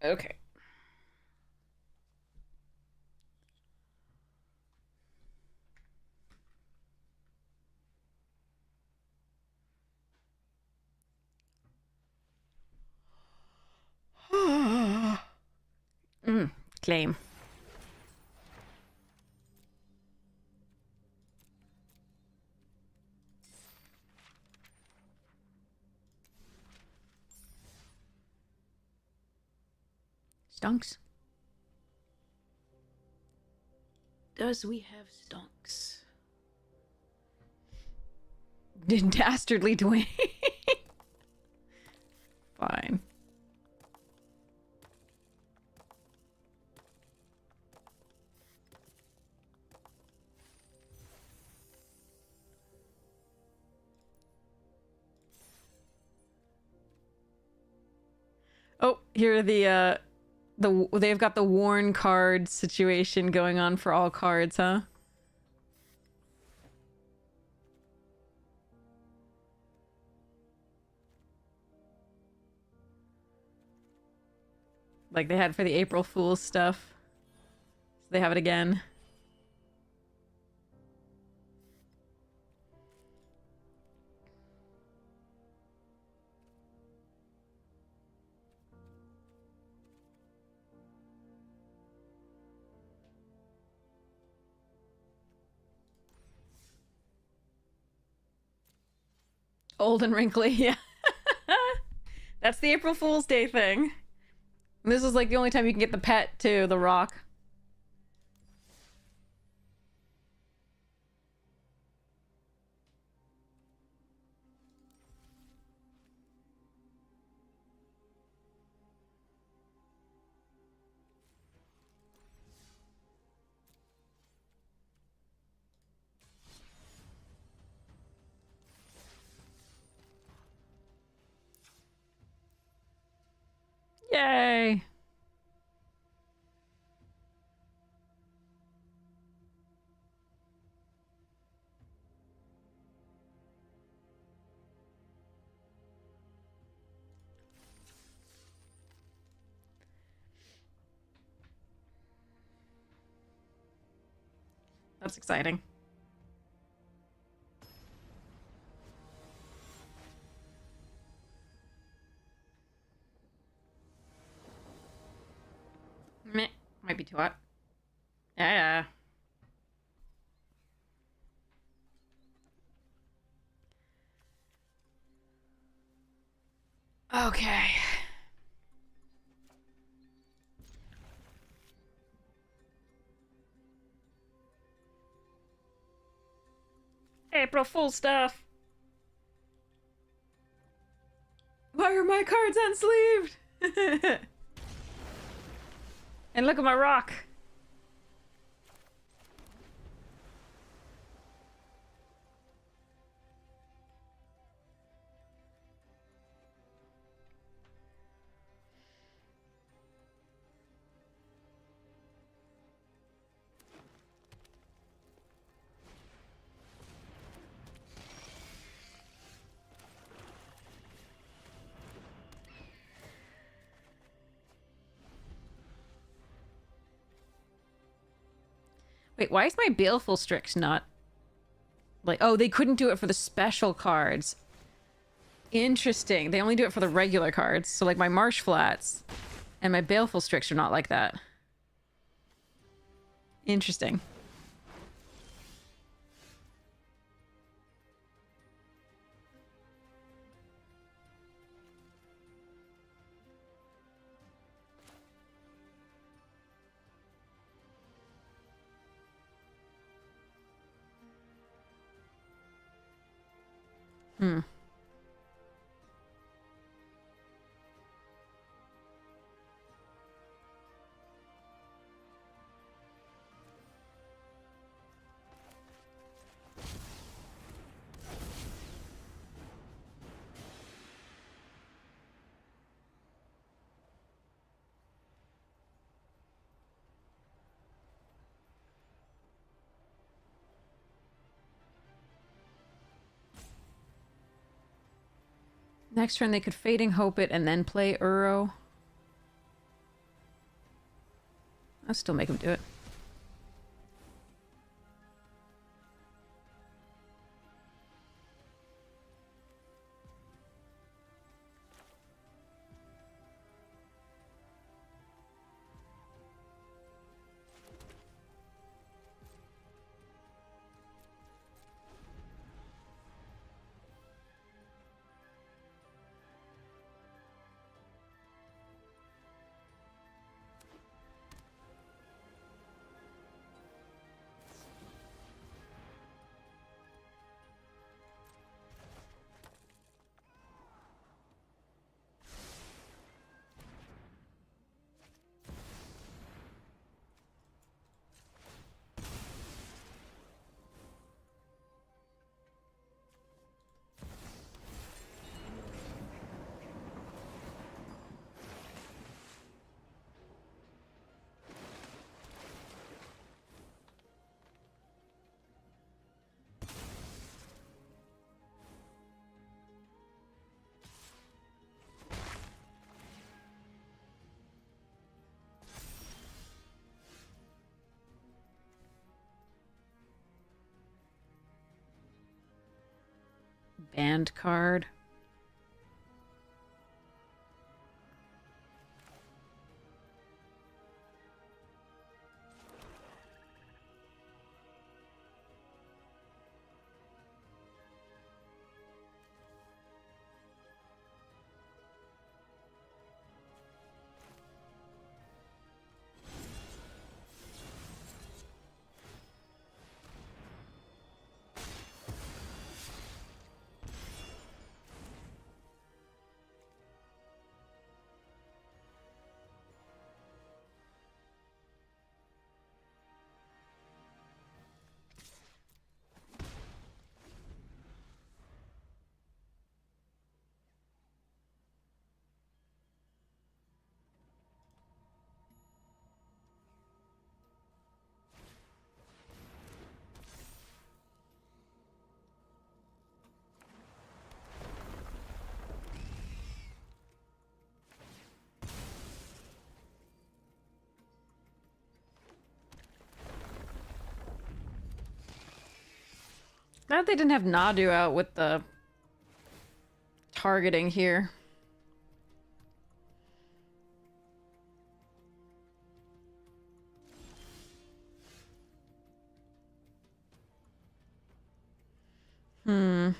Okay. Claim. Stonks. Does we have stonks? Dastardly Dwayne. Fine. Oh, here are they've got the worn card situation going on for all cards, huh? Like they had for the April Fool's stuff. So they have it again. Old and wrinkly, yeah. That's the April Fool's Day thing. And this is like the only time you can get the pet too, the rock. Yay! That's exciting. Meh. Might be too hot. Yeah. Okay. April Fool stuff. Why are my cards unsleeved? And look at my rock. Wait, why is my Baleful Strix not... Like, oh, they couldn't do it for the special cards. Interesting. They only do it for the regular cards. So, like, my Marsh Flats and my Baleful Strix are not like that. Interesting. Hmm. Next turn they could Fading Hope it and then play Uro. I'll still make him do it. Band card. Glad they didn't have Nadu out with the targeting here. Hmm.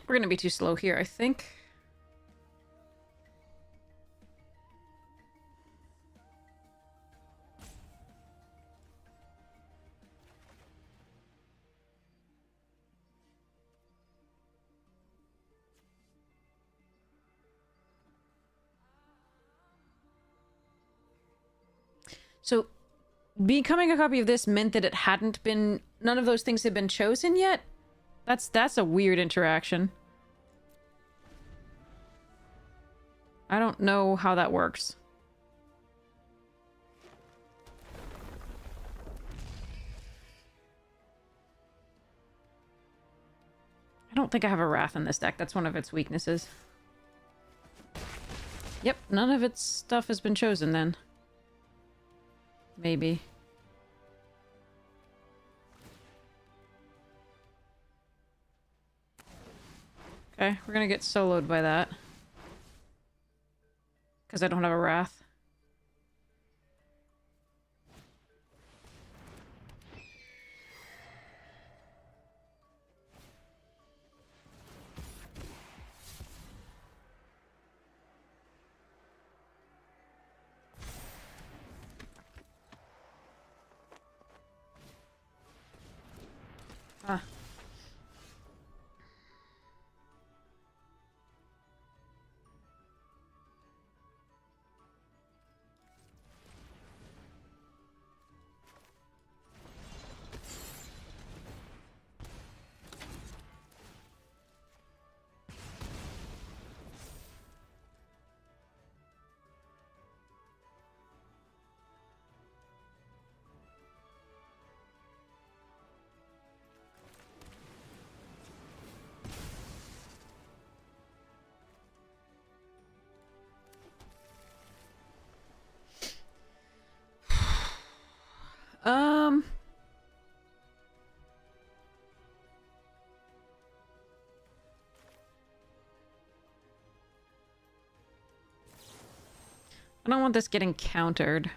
We're gonna be too slow here, I think. So, becoming a copy of this meant that it hadn't been... None of those things had been chosen yet? That's a weird interaction. I don't know how that works. I don't think I have a Wrath in this deck. That's one of its weaknesses. Yep, none of its stuff has been chosen then. Maybe. Okay, we're gonna get soloed by that. Because I don't have a Wrath. I don't want this getting countered.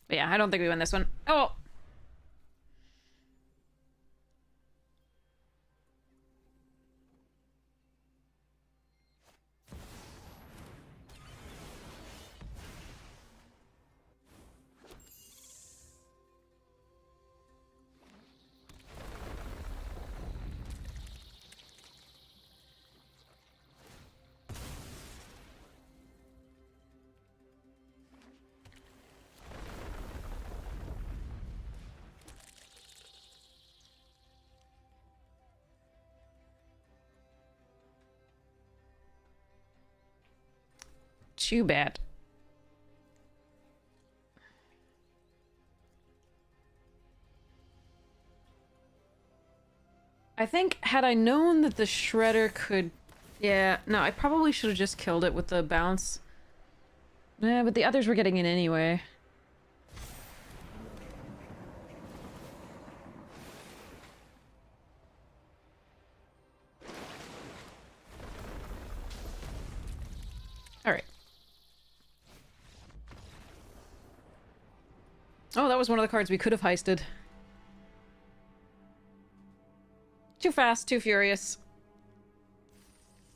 But yeah, I don't think we win this one. Oh! Too bad. I think had I known that the Shredder could... Yeah, no, I probably should have just killed it with the bounce. Yeah, but the others were getting in anyway. Alright. Oh, that was one of the cards we could have heisted. Too fast, too furious.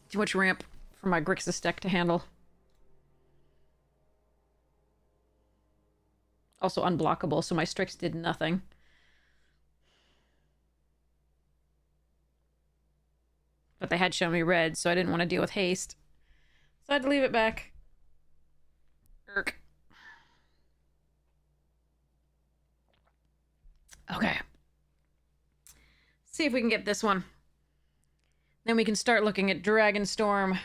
Too much ramp for my Grixis deck to handle. Also unblockable, so my Strix did nothing. But they had shown me red, so I didn't want to deal with haste. So I had to leave it back. Irk. Okay. See if we can get this one. Then we can start looking at Dragonstorm.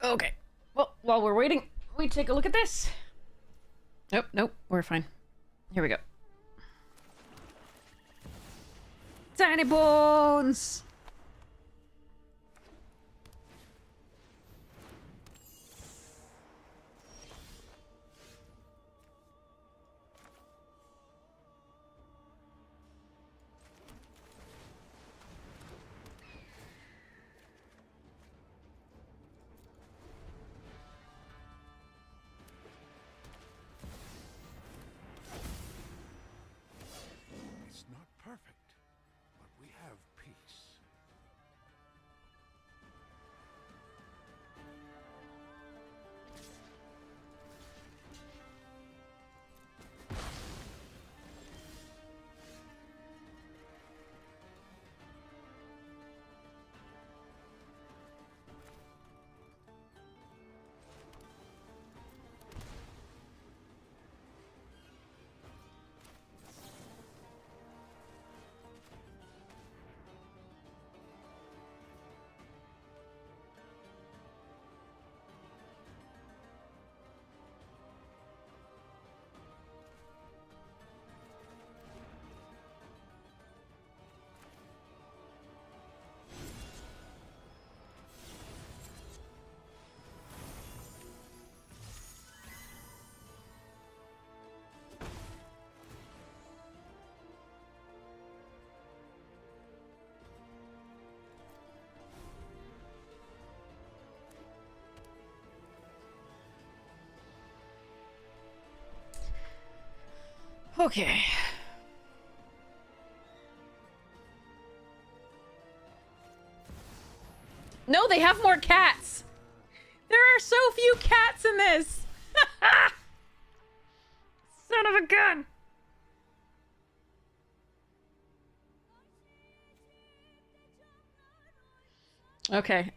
Okay. Well, while we're waiting, we take a look at this. Nope, nope, we're fine. Here we go. Tiny bones! It's not perfect, but we have peace. Okay. No, they have more cats! There are so few cats in this! Son of a gun! Okay,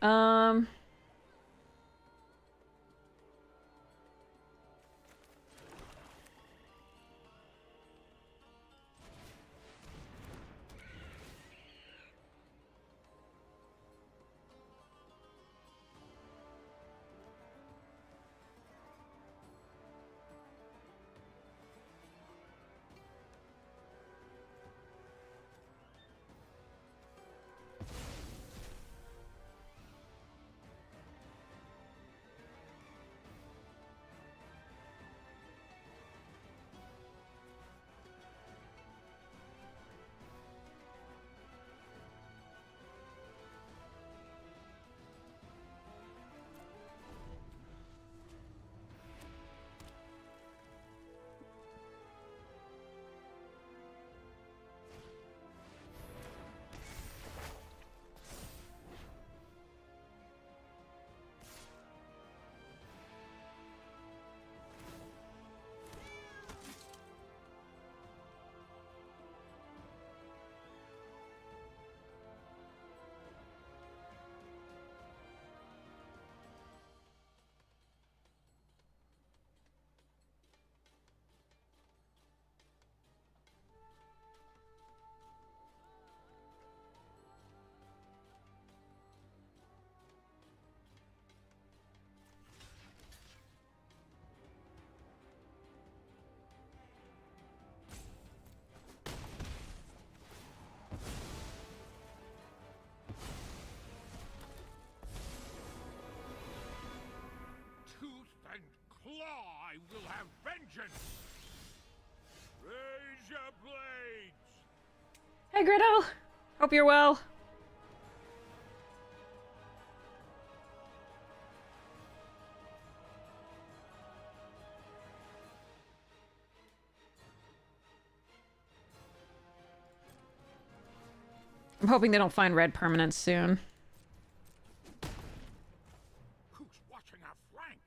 claw, I will have vengeance! Raise your blades! hey Griddle! Hope you're well. I'm hoping they don't find red permanents soon. Who's watching our flank?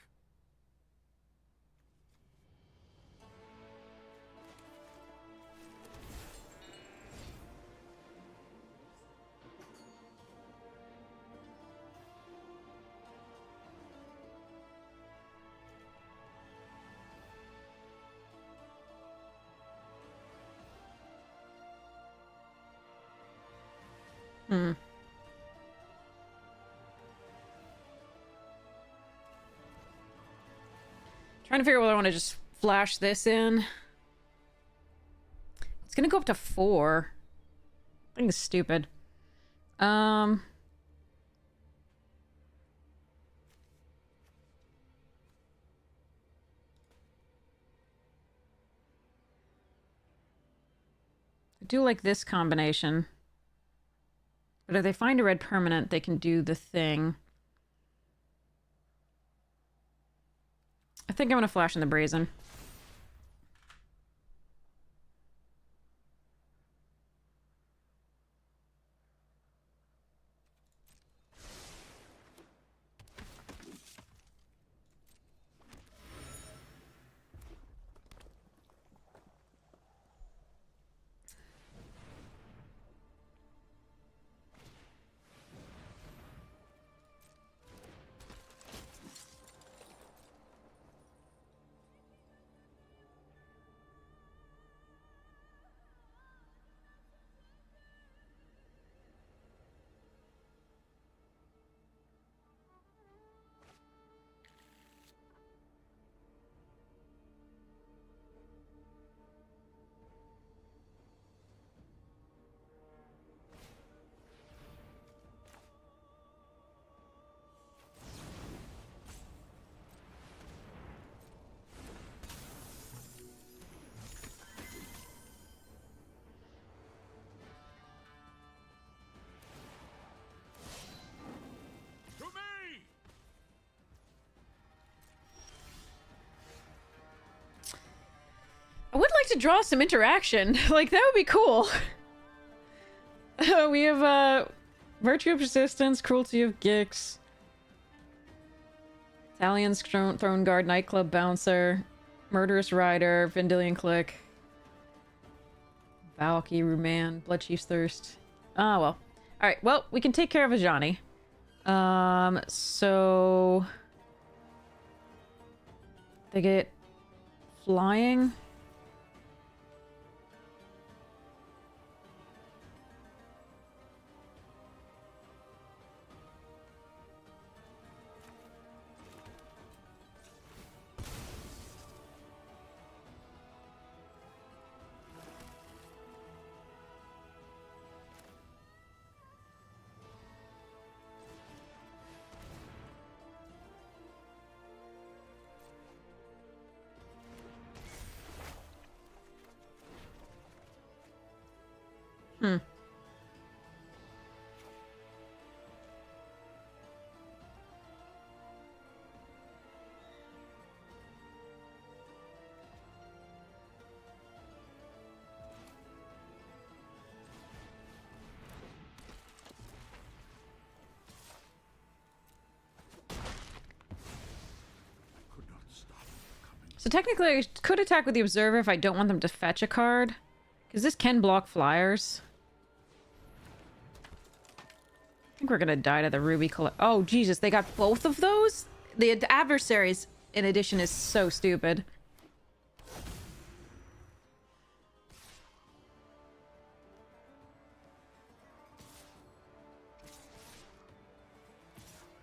Hmm. Trying to figure out whether I want to just flash this in. It's gonna go up to 4. I think it's stupid. I do like this combination. But if they find a red permanent, they can do the thing. I think I'm gonna flash in the brazen. I would like to draw some interaction. Like, that would be cool. We have, Virtue of Persistence, Cruelty of Gix. Italian Throne Guard, Nightclub Bouncer, Murderous Rider, Vendilion Click, Valky, Ruman, Blood Chief's Thirst. Ah, well. Alright, well, we can take care of Ajani. So... They get flying. Hmm. Could not stop coming. So technically I could attack with the Observer if I don't want them to fetch a card. Because this can block flyers. I think we're gonna die to the Ruby Collect. Oh, Jesus, they got both of those? The Adversaries, in addition, is so stupid.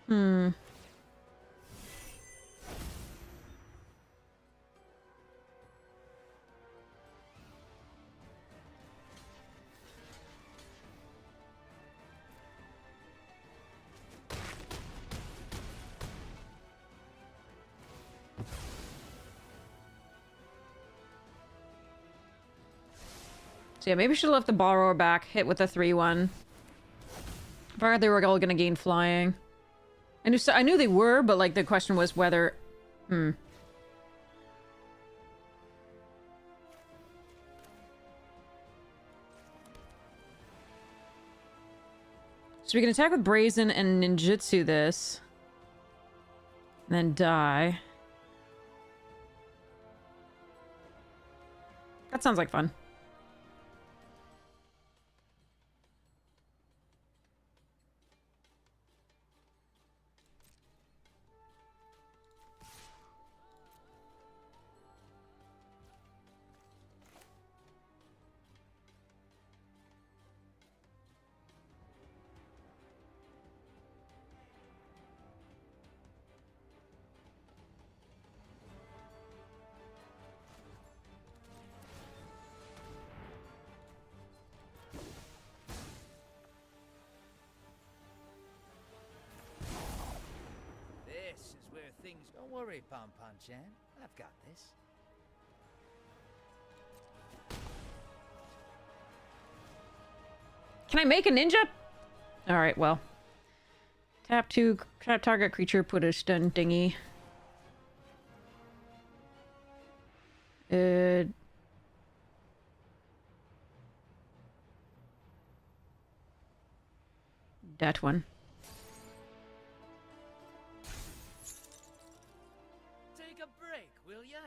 Hmm. So yeah, maybe we should have left the Borrower back, hit with the 3-1. I thought they were all gonna gain flying. I knew they were, but like the question was whether... So we can attack with Brazen and Ninjutsu this. And then die. That sounds like fun. Don't worry, Pom Pom Chan. I've got this. Can I make a ninja? Alright, well. Tap 2, trap target creature, put a stun thingy. That one. Take a break, will ya?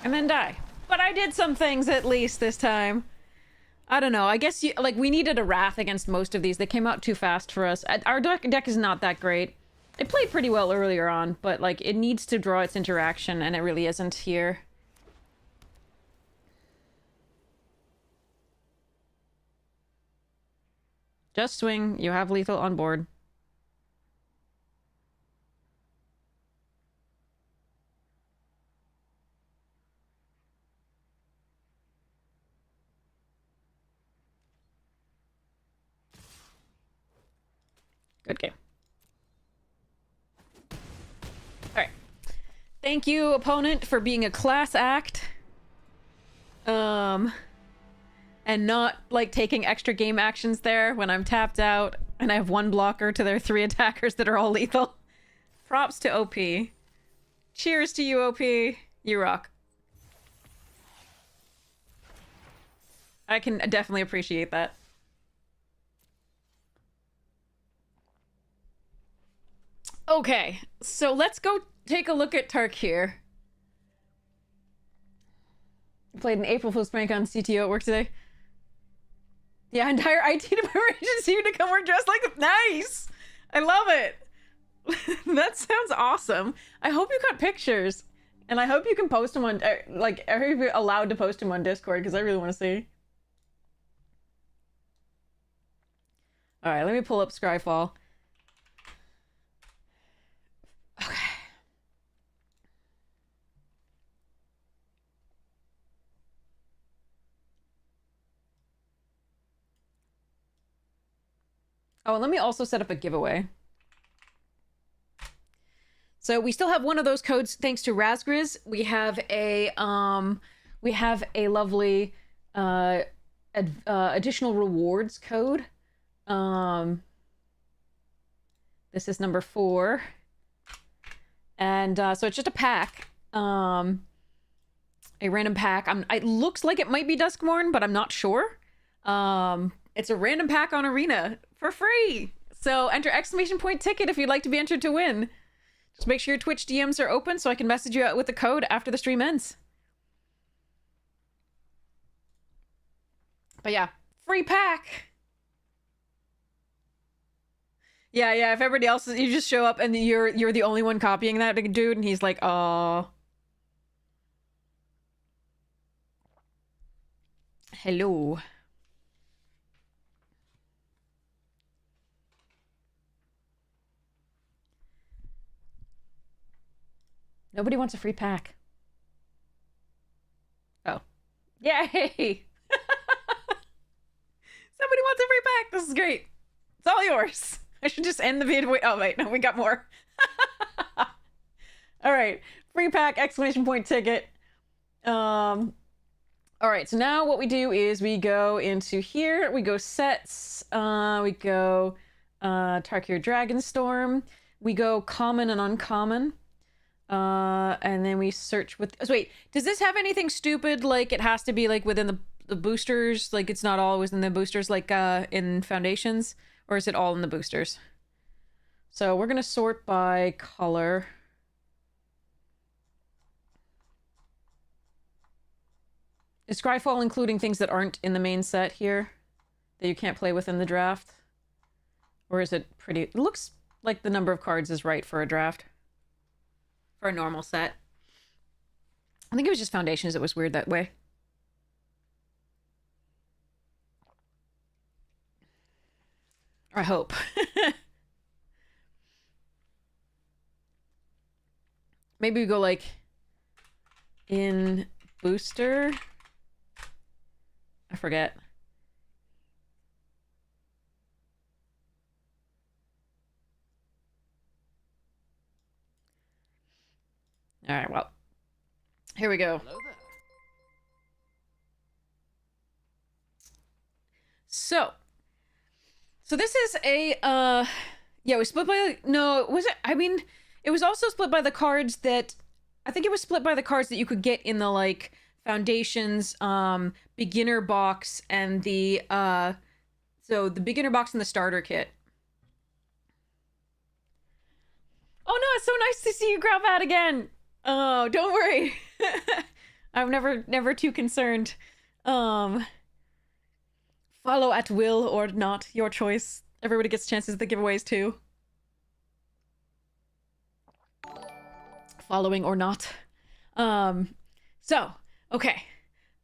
And then die. But I did some things at least this time. I don't know. I guess we needed a Wrath against most of these. They came out too fast for us. Our deck is not that great. It played pretty well earlier on, but like it needs to draw its interaction, and it really isn't here. Just swing. You have lethal on board. Good game. Alright. Thank you, opponent, for being a class act. and not like taking extra game actions there when I'm tapped out and I have one blocker to their 3 attackers that are all lethal. Props to OP. Cheers to you, OP. You rock. I can definitely appreciate that. Okay, so let's go take a look at Tarkir. Played an April Fool's prank on CTO at work today. Yeah, entire IT department agency to come work dressed like nice. I love it. That sounds awesome. I hope you got pictures, and I hope you can post them on like, are you allowed to post them on Discord? Because I really want to see. All right, let me pull up Scryfall. Okay. Oh, and let me also set up a giveaway. So we still have one of those codes thanks to Razgriz. We have a lovely additional rewards code. This is number 4. And so it's just a pack. A random pack. It looks like it might be Duskmorn, but I'm not sure. It's a random pack on Arena for free. So enter !ticket if you'd like to be entered to win. Just make sure your Twitch DMs are open so I can message you out with the code after the stream ends. But yeah, free pack. Yeah, if everybody else you just show up and you're the only one copying that dude, and he's like, "Oh, hello." Nobody wants a free pack. Oh. Yay! Somebody wants a free pack! This is great. It's all yours. I should just end the video. Wait, oh wait, no, we got more. Alright. Free pack, !ticket. Alright, so now what we do is we go into here, we go sets, we go Tarkir Dragonstorm, we go common and uncommon. And then we search with... So wait, does this have anything stupid, like it has to be like within the boosters? Like it's not always in the boosters, like in Foundations? Or is it all in the boosters? So we're gonna sort by color. Is Scryfall including things that aren't in the main set here? That you can't play within the draft? Or is it pretty... It looks like the number of cards is right for a draft. For a normal set. I think it was just Foundations that was weird that way. I hope. Maybe we go like in booster. I forget. All right, well, here we go. Hello there. So this is a, yeah, we split by, no, was it, I mean, it was also split by the cards that, I think it was split by the cards that you could get in the, like, Foundations, beginner box and the, so the beginner box and the starter kit. Oh no, it's so nice to see you, Growlbat, again! Oh, don't worry. I'm never too concerned. Follow at will or not, your choice. Everybody gets chances at the giveaways too. Following or not. So, okay.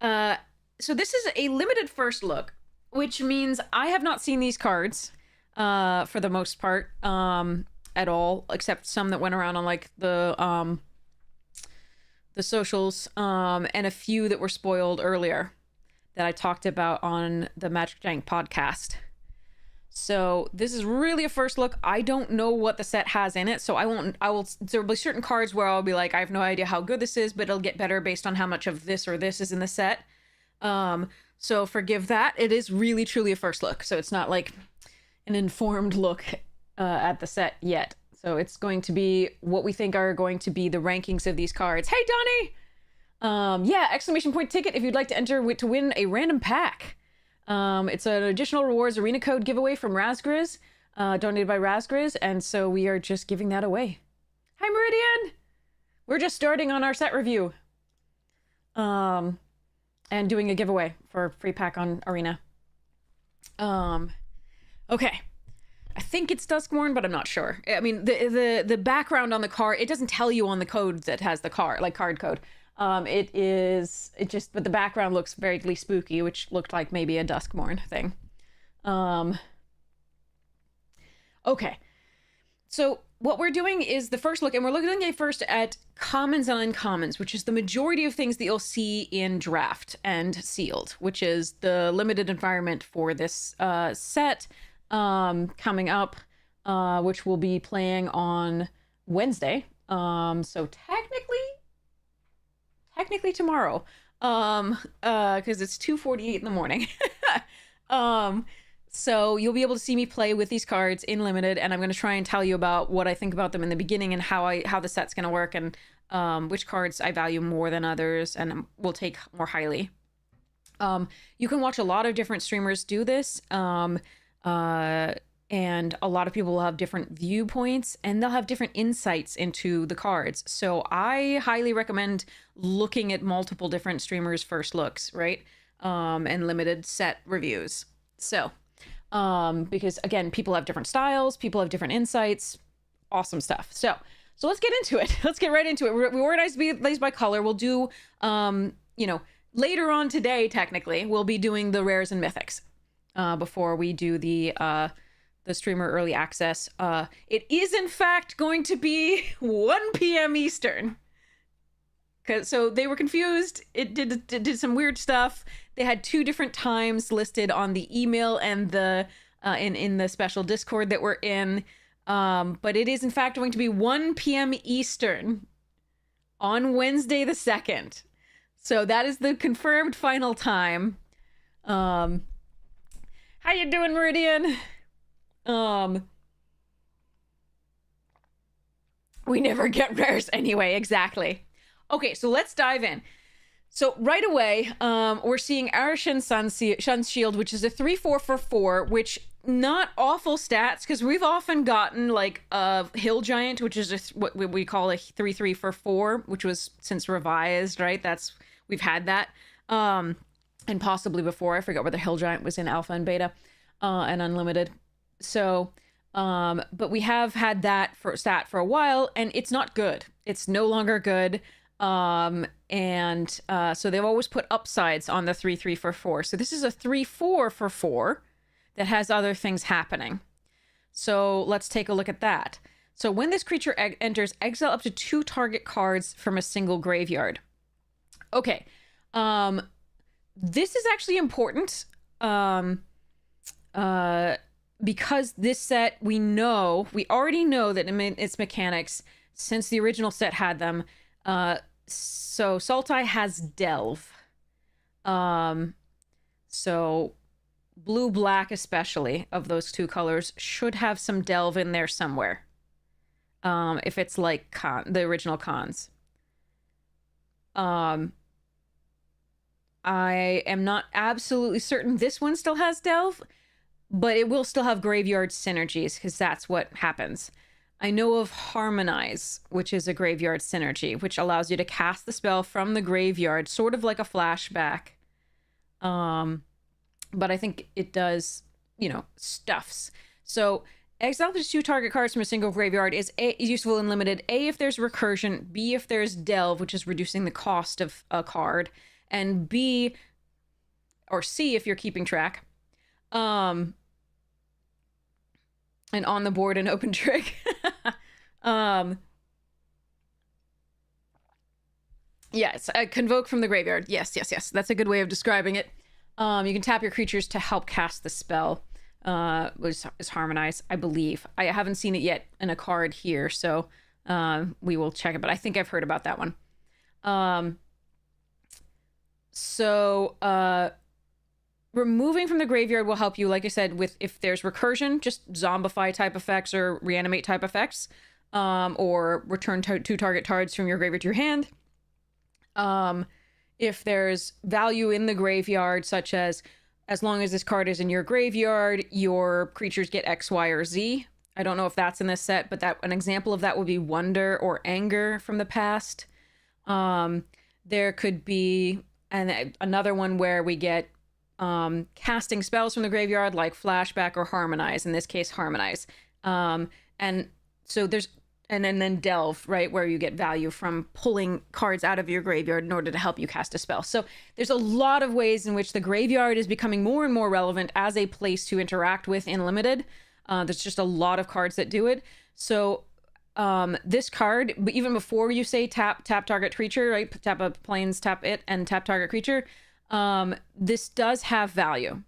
So this is a limited first look, which means I have not seen these cards, for the most part, at all, except some that went around on like the socials, and a few that were spoiled earlier that I talked about on the Magic Jank podcast. So this is really a first look. I don't know what the set has in it, so there'll be certain cards where I'll be like, I have no idea how good this is, but it'll get better based on how much of this or this is in the set. So So forgive that. It is really truly a first look. So it's not like an informed look at the set yet. So it's going to be what we think are going to be the rankings of these cards. Hey, Donnie! Yeah, exclamation point ticket if you'd like to enter to win a random pack. It's an additional rewards arena code giveaway from Razgriz, donated by Razgriz, and so we are just giving that away. Hi, Meridian! We're just starting on our set review. And doing a giveaway for a free pack on Arena. Okay. I think it's Duskmourn, but I'm not sure. I mean, the background on the card, it doesn't tell you on the code that has the card, like card code. But the background looks very spooky, which looked like maybe a Duskmourn thing. Okay. So what we're doing is the first look, and we're looking first at commons and uncommons, which is the majority of things that you'll see in draft and sealed, which is the limited environment for this set coming up, which we'll be playing on Wednesday. So technically tomorrow, because it's 2:48 in the morning. So you'll be able to see me play with these cards in limited, and I'm going to try and tell you about what I think about them in the beginning and how the set's going to work, and which cards I value more than others and will take more highly. You can watch a lot of different streamers do this, and a lot of people will have different viewpoints, and they'll have different insights into the cards. So I highly recommend looking at multiple different streamers' first looks, right? And limited set reviews. So because again, people have different styles, people have different insights, awesome stuff. So let's get into it. Let's get right into it. We organized these by color. We'll do, later on today, technically, we'll be doing the rares and mythics, before we do the streamer early access. It is in fact going to be 1 p.m. Eastern. So they were confused. It did some weird stuff. They had 2 different times listed on the email and the in the special Discord that we're in. But it is in fact going to be 1 p.m. Eastern on Wednesday the 2nd. So that is the confirmed final time. How you doing, Meridian? We never get rares anyway, exactly. Okay, so let's dive in. So right away, we're seeing Arishan Sun's Shield, which is a 3/4 for 4, which not awful stats, because we've often gotten like a Hill Giant, which is what we call a 3/3 for 4, which was since revised, right? We've had that, and possibly before. I forgot whether Hill Giant was in Alpha and Beta, and Unlimited. So, but we have had that stat for a while, and it's not good. It's no longer good. So they've always put upsides on the 3/3 for 4. So this is a 3/4 for 4 that has other things happening. So let's take a look at that. So when this creature enters, exile up to 2 target cards from a single graveyard. Okay. This is actually important. Because this set, we already know that its mechanics, since the original set had them. So Sultai has Delve. So blue-black especially, of those 2 colors, should have some Delve in there somewhere. If it's like the original cons. I am not absolutely certain this one still has Delve, but it will still have graveyard synergies, because that's what happens. I know of Harmonize, which is a graveyard synergy, which allows you to cast the spell from the graveyard, sort of like a flashback. But I think it does, stuffs. So exile up to 2 target cards from a single graveyard is useful and limited. A, if there's recursion. B, if there's Delve, which is reducing the cost of a card. And B, or C, if you're keeping track. And on the board an open trick. Yes, convoke from the graveyard. Yes. That's a good way of describing it. You can tap your creatures to help cast the spell, which is Harmonize, I believe. I haven't seen it yet in a card here, so we will check it, but I think I've heard about that one. removing from the graveyard will help you, like I said, with if there's recursion, just zombify type effects or reanimate type effects, or return two target cards from your graveyard to your hand. If there's value in the graveyard, such as long as this card is in your graveyard, your creatures get X, Y, or Z. I don't know if that's in this set, but an example of that would be Wonder or Anger from the past. There could be another one where we get casting spells from the graveyard, like Flashback or Harmonize. In this case, Harmonize. And so there's and then Delve, right, where you get value from pulling cards out of your graveyard in order to help you cast a spell. So there's a lot of ways in which the graveyard is becoming more and more relevant as a place to interact with in Limited. There's just a lot of cards that do it. So this card, even before you say tap target creature, right, tap a plains, tap it, and tap target creature, this does have value.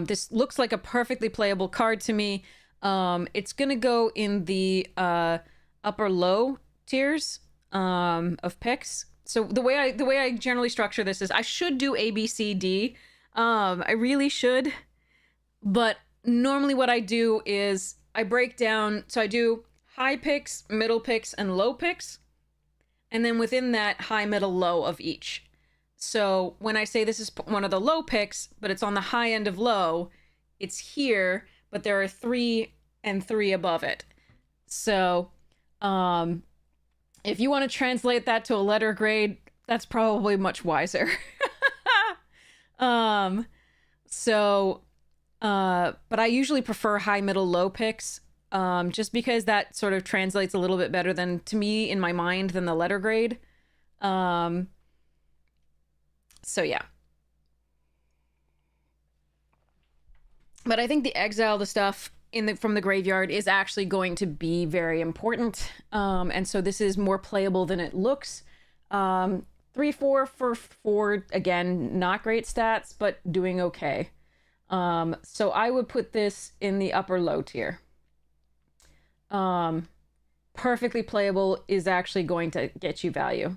This looks like a perfectly playable card to me. It's gonna go in the upper low tiers of picks. So the way I generally structure this is I should do A, B, C, D. I really should, but normally what I do is I break down. So I do high picks, middle picks, and low picks, and then within that, high, middle, low of each. So when I say this is one of the low picks, but it's on the high end of low, it's here, but there are 3 and 3 above it. So if you want to translate that to a letter grade, that's probably much wiser. But I usually prefer high, middle, low picks, just because that sort of translates a little bit better than, to me, in my mind, than the letter grade. So yeah. But I think the exile, the stuff from the graveyard, is actually going to be very important. And so this is more playable than it looks. 3-4 for 4, again, not great stats, but doing okay. So I would put this in the upper low tier. Perfectly playable is actually going to get you value.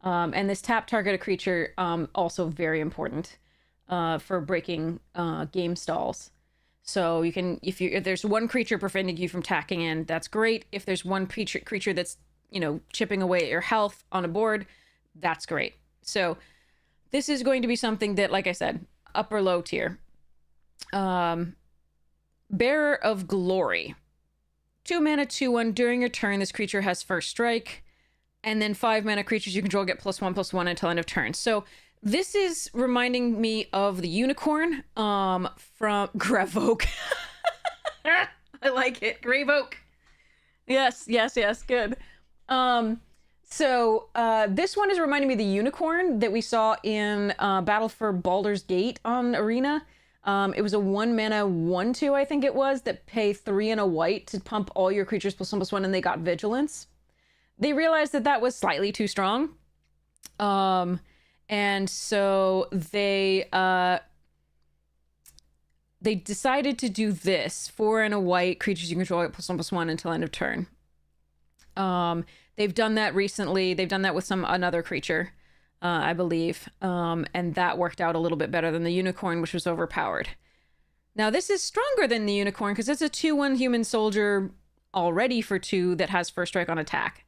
And this tap target a creature, also very important for breaking game stalls. So you can, if there's one creature preventing you from tacking in, that's great. If there's one creature that's, chipping away at your health on a board, that's great. So this is going to be something that, like I said, upper low tier. Bearer of Glory. 2 mana, 2/1. During your turn, this creature has first strike. And then 5 mana creatures you control get +1/+1 until end of turn. So this is reminding me of the unicorn from Gravoke. I like it. Gravoke. Yes, good. So this one is reminding me of the unicorn that we saw in Battle for Baldur's Gate on Arena. It was a 1 mana 1/2, I think it was, that pay 3 and a white to pump all your creatures +1/+1, and they got vigilance. They realized that was slightly too strong. And so they decided to do this. 4 and a white, creatures you control get +1/+1 until end of turn. They've done that recently. They've done that with another creature, I believe. And that worked out a little bit better than the unicorn, which was overpowered. Now this is stronger than the unicorn because it's a 2/1 human soldier already for 2 that has first strike on attack.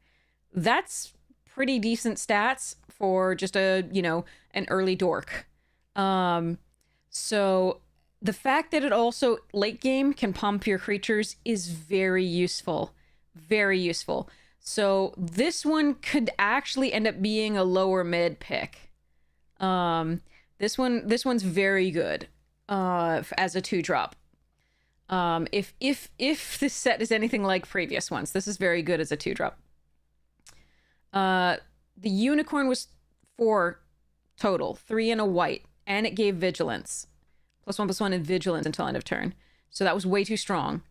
That's pretty decent stats for just an early dork. So the fact that it also late game can pump your creatures is very useful. Very useful. So this one could actually end up being a lower mid pick. This one's very good as a 2-drop. If this set is anything like previous ones, this is very good as a 2-drop. The unicorn was 4 total, 3 and a white, and it gave vigilance. +1/+1 and vigilance until end of turn. So that was way too strong.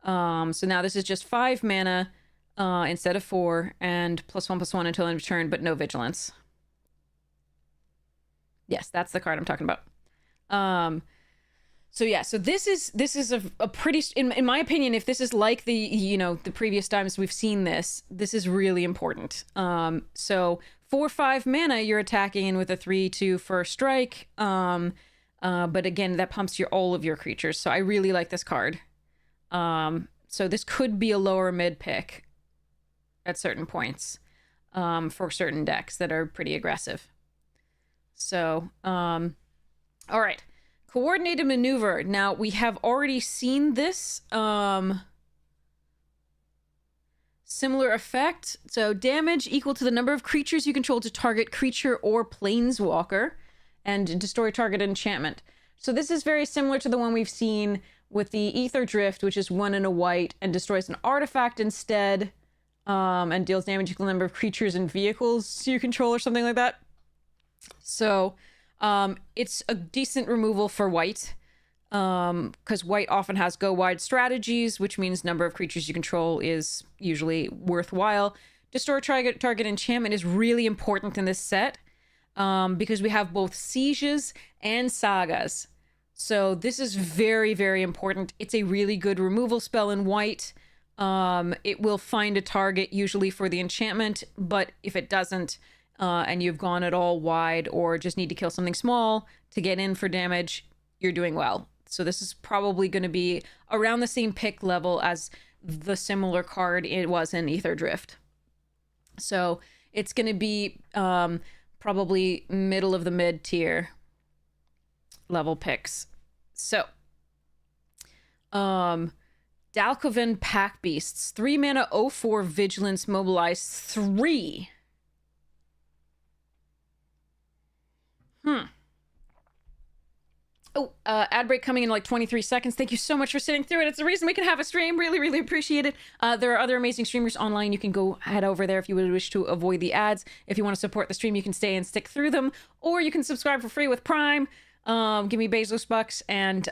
So now this is just 5 mana instead of 4, and +1/+1 until end of turn, but no vigilance. Yes, that's the card I'm talking about. So yeah, so this is a pretty, in my opinion, if this is like the previous times we've seen this is really important. So 4/5 mana, you're attacking in with a 3/2 first strike. But again, that pumps all of your creatures. So I really like this card. So this could be a lower mid pick at certain points for certain decks that are pretty aggressive. So, all right. Coordinated maneuver. Now, we have already seen this similar effect. So damage equal to the number of creatures you control to target creature or planeswalker and destroy target enchantment. So this is very similar to the one we've seen with the Ether Drift, which is 1 and a white and destroys an artifact instead, and deals damage equal to the number of creatures and vehicles you control or something like that. So it's a decent removal for white, because white often has go wide strategies, which means number of creatures you control is usually worthwhile. Destroy target enchantment is really important in this set, because we have both sieges and sagas. So this is very, very important. It's a really good removal spell in white. It will find a target usually for the enchantment, but if it doesn't, and you've gone at all wide or just need to kill something small to get in for damage, you're doing well. So this is probably going to be around the same pick level as the similar card it was in Ether Drift. So it's going to be probably middle of the mid tier level picks. So Dalkovan Pack Beasts, 3 mana, 0/4 Vigilance, Mobilize 3. Ad break coming in like 23 seconds. Thank you so much for sitting through it. It's the reason we can have a stream. Really, really appreciate it. There are other amazing streamers online. You can go head over there if you would wish to avoid the ads. If you want to support the stream, you can stay and stick through them, or you can subscribe for free with Prime. Give me Bezos bucks and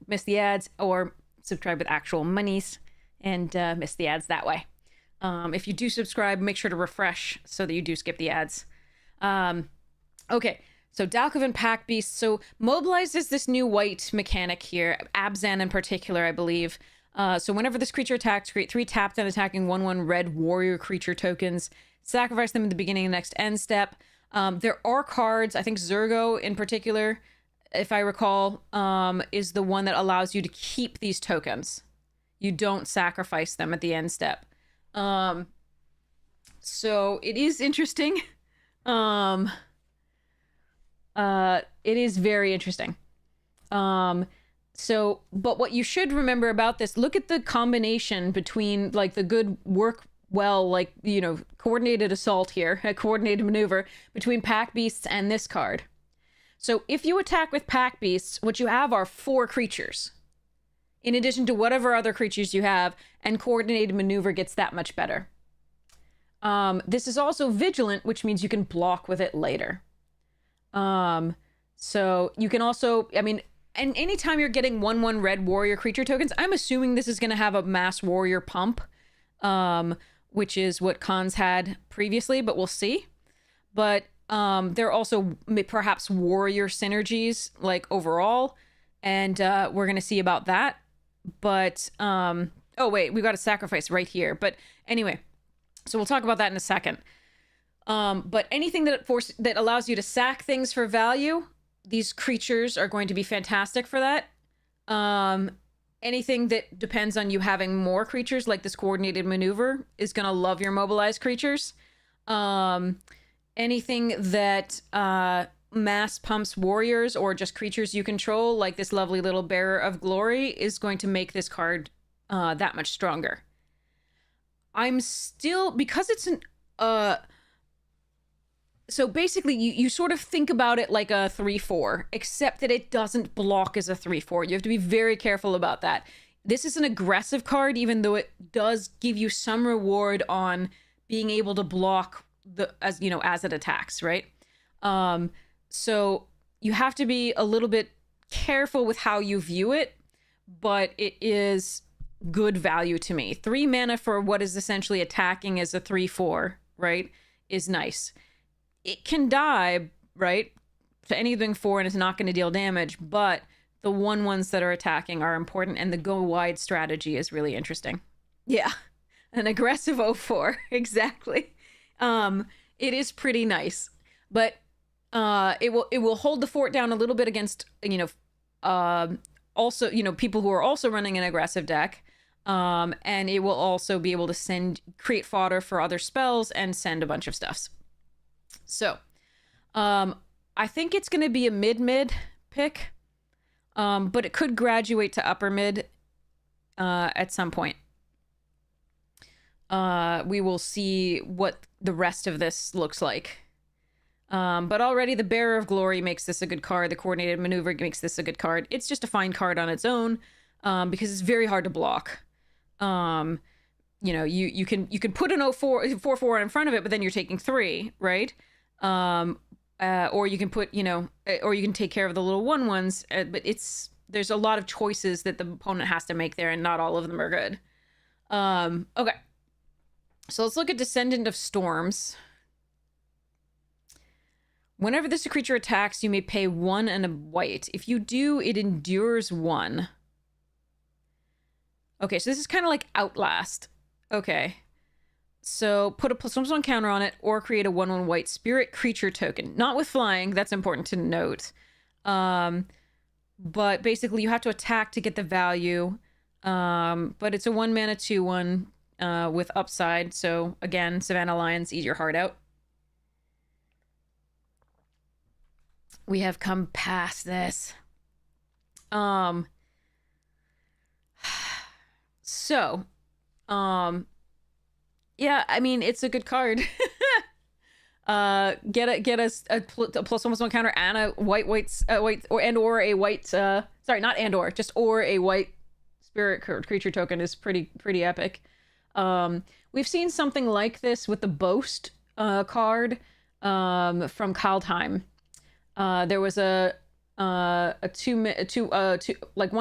miss the ads, or subscribe with actual monies and miss the ads that way. If you do subscribe, make sure to refresh so that you do skip the ads. Okay. So Dalkovan Pack Beast. So Mobilize is this new white mechanic here. Abzan in particular, I believe. So whenever this creature attacks, create 3 tapped and attacking 1/1 red warrior creature tokens. Sacrifice them at the beginning of the next end step. There are cards, I think Zurgo in particular, if I recall, is the one that allows you to keep these tokens. You don't sacrifice them at the end step. So it is interesting. It is very interesting. So, but what you should remember about this, look at the combination between like the good work well, like, you know, coordinated assault here, a coordinated maneuver between Pack Beasts and this card. So if you attack with Pack Beasts, what you have are 4 creatures, in addition to whatever other creatures you have, and coordinated maneuver gets that much better. This is also vigilant, which means you can block with it later. So you can also, I mean, and anytime you're getting 1/1 red warrior creature tokens, I'm assuming this is going to have a mass warrior pump, which is what Khans had previously, but we'll see. But there are also perhaps warrior synergies, like overall, and we're going to see about that. But, oh wait, we got a sacrifice right here. But anyway, so we'll talk about that in a second. But anything that allows you to sack things for value, these creatures are going to be fantastic for that. Anything that depends on you having more creatures, like this coordinated maneuver, is going to love your mobilized creatures. Anything that mass pumps warriors or just creatures you control, like this lovely little Bearer of Glory, is going to make this card that much stronger. I'm still, because it's an... So basically, you sort of think about it like a 3/4, except that it doesn't block as a 3/4. You have to be very careful about that. This is an aggressive card, even though it does give you some reward on being able to block as it attacks, right? So you have to be a little bit careful with how you view it, but it is good value to me. 3 mana for what is essentially attacking as a 3/4, right, is nice. It can die, right, to anything 4 and it's not going to deal damage, but the 1/1s that are attacking are important, and the go wide strategy is really interesting. Yeah, an aggressive 0/4, exactly. It is pretty nice. But it will hold the fort down a little bit against, you know, also, you know, people who are also running an aggressive deck. And it will also be able to create fodder for other spells and send a bunch of stuffs. So, I think it's going to be a mid pick, but it could graduate to upper mid at some point. We will see what the rest of this looks like. But already the Bearer of Glory makes this a good card. The Coordinated Maneuver makes this a good card. It's just a fine card on its own, because it's very hard to block. You know, you can put an 4/4 in front of it, but then you're taking 3, right? Or you can put, you know, or you can take care of the little 1/1s, but there's a lot of choices that the opponent has to make there, and not all of them are good. Okay. So let's look at Descendant of Storms. Whenever this creature attacks, you may pay 1 and a white. If you do, it endures 1. Okay, so this is kind of like Outlast. Okay. So put a +1/+1 counter on it, or create a 1/1 white spirit creature token. Not with flying, that's important to note. But basically you have to attack to get the value. But it's a 1 mana 2/1 with upside. So again, Savannah Lions, eat your heart out. We have come past this. So, yeah, I mean, it's a good card. Get a +1/+1 counter and a white or a white, sorry, not and or, just or a white spirit creature token is pretty epic. We've seen something like this with the Boast card from Kaldheim. There was a 1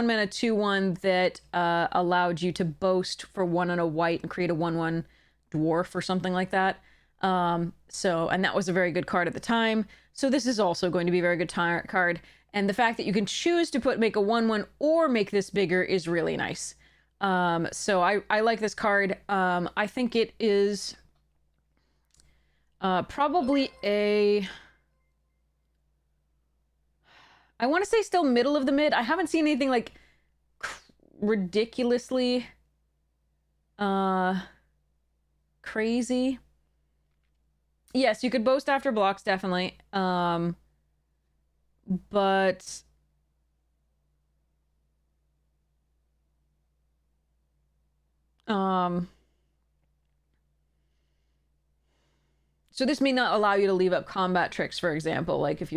mana 2/1 that allowed you to boast for 1 and a white and create a 1/1 dwarf or something like that. And that was a very good card at the time. So this is also going to be a very good card. And the fact that you can choose to make a 1/1 or make this bigger is really nice. So I like this card. I think it is probably I want to say still middle of the mid. I haven't seen anything like ridiculously crazy. Yes, you could boast after blocks, definitely. But so this may not allow you to leave up combat tricks, for example, like if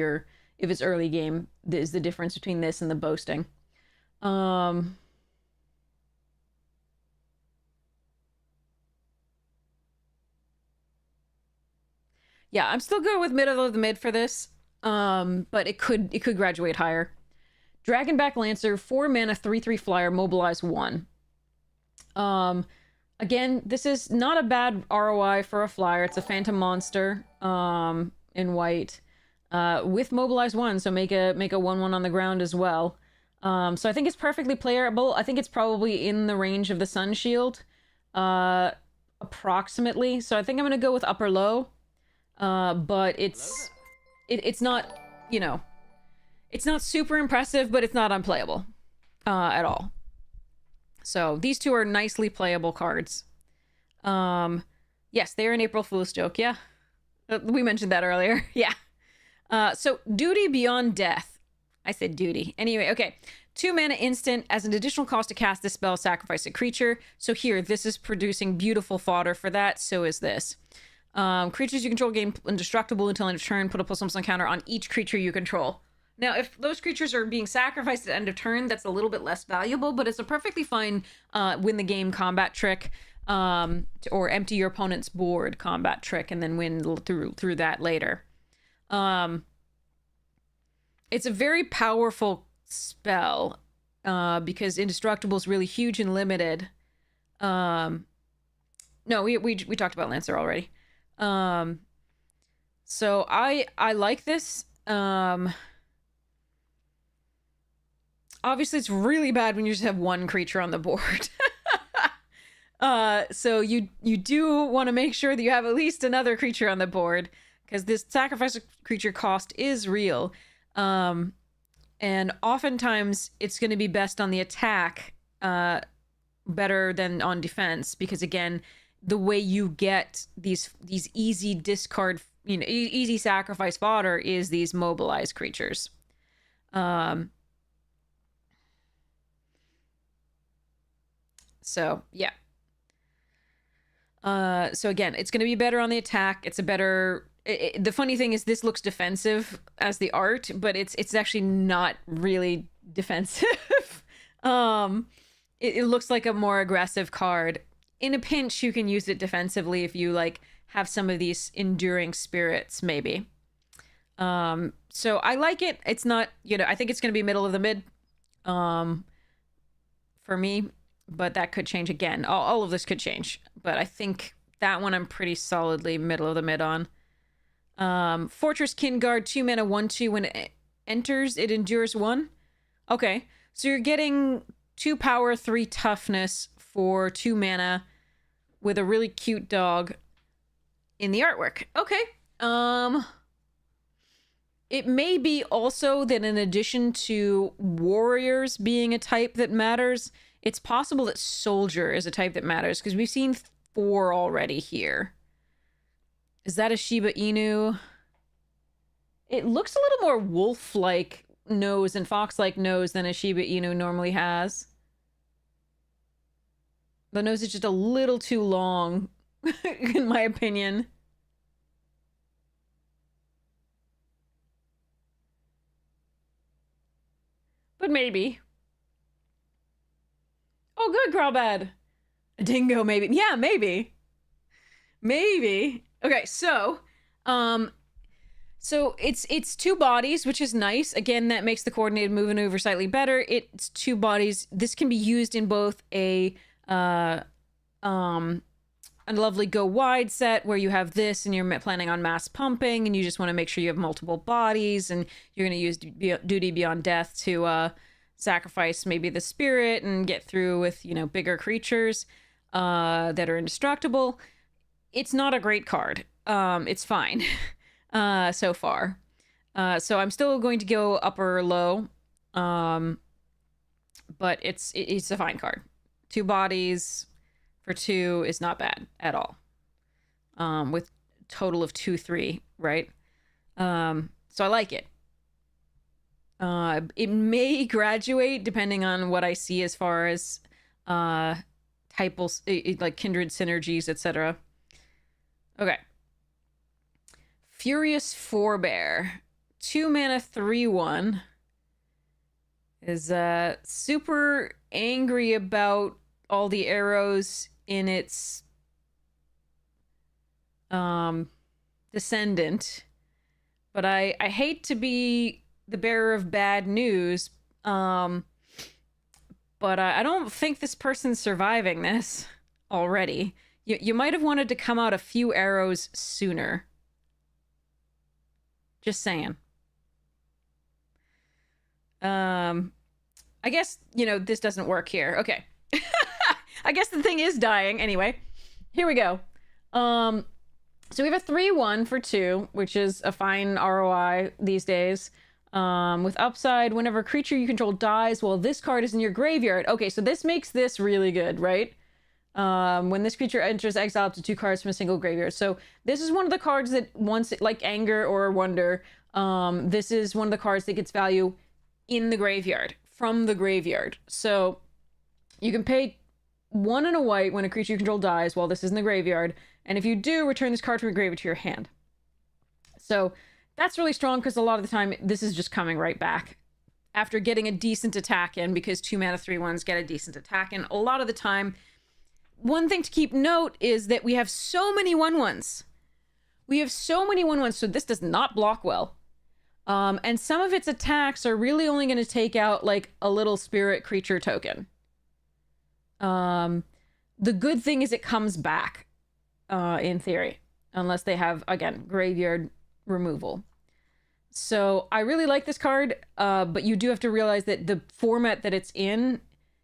it's early game, is the difference between this and the boasting. Yeah, I'm still good with middle of the mid for this. But it could graduate higher. Dragonback Lancer, 4 mana, 3/3 flyer, mobilize 1. Again, this is not a bad ROI for a flyer. It's a phantom monster in white. With mobilize 1, so make a 1/1 on the ground as well. So I think it's perfectly playable. I think it's probably in the range of the Sun Shield, approximately. So I think I'm gonna go with upper low. But it's not, you know, it's not super impressive, but it's not unplayable at all. So these two are nicely playable cards. Yes, they're an April Fool's joke. Yeah, we mentioned that earlier. Yeah. So Duty Beyond Death. I said duty. Anyway, okay. 2 mana instant. As an additional cost to cast this spell, sacrifice a creature. So here, this is producing beautiful fodder for that. So is this. Creatures you control gain indestructible until end of turn. Put a +1/+1 counter on each creature you control. Now, if those creatures are being sacrificed at end of turn, that's a little bit less valuable, but it's a perfectly fine win the game combat trick, or empty your opponent's board combat trick and then win through that later. It's a very powerful spell because indestructible is really huge and limited. No, we talked about Lancer already. So I like this. Obviously it's really bad when you just have one creature on the board. So you do want to make sure that you have at least another creature on the board, because this sacrifice a creature cost is real. And oftentimes it's going to be best on the attack, better than on defense, because again, the way you get these easy discard, easy sacrifice fodder is these mobilized creatures. So yeah. So again, it's going to be better on the attack. It's a better. The funny thing is, this looks defensive as the art, but it's actually not really defensive. It looks like a more aggressive card. In a pinch, you can use it defensively if you like have some of these enduring spirits, maybe. So I like it. It's not, I think it's going to be middle of the mid, for me, but that could change again. All of this could change, but I think that one I'm pretty solidly middle of the mid on. Fortress Kinguard, 2 mana, 1/2. When it enters, it endures 1. Okay, so you're getting 2 power, 3 toughness for 2 mana with a really cute dog in the artwork. Okay. It may be also that in addition to warriors being a type that matters, it's possible that soldier is a type that matters, because we've seen 4 already here. Is that a Shiba Inu? It looks a little more wolf-like nose and fox-like nose than a Shiba Inu normally has. The nose is just a little too long, in my opinion. But maybe. Oh, good, Growlbad. A dingo, maybe. Yeah, maybe. Maybe. Okay, so it's 2 bodies, which is nice. Again, that makes the coordinated maneuver slightly better. It's 2 bodies. This can be used in both a lovely go wide set where you have this and you're planning on mass pumping and you just want to make sure you have multiple bodies, and you're going to use Duty Beyond Death to sacrifice maybe the spirit and get through with, bigger creatures that are indestructible. It's not a great card. It's fine so far. So I'm still going to go upper or low, but it's a fine card. 2 bodies for 2 is not bad at all. With total of 2/3, right? So I like it. It may graduate depending on what I see as far as typal, like kindred synergies, etc. Okay. Furious Forebear, 2 mana, 3/1. Is super angry about all the arrows in its descendant, but I hate to be the bearer of bad news, but I don't think this person's surviving this already. You might have wanted to come out a few arrows sooner. Just saying. I guess, this doesn't work here. Okay. I guess the thing is dying. Anyway, here we go. So we have a 3/1 for 2, which is a fine ROI these days. With upside, whenever a creature you control dies while this card is in your graveyard. Okay, so this makes this really good, right? When this creature enters, exile up to 2 cards from a single graveyard. So this is one of the cards that once, like Anger or Wonder, this is one of the cards that gets value in the graveyard, from the graveyard. So you can pay 1 and a white when a creature you control dies while this is in the graveyard. And if you do, return this card from your graveyard to your hand. So that's really strong because a lot of the time this is just coming right back after getting a decent attack in, because 2 mana 3/1s get a decent attack in. A lot of the time, one thing to keep note is that we have so many 1/1s. We have so many 1/1s, so this does not block well. And some of its attacks are really only going to take out like a little spirit creature token. The good thing is it comes back, in theory, unless they have, again, graveyard removal. So I really like this card, but you do have to realize that the format that it's in,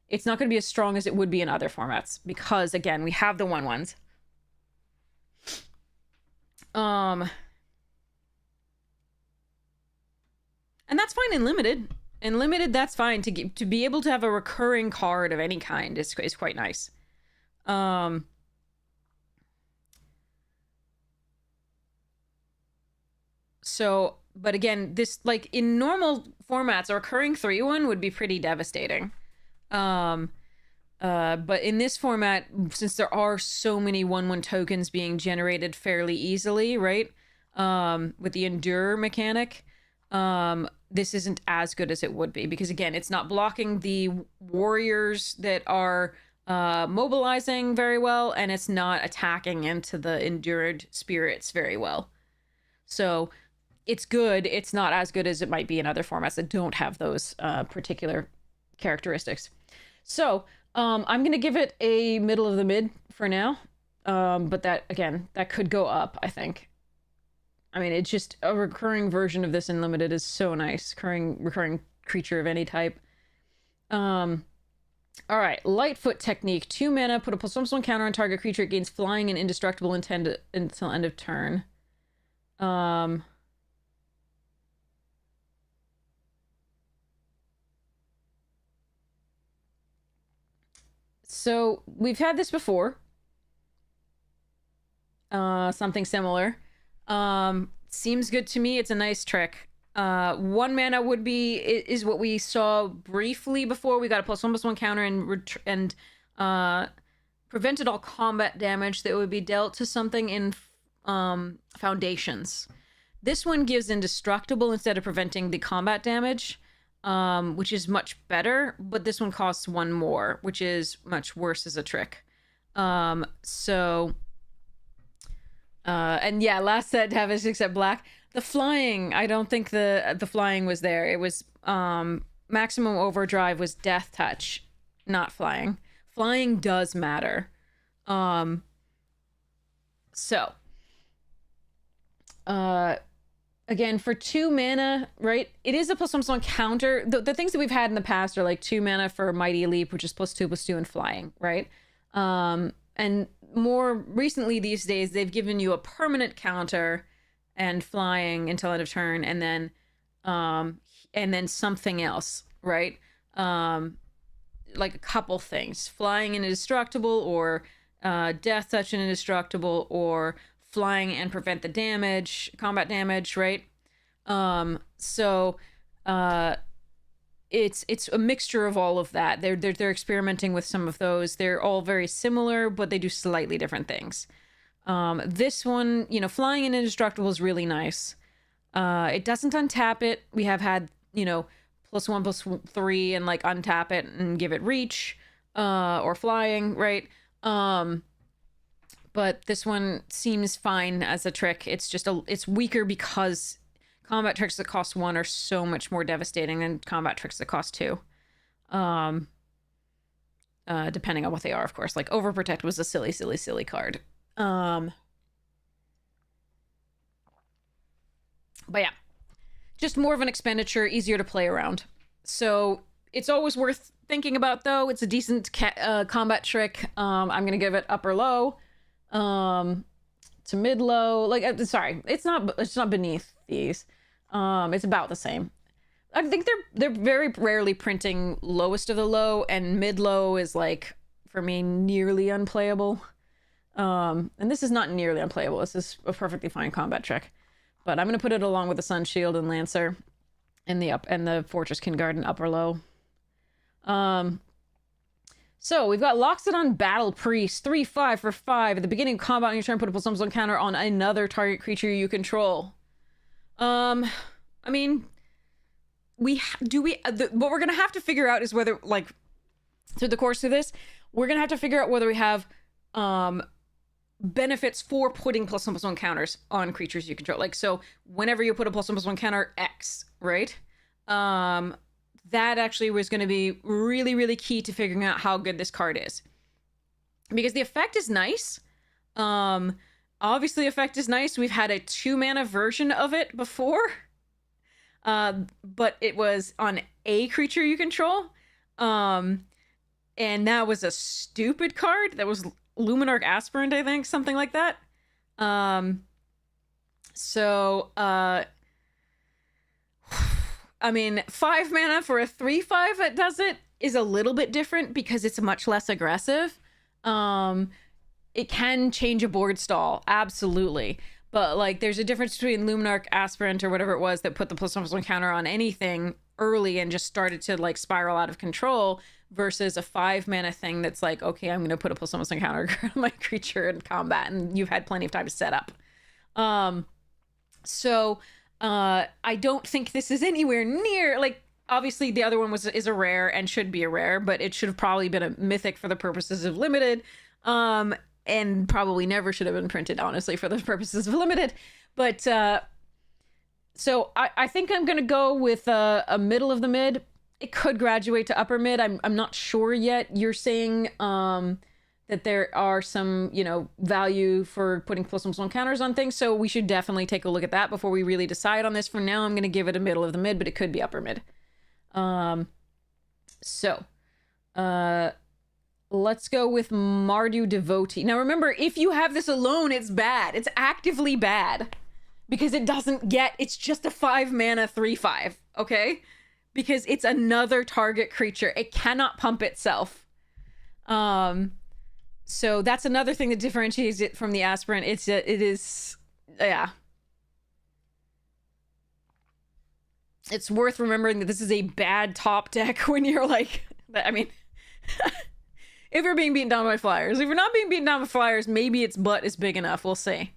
it's not going to be as strong as it would be in other formats, because again, we have the 1/1s. And that's fine in limited. In limited, that's fine. To be able to have a recurring card of any kind is quite nice. So, but again, this, like, in normal formats, a recurring 3/1 would be pretty devastating. But in this format, since there are so many 1/1 tokens being generated fairly easily, right? With the endure mechanic, this isn't as good as it would be, because again, it's not blocking the warriors that are mobilizing very well, and it's not attacking into the endured spirits very well. So it's good. It's not as good as it might be in other formats that don't have those particular characteristics. So I'm going to give it a middle of the mid for now. But that, again, that could go up, I think. I mean, it's just a recurring version of this in limited is so nice. Recurring creature of any type. All right, Lightfoot technique. 2 mana, put a +1/+1 counter on target creature. It gains flying and indestructible until end of turn. So we've had this before. Something similar. Seems good to me. It's a nice trick. 1 mana would be is what we saw briefly before. We got a +1/+1 counter and prevented all combat damage that would be dealt to something in foundations. This one gives indestructible instead of preventing the combat damage, which is much better. But this one costs 1 more, which is much worse as a trick. And yeah, last set to have is except black. The flying, I don't think the flying was there. It was maximum overdrive was death touch, not flying. Flying does matter. Again, for 2 mana, right? It is a +1/+1 counter. The things that we've had in the past are like 2 mana for Mighty Leap, which is +2/+2 and flying, right? And more recently these days, they've given you a permanent counter and flying until end of turn, and then something else, right? Like a couple things. Flying and indestructible, or death touch and indestructible, or flying and prevent the damage, combat damage, right? It's a mixture of all of that. They're experimenting with some of those. They're all very similar, but they do slightly different things. This one, flying and indestructible is really nice. It doesn't untap it. We have had, +1/+3 and like untap it and give it reach, or flying, right? But this one seems fine as a trick. It's just it's weaker because combat tricks that cost 1 are so much more devastating than combat tricks that cost 2. Depending on what they are, of course. Like Overprotect was a silly card. But yeah, just more of an expenditure, easier to play around. So it's always worth thinking about, though. It's a decent combat trick. I'm gonna give it upper low, to mid low. Like, sorry, it's not beneath these. It's about the same. I think they're very rarely printing lowest of the low, and mid low is, like, for me, nearly unplayable. And this is not nearly unplayable. This is a perfectly fine combat trick. But I'm gonna put it along with the Sun Shield and Lancer and the Fortress Kingarden upper low. So we've got Loxodon Battle Priest, 3/5 for 5. At the beginning of combat on your turn, put a +1/+1 counter on another target creature you control. I mean, what we're gonna have to figure out is whether, like, through the course of this, we're gonna have to figure out whether we have benefits for putting +1/+1 counters on creatures you control. Like, so whenever you put a +1/+1 counter, X, right? That actually was going to be really, really key to figuring out how good this card is. Because the effect is nice. Obviously, the effect is nice. We've had a 2 mana version of it before. But it was on a creature you control. And that was a stupid card. That was Luminarch Aspirant, I think. Something like that. I mean, 5 mana for a 3/5 that does it is a little bit different because it's much less aggressive. It can change a board stall, absolutely. But like, there's a difference between Luminarch, Aspirant, or whatever it was that put the +1/+1 counter on anything early and just started to like spiral out of control versus a 5 mana thing that's like, okay, I'm going to put a +1/+1 counter on my creature in combat, and you've had plenty of time to set up. I don't think this is anywhere near, like, obviously the other one is a rare and should be a rare, but it should have probably been a mythic for the purposes of limited. And probably never should have been printed, honestly, for the purposes of limited. But so I think I'm gonna go with a middle of the mid. It could graduate to upper mid. I'm not sure yet. You're saying that there are some, you know, value for putting +1/+1 counters on things, so we should definitely take a look at that before we really decide on this. For now, I'm gonna give it a middle of the mid, but it could be upper mid. Let's go with Mardu Devotee. Now remember, if you have this alone, it's bad. It's actively bad. Because it doesn't get... It's just a 5 mana 3/5, okay? Because it's another target creature. It cannot pump itself. So that's another thing that differentiates it from the Aspirant. It is... Yeah. It's worth remembering that this is a bad top deck when you're like... I mean... If you're being beaten down by flyers. If you're not being beaten down by flyers, maybe its butt is big enough. We'll see.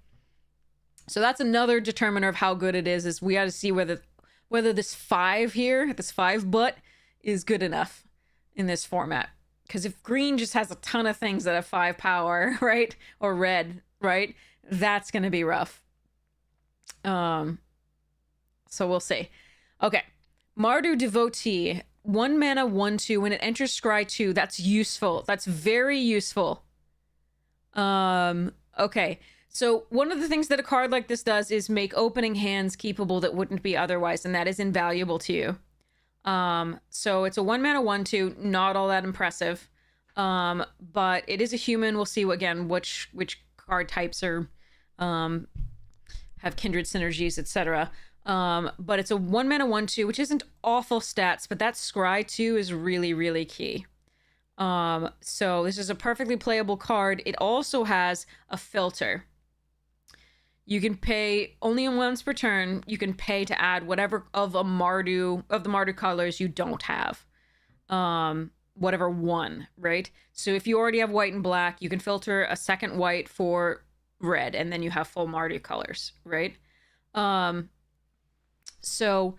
So that's another determiner of how good it is we got to see whether this 5 here, this 5 butt, is good enough in this format. Because if green just has a ton of things that have 5 power, right? Or red, right? That's going to be rough. So we'll see. Okay. Mardu Devotee. 1 mana, 1/2. When it enters scry 2, that's useful. That's very useful. Okay. So one of the things that a card like this does is make opening hands keepable that wouldn't be otherwise, and that is invaluable to you. So it's a 1 mana, 1/2. Not all that impressive. But it is a human. We'll see again which card types are have kindred synergies, etc. But it's a 1 mana 1/2, which isn't awful stats, but that scry 2 is really, really key. So this is a perfectly playable card. It also has a filter. You can pay only once per turn. You can pay to add whatever of the Mardu colors you don't have. Whatever one, right? So if you already have white and black, you can filter a second white for red, and then you have full Mardu colors, right? So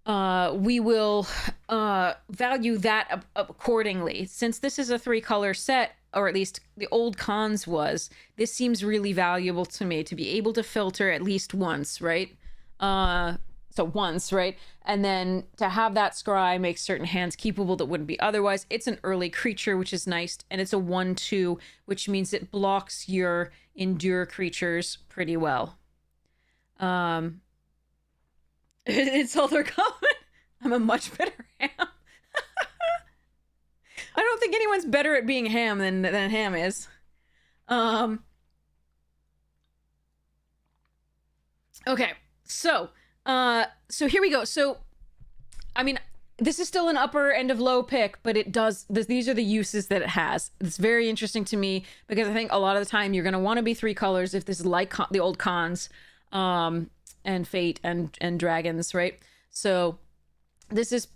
we will value that accordingly. Since this is a 3-color set, or at least the old Khans was, this seems really valuable to me to be able to filter at least once, right? So once, right? And then to have that scry make certain hands keepable that wouldn't be otherwise. It's an early creature, which is nice, and it's a 1/2, which means it blocks your endure creatures pretty well. It's all they're common. I'm a much better ham. I don't think anyone's better at being ham than ham is. Okay, so here we go. So, I mean, this is still an upper end of low pick, but it does, these are the uses that it has. It's very interesting to me because I think a lot of the time you're going to want to be 3 colors if this is like the old Khans, and Fate and Dragons, right? So this is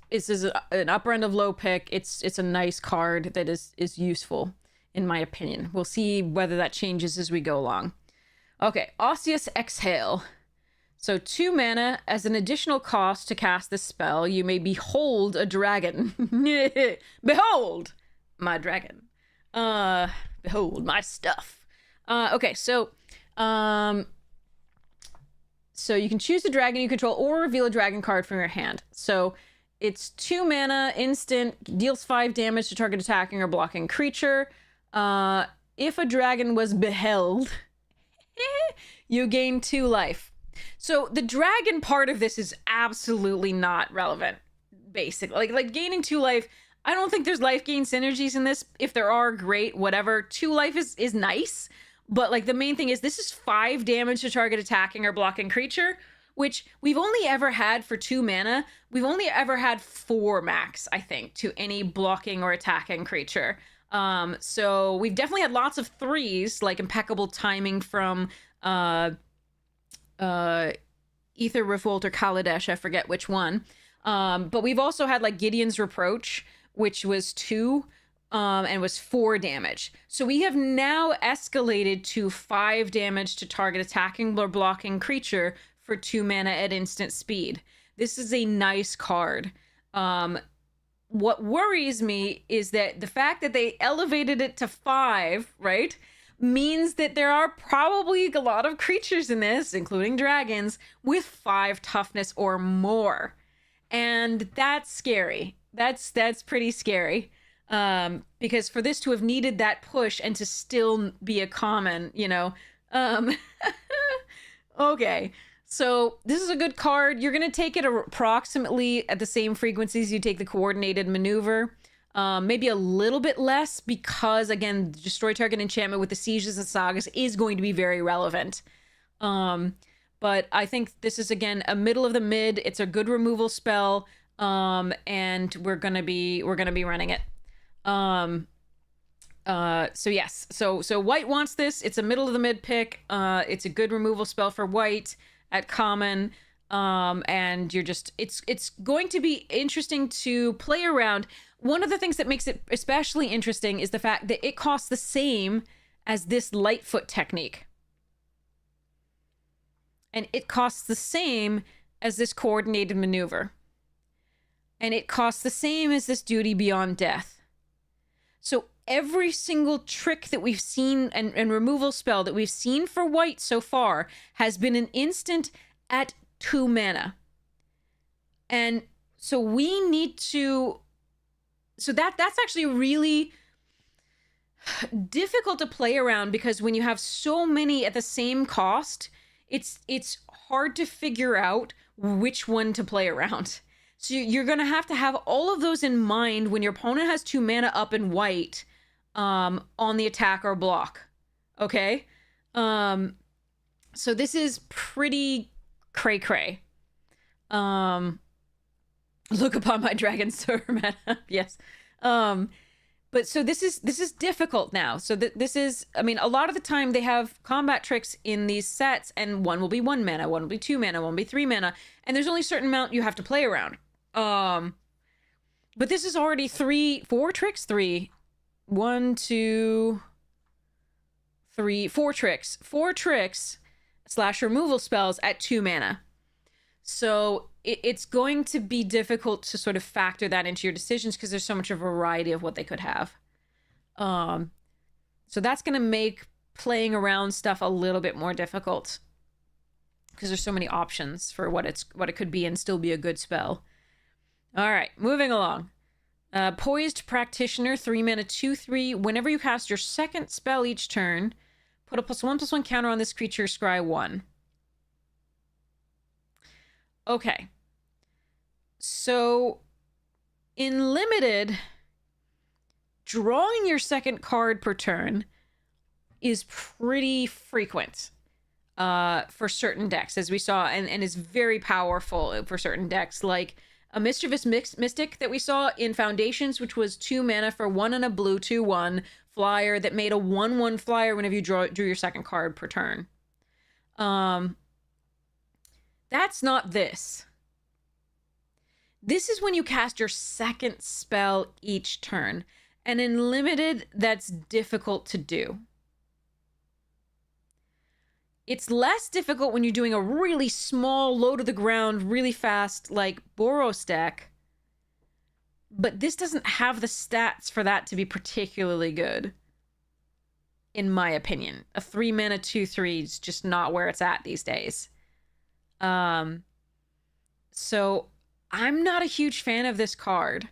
an upper end of low pick. It's a nice card that is useful, in my opinion. We'll see whether that changes as we go along. Okay, Osseous Exhale. So 2 mana. As an additional cost to cast this spell, you may behold a dragon. Behold my dragon. Behold my stuff. Okay, so you can choose the dragon you control or reveal a dragon card from your hand. So it's 2 mana, instant, deals 5 damage to target attacking or blocking creature. If a dragon was beheld, you gain 2 life. So the dragon part of this is absolutely not relevant, basically. Like gaining 2 life, I don't think there's life gain synergies in this. If there are, great, whatever. 2 life is nice. But like the main thing is this is 5 damage to target attacking or blocking creature, which we've only ever had for 2 mana. We've only ever had 4 max, I think, to any blocking or attacking creature. So we've definitely had lots of 3s, like impeccable timing from Ether Revolt or Kaladesh, I forget which one. But we've also had like Gideon's Reproach, which was 2 and was 4 damage. So we have now escalated to 5 damage to target attacking or blocking creature for 2 mana at instant speed. This is a nice card. What worries me is that the fact that they elevated it to 5, right, means that there are probably a lot of creatures in this, including dragons, with 5 toughness or more. And that's scary. That's pretty scary. Because for this to have needed that push and to still be a common, you know, okay. So this is a good card. You're going to take it approximately at the same frequencies you take the Coordinated Maneuver. Maybe a little bit less because, again, Destroy Target Enchantment with the Sieges and Sagas is going to be very relevant. But I think this is, again, a middle of the mid. It's a good removal spell, and we're gonna be running it. So yes, so white wants this. It's a middle of the mid pick. It's a good removal spell for white at common. And you're just, it's going to be interesting to play around. One of the things that makes it especially interesting is the fact that it costs the same as this Lightfoot technique. And it costs the same as this Coordinated Maneuver. And it costs the same as this Duty Beyond Death. So every single trick that we've seen and removal spell that we've seen for white so far has been an instant at 2 mana. And so we need to... So that's actually really difficult to play around, because when you have so many at the same cost, it's hard to figure out which one to play around. So you're going to have all of those in mind when your opponent has 2 mana up in white on the attack or block. Okay? So this is pretty cray-cray. Look upon my Dragonstorm. Yes. But so this is difficult now. So this is, I mean, a lot of the time they have combat tricks in these sets, and one will be 1 mana, one will be 2 mana, one will be 3 mana, and there's only a certain amount you have to play around. But this is already 4 tricks. 1, 2, 3, 4 tricks. 4 tricks / removal spells at 2 mana. So it's going to be difficult to sort of factor that into your decisions, because there's so much of a variety of what they could have. So that's going to make playing around stuff a little bit more difficult, because there's so many options for what it could be and still be a good spell. All right, moving along. Poised Practitioner, 3 mana, 2/3. Whenever you cast your second spell each turn, put a +1/+1 counter on this creature, scry 1. Okay. So, in Limited, drawing your second card per turn is pretty frequent for certain decks, as we saw, and is very powerful for certain decks, like a Mischievous Mystic that we saw in Foundations, which was 2 mana for 1 and a blue 2/1 flyer that made a 1/1 flyer whenever you drew your second card per turn. That's not this. This is when you cast your second spell each turn. And in Limited, that's difficult to do. It's less difficult when you're doing a really small, low to the ground, really fast, like Boros deck. But this doesn't have the stats for that to be particularly good, in my opinion. A 3 mana 2/3 is just not where it's at these days. So I'm not a huge fan of this card.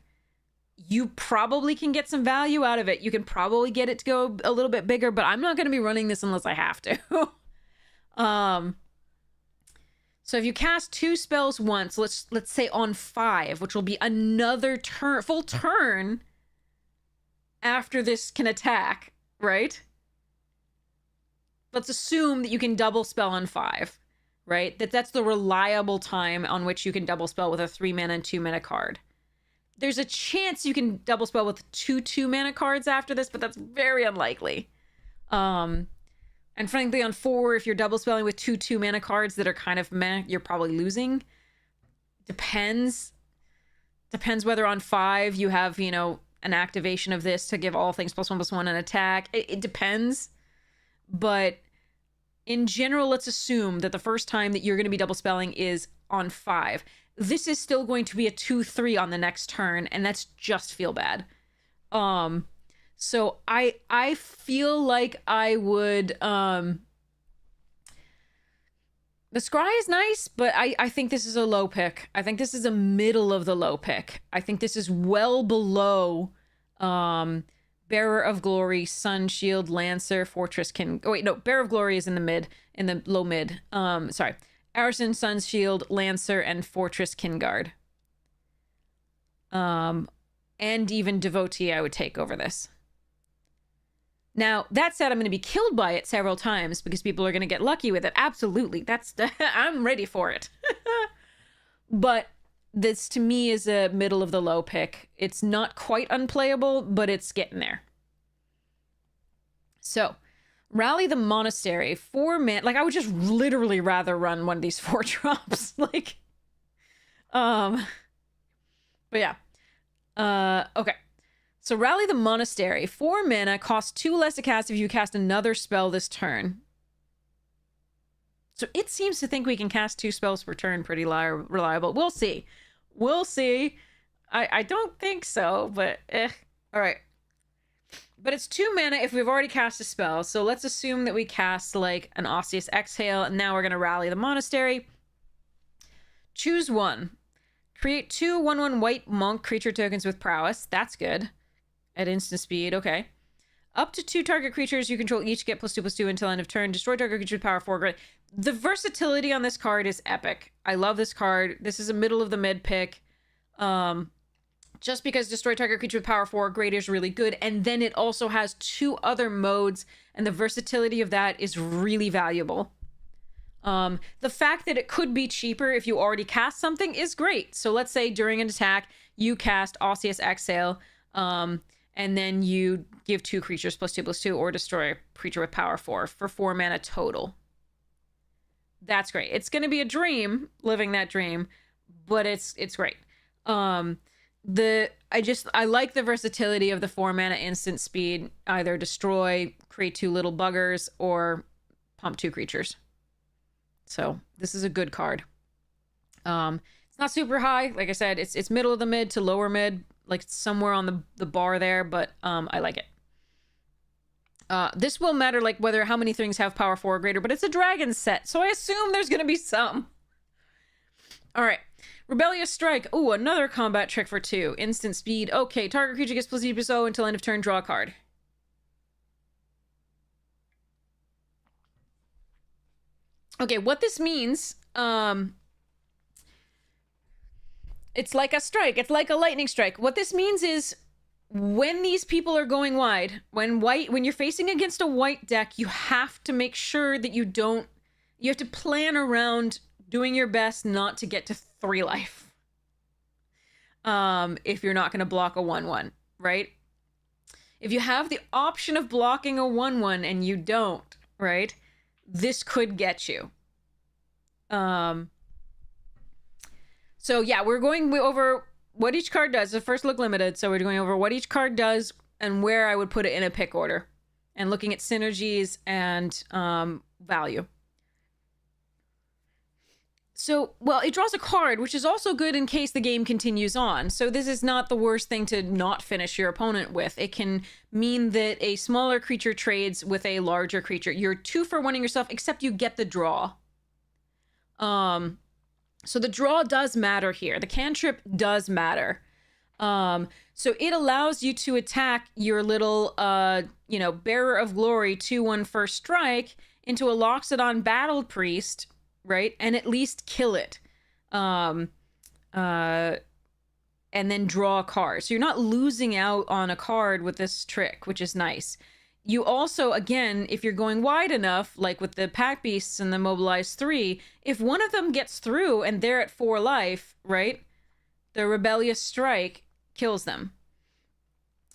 You probably can get some value out of it. You can probably get it to go a little bit bigger, but I'm not going to be running this unless I have to. So if you cast 2 spells once, let's say on 5, which will be another full turn after this can attack, right? Let's assume that you can double spell on 5. right? That's the reliable time on which you can double spell with a 3 mana and 2 mana card. There's a chance you can double spell with 2 mana cards after this, but that's very unlikely. And frankly, on 4, if you're double spelling with 2 mana cards that are kind of meh, you're probably losing. Depends whether on 5 you have, you know, an activation of this to give all things +1/+1 an attack. It depends. But in general, let's assume that the first time that you're going to be double spelling is on 5. This is still going to be a 2/3 on the next turn, and that's just feel bad. So I feel like I would the Scry is nice, but I think this is a low pick. I think this is a middle of the low pick. I think this is well below Bearer of Glory, Sun Shield, Lancer, Fortress King. Oh wait, no, Bearer of Glory is in the low mid. Sorry. Arison, Sun Shield, Lancer, and Fortress Kingguard. And even Devotee I would take over this. Now, that said, I'm going to be killed by it several times because people are going to get lucky with it. Absolutely. I'm ready for it. But this, to me, is a middle of the low pick. It's not quite unplayable, but it's getting there. So, Rally the Monastery. 4 mana. Like, I would just literally rather run one of these 4 drops. Like, but yeah. Okay. So Rally the Monastery. 4 mana, costs 2 less to cast if you cast another spell this turn. So it seems to think we can cast 2 spells per turn pretty reliable. We'll see. We'll see. I don't think so, but all right. But it's 2 mana if we've already cast a spell. So let's assume that we cast like an Osseous Exhale, and now we're going to Rally the Monastery. Choose 1. Create 2 1/1 white monk creature tokens with prowess. That's good. At instant speed, okay. Up to 2 target creatures you control each get +2/+2 until end of turn. Destroy target creature with power 4. Great. The versatility on this card is epic. I love this card. This is a middle of the mid pick. Just because destroy target creature with power 4, great, is really good. And then it also has 2 other modes, and the versatility of that is really valuable. The fact that it could be cheaper if you already cast something is great. So let's say during an attack, you cast Osseous Exhale, and then you give 2 creatures +2/+2 or destroy a creature with power 4 for 4 mana total. That's great. It's going to be a dream, living that dream, but it's great. I like the versatility of the 4 mana instant speed. Either destroy, create 2 little buggers, or pump 2 creatures. So this is a good card. It's not super high. Like I said, it's middle of the mid to lower mid. Like it's somewhere on the bar there, but I like it. This will matter like how many things have power 4 or greater, but it's a dragon set, so I assume there's going to be some. All right. Rebellious Strike. Oh, another combat trick for 2. Instant speed. Okay, target creature gets +0 until end of turn, draw a card. Okay, what this means, it's like a strike. It's like a lightning strike. What this means is when these people are going wide, when you're facing against a white deck, you have to make sure that you have to plan around doing your best not to get to 3 life. If you're not going to block a 1/1, right? If you have the option of blocking a 1/1 and you don't, right? This could get you. So yeah, we're going over what each card does. The first look limited, so we're going over what each card does and where I would put it in a pick order, and looking at synergies and value. So, well, it draws a card, which is also good in case the game continues on. So this is not the worst thing to not finish your opponent with. It can mean that a smaller creature trades with a larger creature. You're 2 for 1ing yourself, except you get the draw. So the draw does matter here. The cantrip does matter. So it allows you to attack your little, Bearer of Glory 2/1 first strike into a Loxodon Battle Priest, right? And at least kill it. And then draw a card. So you're not losing out on a card with this trick, which is nice. you also, again, if you're going wide enough, like with the Pack Beasts and the Mobilize 3, if one of them gets through and they're at 4 life, right, the Rebellious Strike kills them.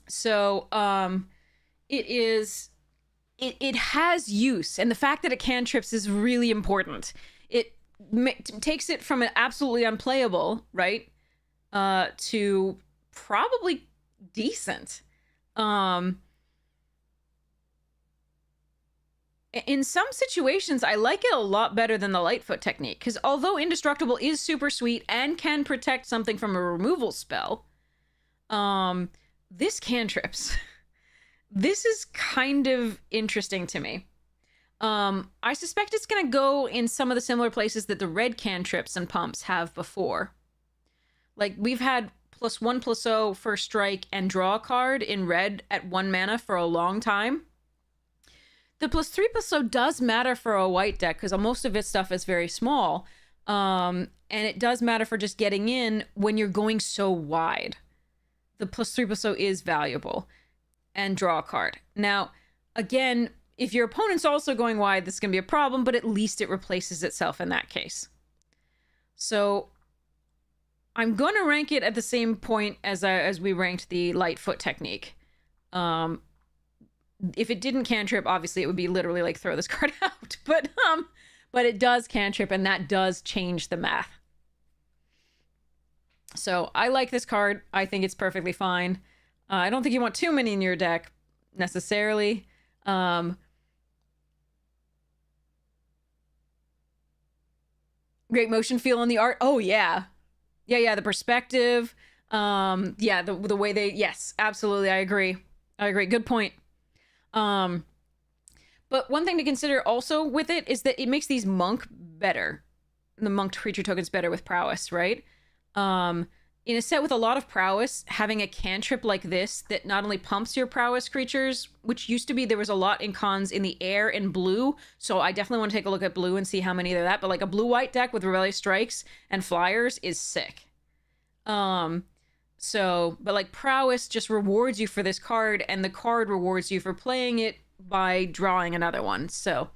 So, it has use, and the fact that it cantrips is really important. It takes it from an absolutely unplayable, right, to probably decent. In some situations, I like it a lot better than the Lightfoot technique, because although Indestructible is super sweet and can protect something from a removal spell, this cantrips. This is kind of interesting to me. I suspect it's going to go in some of the similar places that the red cantrips and pumps have before. Like, we've had +1/+0 first strike and draw a card in red at 1 mana for a long time. The +3/+0 does matter for a white deck because most of its stuff is very small. And it does matter for just getting in when you're going so wide. The +3/+0 is valuable. And draw a card. Now, again, if your opponent's also going wide, this is going to be a problem, but at least it replaces itself in that case. So I'm going to rank it at the same point as we ranked the Lightfoot technique. If it didn't cantrip, obviously it would be literally like throw this card out. But it does cantrip, and that does change the math. So I like this card. I think it's perfectly fine. I don't think you want too many in your deck, necessarily. Great motion feel on the art. Oh, yeah. Yeah, the perspective. Yeah, the way they... Yes, absolutely, I agree. Good point. But one thing to consider also with it is that it makes these monk better. The monked creature tokens better with prowess, right? In a set with a lot of prowess, having a cantrip like this that not only pumps your prowess creatures, which used to be, there was a lot in cons in the air and blue, so I definitely want to take a look at blue and see how many of that, but like a blue-white deck with Rebellious Strikes and Flyers is sick. But like prowess just rewards you for this card, and the card rewards you for playing it by drawing another one, so...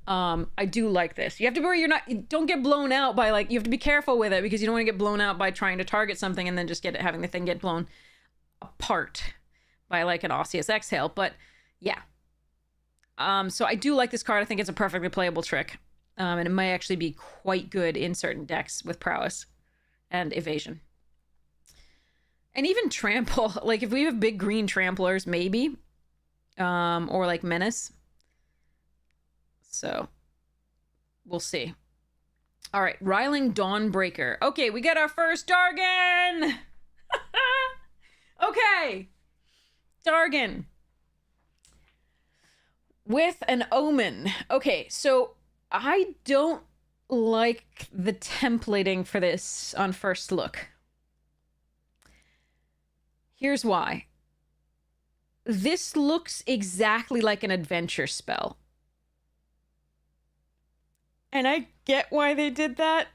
I do like this. You have to be where don't get blown out by, like, you have to be careful with it because you don't want to get blown out by trying to target something and then just having the thing get blown apart by like an Osseous Exhale. But yeah. So I do like this card. I think it's a perfectly playable trick. And it might actually be quite good in certain decks with prowess and evasion. And even trample, like if we have big green tramplers, maybe. Or like menace. So, we'll see. All right, Riling Dawnbreaker. Okay, we got our first Dargan! Okay, Dargan. With an Omen. Okay, so I don't like the templating for this on first look. Here's why. This looks exactly like an adventure spell. And I get why they did that.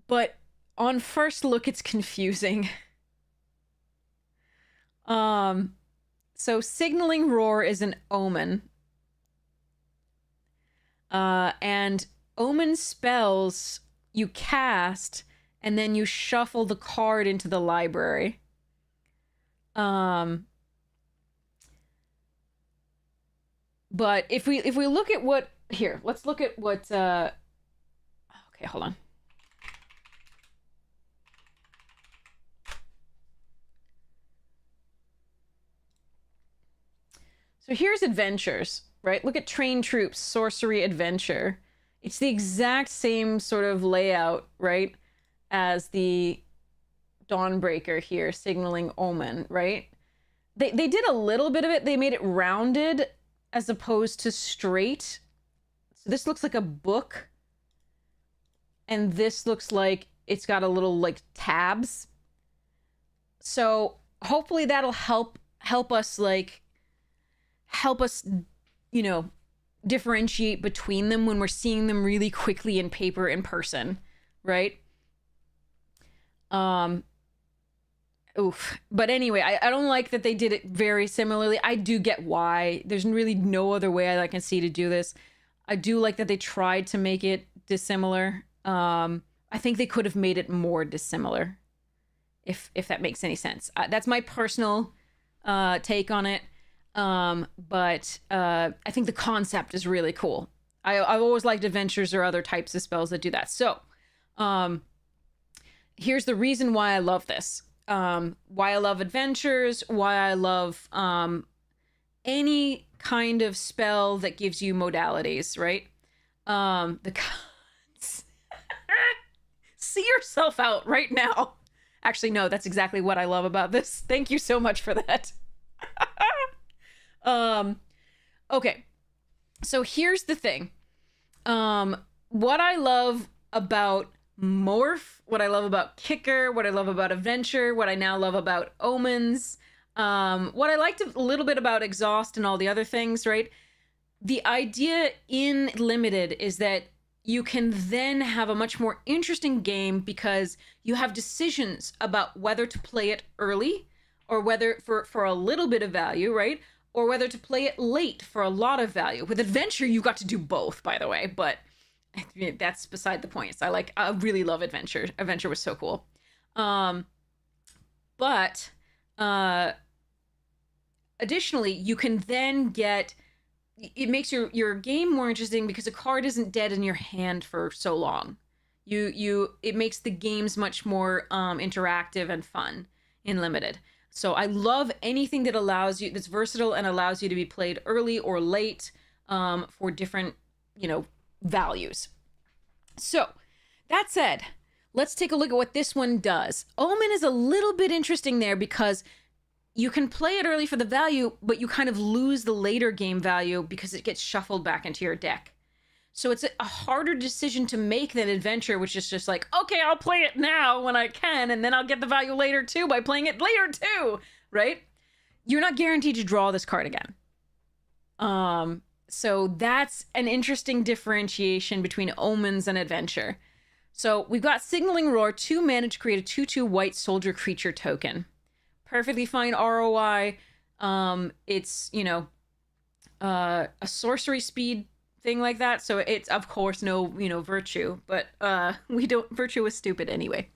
But on first look, it's confusing. So Signaling Roar is an omen. And omen spells you cast, and then you shuffle the card into the library. But if we look at what... Here, let's look at what... Okay, hold on. So here's adventures, right? Look at Train Troops, Sorcery Adventure. It's the exact same sort of layout, right? As the Dawnbreaker here, Signaling Omen, right? They did a little bit of it. They made it rounded as opposed to straight. So this looks like a book. And this looks like it's got a little, like, tabs. So hopefully that'll help us, like... help us, you know, differentiate between them when we're seeing them really quickly in paper in person, right? oof. But anyway, I don't like that they did it very similarly. I do get why. There's really no other way I can see to do this. I do like that they tried to make it dissimilar. I think they could have made it more dissimilar, if that makes any sense. That's my personal take on it. But I think the concept is really cool. I've always liked adventures or other types of spells that do that. So, here's the reason why I love this. Why I love adventures, why I love any kind of spell that gives you modalities, right? The cons. See yourself out right now. Actually, no, that's exactly what I love about this. Thank you so much for that. Okay. So here's the thing. What I love about Morph, what I love about Kicker, what I love about Adventure, what I now love about Omens, what I liked a little bit about Exhaust and all the other things, right? The idea in Limited is that you can then have a much more interesting game because you have decisions about whether to play it early or whether for a little bit of value, right? Or whether to play it late for a lot of value. With Adventure, you got to do both, by the way, but that's beside the point. So I really love Adventure. Adventure was so cool. But additionally, you can then get, it makes your game more interesting because a card isn't dead in your hand for so long. It makes the games much more interactive and fun in Limited. So I love anything that allows you, that's versatile and allows you to be played early or late for different, values. So that said, let's take a look at what this one does. Omen is a little bit interesting there because you can play it early for the value, but you kind of lose the later game value because it gets shuffled back into your deck. So it's a harder decision to make than Adventure, which is just like, okay, I'll play it now when I can, and then I'll get the value later too by playing it later too, right? You're not guaranteed to draw this card again. So that's an interesting differentiation between Omens and Adventure. So we've got Signaling Roar, 2 mana to create a 2/2 white soldier creature token. Perfectly fine ROI. It's, a sorcery speed thing like that. So it's, of course, no, virtue, but virtue was stupid anyway.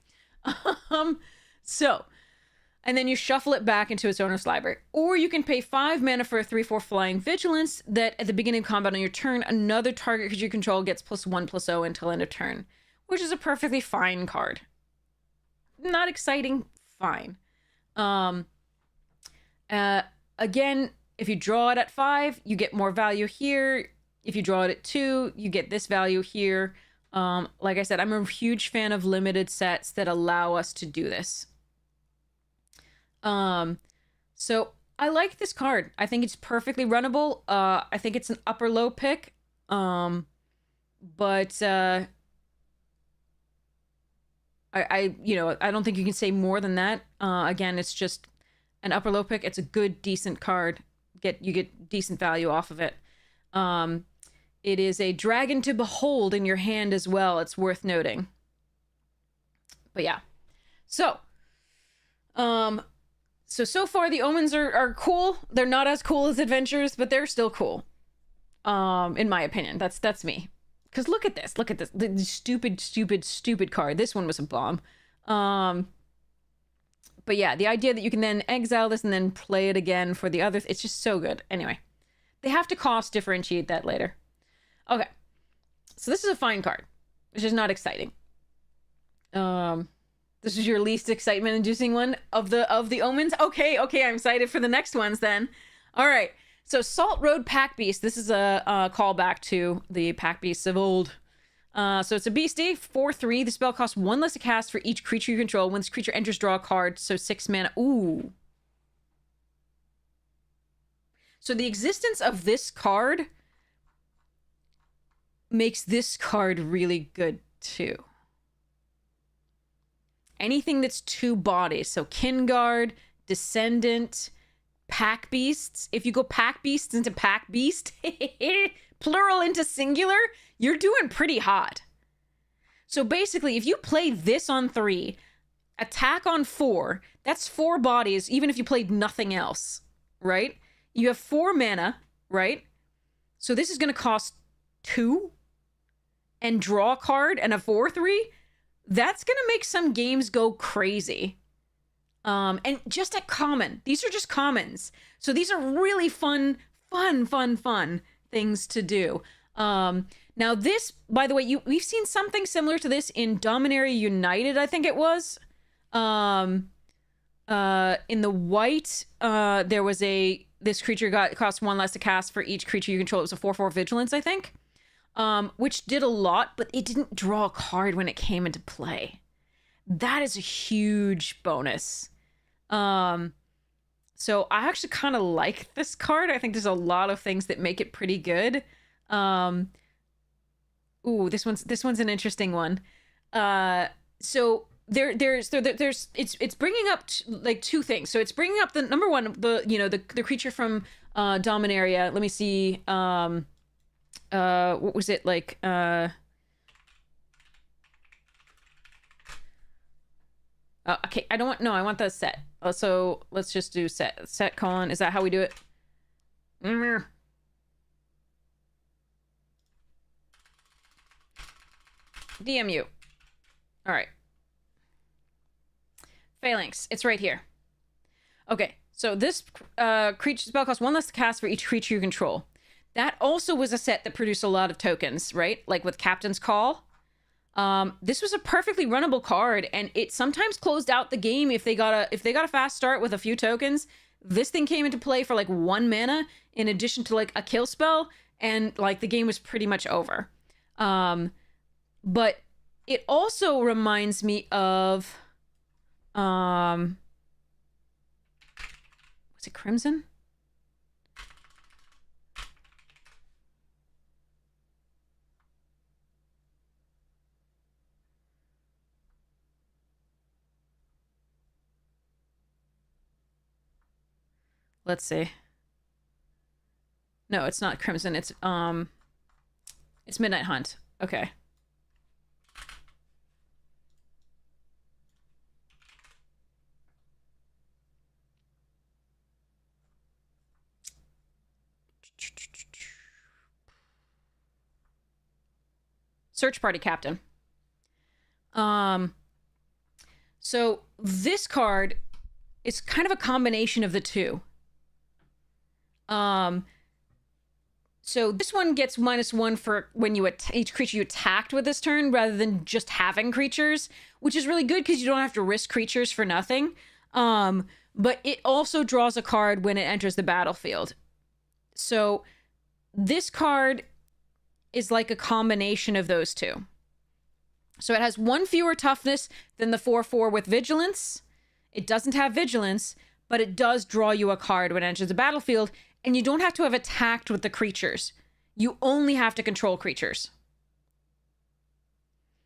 And then you shuffle it back into its owner's library. Or you can pay 5 mana for a 3/4 flying vigilance that at the beginning of combat on your turn, another target creature you control gets +1/+0 until end of turn, which is a perfectly fine card. Not exciting, fine. Again, if you draw it at 5, you get more value here. If you draw it at 2, you get this value here. Like I said, I'm a huge fan of limited sets that allow us to do this. So I like this card. I think it's perfectly runnable. I think it's an upper low pick. But I don't think you can say more than that. Again, it's just an upper low pick. It's a good, decent card. You get decent value off of it. It is a dragon to behold in your hand as well. It's worth noting. But yeah. So far the Omens are cool. They're not as cool as Adventures, but they're still cool. In my opinion. That's me. Because look at this. The stupid card. This one was a bomb. But yeah, the idea that you can then exile this and then play it again for the others, it's just so good. Anyway, they have to cost differentiate that later. Okay, so this is a fine card, which is not exciting. This is your least excitement-inducing one of the Omens. Okay, I'm excited for the next ones then. All right, so Salt Road Pack Beast. This is a callback to the Pack Beasts of old. So it's a beastie, 4/3. The spell costs 1 less to cast for each creature you control. When this creature enters, draw a card. So 6 mana. Ooh. So the existence of this card makes this card really good too. Anything that's 2 bodies. So Kinguard, Descendant, Pack Beasts. If you go Pack Beasts into Pack Beast, plural into singular, you're doing pretty hot. So basically, if you play this on 3, attack on 4. That's 4 bodies, even if you played nothing else, right? You have 4 mana, right? So this is going to cost 2 and draw a card and a 4/3. That's going to make some games go crazy. And just at common. These are just commons. So these are really fun things to do. Now this, by the way, we've seen something similar to this in Dominaria United, I think it was. In the white, there was this creature cost 1 less to cast for each creature you control. It was a 4/4 vigilance, I think. Which did a lot, but it didn't draw a card when it came into play. That is a huge bonus. So I actually kind of like this card. I think there's a lot of things that make it pretty good. Ooh, this one's an interesting one. So there's it's bringing up like 2 things. So it's bringing up the number one, the creature from Dominaria. Let me see. What was it like? Okay, I don't want, no, I want the set. So let's just do set colon. Is that how we do it? DMU. All right. Phalanx. It's right here. Okay, so this creature spell costs 1 less to cast for each creature you control. That also was a set that produced a lot of tokens, right? Like with Captain's Call. This was a perfectly runnable card, and it sometimes closed out the game if they got a fast start with a few tokens. This thing came into play for like 1 mana in addition to like a kill spell, and like the game was pretty much over. But it also reminds me of was it Crimson? Let's see. No, it's not Crimson. It's Midnight Hunt. Okay. Search Party Captain. So this card is kind of a combination of the two. So this one gets -1 for when you each creature you attacked with this turn, rather than just having creatures, which is really good because you don't have to risk creatures for nothing. But it also draws a card when it enters the battlefield. So this card is like a combination of those two. So it has 1 fewer toughness than the 4/4 with vigilance. It doesn't have vigilance, but it does draw you a card when it enters the battlefield, and you don't have to have attacked with the creatures. You only have to control creatures.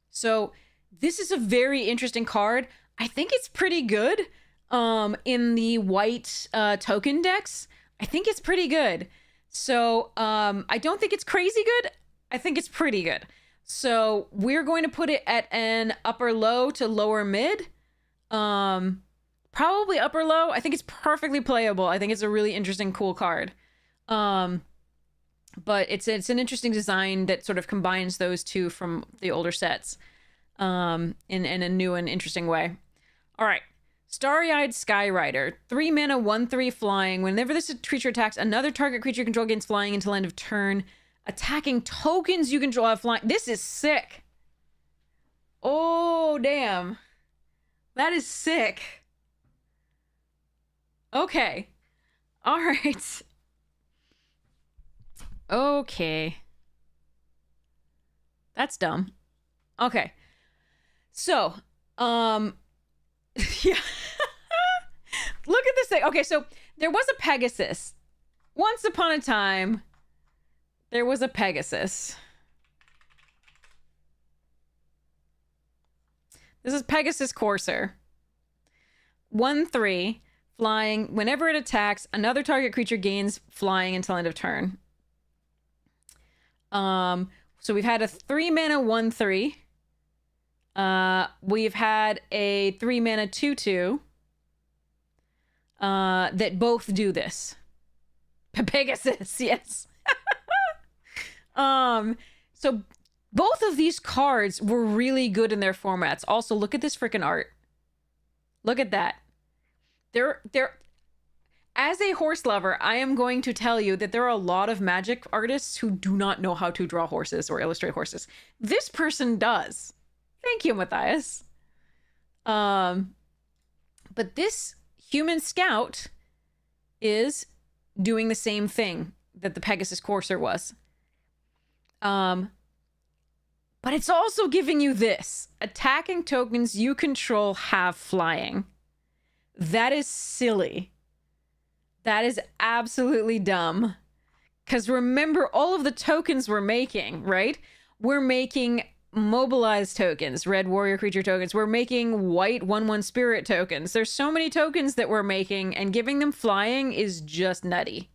So this is a very interesting card. I think it's pretty good in the white token decks. I think it's pretty good. So I don't think it's crazy good. I think it's pretty good. So we're going to put it at an upper low to lower mid. Probably upper low. I think it's perfectly playable. I think it's a really interesting, cool card. But it's an interesting design that sort of combines those two from the older sets in a new and interesting way. All right. Starry-Eyed Skyrider. 3 mana, 1/3 flying. Whenever this creature attacks, another target creature you control gains flying until end of turn. Attacking tokens you control have flying. This is sick. Oh, damn. That is sick. Okay. All right. Okay. That's dumb. Okay. So, yeah. Look at this thing. Okay, so there was a Pegasus. Once upon a time, there was a Pegasus. This is Pegasus Courser. 1/3, flying. Whenever it attacks, another target creature gains flying until end of turn. So we've had a 3 mana 1/3. We've had a 3-mana 2/2 that both do this. Pegasus, yes. So both of these cards were really good in their formats. Also, look at this freaking art. Look at that. They're as a horse lover, I am going to tell you that there are a lot of Magic artists who do not know how to draw horses or illustrate horses. This person does. Thank you, Matthias. But this human scout is doing the same thing that the Pegasus Courser was. But it's also giving you this. Attacking tokens you control have flying. That is silly. That is absolutely dumb. Because remember, all of the tokens we're making, right? We're making mobilized tokens, red warrior creature tokens. We're making white 1/1 spirit tokens. There's so many tokens that we're making, and giving them flying is just nutty.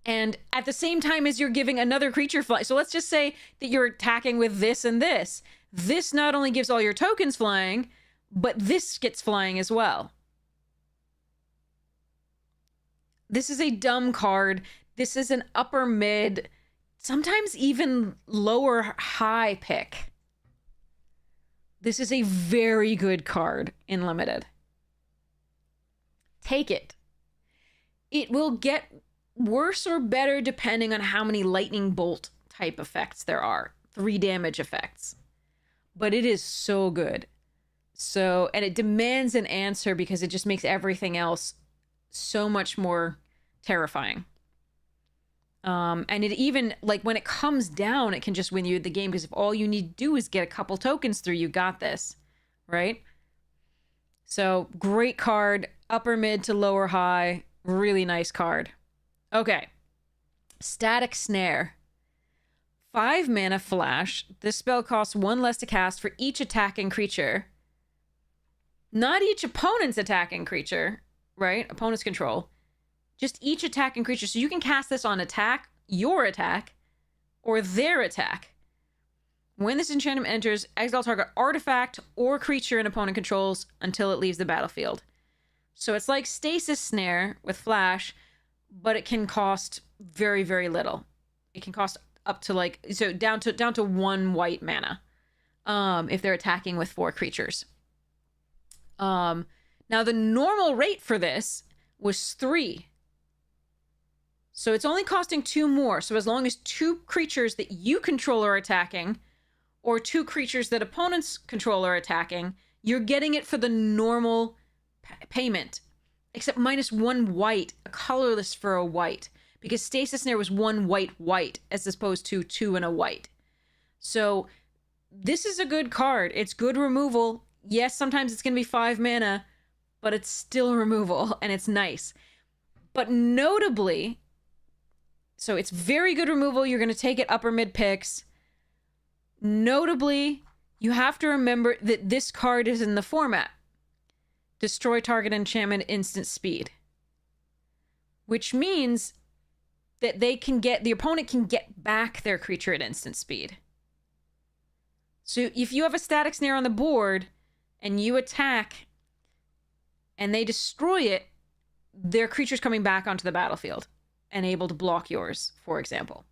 And at the same time as you're giving another creature fly, so let's just say that you're attacking with this and this. This not only gives all your tokens flying, but this gets flying as well. This is a dumb card. This is an upper mid, sometimes even lower high pick. This is a very good card in Limited. Take it. It will get worse or better depending on how many lightning bolt type effects there are. 3 damage effects. But it is so good. So, and it demands an answer because it just makes everything else so much more terrifying. And it even, like, when it comes down, it can just win you the game, because if all you need to do is get a couple tokens through, you got this, right? So, great card, upper mid to lower high, really nice card. Okay. Static Snare. 5 mana flash. This spell costs 1 less to cast for each attacking creature. Not each opponent's attacking creature, right? Opponent's control. Just each attacking creature. So you can cast this on attack, your attack, or their attack. When this enchantment enters, exile target artifact or creature an opponent controls until it leaves the battlefield. So it's like Stasis Snare with flash, but it can cost very, very little. It can cost up to like, so down to 1 white mana, if they're attacking with 4 creatures. Now the normal rate for this was 3. So it's only costing 2 more. So as long as 2 creatures that you control are attacking, or 2 creatures that opponents control are attacking, you're getting it for the normal payment. Except -1 white, a colorless for a white. Because Stasis Snare was 1 white, as opposed to 2 and a white. So this is a good card. It's good removal. Yes, sometimes it's going to be 5 mana, but it's still removal, and it's nice. But notably, so it's very good removal. You're going to take it upper mid picks. Notably, you have to remember that this card is in the format. Destroy target enchantment instant speed. Which means that the opponent can get back their creature at instant speed. So if you have a Static Snare on the board and you attack and they destroy it, their creature's coming back onto the battlefield and able to block yours, for example.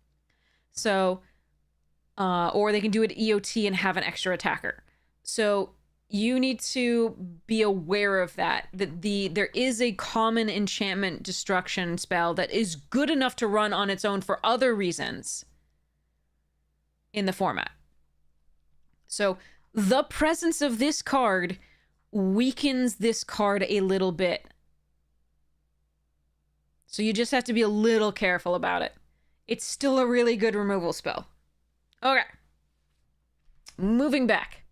So, or they can do it EOT and have an extra attacker. So you need to be aware of that there is a common enchantment destruction spell that is good enough to run on its own for other reasons in the format. So the presence of this card weakens this card a little bit. So you just have to be a little careful about it. It's still a really good removal spell. Okay. Moving back.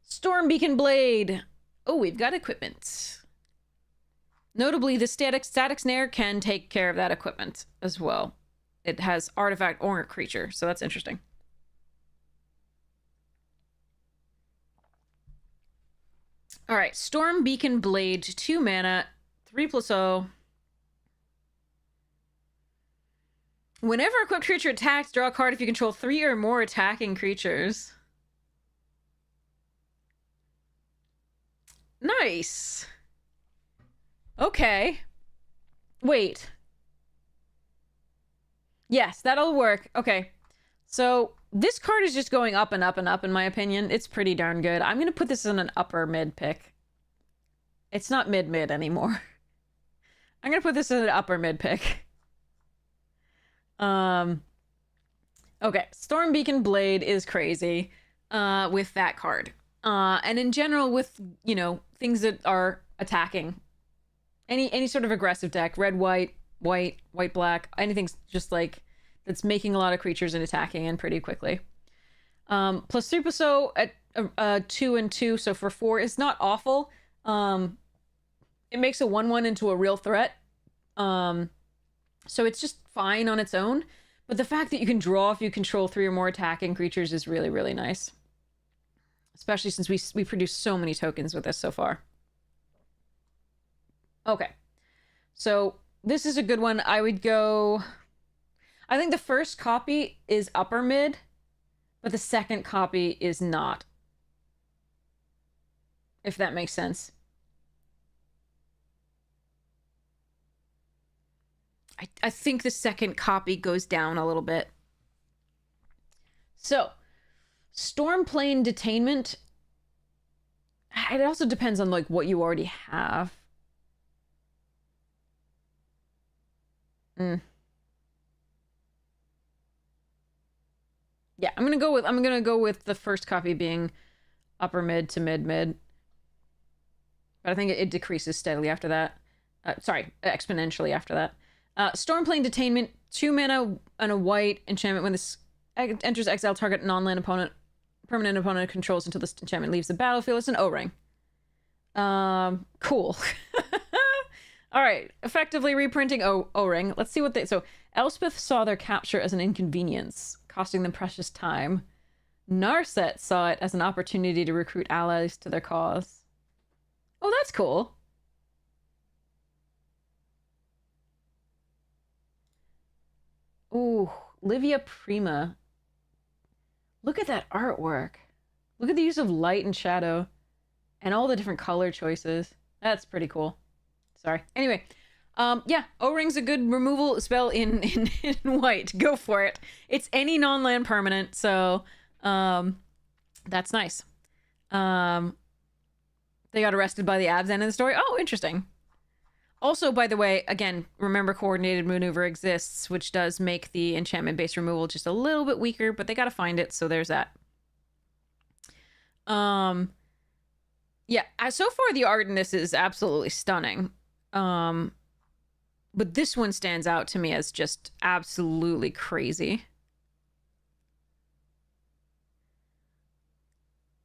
Storm Beacon Blade. Oh, we've got equipment. Notably, the Static Snare can take care of that equipment as well. It has artifact or creature, so that's interesting. All right, Storm Beacon Blade, 2 mana, 3+0. Whenever equipped creature attacks, draw a card if you control 3 or more attacking creatures. Nice. Okay. Wait. Yes, that'll work. Okay. So this card is just going up and up and up, in my opinion. It's pretty darn good. I'm going to put this in an upper mid pick. It's not mid-mid anymore. I'm going to put this in an upper mid pick. Okay. Storm Beacon Blade is crazy with that card. And in general with, you know, things that are attacking. Any sort of aggressive deck, red, white, black, anything's just like that's making a lot of creatures and attacking in pretty quickly. Plus 3 so at 2 and 2, so for 4 is not awful. It makes a 1/1 into a real threat. So it's just fine on its own. But the fact that you can draw if you control 3 or more attacking creatures is really, really nice. Especially since we produced so many tokens with this so far. Okay. So this is a good one. I would go... I think the first copy is upper mid, but the second copy is not. If that makes sense. I think the second copy goes down a little bit. So, Stormplane Detainment. It also depends on like what you already have. Yeah, I'm gonna go with the first copy being upper mid to mid. But I think it decreases steadily after that. Sorry, exponentially after that. Stormplane Detainment, 2 mana and a white enchantment. When this enters exile, target non-land opponent, permanent opponent controls until this enchantment leaves the battlefield. It's an O-ring. Cool. All right, effectively reprinting O-ring. Let's see what they... So, Elspeth saw their capture as an inconvenience, costing them precious time. Narset saw it as an opportunity to recruit allies to their cause. Oh, that's cool. Ooh, Livia Prima. Look at that artwork. Look at the use of light and shadow and all the different color choices. That's pretty cool. Sorry. Anyway, yeah, O-Ring's a good removal spell in white. Go for it. It's any non-land permanent, so that's nice. They got arrested by the Abs end of the story. Oh, interesting. Also, by the way, again, remember coordinated maneuver exists, which does make the enchantment-based removal just a little bit weaker, but they gotta find it, so there's that. Yeah, so far the art in this is absolutely stunning. But this one stands out to me as just absolutely crazy.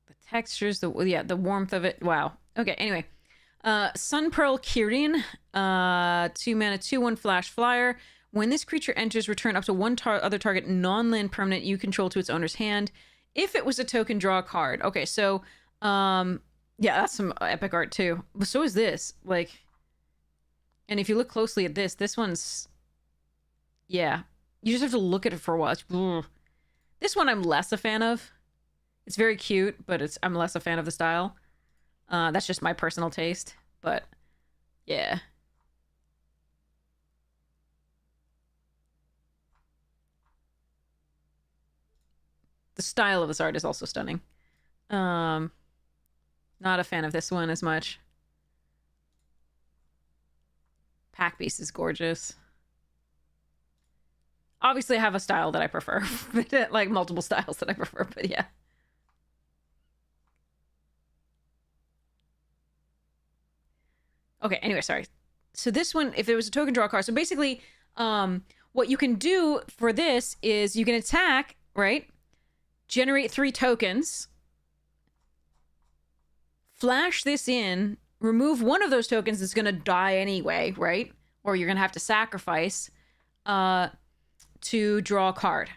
The textures, the warmth of it. Wow. Okay, anyway. Sunpearl Kirin, 2 mana, 2/1 flash flyer. When this creature enters, return up to one other target non-land permanent you control to its owner's hand. If it was a token, draw a card. Okay, so, yeah, that's some epic art too. But so is this. Like, and if you look closely at this one's, yeah. You just have to look at it for a while. This one I'm less a fan of. It's very cute, but I'm less a fan of the style. That's just my personal taste, but yeah. The style of this art is also stunning. Not a fan of this one as much. Pack Beast is gorgeous. Obviously I have a style that I prefer. Like multiple styles that I prefer, but yeah. Okay, anyway, sorry. So this one, if there was a token, draw a card. So basically, what you can do for this is you can attack, right? Generate 3 tokens. Flash this in. Remove one of those tokens that's going to die anyway, right? Or you're going to have to sacrifice to draw a card.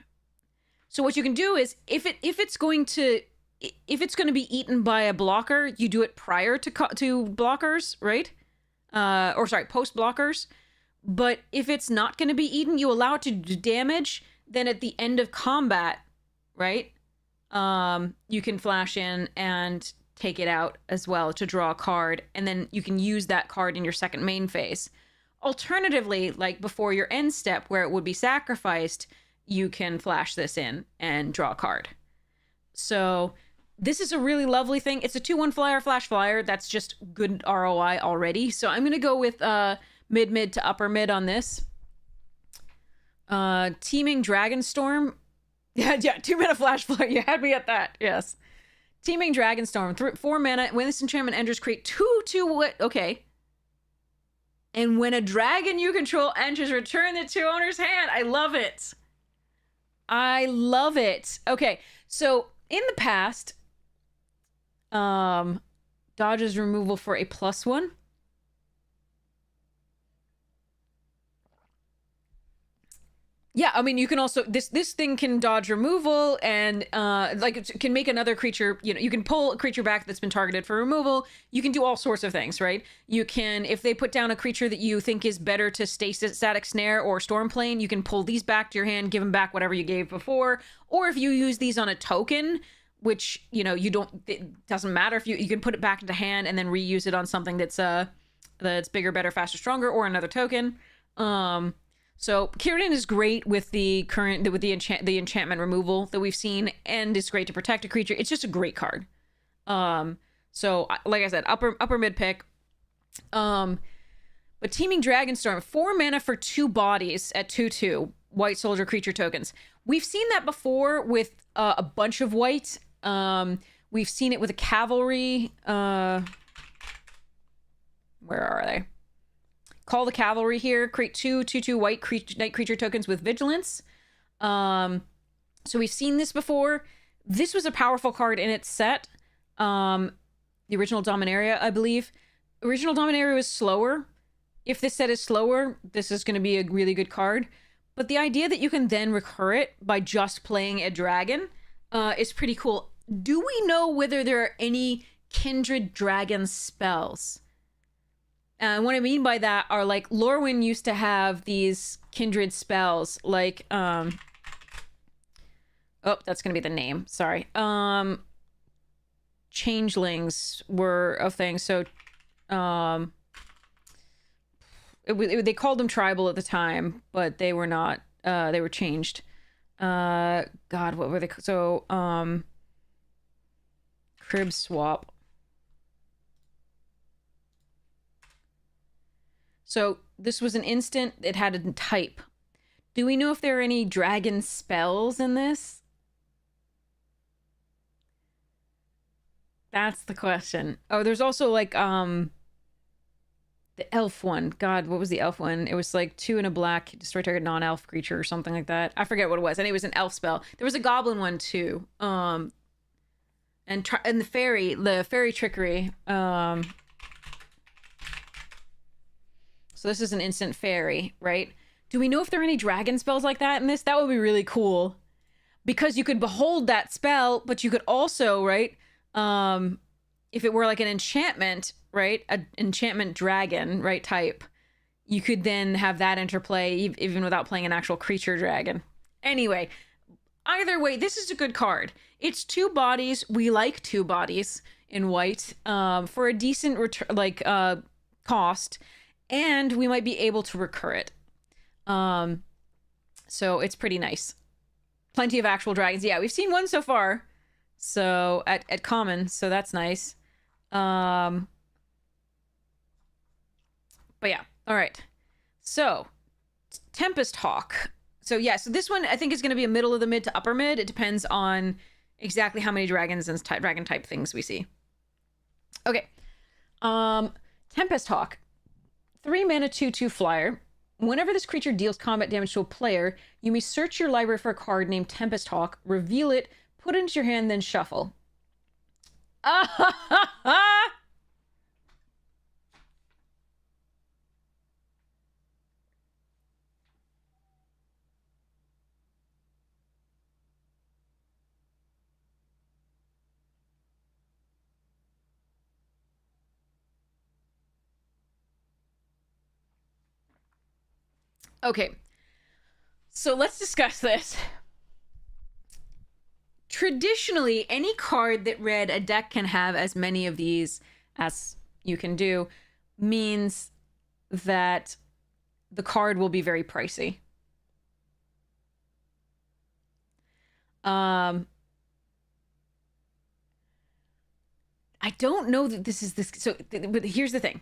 So what you can do is, if it's going to be eaten by a blocker, you do it prior to blockers, right? Or sorry, post blockers. But if it's not going to be eaten, you allow it to do damage. Then at the end of combat, right? You can flash in and take it out as well to draw a card, and then you can use that card in your second main phase. Alternatively, like before your end step where it would be sacrificed, you can flash this in and draw a card. So this is a really lovely thing. It's a 2/1 flyer, flash flyer. That's just good ROI already. So I'm going to go with mid to upper mid on this. Teaming Dragonstorm. Yeah, 2 mana flash flyer. You had me at that. Yes. Teaming Dragonstorm. 4 mana. When this enchantment enters, create 2/2 what? Okay. And when a dragon you control enters, return it to owner's hand. I love it. I love it. Okay, so in the past, dodges removal for a +1. Yeah, I mean, you can also, this thing can dodge removal and, like, it can make another creature, you know, you can pull a creature back that's been targeted for removal. You can do all sorts of things, right? You can, if they put down a creature that you think is better to Static Snare or Stormplane, you can pull these back to your hand, give them back whatever you gave before. Or if you use these on a token, which, you know, you don't, it doesn't matter if you can put it back into hand and then reuse it on something that's bigger, better, faster, stronger, or another token. So Kieran is great with the enchantment removal that we've seen, and is great to protect a creature. It's just a great card. So like I said, upper mid pick. But Teaming Dragonstorm, 4 mana for 2 bodies at 2/2 white soldier creature tokens. We've seen that before with a bunch of white. We've seen it with a cavalry. Where are they? Call the Cavalry here. Create 2/2 white knight creature tokens with vigilance. So we've seen this before. This was a powerful card in its set. The original Dominaria, I believe. Original Dominaria was slower. If this set is slower, this is going to be a really good card. But the idea that you can then recur it by just playing a dragon is pretty cool. Do we know whether there are any kindred dragon spells? And what I mean by that are, like, Lorwyn used to have these kindred spells, like, oh, that's gonna be the name, sorry. Changelings were a thing, so, they called them tribal at the time, but they were not, they were changed. God, what were they, so, Crib Swap. So this was an instant. It had a type. Do we know if there are any dragon spells in this? That's the question. Oh, there's also, like, the elf one. God, what was the elf one? It was like 2 and a black, destroy target non-elf creature or something like that. I forget what it was. And it was an elf spell. There was a goblin one too. And the fairy trickery. So this is an instant fairy, right? Do we know if there are any dragon spells like that in this? That would be really cool. Because you could behold that spell, but you could also, right? If it were like an enchantment, right? An enchantment dragon, right, type. You could then have that interplay even without playing an actual creature dragon. Anyway, either way, this is a good card. It's 2 bodies. We like 2 bodies in white for a decent cost. And we might be able to recur it. So it's pretty nice. Plenty of actual dragons. Yeah, we've seen one so far. So at common, so that's nice. But yeah, all right. So Tempest Hawk. So yeah, so this one I think is going to be a middle of the mid to upper mid. It depends on exactly how many dragons and dragon type things we see. Okay. Tempest Hawk. 3 mana 2/2 flyer. Whenever this creature deals combat damage to a player, you may search your library for a card named Tempest Hawk, reveal it, put it into your hand, then shuffle. Okay, so let's discuss this. traditionally, any card that read a deck can have as many of these as you can do means that the card will be very pricey. I don't know that this is this. So, but here's the thing.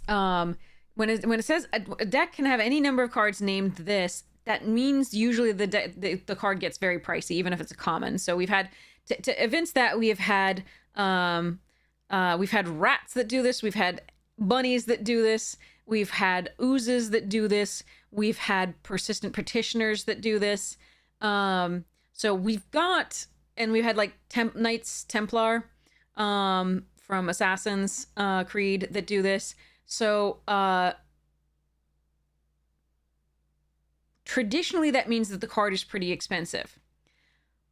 When it says a deck can have any number of cards named this, that means usually the card gets very pricey, even if it's a common. So we've had to evince that we've had rats that do this, we've had bunnies that do this, we've had oozes that do this, we've had persistent petitioners that do this. So we've got, and we've had like Knights Templar from Assassin's Creed that do this. So traditionally that means that the card is pretty expensive,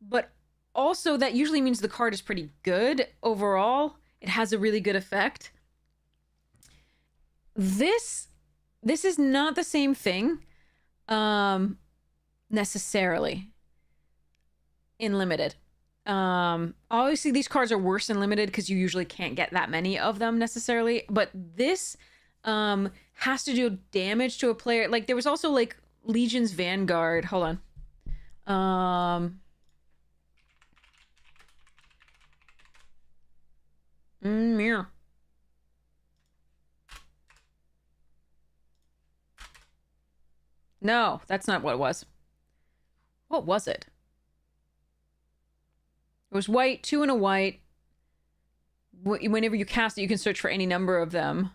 but also that usually means the card is pretty good overall. It has a really good effect. This is not the same thing necessarily in limited. Obviously these cards are worse in limited because you usually can't get that many of them necessarily, but this has to do damage to a player. Like there was also like Legion's Vanguard. Hold on. Yeah. No, that's not what it was. What was it? It was white, 2 and a white. Whenever you cast it, you can search for any number of them.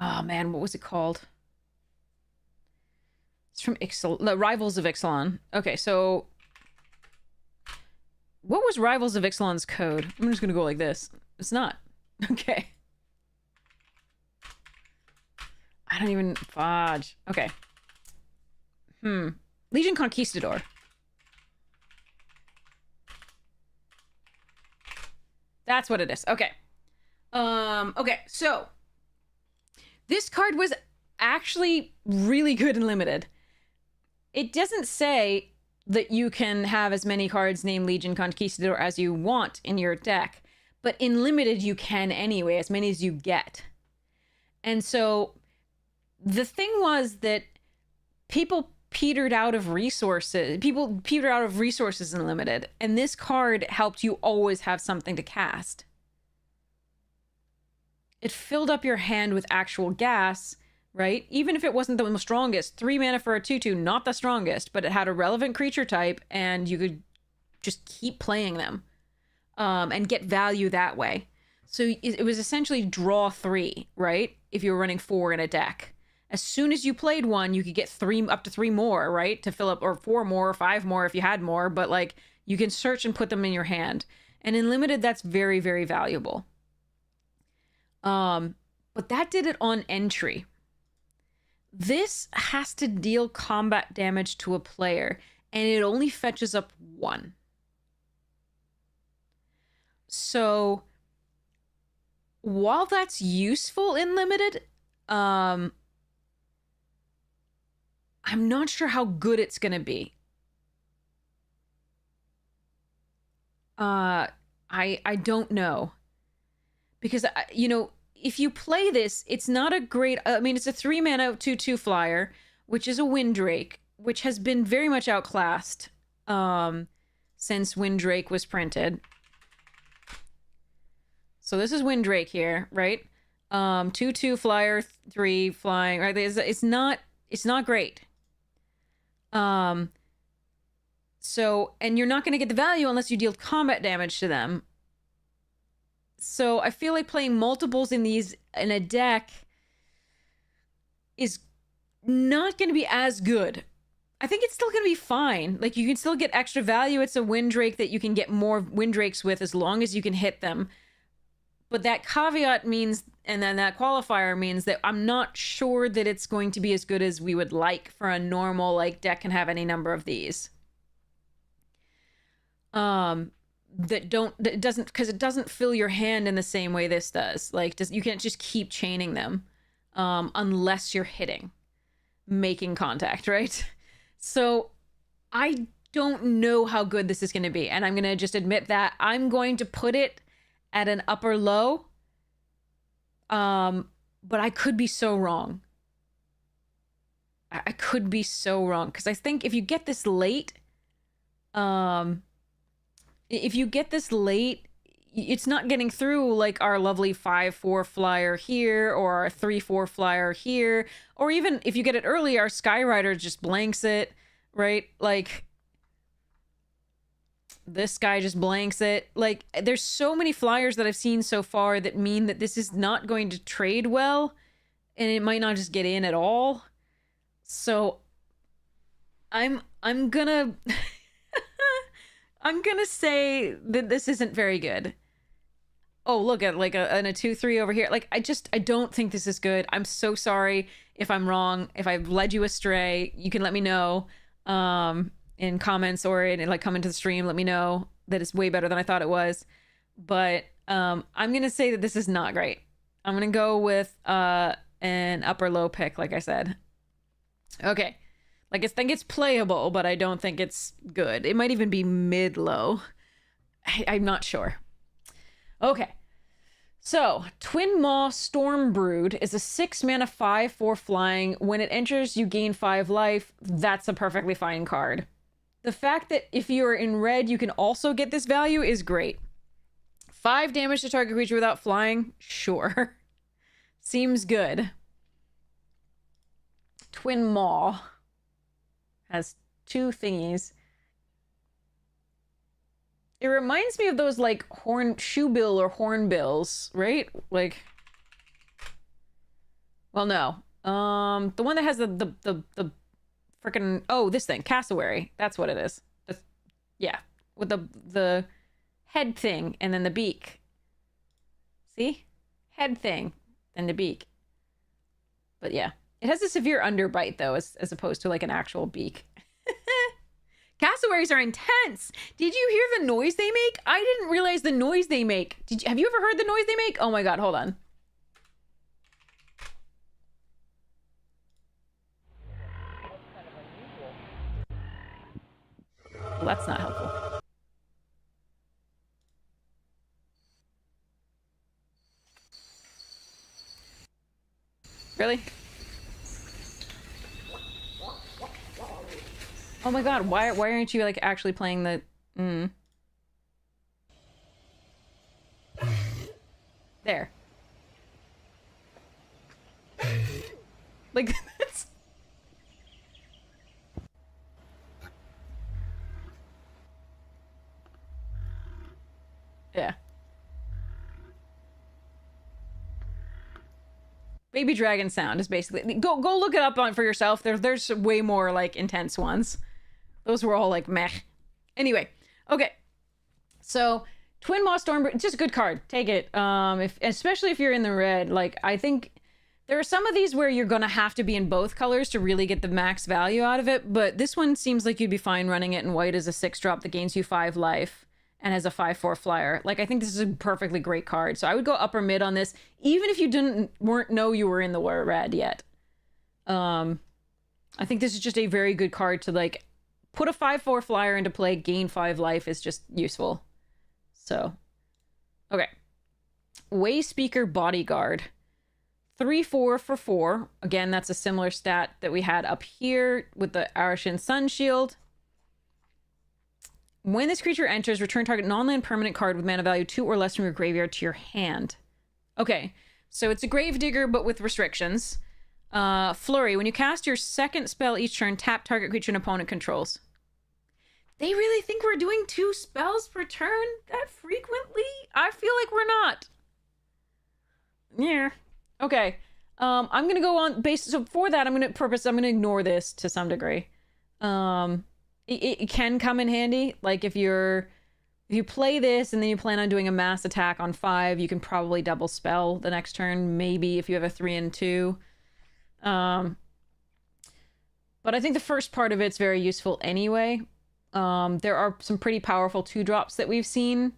Oh man, what was it called? It's from the Rivals of Ixalan. Okay, so what was Rivals of Ixalan's code? I'm just gonna go like this. It's not. Okay. I don't even fudge. Okay. Legion Conquistador. That's what it is. Okay. Okay, so this card was actually really good and limited. It doesn't say that you can have as many cards named Legion Conquistador as you want in your deck, but in limited you can anyway, as many as you get. And so the thing was that people petered out of resources. People petered out of resources in limited, and this card helped you always have something to cast. It filled up your hand with actual gas, right? Even if it wasn't the strongest. 3 mana for a 2/2, not the strongest, but it had a relevant creature type, and you could just keep playing them and get value that way. So it was essentially draw 3, right? If you were running 4 in a deck. As soon as you played one, you could get up to 3 more, right? To fill up, or 4 more, or 5 more if you had more, but like you can search and put them in your hand. And in limited, that's very, very valuable. But that did it on entry. This has to deal combat damage to a player, and it only fetches up 1. So while that's useful in limited, I'm not sure how good it's gonna be. I don't know. Because, you know, if you play this, it's not a great... I mean, it's a 3 mana 2/2 flyer, which is a Windrake, which has been very much outclassed since Windrake was printed. So this is Windrake here, right? 2/2 flyer, 3 flying, right? It's not great. So, and you're not going to get the value unless you deal combat damage to them. So I feel like playing multiples in these in a deck is not going to be as good. I think it's still going to be fine. Like, you can still get extra value. It's a Windrake that you can get more Windrakes with as long as you can hit them. But that caveat means, and then that qualifier means that I'm not sure that it's going to be as good as we would like for a normal, like, deck can have any number of these. That doesn't, because it doesn't fill your hand in the same way this does. Like, you can't just keep chaining them unless you're making contact, right? So I don't know how good this is going to be. And I'm going to just admit that. I'm going to put it at an upper low. But I could be so wrong. I could be so wrong. Because I think if you get this late, it's not getting through like our lovely 5/4 flyer here or our 3/4 flyer here. Or even if you get it early, our Skyrider just blanks it, right? Like, this guy just blanks it. Like, there's so many flyers that I've seen so far that mean that this is not going to trade well, and it might not just get in at all. So I'm gonna I'm gonna say that this isn't very good. Oh, look at like a 2/3 over here. Like, I don't think this is good. I'm so sorry if I'm wrong. If I've led you astray, you can let me know. In comments or in like come into the stream, let me know that it's way better than I thought it was. But I'm gonna say that this is not great. I'm gonna go with an upper low pick, like I said. Okay, like I think it's playable, but I don't think it's good. It might even be mid low. I'm not sure. Okay, so Twin Maw Stormbrood is a 6 mana 5/4 flying. When it enters, you gain 5 life. That's a perfectly fine card. The fact that if you're in red, you can also get this value is great. 5 damage to target creature without flying? Sure. Seems good. Twin Maw has 2 thingies. It reminds me of those like shoebill or hornbills, right? Like, well, no. The one that has the freaking, oh, this thing, cassowary. That's what it is. Yeah, with the head thing and then the beak. See? Head thing and the beak. But yeah, it has a severe underbite though, as opposed to like an actual beak. Cassowaries are intense. Did you hear the noise they make? I didn't realize the noise they make. Have you ever heard the noise they make? Oh my god, hold on. Well, that's not helpful. Really? Oh my god, why aren't you like actually playing the There. Like, that's... Yeah. Baby dragon sound is basically... Go look it up for yourself. There's way more, like, intense ones. Those were all, like, meh. Anyway. Okay. So, Twin Maw Storm... Just a good card. Take it. Especially if you're in the red. Like, I think... There are some of these where you're gonna have to be in both colors to really get the max value out of it, but this one seems like you'd be fine running it in white as a 6-drop that gains you 5 life and has a 5/4 flyer. Like, I think this is a perfectly great card, so I would go upper mid on this, even if you weren't know you were in the red yet. I think this is just a very good card to, like, put a 5/4 flyer into play, gain 5 life is just useful. So, okay. Wayspeaker Bodyguard. 3/4 for 4. Again, that's a similar stat that we had up here with the Arishin Sun Shield. When this creature enters, return target non-land permanent card with mana value 2 or less from your graveyard to your hand. Okay, so it's a Gravedigger, but with restrictions. Flurry. When you cast your second spell each turn, tap target creature an opponent controls. They really think we're doing 2 spells per turn that frequently? I feel like we're not. Yeah. Okay, I'm gonna go on so for that, I'm gonna ignore this to some degree. It can come in handy, like if you play this and then you plan on doing a mass attack on 5, you can probably double spell the next turn, maybe if you have a 3 and 2. But I think the first part of it's very useful anyway. There are some pretty powerful 2-drops that we've seen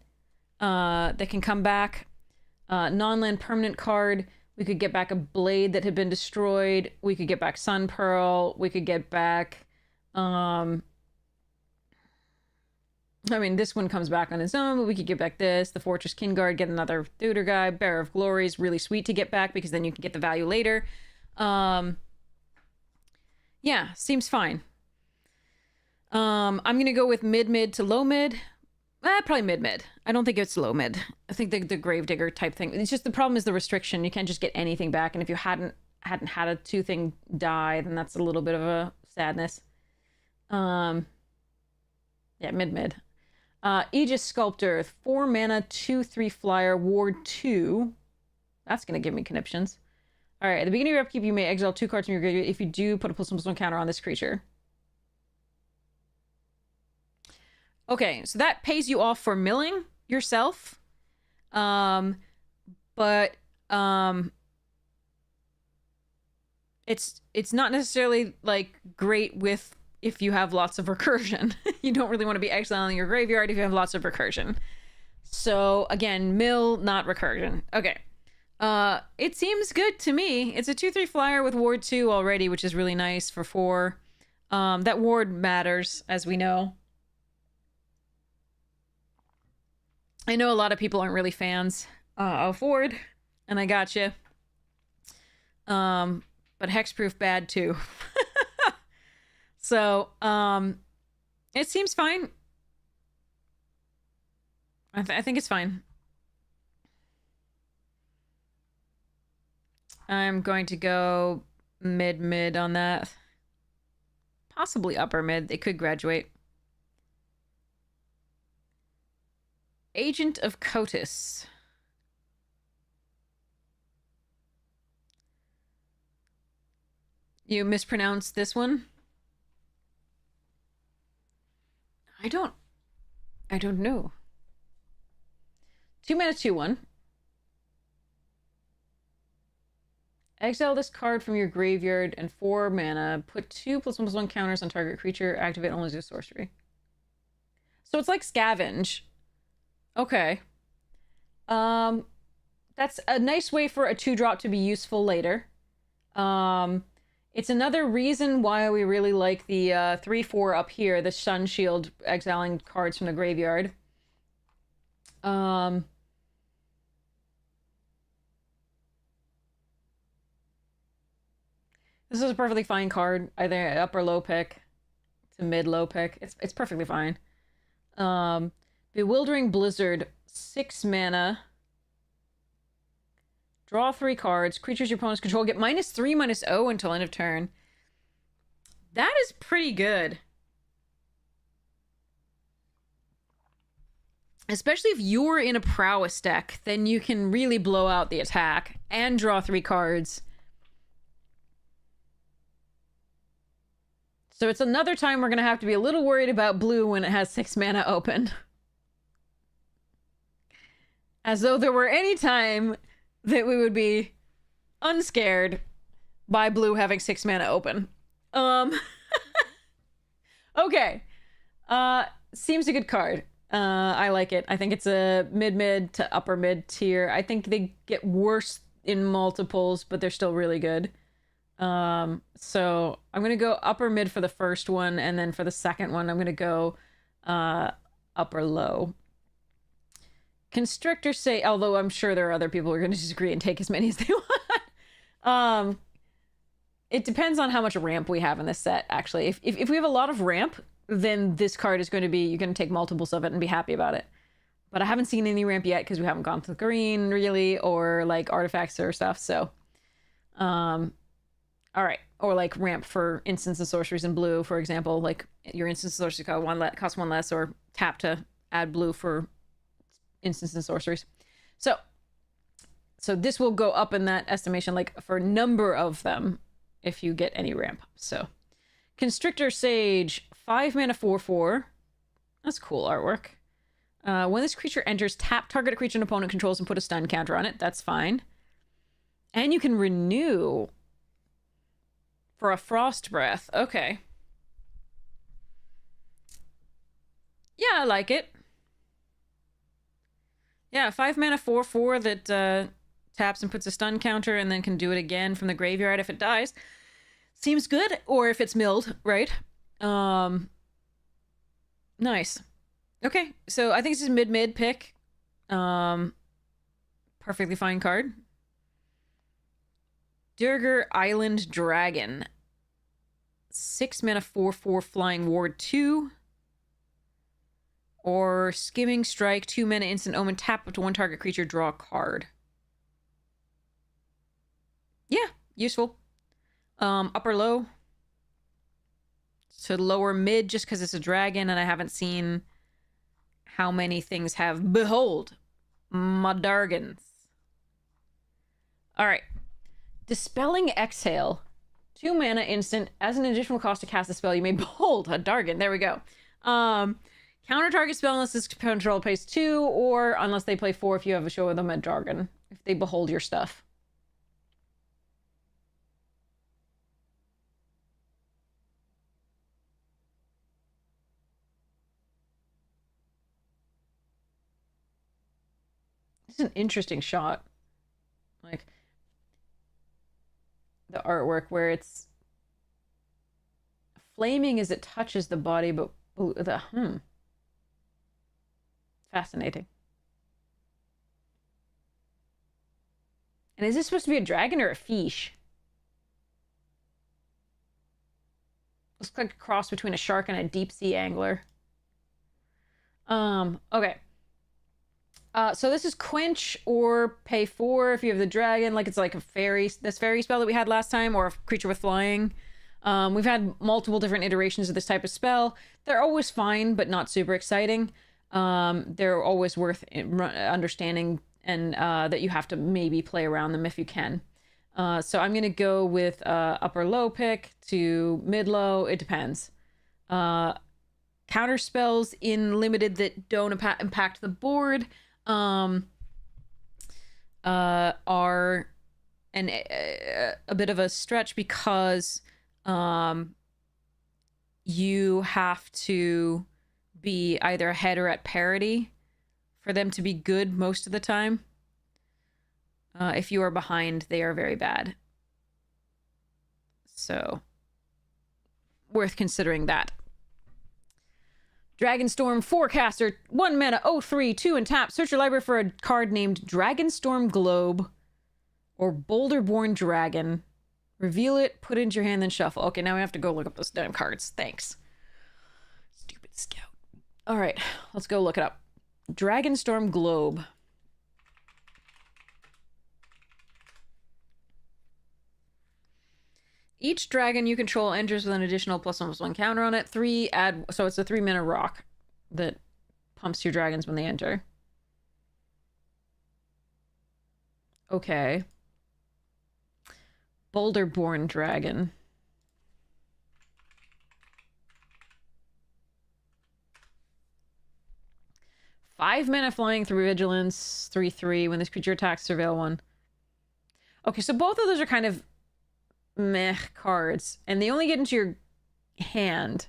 that can come back. Non-land permanent card. We could get back a blade that had been destroyed. We could get back Sun Pearl. We could get back... I mean, this one comes back on its own, but we could get back this. The Fortress Kingguard, get another Tutor guy. Bearer of Glory is really sweet to get back because then you can get the value later. Yeah, seems fine. I'm going to go with mid-mid to low-mid. Probably mid-mid. I don't think it's low-mid. I think the Gravedigger type thing. It's just the problem is the restriction. You can't just get anything back. And if you hadn't had a 2-thing die, then that's a little bit of a sadness. Yeah, mid-mid. Aegis Sculptor, 4 mana, 2/3 flyer, ward 2. That's going to give me conniptions. All right, at the beginning of your upkeep, you may exile 2 cards from your graveyard. If you do, put a +1/+1 counter on this creature. Okay, so that pays you off for milling yourself. But it's not necessarily like great with if you have lots of recursion. You don't really want to be exiling your graveyard if you have lots of recursion. So again, mill, not recursion. Okay. It seems good to me. It's a 2/3 flyer with ward 2 already, which is really nice for 4. That ward matters, as we know. I know a lot of people aren't really fans of ward, and I gotcha. But hexproof bad too. So, it seems fine. I think it's fine. I'm going to go mid-mid on that. Possibly upper mid. They could graduate. Agent of Cotis. You mispronounced this one? I don't know. 2 mana, 2/1. Exile this card from your graveyard and 4 mana. Put 2 +1/+1 counters on target creature. Activate only as a sorcery. So it's like Scavenge. Okay. That's a nice way for a 2-drop to be useful later. It's another reason why we really like the 3/4 up here, the Sun Shield, exiling cards from the graveyard. This is a perfectly fine card, either up or low pick to mid-low pick. It's perfectly fine. Bewildering Blizzard, 6 mana. Draw 3 cards. Creatures your opponents control get -3/-0 until end of turn. That is pretty good. Especially if you're in a prowess deck, then you can really blow out the attack and draw 3 cards. So it's another time we're going to have to be a little worried about blue when it has 6 mana open. As though there were any time that we would be unscared by blue having 6 mana open. Okay. Seems a good card. I like it. I think it's a mid-mid to upper mid tier. I think they get worse in multiples, but they're still really good. So I'm gonna go upper mid for the first one, and then for the second one, I'm gonna go upper low. Constrictors say, although I'm sure there are other people who are gonna disagree and take as many as they want. It depends on how much ramp we have in this set, actually. If we have a lot of ramp, then this card is going to be, you're going to take multiples of it and be happy about it. But I haven't seen any ramp yet because we haven't gone to the green, really, or like artifacts or stuff, so. All right. Or like ramp for instants and sorceries in blue, for example. Like your instants and sorceries cost 1 less, or tap to add blue for instants and sorceries. So this will go up in that estimation, like for number of them, if you get any ramp. So Constrictor Sage, 5 mana 4/4. That's cool artwork. When this creature enters, tap target a creature an opponent controls and put a stun counter on it. That's fine. And you can renew for a Frost Breath. Okay. Yeah, I like it. Yeah, 5 mana 4/4 that taps and puts a stun counter and then can do it again from the graveyard if it dies. Seems good. Or if it's milled, right? Nice. Okay, so I think this is mid pick. Perfectly fine card. Durgar Island Dragon. 6 mana 4/4 flying ward 2. Or Skimming Strike, 2 mana instant omen, tap up to 1 target creature, draw a card. Yeah, useful. Upper low. So lower mid just because it's a dragon and I haven't seen how many things have behold my dargans. All right. Dispelling Exhale. 2 mana instant. As an additional cost to cast a spell, you may behold a dargan. There we go. Counter target spell unless this control pays 2, or unless they play 4 if you have a show with them a dargan. If they behold your stuff. This is an interesting shot. Like the artwork where it's flaming as it touches the body, but fascinating. And is this supposed to be a dragon or a fish? Looks like a cross between a shark and a deep sea angler. Okay. So this is quench or pay 4 if you have the dragon, like it's like a fairy, this fairy spell that we had last time, or a creature with flying. We've had multiple different iterations of this type of spell. They're always fine, but not super exciting. They're always worth understanding, and that you have to maybe play around them if you can. So I'm gonna go with upper low pick to mid low. It depends. Counter spells in limited that don't impact the board are a bit of a stretch because you have to be either ahead or at parity for them to be good most of the time. If you are behind, they are very bad. So, worth considering that. Dragonstorm Forecaster, 1 mana, 0/3, 2 and tap. Search your library for a card named Dragonstorm Globe or Boulderborn Dragon. Reveal it, put it into your hand, then shuffle. Okay, now we have to go look up those damn cards. Thanks. Stupid scout. All right, let's go look it up. Dragonstorm Globe. Each dragon you control enters with an additional +1/+1 counter on it. So it's a 3 mana rock that pumps your dragons when they enter. Okay. Boulderborn Dragon. Five mana flying through vigilance, 3/3. When this creature attacks, surveil 1. Okay, so both of those are kind of meh cards, and they only get into your hand,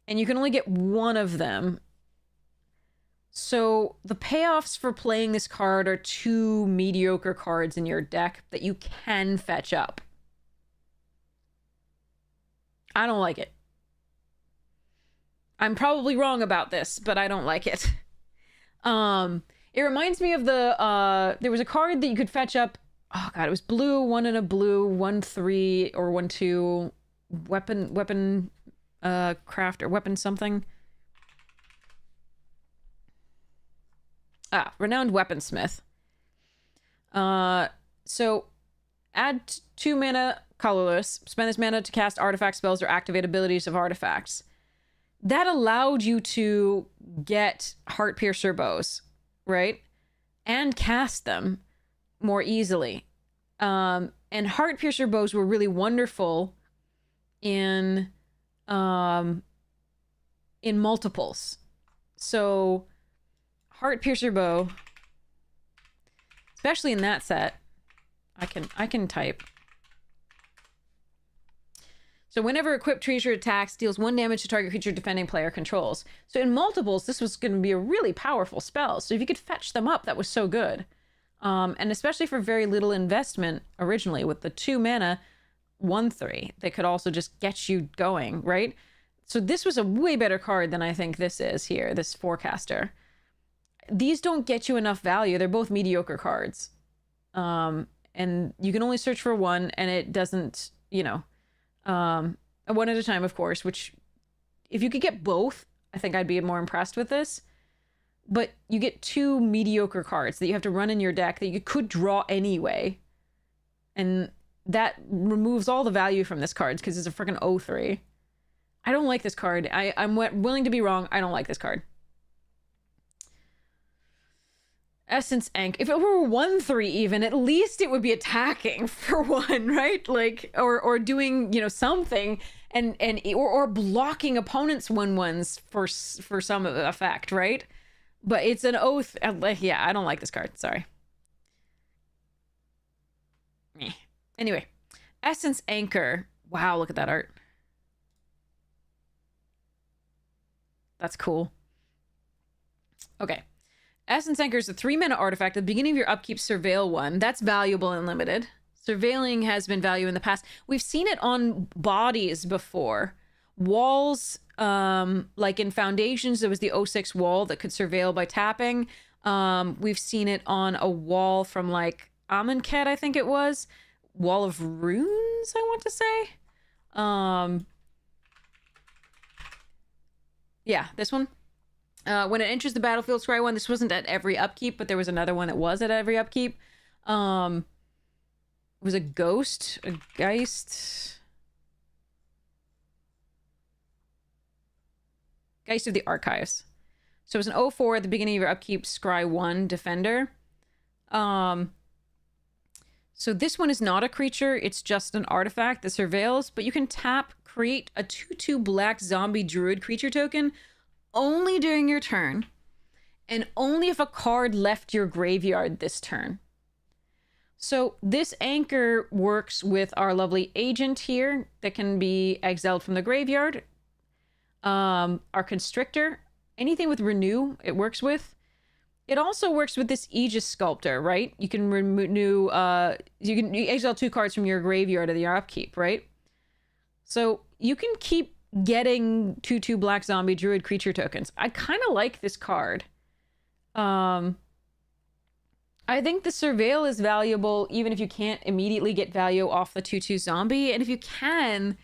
and you can only get one of them. So the payoffs for playing this card are 2 mediocre cards in your deck that you can fetch up. I don't like it. I'm probably wrong about this, but I don't like it. It reminds me of the there was a card that you could fetch up. Oh god, it was blue, 1 and a blue, 1/3 or 1/2 weapon craft or weapon something. Renowned Weaponsmith. So add 2 mana colorless, spend this mana to cast artifact spells or activate abilities of artifacts. That allowed you to get Heartpiercer bows, right? And cast them more easily. And Heartpiercer bows were really wonderful in multiples. So Heartpiercer bow, especially in that set, I can type. So whenever equipped creature attacks, deals 1 damage to target creature defending player controls. So in multiples, this was going to be a really powerful spell. So if you could fetch them up, that was so good. And especially for very little investment originally with the 2 mana 1/3, they could also just get you going, right? So this was a way better card than I think this is here, this Forecaster. These don't get you enough value. They're both mediocre cards. And you can only search for one, and it doesn't, you know, one at a time, of course, which if you could get both, I think I'd be more impressed with this. But you get two mediocre cards that you have to run in your deck that you could draw anyway. And that removes all the value from this card because it's a freaking 0/3. I don't like this card. I'm willing to be wrong. I don't like this card. Essence Ank. If it were 1/3 even, at least it would be attacking for one, right? Like, or doing, you know, something or blocking opponents 1/1s for some effect, right? But it's an oath. Yeah, I don't like this card. Sorry. Anyway, Essence Anchor. Wow, look at that art. That's cool. Okay. Essence Anchor is a 3-mana artifact. At the beginning of your upkeep, surveil one. That's valuable and limited. Surveilling has been value in the past. We've seen it on bodies before. Walls, like in Foundations, there was the 0/6 wall that could surveil by tapping. We've seen it on a wall from like Amonkhet, I think it was. Wall of Runes, I want to say. Yeah, this one. When it enters the battlefield, scry one. This wasn't at every upkeep, but there was another one that was at every upkeep. It was a ghost, a Geist. Geist of the Archives. So it was an 0/4 at the beginning of your upkeep, scry 1, defender. So this one is not a creature, it's just an artifact that surveils, but you can tap, create a 2/2 black zombie druid creature token only during your turn, and only if a card left your graveyard this turn. So this anchor works with our lovely agent here that can be exiled from the graveyard. Our constrictor, anything with renew, it works with. It also works with this Aegis Sculptor, right? You can renew, you can exile 2 cards from your graveyard of your upkeep, right? So you can keep getting 2/2 black zombie druid creature tokens. I kind of like this card. I think the surveil is valuable even if you can't immediately get value off the 2/2 zombie, and if you can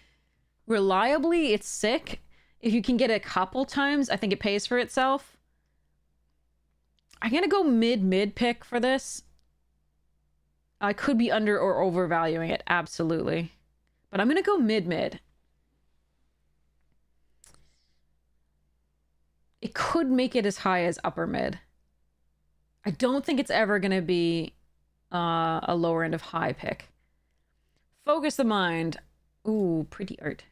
reliably, it's sick. If you can get it a couple times, I think it pays for itself. I'm gonna go mid pick for this. I could be under or overvaluing it, absolutely, but I'm gonna go mid. It could make it as high as upper mid. I don't think it's ever going to be a lower end of high pick. Focus the Mind. Ooh, pretty art.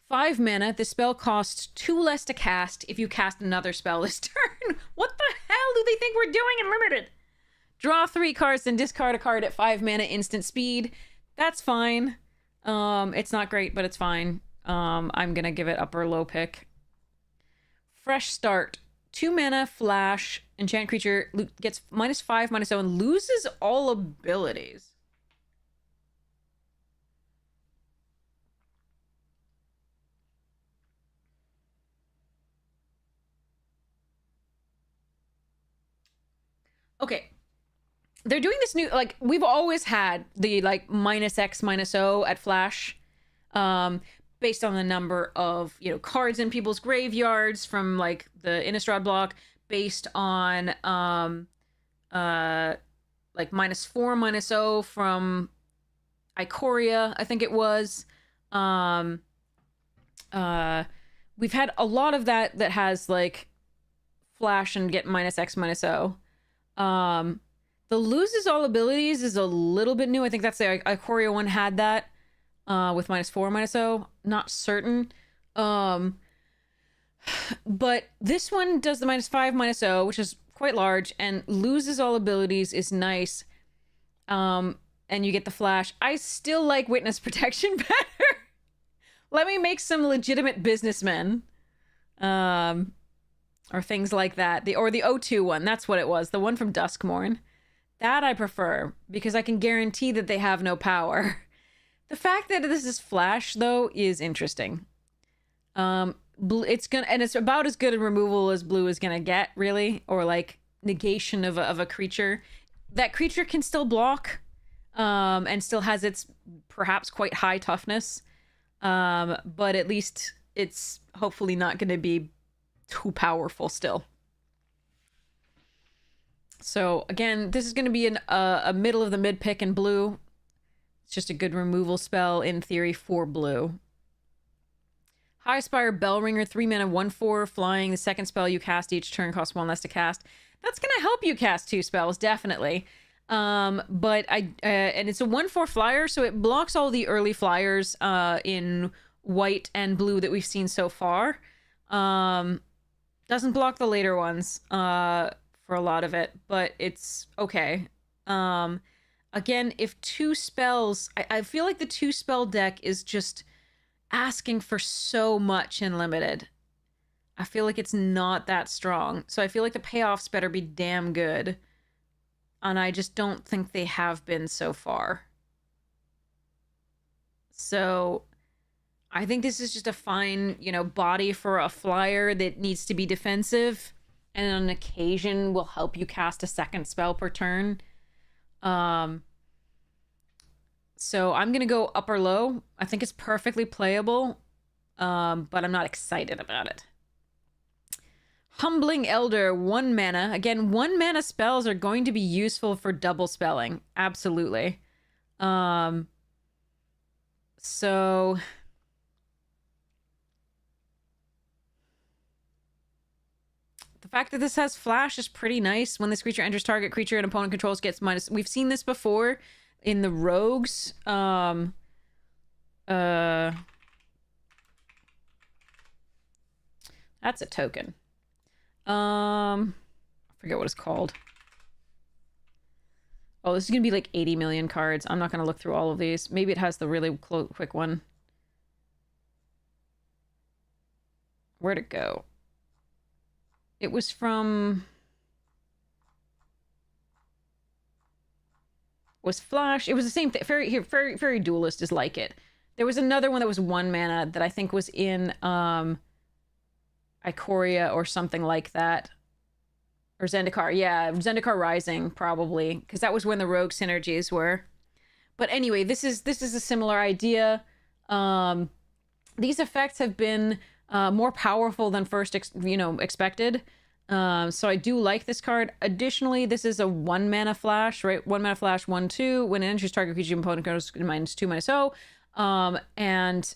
5 mana. The spell costs 2 less to cast if you cast another spell this turn. What the hell do they think we're doing in Limited? Draw 3 cards and discard a card at 5 mana instant speed. That's fine. It's not great, but it's fine. I'm going to give it upper or low pick. Fresh Start. 2 mana, flash, enchant creature, gets -5/-0, and loses all abilities. Okay. They're doing this new, like, we've always had the, like, -X/-0 at flash. Based on the number of, you know, cards in people's graveyards from like the Innistrad block, based on like -4/-0 from Ikoria, I think it was. We've had a lot of that has like flash and get -X/-0. The loses all abilities is a little bit new. I think that's the Ikoria one had that. With -4/-0, not certain. But this one does the -5/-0, which is quite large, and loses all abilities is nice. And you get the flash. I still like Witness Protection better. Let me make some legitimate businessmen. Or things like that. The 0/2 one, that's what it was. The one from Duskmourn. That I prefer, because I can guarantee that they have no power. The fact that this is flash though is interesting. It's gonna, and it's about as good a removal as blue is gonna get, really, or like negation of a creature. That creature can still block, and still has its perhaps quite high toughness, but at least it's hopefully not going to be too powerful still. So again, this is going to be a middle of the mid pick in blue. It's just a good removal spell in theory for blue. High Spire Bellringer, 3 mana, 1/4 flying. The second spell you cast each turn costs 1 less to cast. That's gonna help you cast 2 spells, definitely. But and it's a 1/4 flyer, so it blocks all the early flyers in white and blue that we've seen so far. Doesn't block the later ones for a lot of it, but it's okay. Again, if 2 spells, I feel like the 2 spell deck is just asking for so much in limited. I feel like it's not that strong. So I feel like the payoffs better be damn good. And I just don't think they have been so far. So I think this is just a fine, body for a flyer that needs to be defensive. And on occasion will help you cast a second spell per turn. So I'm going to go up or low. I think it's perfectly playable, but I'm not excited about it. Humbling Elder, 1 mana. Again, 1 mana spells are going to be useful for double spelling. Absolutely. So the fact that this has flash is pretty nice. When this creature enters target creature and opponent controls gets minus. We've seen this before in the rogues. That's a token. I forget what it's called. Oh, this is gonna be like 80 million cards. I'm not gonna look through all of these. Maybe it has the really quick one. Where'd it go? It was from... was Flash. It was the same thing. Fairy Duelist is like it. There was another one that was 1 mana that I think was in Ikoria or something like that. Or Zendikar. Yeah, Zendikar Rising, probably. Because that was when the rogue synergies were. But anyway, this is a similar idea. These effects have been more powerful than first expected. So I do like this card. Additionally, this is a 1 mana flash, right? 1 mana flash, 1/2. When it enters target creature opponent goes -2/-0. And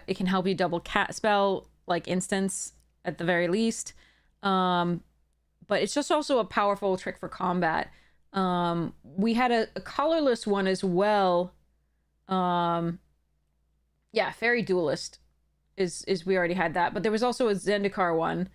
it can help you double spell, like instance at the very least. But it's just also a powerful trick for combat. We had a colorless one as well. Yeah, Fairy Duelist is we already had that. But there was also a Zendikar one.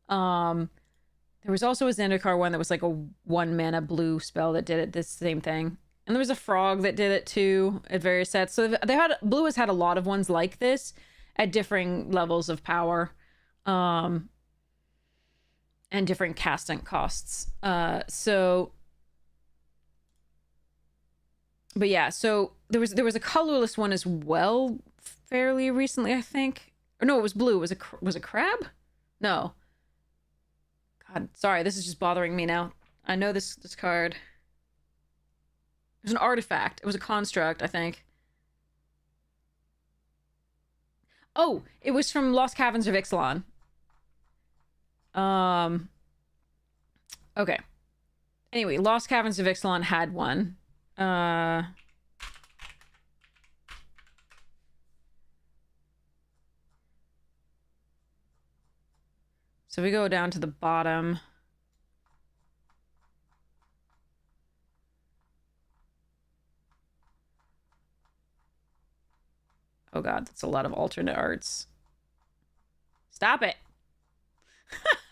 There was also a Zendikar one that was like a 1 mana blue spell that did it this same thing. And there was a frog that did it too at various sets. So blue has had a lot of ones like this at differing levels of power. And different casting costs. But yeah, so there was a colorless one as well fairly recently, I think. Or no, it was blue. Was it crab? No. God, sorry, this is just bothering me now. I know this card. It was an artifact. It was a construct, I think. Oh, it was from Lost Caverns of Ixalan. Okay. Anyway, Lost Caverns of Ixalan had one. So we go down to the bottom. Oh god, that's a lot of alternate arts. Stop it!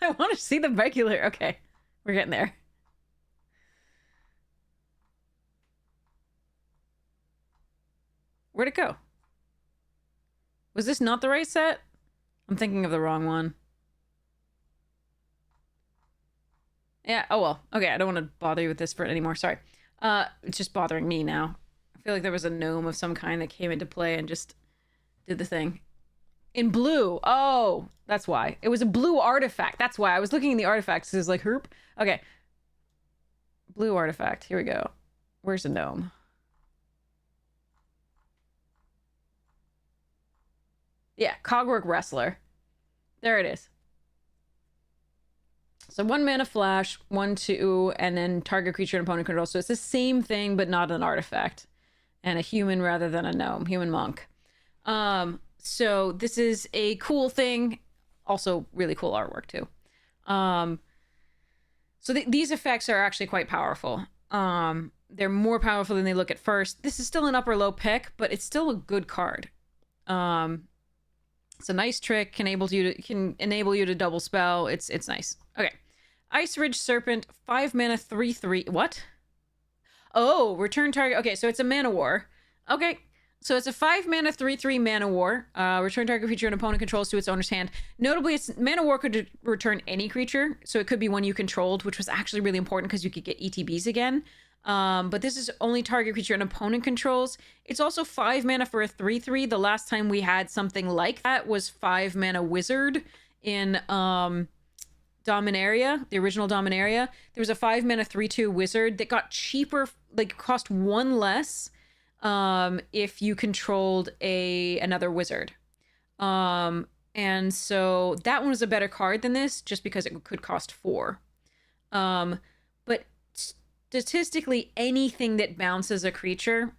I want to see the regular. Okay, we're getting there. Where'd it go? Was this not the right set? I'm thinking of the wrong one. Yeah, oh well. Okay, I don't want to bother you with this for anymore. Sorry. It's just bothering me now. feel like there was a gnome of some kind that came into play and just did the thing. In blue. Oh, that's why. It was a blue artifact. That's why. I was looking at the artifacts. It was like, herp. Okay. Blue artifact. Here we go. Where's the gnome? Yeah, Cogwork Wrestler. There it is. So 1 mana flash, 1/2, and then target creature and opponent control. So it's the same thing, but not an artifact. And a human rather than a gnome. Human monk. So this is a cool thing. Also really cool artwork too. So these effects are actually quite powerful. They're more powerful than they look at first. This is still an upper low pick, but it's still a good card. It's a nice trick, can enable you to double spell. It's nice. Okay. Ice Ridge Serpent, 5 mana, 3/3. What? Oh, return target. Okay, so it's a mana war. Okay. So it's a 5 mana, 3/3 mana war. Return target creature and opponent controls to its owner's hand. Notably, its mana war could return any creature, so it could be one you controlled, which was actually really important because you could get ETBs again. But this is only target creature and opponent controls. It's also 5 mana for a 3/3. The last time we had something like that was 5 mana wizard in Dominaria, the original Dominaria. There was a 5 mana 3/2 wizard that got cheaper, like cost 1 less if you controlled another wizard. And so that one was a better card than this just because it could cost 4. But statistically, anything that bounces a creature,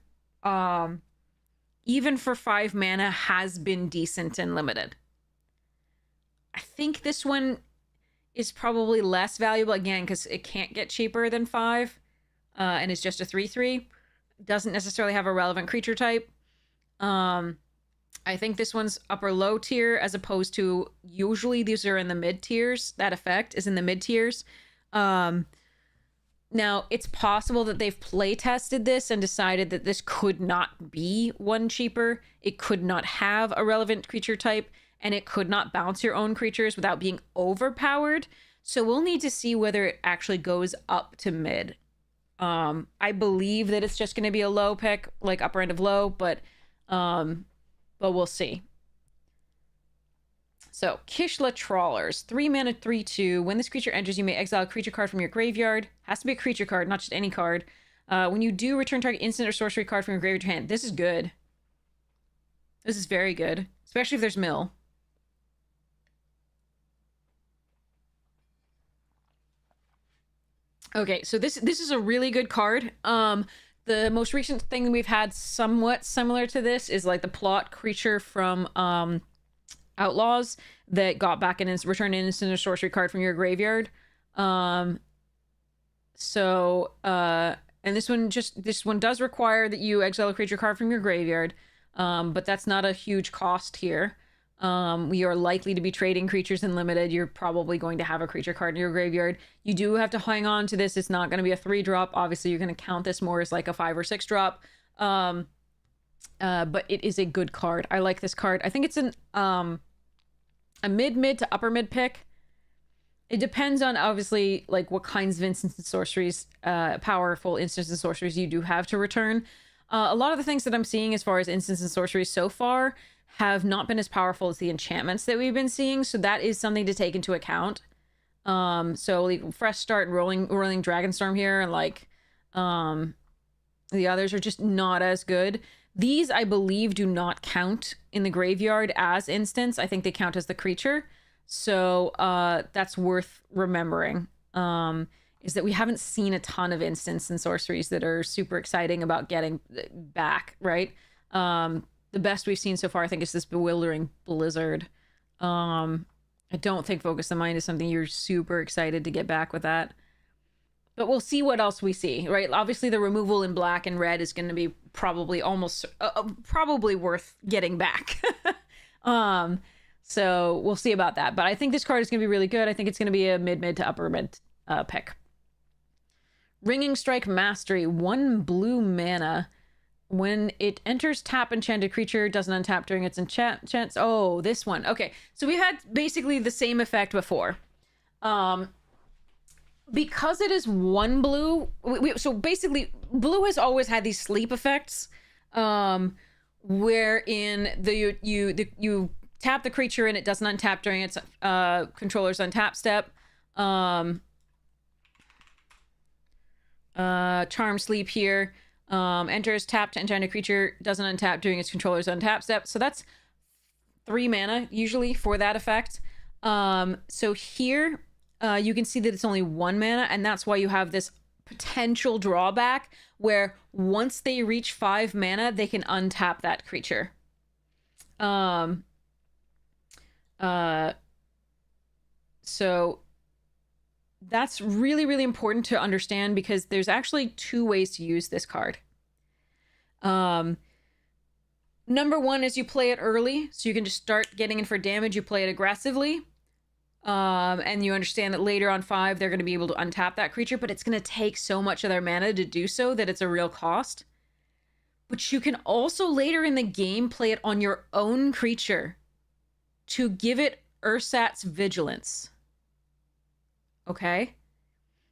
even for 5 mana, has been decent and limited. I think this one is probably less valuable, again, because it can't get cheaper than 5, and it's just a 3/3. Doesn't necessarily have a relevant creature type. I think this one's upper low tier, as opposed to usually these are in the mid tiers. That effect is in the mid tiers. Now, it's possible that they've play tested this and decided that this could not be one cheaper. It could not have a relevant creature type, and it could not bounce your own creatures without being overpowered. So we'll need to see whether it actually goes up to mid. I believe that it's just going to be a low pick, like upper end of low, but we'll see. So, Kishla Trawlers, 3 mana, 3/2. When this creature enters, you may exile a creature card from your graveyard. Has to be a creature card, not just any card. When you do, return target instant or sorcery card from your graveyard to hand. This is good. This is very good, especially if there's mill. Okay, so this is a really good card. The most recent thing we've had somewhat similar to this is like the plot creature from Outlaws that got back and returned an instant or sorcery card from your graveyard. And this one does require that you exile a creature card from your graveyard. But that's not a huge cost here. We are likely to be trading creatures in limited. You're probably going to have a creature card in your graveyard. You do have to hang on to this. It's not going to be a 3-drop. Obviously, you're going to count this more as like a 5 or 6-drop. But it is a good card. I like this card. I think it's a mid to upper mid pick. It depends on obviously like what kinds of instants and sorceries, powerful instants and sorceries you do have to return. A lot of the things that I'm seeing as far as instants and sorceries so far have not been as powerful as the enchantments that we've been seeing, so that is something to take into account. So like fresh start, rolling Dragonstorm here, and like the others are just not as good. These, I believe, do not count in the graveyard as instants. I think they count as the creature. So that's worth remembering. Is that we haven't seen a ton of instants and sorceries that are super exciting about getting back, right? The best we've seen so far, I think, is this Bewildering Blizzard. I don't think Focus the Mind is something you're super excited to get back with that. But we'll see what else we see, right? Obviously, the removal in black and red is going to be probably probably worth getting back. So we'll see about that. But I think this card is going to be really good. I think it's going to be a mid to upper mid pick. Ringing Strike Mastery, 1 blue mana. When it enters, tap enchanted creature, doesn't untap during its enchants. Oh, this one. Okay, so we had basically the same effect before. because it is one blue, so basically blue has always had these sleep effects, wherein you tap the creature and it doesn't untap during its controller's untap step. Charm sleep here. Enters tapped to enter a creature, doesn't untap during its controller's untap step. So that's 3 mana usually for that effect. So here you can see that it's only 1 mana, and that's why you have this potential drawback where once they reach 5 mana, they can untap that creature. So that's really, really important to understand because there's actually 2 ways to use this card. Number 1 is you play it early, so you can just start getting in for damage. You play it aggressively. And you understand that later on 5, they're going to be able to untap that creature, but it's going to take so much of their mana to do so that it's a real cost. But you can also later in the game play it on your own creature to give it Ursat's Vigilance. Okay?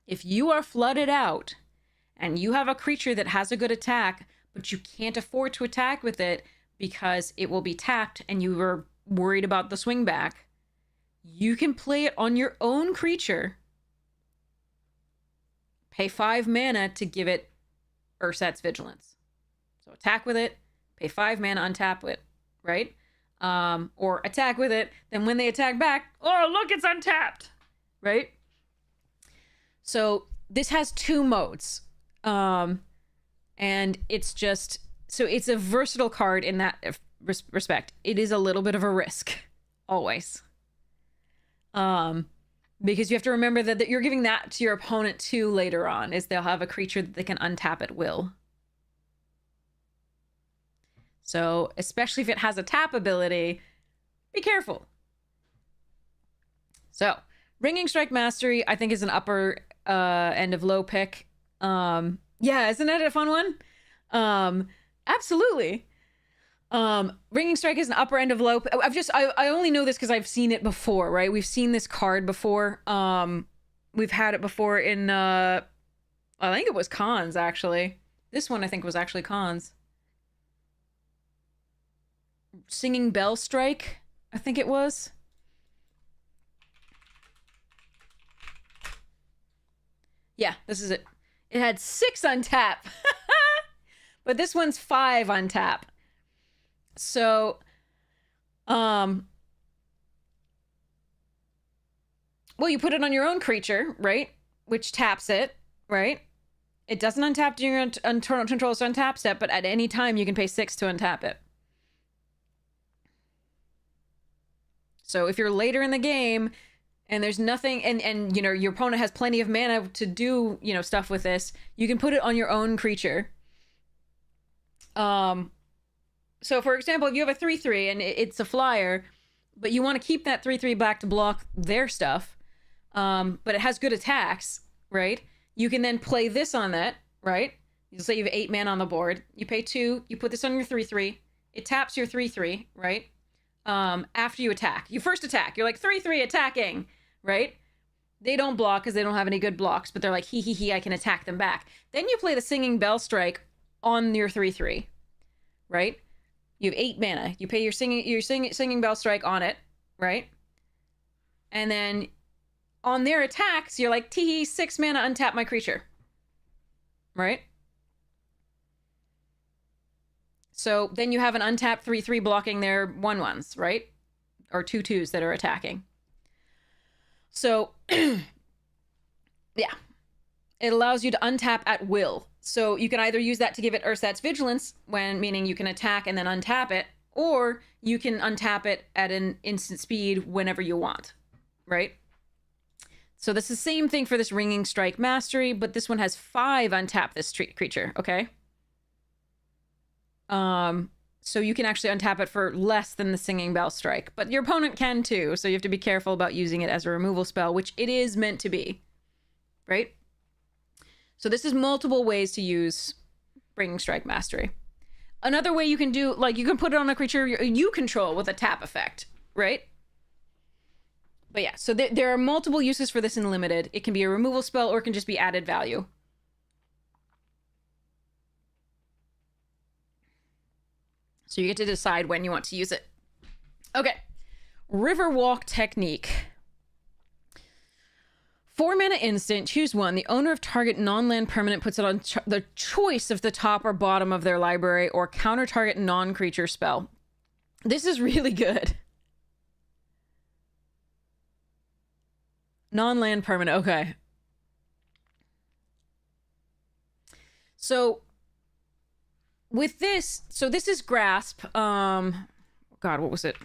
If you are flooded out and you have a creature that has a good attack, but you can't afford to attack with it because it will be tapped and you were worried about the swing back, you can play it on your own creature, pay 5 mana to give it Ursat's Vigilance. So attack with it, pay 5 mana, untap it, right? Or attack with it, then when they attack back, oh, look, it's untapped, right? So this has 2 modes. And it's just, so it's a versatile card in that respect. It is a little bit of a risk, always. Because you have to remember that you're giving that to your opponent too later on, is they'll have a creature that they can untap at will. So, especially if it has a tap ability, be careful. So, Ringing Strike Mastery, I think, is an upper end of low pick. Yeah, isn't that a fun one? Absolutely. Ringing Strike is an upper end of low. I only know this because I've seen it before, right? We've seen this card before. We've had it before in, I think it was Cons, actually. This one, I think, was actually Cons. Singing Bell Strike, I think it was. Yeah, this is it. It had 6 on tap. But this one's 5 on tap. So, well, you put it on your own creature, right? Which taps it, right? It doesn't untap during your control's untap step, but at any time you can pay 6 to untap it. So if you're later in the game and there's nothing, and you know, your opponent has plenty of mana to do, you know, stuff with this, you can put it on your own creature. So for example, if you have a 3/3 and it's a flyer, but you want to keep that 3/3 back to block their stuff, but it has good attacks, right? You can then play this on that, right? You say you have 8 mana on the board. You pay 2, you put this on your 3/3. It taps your 3/3, right? After you attack. You first attack. You're like 3/3 attacking, right? They don't block because they don't have any good blocks, but they're like, he, I can attack them back. Then you play the Singing Bell Strike on your 3/3, right? You have 8 mana. You pay your Singing Bell Strike on it, right? And then on their attacks, you're like, 6 mana, untap my creature, right? So then you have an untapped 3/3 blocking their 1/1s, right? Or 2/2s that are attacking. So, yeah. It allows you to untap at will. So you can either use that to give it Ursat's Vigilance, meaning you can attack and then untap it, or you can untap it at an instant speed whenever you want, right? So that's the same thing for this Ringing Strike Mastery, but this one has 5 untap this creature, okay? So you can actually untap it for less than the Singing Bell Strike, but your opponent can too, so you have to be careful about using it as a removal spell, which it is meant to be, right? So this is multiple ways to use Ringing Strike Mastery. Another way you can do, like, you can put it on a creature you control with a tap effect, right? But yeah, so there are multiple uses for this in Limited. It can be a removal spell or it can just be added value. So you get to decide when you want to use it. Okay. Riverwalk Technique. 4 mana instant, choose one. The owner of target non-land permanent puts it on the choice of the top or bottom of their library or counter target non-creature spell. This is really good. Non-land permanent, okay. So with this, so this is Grasp. God, what was it?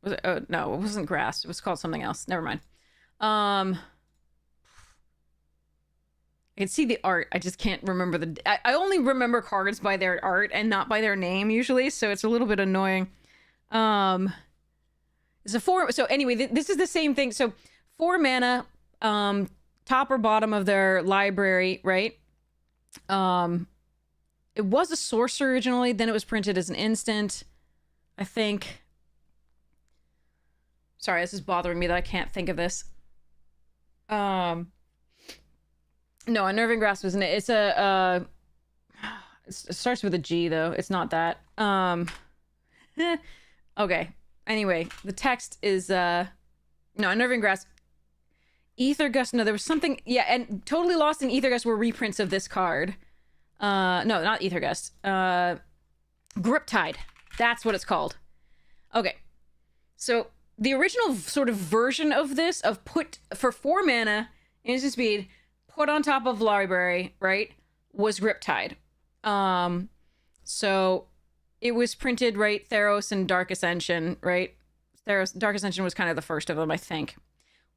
Was it? Oh, no, it wasn't Grasp. It was called something else. Never mind. I can see the art. I just can't remember the... I only remember cards by their art and not by their name usually, so it's a little bit annoying. It's a 4... So anyway, this is the same thing. So 4 mana, top or bottom of their library, right? It was a sorcerer originally, then it was printed as an instant, I think. Sorry, this is bothering me that I can't think of this. No, Unnerving Grasp wasn't it. It's a it starts with a G though. It's not that. Okay. Anyway, the text is no, Unnerving Grasp. Ether Gust. No, there was something. Yeah, and Totally Lost and Ether Gust were reprints of this card. No, not Ether Gust. Griptide. That's what it's called. Okay. So the original sort of version of this, of put for 4 mana, instant speed, put on top of library, right, was Griptide. So it was printed, right, Theros and Dark Ascension, right? Dark Ascension was kind of the first of them, I think.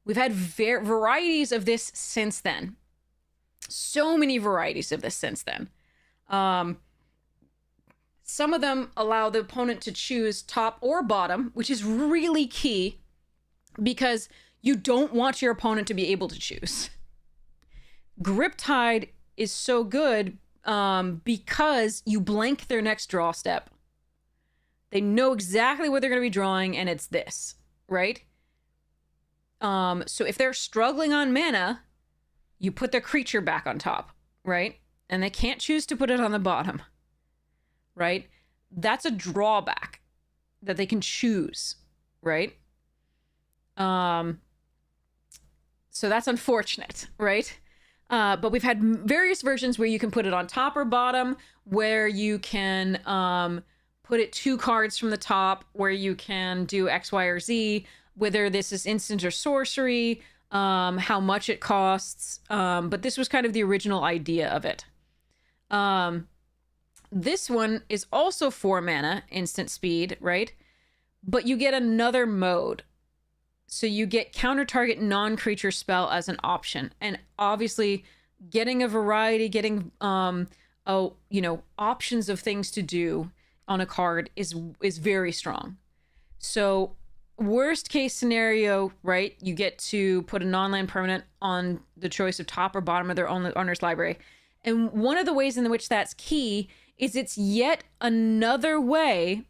We've had varieties of this since then. So many varieties of this since then. Some of them allow the opponent to choose top or bottom, which is really key because you don't want your opponent to be able to choose. Griptide is so good because you blank their next draw step. They know exactly what they're going to be drawing, and it's this, right? So if they're struggling on mana, you put their creature back on top, right? And they can't choose to put it on the bottom, right? That's a drawback that they can choose, right? So that's unfortunate, right? But we've had various versions where you can put it on top or bottom, where you can put it 2 cards from the top, where you can do X, Y, or Z, whether this is instant or sorcery, how much it costs. But this was kind of the original idea of it. This one is also 4 mana, instant speed, right? But you get another mode. So you get counter target non-creature spell as an option. And obviously getting a variety, getting options of things to do on a card is very strong. So worst case scenario, right? You get to put a non-land permanent on the choice of top or bottom of their own owner's library. And one of the ways in which that's key is it's yet another way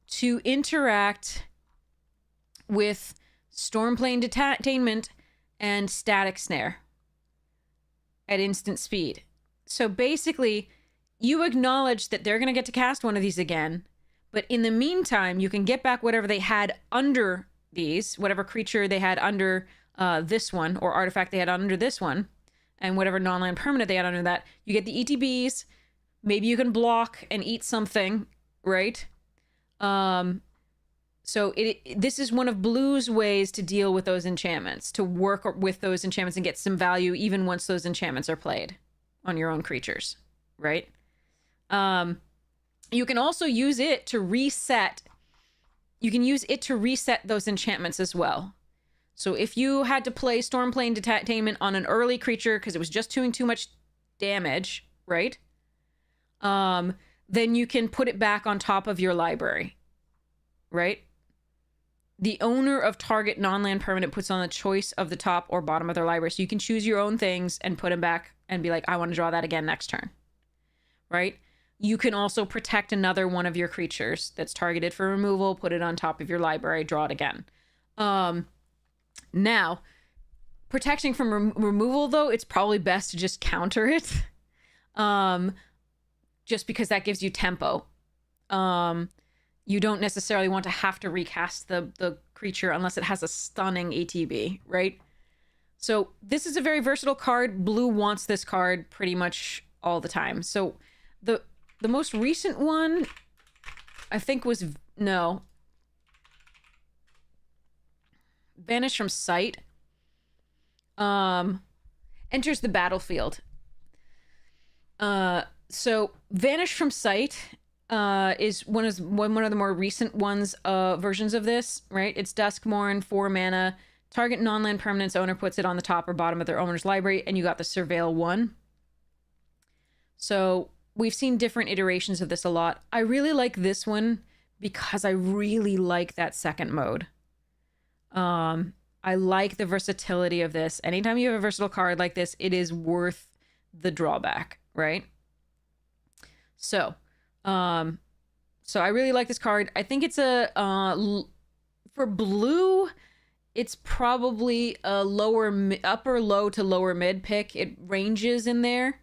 to interact with Stormplane Detainment and Static Snare at instant speed. So basically, you acknowledge that they're going to get to cast one of these again, but in the meantime, you can get back whatever they had under these, whatever creature they had under this one, or artifact they had under this one, and whatever non-land permanent they had under that. You get the ETBs, maybe you can block and eat something, right? So this is one of Blue's ways to deal with those enchantments, to work with those enchantments and get some value even once those enchantments are played on your own creatures, right? You can also use it to reset. You can use it to reset those enchantments as well. So if you had to play Stormplane Detainment on an early creature because it was just doing too much damage, right? Then you can put it back on top of your library, right? the owner of target non-land permanent puts on the choice of the top or bottom of their library. So you can choose your own things and put them back and be like, I want to draw that again next turn. Right? You can also protect another one of your creatures that's targeted for removal, put it on top of your library, draw it again. Now, protecting from removal, though, it's probably best to just counter it. Just because that gives you tempo. You don't necessarily want to have to recast the creature unless it has a stunning ATB, right? So this is a very versatile card. Blue wants this card pretty much all the time. So the most recent one, I think was, no. Vanish from Sight. Enters the battlefield. So Vanish from Sight is one of the more recent versions of this, right? It's Duskmourn, 4 mana. Target non-land permanent's owner puts it on the top or bottom of their owner's library, and you got the Surveil 1. So we've seen different iterations of this a lot. I really like this one because I really like that second mode. I like the versatility of this. Anytime you have a versatile card like this, it is worth the drawback, right? So I really like this card. I think it's for blue, it's probably a upper low to lower mid pick. It ranges in there.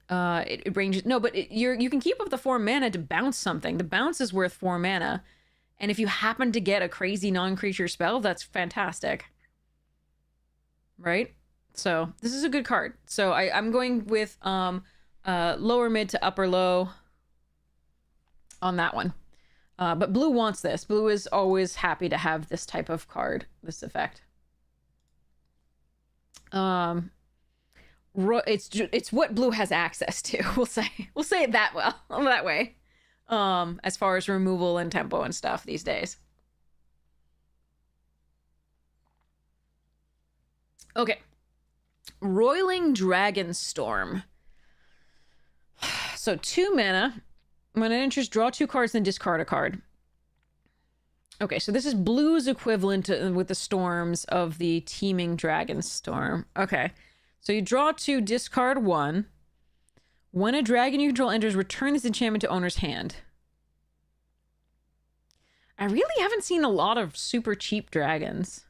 It ranges. No, but you can keep up the 4 mana to bounce something. The bounce is worth 4 mana. And if you happen to get a crazy non-creature spell, that's fantastic. Right? So this is a good card. So I'm going with lower mid to upper low on that one. But blue wants this. Blue is always happy to have this type of card, this effect. It's what blue has access to. We'll say it that way. As far as removal and tempo and stuff these days. Okay. Roiling Dragonstorm. So 2 mana. When it enters, draw 2 cards, then discard a card. Okay, so this is blue's equivalent with the storms of the teeming Dragonstorm. Okay, so you draw 2, discard 1. When a dragon you control enters, return this enchantment to owner's hand. I really haven't seen a lot of super cheap dragons.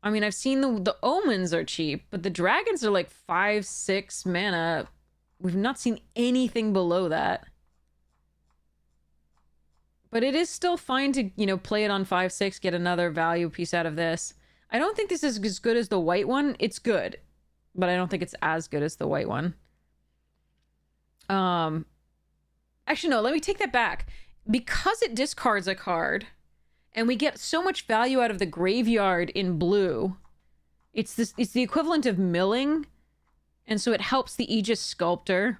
I mean, I've seen the omens are cheap, but the dragons are like 5-6 mana. We've not seen anything below that. But it is still fine to, play it on 5-6, get another value piece out of this. I don't think this is as good as the white one. It's good, but I don't think it's as good as the white one. Actually, no, let me take that back. Because it discards a card, and we get so much value out of the graveyard in blue, it's the equivalent of milling, and so it helps the Aegis Sculptor.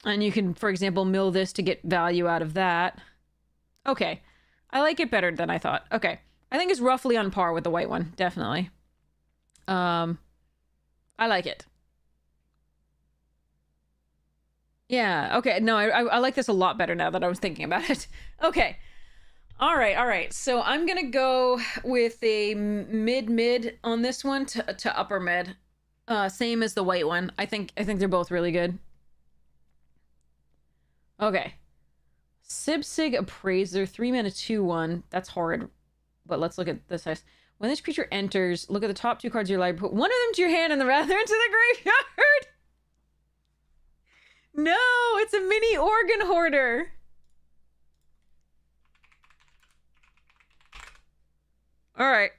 And you can, for example, mill this to get value out of that. Okay. I like it better than I thought. Okay. I think it's roughly on par with the white one. Definitely. I like it. Yeah. Okay. No, I like this a lot better now that I was thinking about it. Okay. All right. So I'm going to go with a mid on this one to upper mid. Same as the white one. I think they're both really good. Okay. Sibsig Appraiser, 3 mana 2/1. That's horrid. But let's look at this size. When this creature enters, look at the top 2 cards of your library. Put one of them to your hand and the other into the graveyard. No, it's a mini organ hoarder. All right.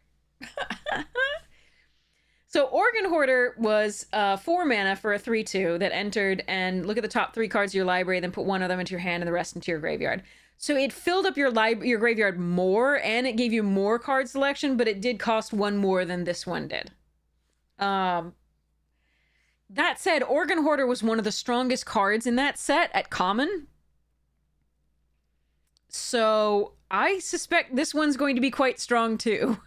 So Organ Hoarder was 4 mana for a 3/2 that entered, and look at the top 3 cards of your library, then put one of them into your hand and the rest into your graveyard. So it filled up your graveyard more, and it gave you more card selection, but it did cost 1 more than this one did. That said, Organ Hoarder was one of the strongest cards in that set at common. So I suspect this one's going to be quite strong too.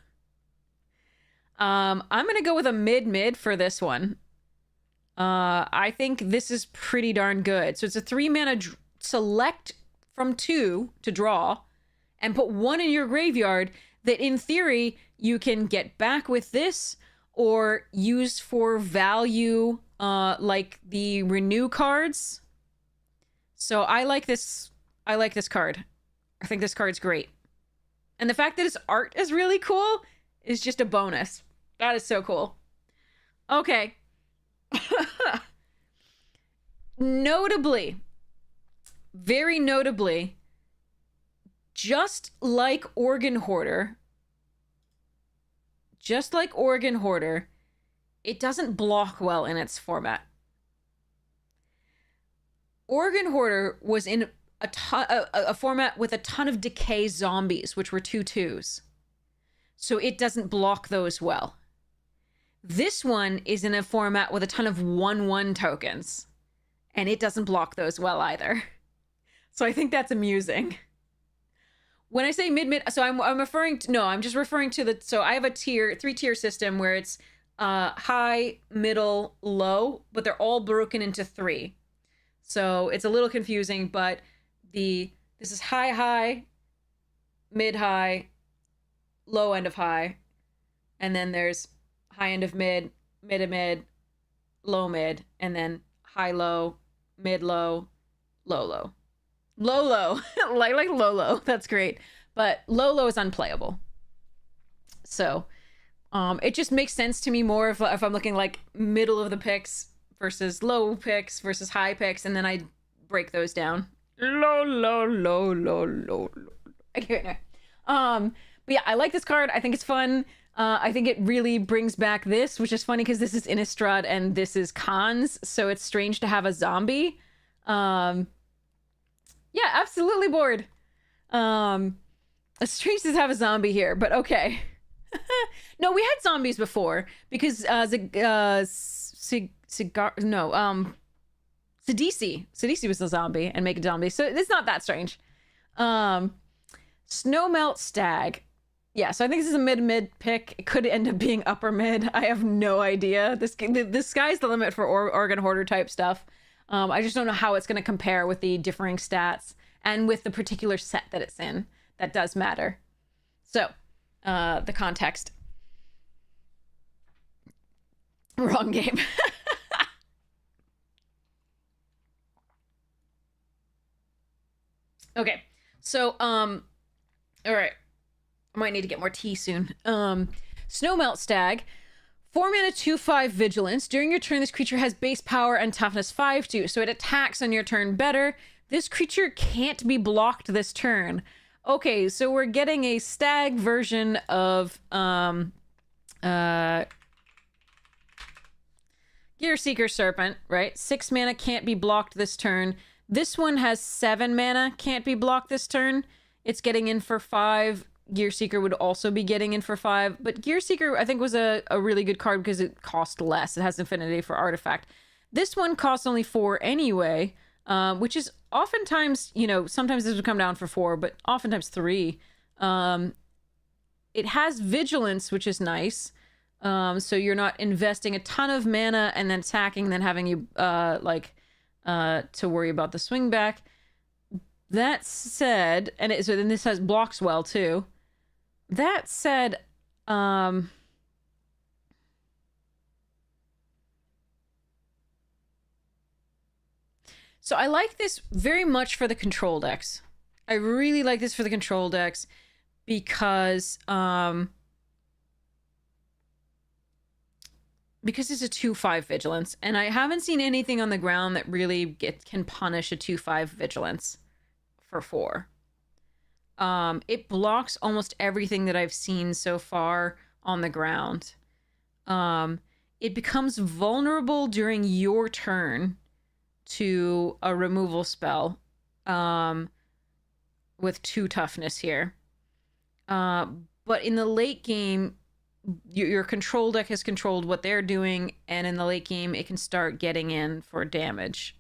I'm going to go with a mid for this one. I think this is pretty darn good. So it's a 3 mana select from 2 to draw and put 1 in your graveyard that in theory you can get back with this or use for value, like the renew cards. So I like this card. I think this card's great. And the fact that its art is really cool is just a bonus. That is so cool. Okay. Notably, very notably, just like Organ Hoarder, it doesn't block well in its format. Organ Hoarder was in a format with a ton of decay zombies, which were 2/2s. So it doesn't block those well. This one is in a format with a ton of 1/1 tokens, and it doesn't block those well either. So I think that's amusing. When I say mid, so I'm referring to, no, I'm just referring to the, so I have a 3-tier system where it's high, middle, low, but they're all broken into 3. So it's a little confusing, but this is high, mid-high, low end of high, and then there's high end of mid, mid of mid, low mid, and then high low, mid low, low low. Low low. like low low. That's great. But low low is unplayable. So it just makes sense to me more if I'm looking like middle of the picks versus low picks versus high picks, and then I break those down. Low. Okay. But yeah, I like this card. I think it's fun. I think it really brings back this, which is funny because this is Innistrad and this is Khans, so it's strange to have a zombie. Yeah, absolutely bored. It's strange to have a zombie here, but okay. No, we had zombies before because Sidisi was a zombie and make a zombie, so it's not that strange. Snowmelt Stag. Yeah, so I think this is a mid pick. It could end up being upper mid. I have no idea. The sky's the limit for Organ Hoarder type stuff. I just don't know how it's going to compare with the differing stats and with the particular set that it's in. That does matter. So, the context. Wrong game. Okay, so, all right. I might need to get more tea soon. Snowmelt Stag. 4 mana 2/5 Vigilance. During your turn, this creature has base power and toughness 5/2, so it attacks on your turn better. This creature can't be blocked this turn. Okay, so we're getting a stag version of Gearseeker Serpent, right? 6 mana, can't be blocked this turn. This one has 7 mana, can't be blocked this turn. It's getting in for 5. Gearseeker would also be getting in for 5, but Gearseeker I think was a really good card because it cost less. It has Infinity for Artifact. This one costs only 4 anyway, which is oftentimes, you know, sometimes this would come down for 4, but oftentimes 3. It has Vigilance, which is nice. So you're not investing a ton of mana and then attacking, then having you to worry about the swing back. That said, so then this has blocks well too. That said, so I like this very much for the control decks. I really like this for the control decks because it's a 2/5 Vigilance, and I haven't seen anything on the ground that really can punish a 2/5 Vigilance for 4. It blocks almost everything that I've seen so far on the ground. It becomes vulnerable during your turn to a removal spell with 2 toughness here. But in the late game, your control deck has controlled what they're doing, and in the late game, it can start getting in for damage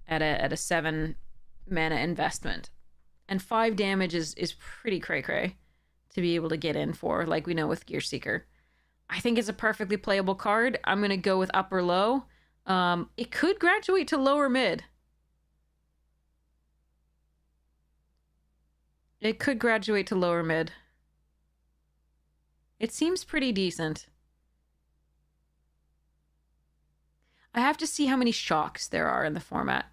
at a 7 mana investment. And 5 damage is pretty cray-cray to be able to get in for, like we know with Gearseeker. I think it's a perfectly playable card. I'm going to go with upper low. It could graduate to lower mid. It could graduate to lower mid. It seems pretty decent. I have to see how many shocks there are in the format.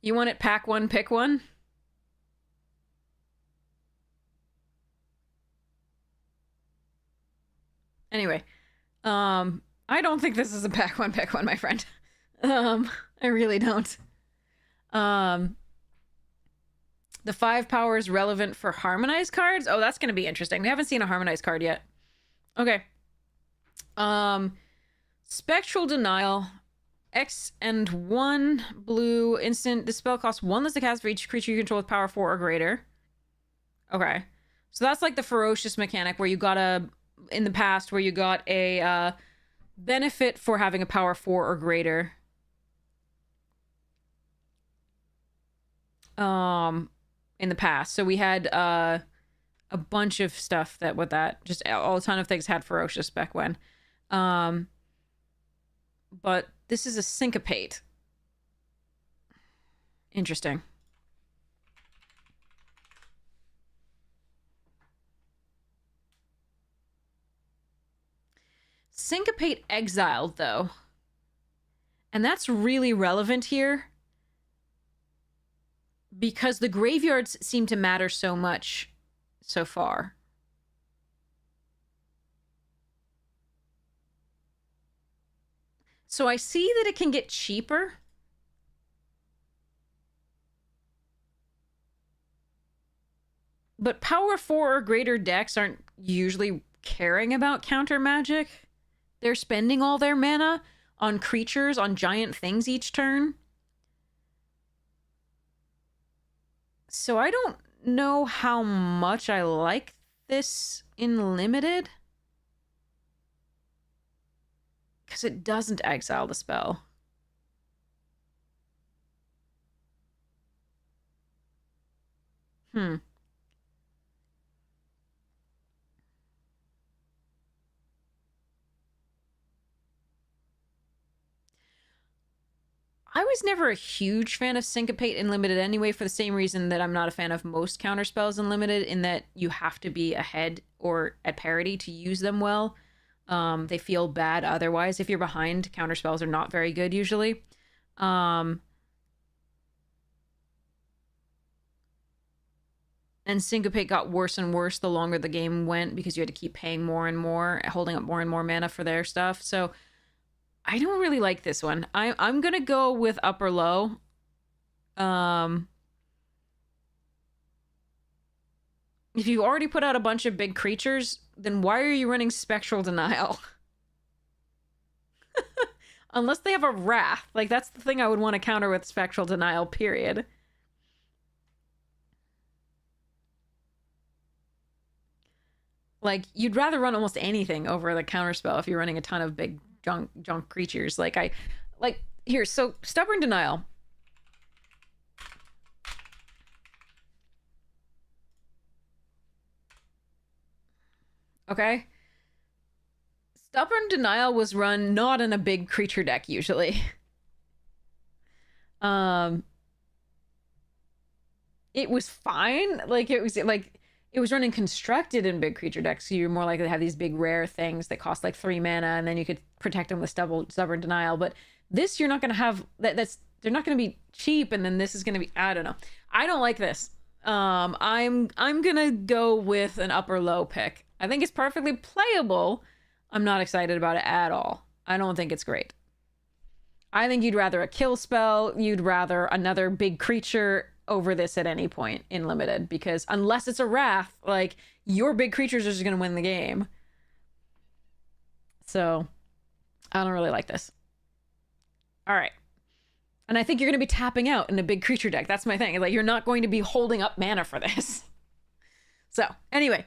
You want it pack one, pick one? Anyway, I don't think this is a pack one, pick one, my friend. I really don't. The 5 power is relevant for harmonized cards. Oh, that's going to be interesting. We haven't seen a harmonized card yet. Okay. Spectral Denial. X and 1 blue instant. This spell costs 1 less to cast for each creature you control with power 4 or greater. Okay. So that's like the ferocious mechanic where you got a... in the past where you got a benefit for having a power 4 or greater. In the past. So we had a bunch of stuff that with that, just a ton of things had ferocious back when. But this is a syncopate. Interesting. Syncopate exiled, though. And that's really relevant here. Because the graveyards seem to matter so much so far. So I see that it can get cheaper. But power 4 or greater decks aren't usually caring about counter magic. They're spending all their mana on creatures, on giant things each turn. So I don't know how much I like this in limited. Because it doesn't exile the spell. I was never a huge fan of Syncopate in Limited anyway, for the same reason that I'm not a fan of most counterspells in Limited, in that you have to be ahead or at parity to use them well. They feel bad otherwise. If you're behind, counterspells are not very good usually. And Syncopate got worse and worse the longer the game went, because you had to keep paying more and more, holding up more and more mana for their stuff. So I don't really like this one. I'm gonna go with upper low. If you already put out a bunch of big creatures, then why are you running Spectral Denial? Unless they have a Wrath. Like, that's the thing I would want to counter with Spectral Denial, period. Like, you'd rather run almost anything over the counterspell if you're running a ton of big junk creatures. Here, so Stubborn Denial. Okay. Stubborn Denial was run not in a big creature deck usually. It was fine. It was running constructed in big creature decks, so you're more likely to have these big rare things that cost like 3 mana, and then you could protect them with Stubborn Denial. But this, you're not going to have they're not going to be cheap, and then this is going to be, I don't know. I don't like this. I'm gonna go with an upper low pick. I think it's perfectly playable. I'm not excited about it at all. I don't think it's great. I think you'd rather a kill spell, you'd rather another big creature over this at any point in Limited, because unless it's a Wrath, like, your big creatures are just gonna win the game. So I don't really like this. All right. And I think you're gonna be tapping out in a big creature deck. That's my thing. Like, you're not going to be holding up mana for this. So anyway,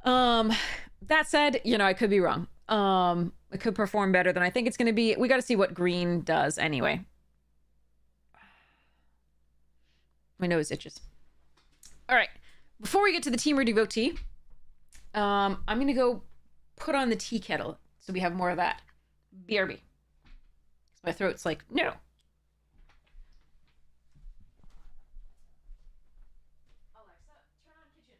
that said, you know, I could be wrong. It could perform better than I think it's gonna be. We got to see what green does anyway. My nose itches. All right. Before we get to the Temur Devotee, I'm going to go put on the tea kettle so we have more of that. BRB. My throat's like, no. Alexa, turn on kitchen.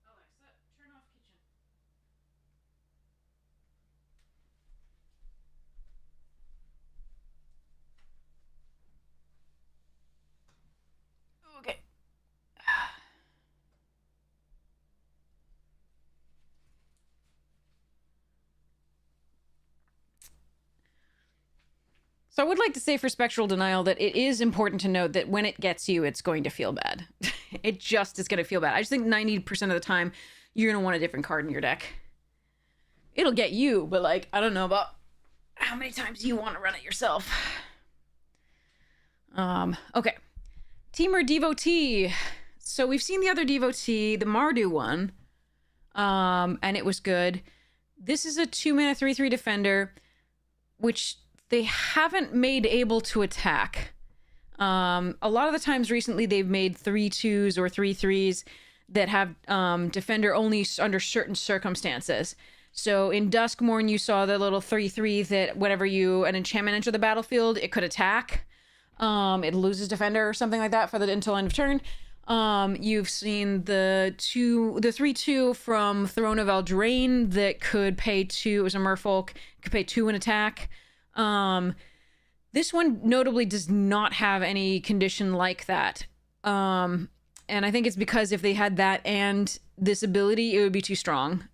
Alexa, turn off kitchen. Okay. So I would like to say for spectral denial that it is important to note that when it gets you, it's going to feel bad. It just is going to feel bad. I just think 90% of the time, you're going to want a different card in your deck. It'll get you, but like, I don't know about how many times you want to run it yourself. Okay. Teamer Devotee. So we've seen the other Devotee, the Mardu one, and it was good. This is a 2-mana 3/3 defender, which they haven't made able to attack. A lot of the times recently, they've made 3/2s or 3/3s that have defender only under certain circumstances. So in Duskmourn, you saw the little 3/3 that whenever an enchantment enter the battlefield, it could attack. It loses defender or something like that until end of turn. You've seen the 3/2 from Throne of Eldraine that could pay 2. It was a merfolk, could pay 2 in attack. This one notably does not have any condition like that. And I think it's because if they had that and this ability, it would be too strong.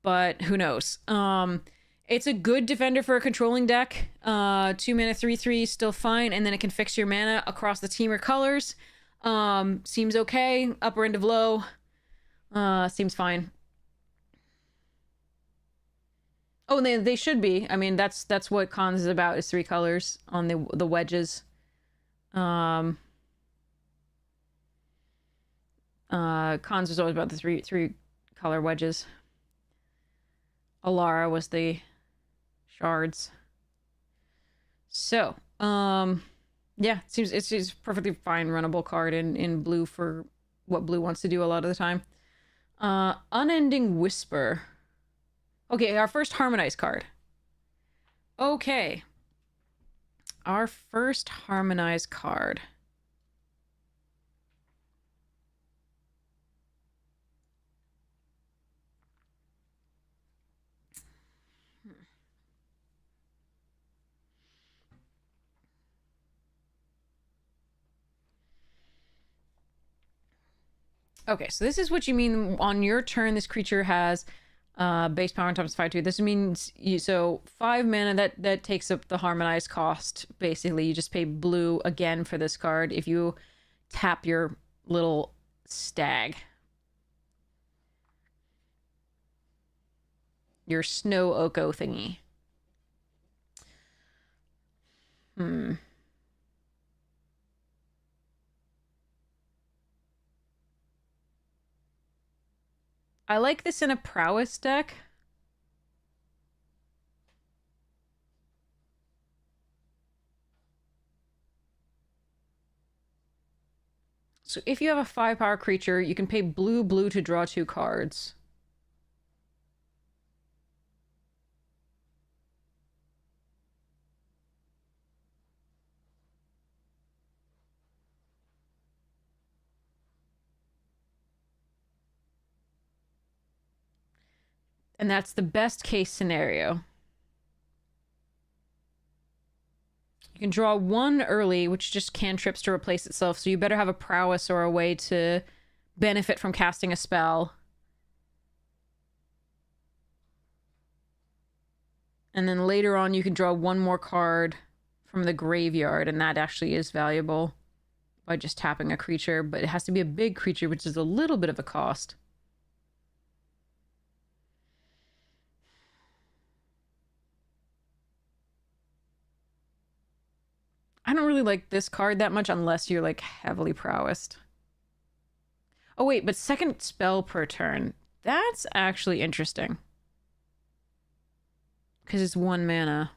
But who knows? It's a good defender for a controlling deck. 2-mana 3/3 is still fine, and then it can fix your mana across the teamer colors. Seems okay. Upper end of low. Seems fine. Oh, and they should be. I mean, that's what Cons is about, is 3 colors on the wedges. Cons was always about the three color wedges. Alara was the shards. So, yeah, it's perfectly fine runnable card in blue for what blue wants to do a lot of the time. Unending Whisper. Okay, our first Harmonized card. Okay. Our first Harmonized card. Okay, so this is what you mean on your turn. This creature has base power times 5/2. This means so 5 mana that takes up the harmonized cost. Basically, you just pay blue again for this card if you tap your little stag, your snow oko thingy. I like this in a prowess deck. So if you have a 5-power creature, you can pay blue to draw 2 cards. And that's the best case scenario. You can draw 1 early, which just cantrips to replace itself, so you better have a prowess or a way to benefit from casting a spell. And then later on, you can draw 1 more card from the graveyard, and that actually is valuable by just tapping a creature, but it has to be a big creature, which is a little bit of a cost. I don't really like this card that much unless you're, like, heavily prowessed. Oh, wait, but second spell per turn. That's actually interesting. Because it's 1 mana.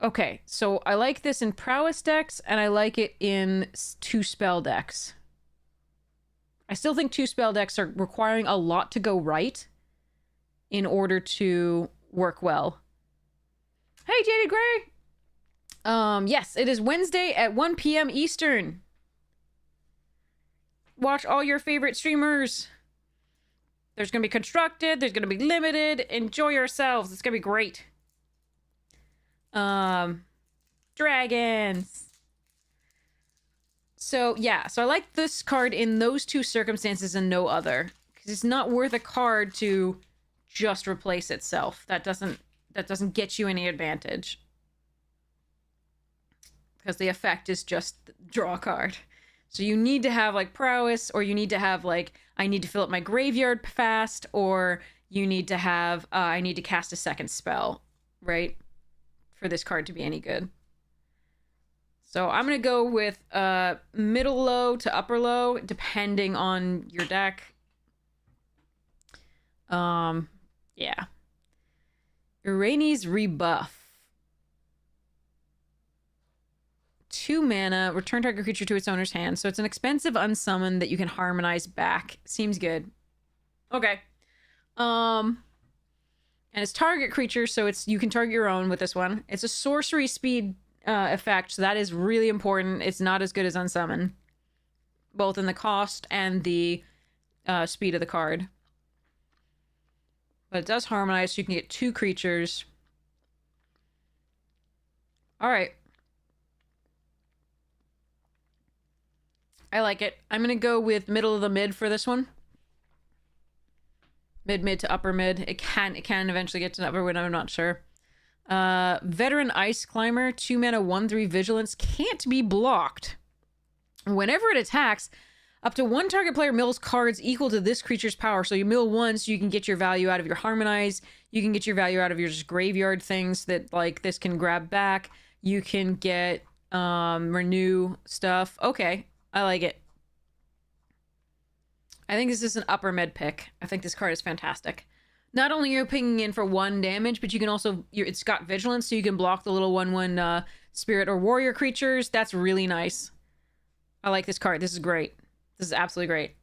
Okay, so I like this in prowess decks, and I like it in 2 spell decks. I still think 2 spell decks are requiring a lot to go right in order to work well. Hey, Jaded Gray! Yes, it is Wednesday at 1 p.m. Eastern. Watch all your favorite streamers. There's gonna be Constructed, there's gonna be Limited. Enjoy yourselves, it's gonna be great. Dragons. So, yeah, so I like this card in those 2 circumstances and no other. Because it's not worth a card to just replace itself. That doesn't get you any advantage. Because the effect is just draw a card. So you need to have like prowess, or you need to have like, I need to fill up my graveyard fast, or you need to have, I need to cast a second spell, right? For this card to be any good. So I'm going to go with middle low to upper low, depending on your deck. Yeah. Irani's Rebuff. 2 mana, return target creature to its owner's hand. So it's an expensive unsummon that you can harmonize back. Seems good. Okay. And it's target creature, so it's you can target your own with this one. It's a sorcery speed effect, so that is really important. It's not as good as unsummon, both in the cost and the speed of the card. But it does harmonize, so you can get 2 creatures. All right. I like it. I'm going to go with middle of the mid for this one. Mid to upper mid. It can eventually get to upper mid, I'm not sure. Veteran Ice Climber, 2 mana, 1/3 vigilance, can't be blocked. Whenever it attacks, up to 1 target player mills cards equal to this creature's power. So you mill once, you can get your value out of your harmonize. You can get your value out of your just graveyard things that like this can grab back. You can get renew stuff. Okay, I like it. I think this is an upper mid pick. I think this card is fantastic. Not only are you pinging in for 1 damage, but you can also, it's got vigilance, so you can block the little 1/1 spirit or warrior creatures. That's really nice. I like this card. This is great. This is absolutely great.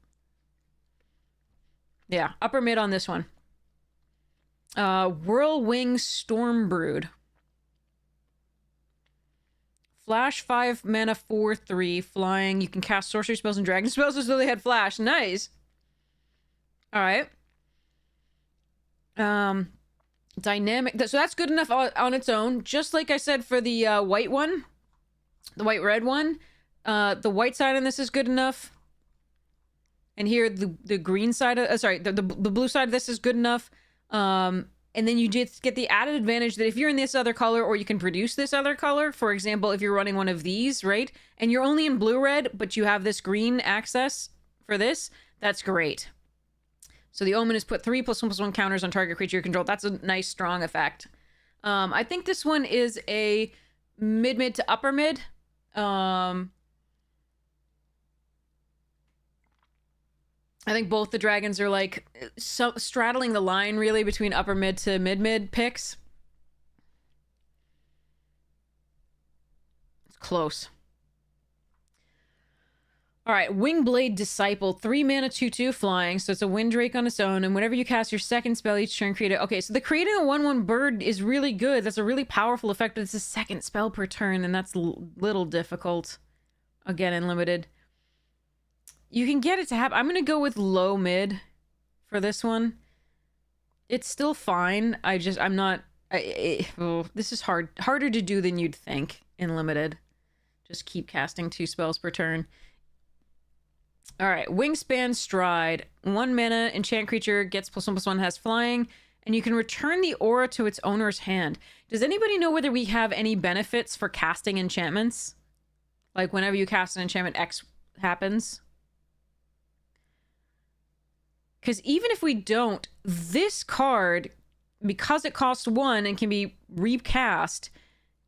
Yeah, upper mid on this one. Whirlwing Stormbrood. Flash 5 mana 4/3 flying. You can cast sorcery spells and dragon spells as though they had flash. Nice. All right. Dynamic. So that's good enough on its own. Just like I said for the white one, the white-red one, the white side on this is good enough. And here the green side of, the blue side of this is good enough. And then you just get the added advantage that if you're in this other color, or you can produce this other color, for example, if you're running one of these, right? And you're only in blue-red, but you have this green access for this, that's great. So the Omen is put 3+1/+1 counters on target creature you control. That's a nice, strong effect. I think this one is a mid to upper mid. I think both the dragons are like straddling the line really between upper mid to mid picks. It's close. All right, Wingblade Disciple, 3 mana 2/2 flying, so it's a Windrake on its own, and whenever you cast your second spell each turn, create it. Okay, so the creating a 1/1 bird is really good. That's a really powerful effect, but it's a second spell per turn, and that's little difficult. Again, in limited. You can get it to happen. I'm going to go with low mid for this one. It's still fine. I'm not... this is harder to do than you'd think in limited. Just keep casting 2 spells per turn. All right, Wingspan Stride. 1 mana, enchant creature, gets +1/+1, has flying, and you can return the aura to its owner's hand. Does anybody know whether we have any benefits for casting enchantments? Like whenever you cast an enchantment, X happens? Because even if we don't, this card, because it costs 1 and can be recast,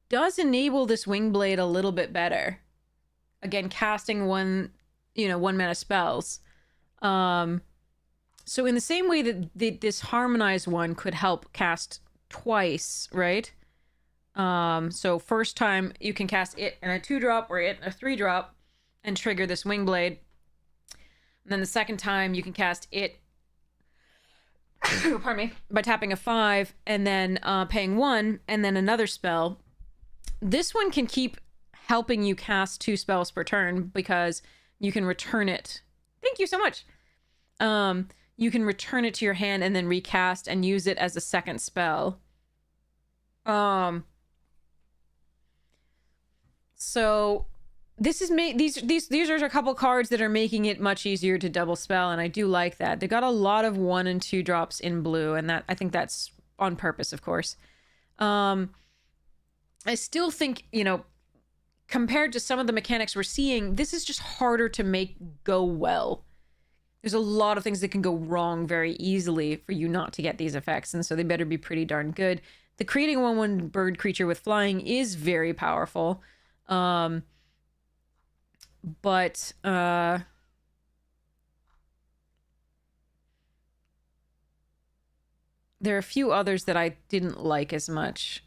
does enable this Wingblade a little bit better. Again, casting 1 mana spells. So in the same way that this Harmonized one could help cast twice, right? So first time you can cast it in a 2-drop or it in a 3-drop and trigger this Wingblade. And then the second time you can cast it pardon me, by tapping a 5 and then paying 1 and then another spell. This one can keep helping you cast 2 spells per turn because you can return it. Thank you so much. You can return it to your hand and then recast and use it as a second spell. So this is these are a couple cards that are making it much easier to double spell, and I do like that. They got a lot of 1 and 2 drops in blue, and that I think that's on purpose, of course. I still think, compared to some of the mechanics we're seeing, this is just harder to make go well. There's a lot of things that can go wrong very easily for you not to get these effects, and so they better be pretty darn good. The creating a 1/1 bird creature with flying is very powerful. But there are a few others that I didn't like as much.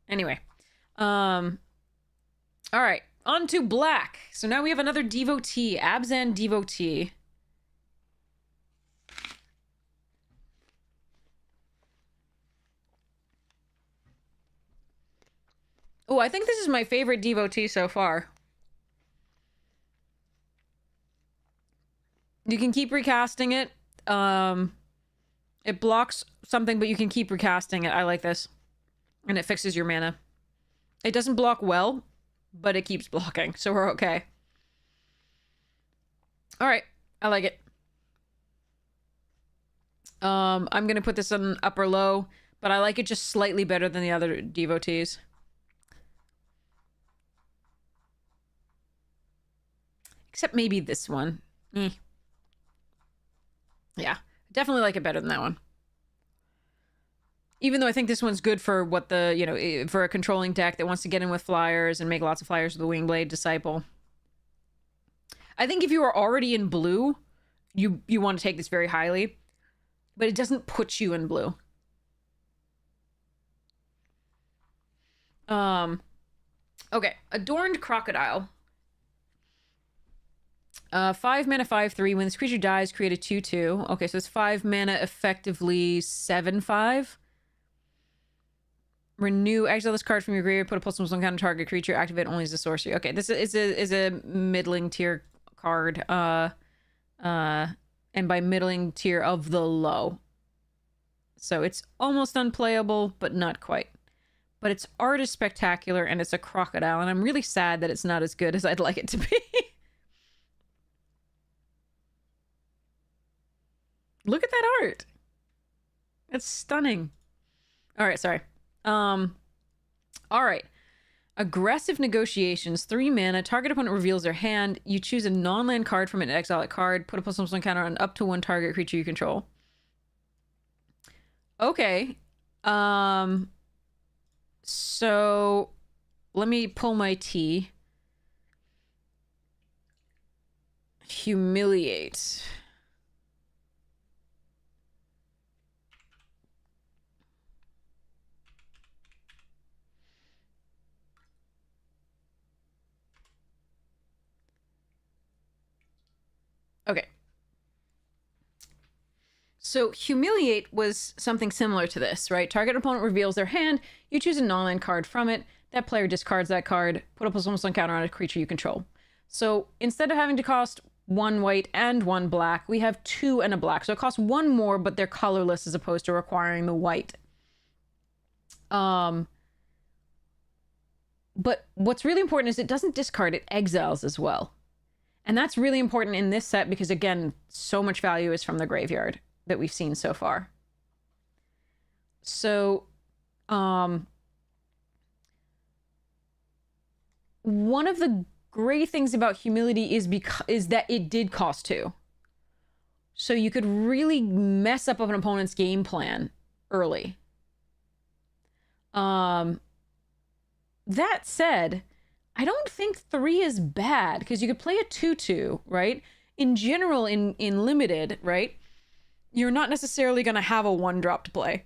Anyway. All right. On to black. So now we have another devotee. Abzan devotee. Oh, I think this is my favorite devotee so far. You can keep recasting it. It blocks something, but you can keep recasting it. I like this. And it fixes your mana. It doesn't block well, but it keeps blocking, so we're okay. Alright, I like it. I'm gonna put this on upper low, but I like it just slightly better than the other devotees. Except maybe this one. Yeah, definitely like it better than that one. Even though I think this one's good for what the, you know, for a controlling deck that wants to get in with flyers and make lots of flyers with the Wingblade Disciple. I think if you are already in blue, you want to take this very highly, but it doesn't put you in blue. Okay, Adorned Crocodile. 5 mana, 5/3. When this creature dies, create a 2/2. Okay, so it's 5 mana, effectively 7/5. Renew, exile this card from your graveyard, put a +1/+1 counter on target creature, activate only as a sorcery. Okay, this is a middling tier card. And by middling tier, of the low. So it's almost unplayable, but not quite. But its art is spectacular, and it's a crocodile, and I'm really sad that it's not as good as I'd like it to be. Look at that art. It's stunning. All right, sorry. All right. Aggressive Negotiations. 3 mana. Target opponent reveals their hand. You choose a non-land card from an exile card. Put a +1/+1 counter on up to 1 target creature you control. Okay. So let me pull my T. Humiliate. Okay. So Humiliate was something similar to this, right? Target opponent reveals their hand. You choose a non-land card from it. That player discards that card. Put a +1/+1 counter on a creature you control. So instead of having to cost 1 white and 1 black, we have 2 and a black. So it costs 1 more, but they're colorless as opposed to requiring the white. But what's really important is it doesn't discard, it exiles as well. And that's really important in this set because, again, so much value is from the graveyard that we've seen so far. So, one of the great things about Humility is that it did cost 2. So you could really mess up an opponent's game plan early. That said, I don't think 3 is bad because you could play a 2/2, right? In general, in limited, right? You're not necessarily going to have a 1-drop to play.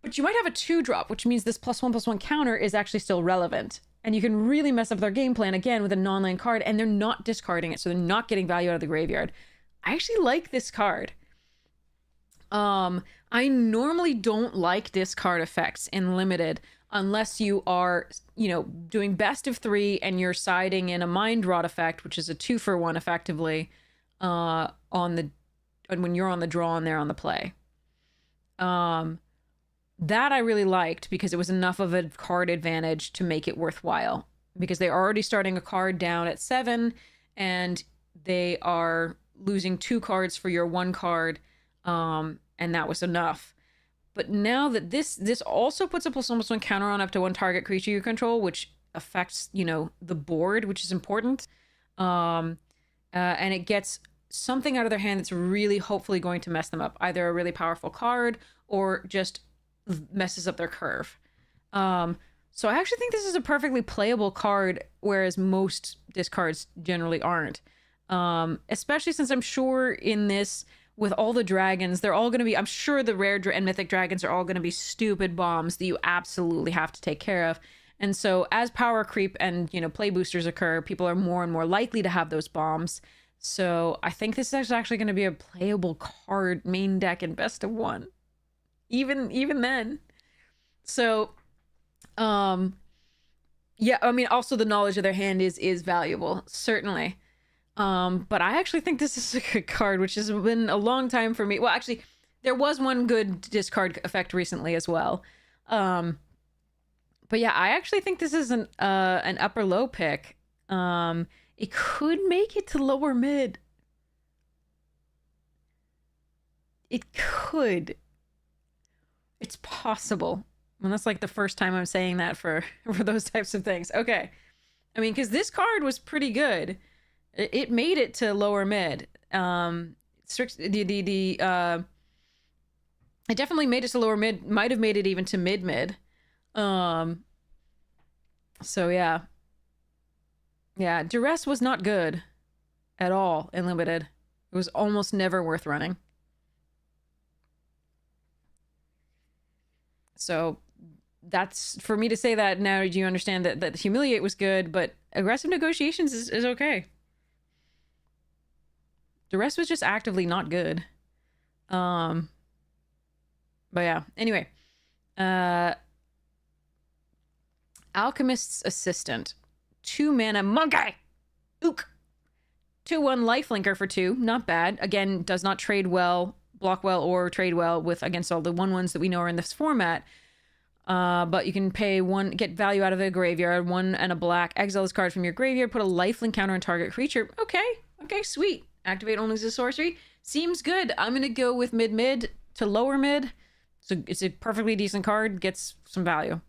But you might have a 2-drop, which means this +1/+1 counter is actually still relevant. And you can really mess up their game plan again with a non-land card, and they're not discarding it, so they're not getting value out of the graveyard. I actually like this card. I normally don't like discard effects in limited unless you are, you know, doing best of 3 and you're siding in a Mind Rot effect, which is a 2-for-1 effectively, when you're on the draw and they're on the play. That I really liked because it was enough of a card advantage to make it worthwhile. Because they're already starting a card down at 7 and they are losing 2 cards for your 1 card, and that was enough. But now that this also puts a +1/+1 counter on up to one target creature you control, which affects, you know, the board, which is important. And it gets something out of their hand that's really hopefully going to mess them up. Either a really powerful card or just messes up their curve. So I actually think this is a perfectly playable card, whereas most discards generally aren't. Especially since I'm sure in this, with all the dragons, they're all going to be, I'm sure the rare and mythic dragons are all going to be stupid bombs that you absolutely have to take care of. And so as power creep and, you know, play boosters occur, people are more and more likely to have those bombs. So I think this is actually going to be a playable card main deck in best of one. Even then. So, yeah, I mean, also the knowledge of their hand is valuable, certainly. But I actually think this is a good card, which has been a long time for me. Well, actually, there was one good discard effect recently as well. But yeah, I actually think this is an upper low pick. It could make it to lower mid. It could. It's possible. And that's like the first time I'm saying that for those types of things. Okay. I mean, because this card was pretty good. It made it to lower mid. It definitely made it to lower mid. Might have made it even to mid. So yeah. Yeah, Duress was not good at all in Limited. It was almost never worth running. So that's, for me to say that now, do you understand that Humiliate was good, but Aggressive Negotiations is okay. Duress was just actively not good. But yeah, anyway. Alchemist's Assistant. 2 mana monkey! Ook! 2/1 lifelinker for 2. Not bad. Again, does not trade well, block well, or trade well with against all the 1/1s that we know are in this format. But you can pay 1, get value out of the graveyard, 1 and a black, exile this card from your graveyard, put a lifelink counter on target creature. Okay, sweet. Activate only as a sorcery. Seems good. I'm gonna go with mid to lower mid. So it's a perfectly decent card, gets some value.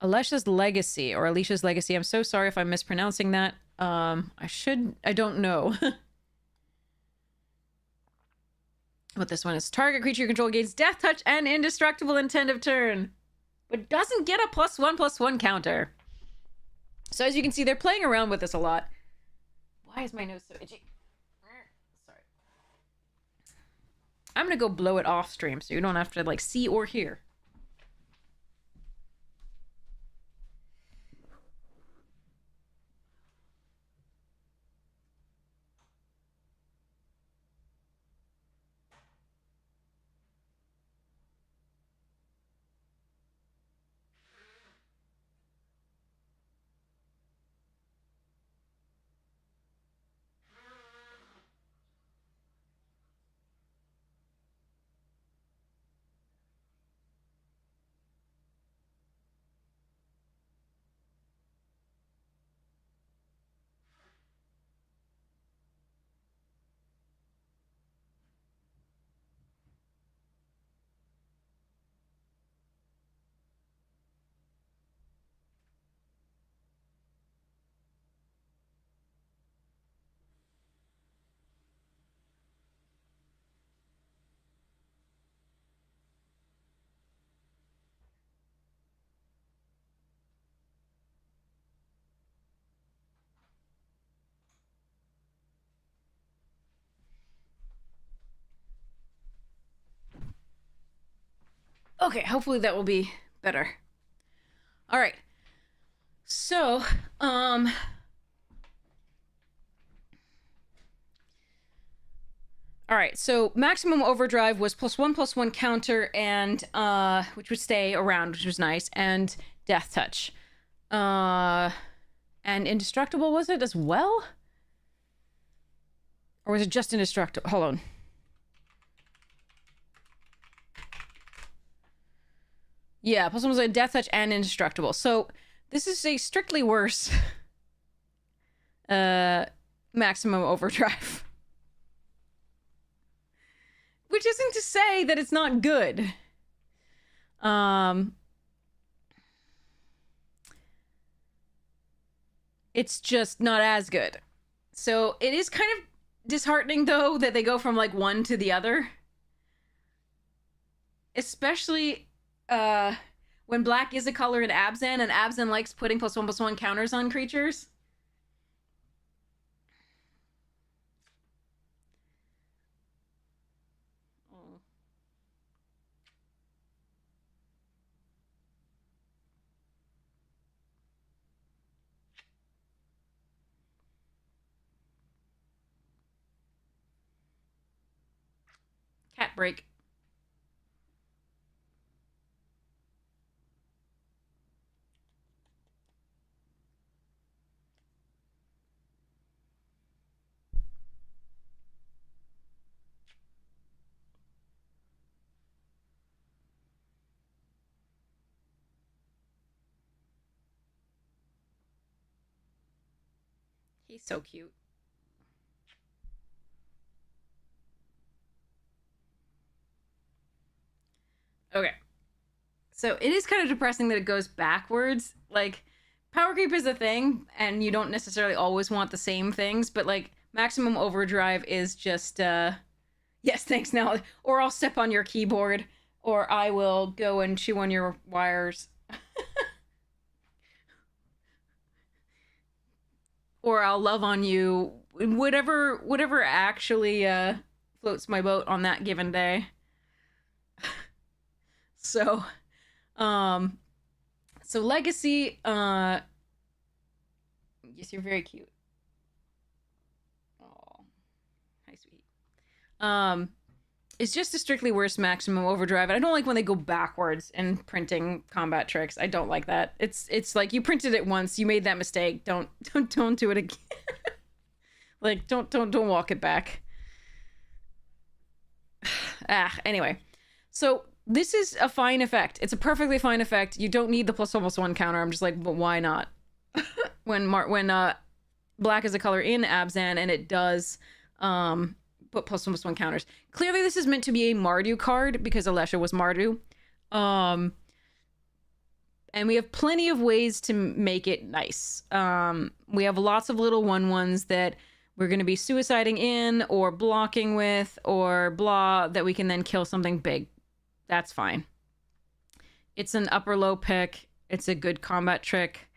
Alicia's Legacy, or Alicia's Legacy. I'm so sorry if I'm mispronouncing that. I don't know. What this one is. Target creature you control gains Death Touch and Indestructible until end of turn, but doesn't get a +1/+1 counter. So as you can see, they're playing around with this a lot. Why is my nose so itchy? Sorry. I'm gonna go blow it off stream so you don't have to like see or hear. Okay, hopefully that will be better. All right. So, all right, so Maximum Overdrive was +1/+1 counter and, which would stay around, which was nice, and Death Touch. And Indestructible, was it as well? Or was it just Indestructible? Hold on. Yeah, +1 was a Death Touch and Indestructible. So this is a strictly worse Maximum Overdrive. Which isn't to say that it's not good. It's just not as good. So it is kind of disheartening, though, that they go from like one to the other. Especially when black is a color in Abzan, and Abzan likes putting +1/+1 counters on creatures. Oh. Cat break. He's so cute. Okay. So it is kind of depressing that it goes backwards. Like, power creep is a thing, and you don't necessarily always want the same things, but like, maximum overdrive is just, yes, thanks now. Or I'll step on your keyboard, or I will go and chew on your wires. Or I'll love on you. Whatever actually floats my boat on that given day. So, so Legacy, yes, you're very cute. Oh, hi, sweetie. It's just a strictly worse maximum overdrive. And I don't like when they go backwards in printing combat tricks. I don't like that. It's like you printed it once, you made that mistake. Don't do it again. Like don't walk it back. Anyway. So this is a fine effect. It's a perfectly fine effect. You don't need the +1/+1 counter. I'm just like, but why not? when black is a color in Abzan, and it does put +1/+1 counters. Clearly, this is meant to be a Mardu card because Alesha was Mardu. And we have plenty of ways to make it nice. We have lots of little 1/1s that we're going to be suiciding in or blocking with or blah that we can then kill something big. That's fine. It's an upper low pick. It's a good combat trick.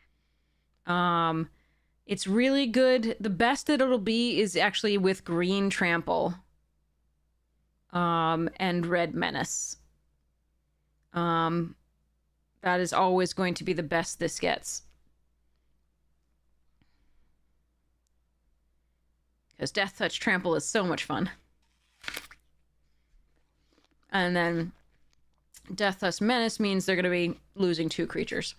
It's really good. The best that it'll be is actually with green trample. And red menace. That is always going to be the best this gets. Because Death Touch Trample is so much fun. And then Death Touch Menace means they're going to be losing 2 creatures.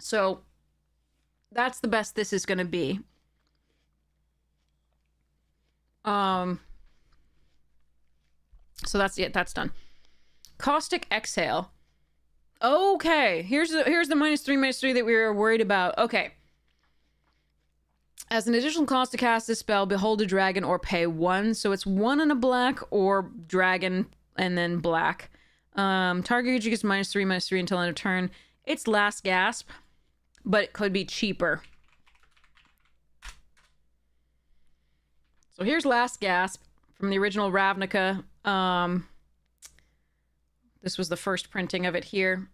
So that's the best this is going to be. So that's it. That's done. Caustic Exhale. Okay, here's the -3/-3 that we were worried about. Okay. As an additional cost to cast this spell, behold a dragon or pay 1. So it's 1 and a black or dragon and then black. Target creature gets -3/-3 until end of turn. It's Last Gasp, but it could be cheaper. So here's Last Gasp from the original Ravnica. This was the first printing of it here.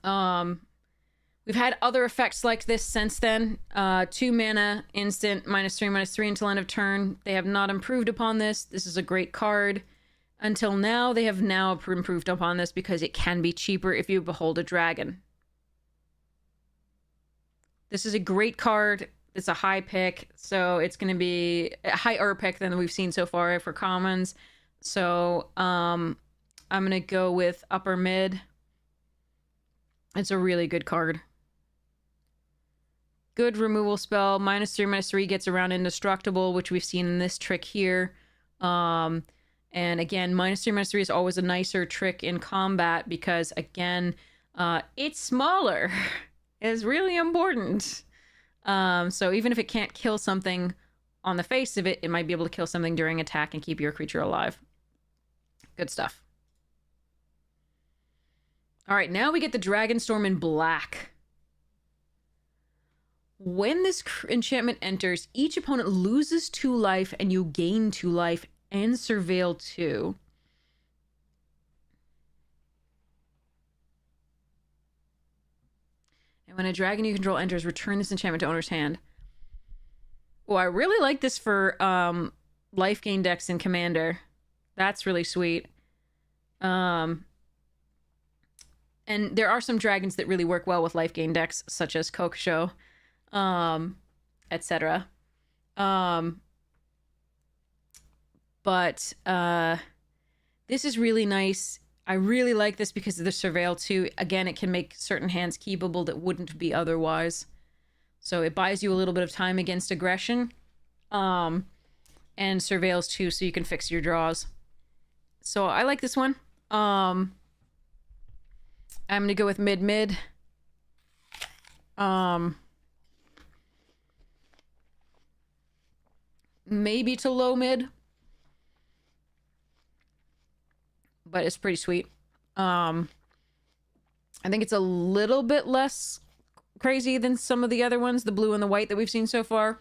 We've had other effects like this since then. 2 mana, instant, -3/-3 until end of turn. They have not improved upon this. This is a great card. Until now, they have now improved upon this because it can be cheaper if you behold a dragon. This is a great card. It's a high pick, so it's going to be a higher pick than we've seen so far for commons. So I'm going to go with upper mid. It's a really good card. Good removal spell. -3/-3 gets around indestructible, which we've seen in this trick here. And again, -3/-3 is always a nicer trick in combat because, again, it's smaller. It's really important. So even if it can't kill something on the face of it, it might be able to kill something during attack and keep your creature alive. Good stuff. All right, now we get the Dragonstorm in black. When this enchantment enters, each opponent loses 2 life and you gain 2 life and surveil 2. And when a dragon you control enters, return this enchantment to owner's hand. Oh, I really like this for life gain decks in Commander. That's really sweet. And there are some dragons that really work well with life gain decks, such as Kokusho, etc. But this is really nice. I really like this because of the Surveil too. Again, it can make certain hands keepable that wouldn't be otherwise. So it buys you a little bit of time against aggression. And Surveils too, so you can fix your draws. So I like this one. I'm gonna go with mid. Maybe to low mid. But it's pretty sweet. I think it's a little bit less crazy than some of the other ones, the blue and the white that we've seen so far.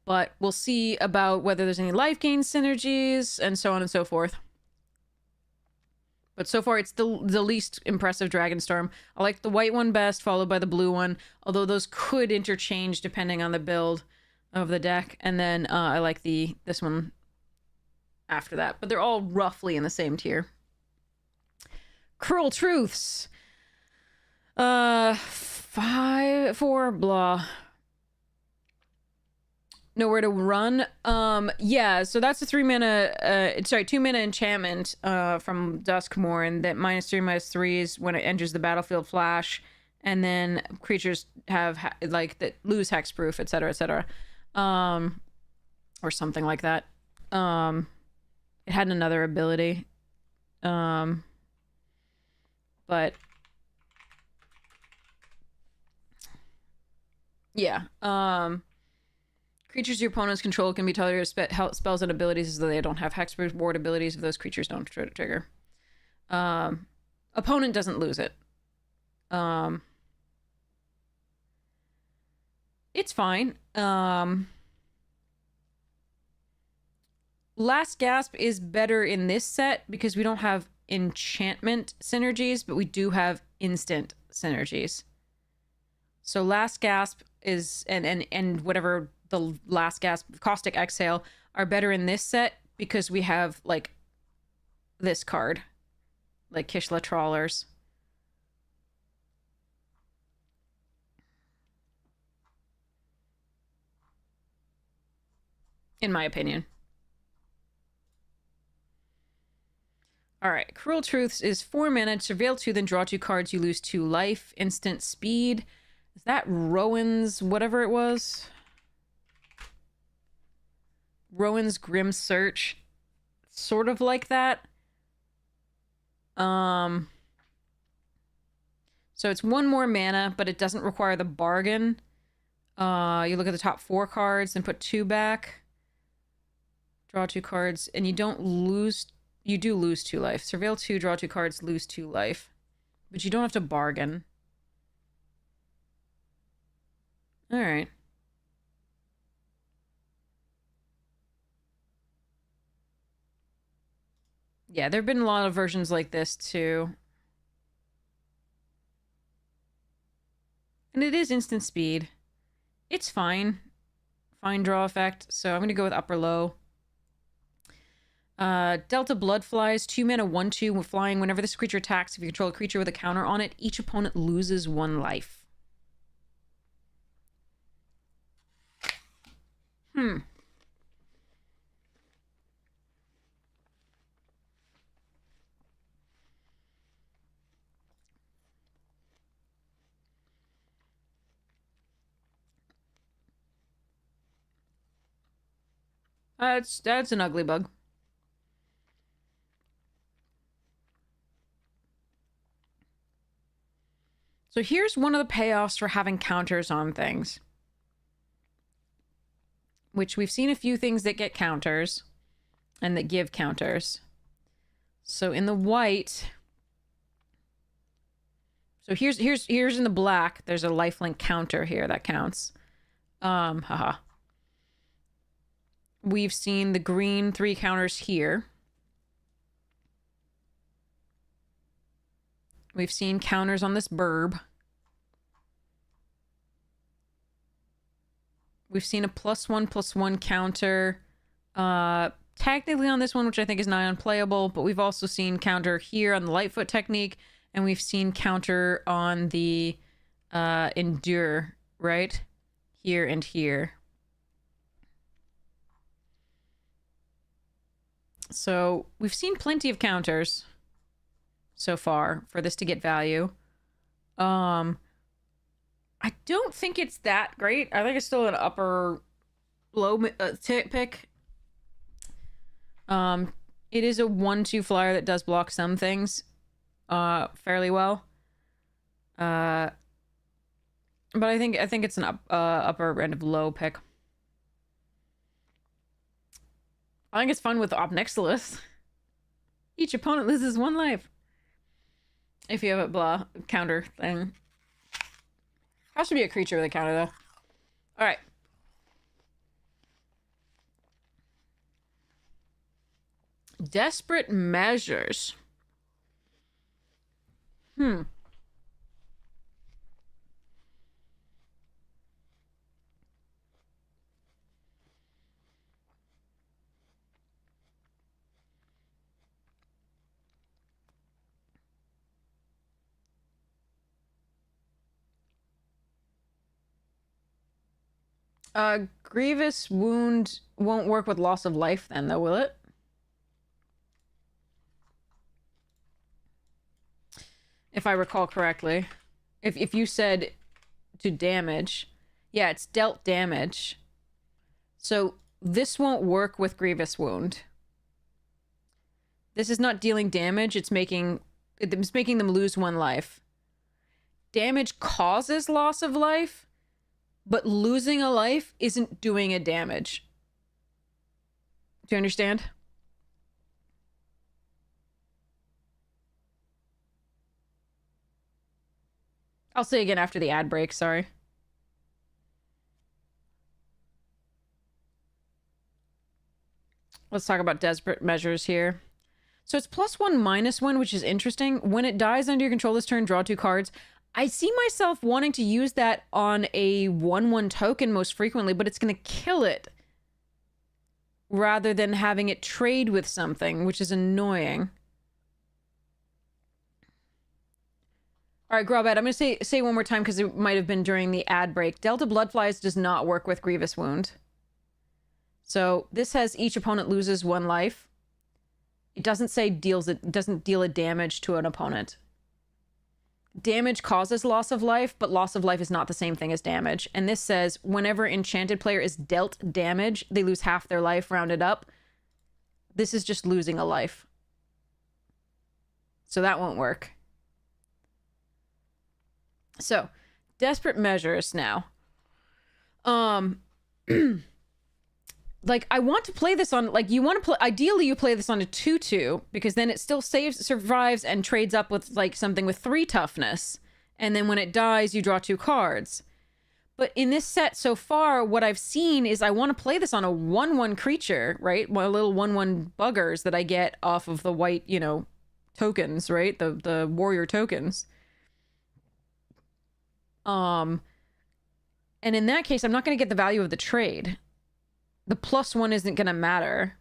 But we'll see about whether there's any life gain synergies and so on and so forth. But so far, it's the least impressive Dragonstorm. I like the white one best, followed by the blue one. Although those could interchange depending on the build of the deck. And then I like this one after that. But they're all roughly in the same tier. Cruel Truths. 4 blah. Nowhere to run. Yeah, so that's a 2 mana enchantment from Duskmourn that -3/-3s when it enters the battlefield flash, and then creatures have that lose hexproof, etc., etc. Or something like that. It had another ability. But yeah. Creatures your opponents control can be targeted spells and abilities as though they don't have hexproof ward abilities if those creatures don't trigger. Opponent doesn't lose it. It's fine. Last Gasp is better in this set because we don't have enchantment synergies, but we do have instant synergies. So Last Gasp is and whatever the Last Gasp, Caustic Exhale are better in this set because we have like this card, like Kishla Trawlers. In my opinion. All right, Cruel Truths is 4 mana, Surveil 2, then draw 2 cards, you lose 2 life, instant speed. Is that Rowan's whatever it was? Rowan's Grim Search. Sort of like that. So it's 1 more mana, but it doesn't require the bargain. You look at the top 4 cards and put 2 back. Draw 2 cards, and you don't lose... You do lose 2 life. Surveil 2, draw 2 cards, lose 2 life. But you don't have to bargain. Alright. Yeah, there have been a lot of versions like this, too. And it is instant speed. It's fine. Fine draw effect, so I'm going to go with upper-low. Delta Bloodflies, 2 mana, 1/2 flying. Whenever this creature attacks, if you control a creature with a counter on it, each opponent loses 1 life. That's an ugly bug. So here's one of the payoffs for having counters on things. which we've seen a few things that get counters and that give counters. So in the white, so here's in the black, there's a lifelink counter here that counts. Haha. We've seen the green 3 counters here. We've seen counters on this burb. We've seen a +1/+1 counter. Technically on this one, which I think is nigh unplayable, but we've also seen counter here on the Lightfoot technique, and we've seen counter on the Endure, right? Here and here. So we've seen plenty of counters so far for this to get value. I don't think it's that great. I think it's still an upper low pick. It is a 1/2 flyer that does block some things fairly well. But I think it's an upper end of low pick. I think it's fun with Obnixilis. Each opponent loses 1 life. If you have a blah counter thing. Has to be a creature with a counter though. Alright. Desperate Measures. Grievous Wound won't work with loss of life then, though, will it? If I recall correctly. If you said to damage. Yeah, it's dealt damage. So this won't work with Grievous Wound. This is not dealing damage, it's making them lose 1 life. Damage causes loss of life, but losing a life isn't doing a damage. Do you understand? I'll say again after the ad break, sorry. Let's talk about Desperate Measures here. So it's +1/-1, which is interesting. When it dies under your control this turn, draw 2 cards. I see myself wanting to use that on a 1/1 token most frequently, but it's going to kill it. Rather than having it trade with something, which is annoying. All right, Grobet, I'm going to say one more time because it might have been during the ad break. Delta Bloodflies does not work with Grievous Wound. So this has each opponent loses 1 life. It doesn't say doesn't deal a damage to an opponent. Damage causes loss of life, but loss of life is not the same thing as damage. And this says whenever enchanted player is dealt damage, they lose half their life rounded up. This is just losing a life. So that won't work. So, Desperate Measures now. Like, I want to play this on, like, you want to play, ideally you play this on a 2/2, because then it still survives and trades up with, like, something with 3 toughness. And then when it dies, you draw 2 cards. But in this set so far, what I've seen is I want to play this on a 1/1 creature, right? One little 1/1 buggers that I get off of the white, you know, tokens, right? The warrior tokens. And in that case, I'm not going to get the value of the trade. The +1 isn't going to matter.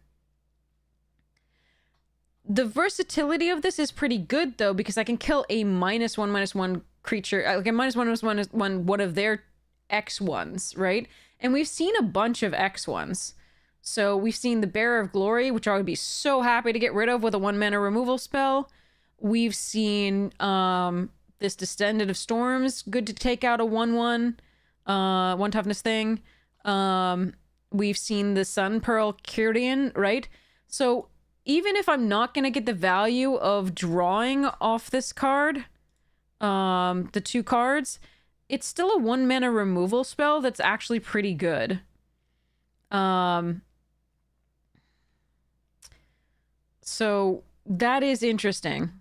The versatility of this is pretty good, though, because I can kill a -1/-1 creature, like a -1/-1 one of their X1s, right? And we've seen a bunch of X1s. So we've seen the Bearer of Glory, which I would be so happy to get rid of with a 1-mana removal spell. We've seen this Descendant of Storms, good to take out a 1/1, 1 toughness thing. We've seen the Sun Pearl Kyrian, right? So even if I'm not going to get the value of drawing off this card, the 2 cards, it's still a 1-mana removal spell that's actually pretty good. So that is interesting.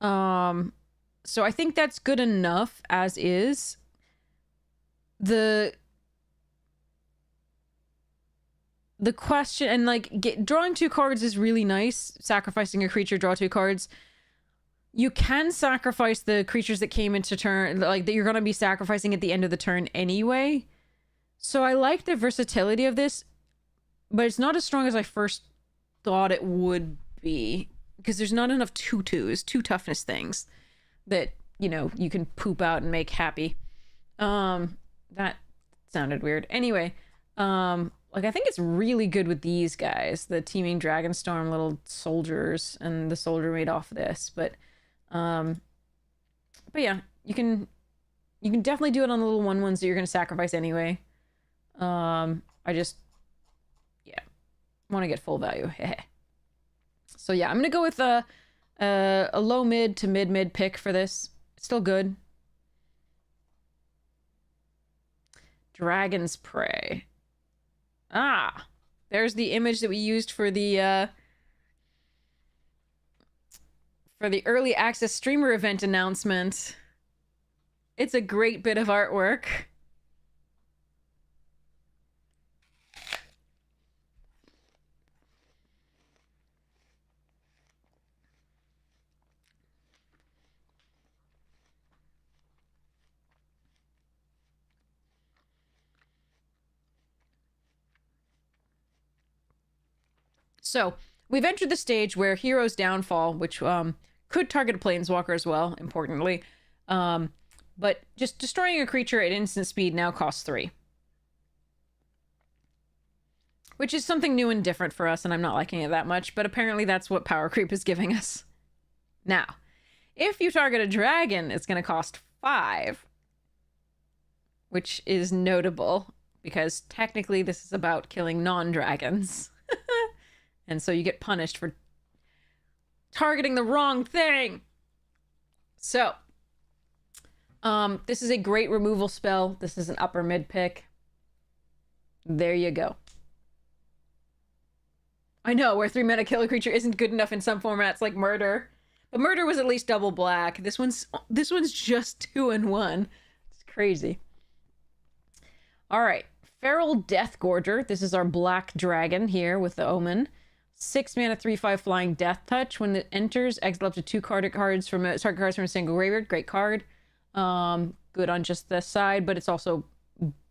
So I think that's good enough as is. The question, and like drawing 2 cards is really nice. Sacrificing a creature, draw 2 cards. You can sacrifice the creatures that came into turn, like that you're going to be sacrificing at the end of the turn anyway. So I like the versatility of this, but it's not as strong as I first thought it would be, because there's not enough 2/2s, 2 toughness things that, you know, you can poop out and make happy. That sounded weird. Anyway, like I think it's really good with these guys, the teeming Dragonstorm little soldiers and the soldier made off this, but yeah, you can definitely do it on the little 1/1s that you're going to sacrifice anyway. I just, yeah, want to get full value. So yeah, I'm going to go with a low mid to mid pick for this. It's still good. Dragon's Prey. Ah, there's the image that we used for the early access streamer event announcement. It's a great bit of artwork. So we've entered the stage where Hero's Downfall, which could target a Planeswalker as well, importantly. But just destroying a creature at instant speed now costs 3. Which is something new and different for us, and I'm not liking it that much, but apparently that's what Power Creep is giving us. Now, if you target a dragon, it's going to cost 5. Which is notable, because technically this is about killing non-dragons. And so you get punished for targeting the wrong thing. So, this is a great removal spell. This is an upper mid pick. There you go. I know, where 3 mana kill a creature isn't good enough in some formats like Murder. But Murder was at least double black. This one's just 2 and 1. It's crazy. Alright. Feral Deathgorger. This is our black dragon here with the Omen. 6 mana, 3/5 flying Death Touch. When it enters, exile up to 2 target cards from a single graveyard. Great card. Good on just this side, but it's also,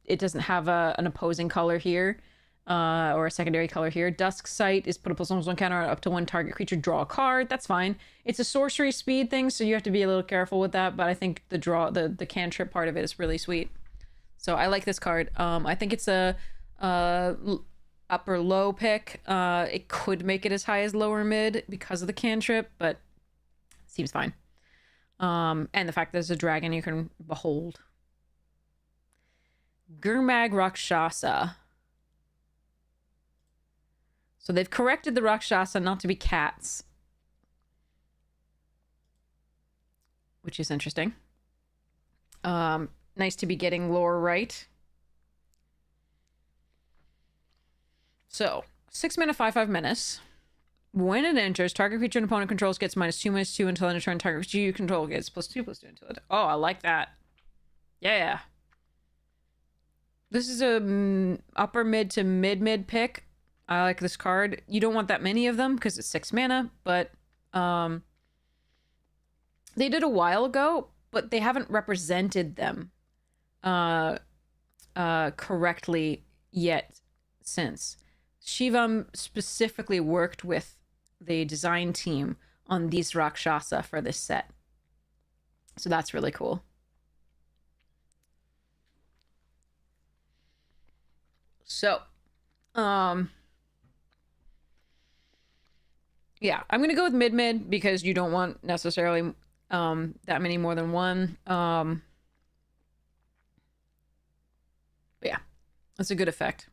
it doesn't have an opposing color here, or a secondary color here. Dusk Sight is put a +1/+1 counter up to 1 target creature, draw a card. That's fine. It's a sorcery speed thing, so you have to be a little careful with that, but I think the cantrip part of it is really sweet. So I like this card. I think it's a upper low pick. It could make it as high as lower mid because of the cantrip, but seems fine. And the fact that there's a dragon you can behold. Gurmag Rakshasa. So they've corrected the Rakshasa not to be cats, which is interesting. Nice to be getting lore right. So, 6 mana, 5/5 menace. When it enters, target creature an opponent controls gets -2/2 until end of turn. Target creature you control gets +2/+2 until it. Oh, I like that. Yeah. This is a upper mid to mid pick. I like this card. You don't want that many of them because it's 6 mana, but they did a while ago, but they haven't represented them correctly yet since. Shivam specifically worked with the design team on these Rakshasa for this set. So that's really cool. So, yeah, I'm going to go with mid because you don't want necessarily that many more than one. But yeah, that's a good effect.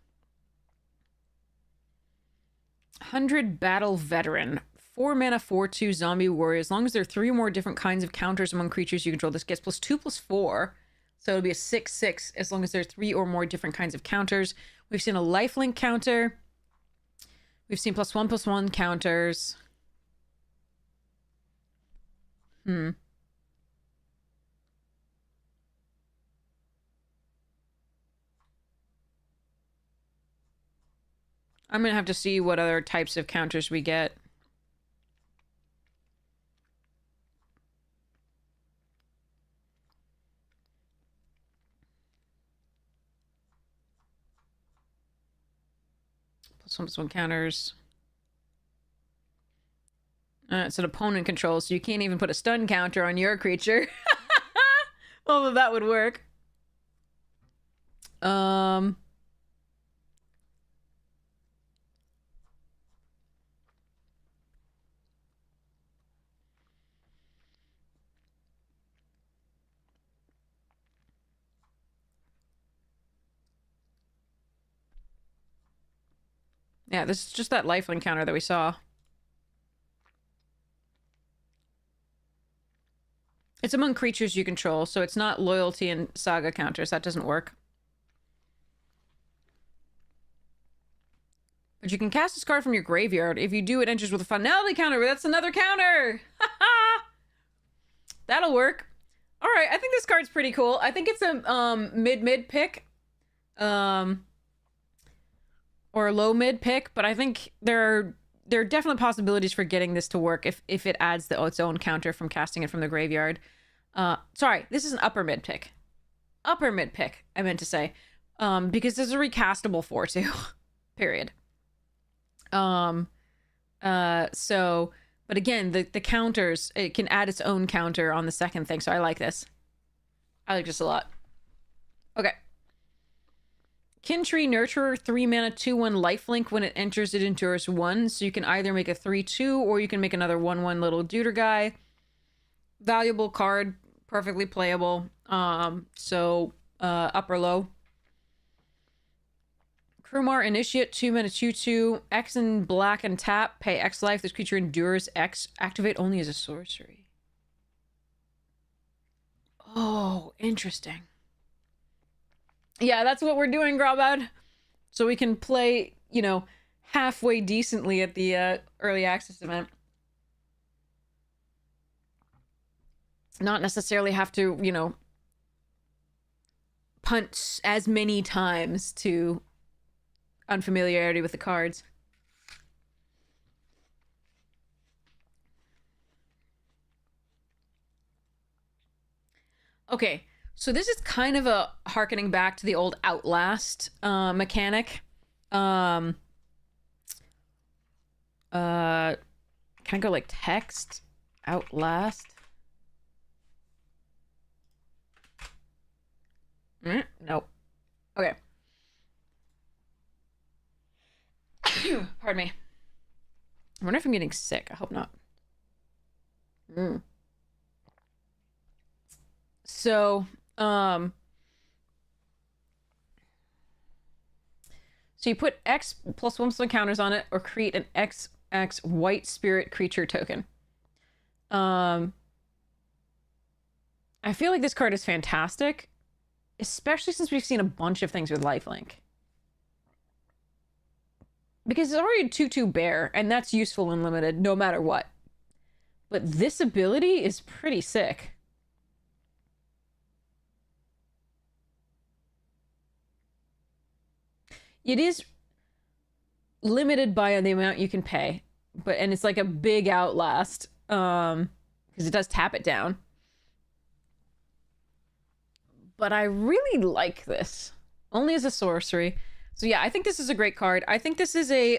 100 Battle Veteran. 4 mana, 4/2 zombie warrior. As long as there are 3 or more different kinds of counters among creatures you control, this gets +2/+4. So So it'll be a 6/6 as long as there are 3 or more different kinds of counters. We've seen a lifelink counter. We've seen +1/+1 counters. I'm gonna have to see what other types of counters we get. +1/+1 counters. It's an opponent control, so you can't even put a stun counter on your creature. Although that would work. Yeah, this is just that lifelink counter that we saw. It's among creatures you control, so it's not loyalty and saga counters. That doesn't work. But you can cast this card from your graveyard. If you do, it enters with a finality counter. That's another counter! That'll work. Alright, I think this card's pretty cool. I think it's a mid-mid pick. Or a low-mid pick, but I think there are definite possibilities for getting this to work if it adds its own counter from casting it from the graveyard. Sorry, this is an upper mid pick. Upper mid pick, I meant to say. Because there's a recastable 4/2. Period. But again, the counters, it can add its own counter on the second thing, so I like this. I like this a lot. Okay. Kintree Nurturer, 3 mana, 2/1 lifelink. When it enters, it endures 1. So you can either make a 3/2 or you can make another 1/1 little duder guy. Valuable card, perfectly playable. Up or low. Krumar Initiate, 2 mana, 2/2. X in black and tap. Pay X life. This creature endures X. Activate only as a sorcery. Oh, interesting. Yeah, that's what we're doing, Grabad. So we can play, you know, halfway decently at the early access event. Not necessarily have to, you know, punch as many times to unfamiliarity with the cards. Okay. So this is kind of a harkening back to the old Outlast mechanic. Can I go like text? Outlast? Nope. Okay. Pardon me. I wonder if I'm getting sick. I hope not. So, so you put X +1/+1 counters on it, or create an XX white spirit creature token. I feel like this card is fantastic, especially since we've seen a bunch of things with lifelink. Because it's already a 2/2 bear, and that's useful and limited no matter what. But this ability is pretty sick. It is limited by the amount you can pay, and it's like a big Outlast, because it does tap it down. But I really like this, only as a sorcery. So yeah, I think this is a great card. I think this is a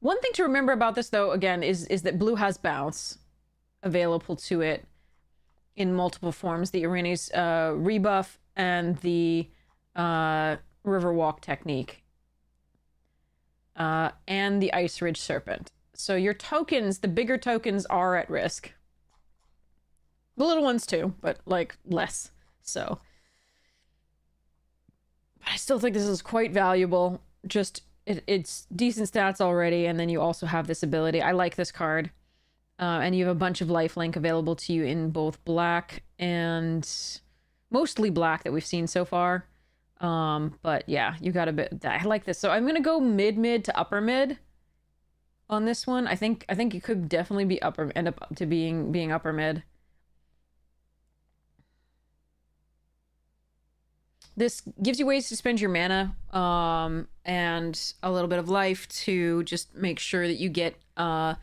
one thing to remember about this, though, again, is that blue has bounce available to it in multiple forms. The Irani's rebuff and the Riverwalk technique. And the Ice Ridge Serpent. So your tokens, the bigger tokens, are at risk. The little ones too, but like less so. But I still think this is quite valuable. Just it's decent stats already, and then you also have this ability. I like this card. And you have a bunch of lifelink available to you in both black and mostly black that we've seen so far. But yeah, you got a bit. I like this. So I'm gonna go mid to upper mid on this one. I think it could definitely be end up to being upper mid. This gives you ways to spend your mana, and a little bit of life to just make sure that you get a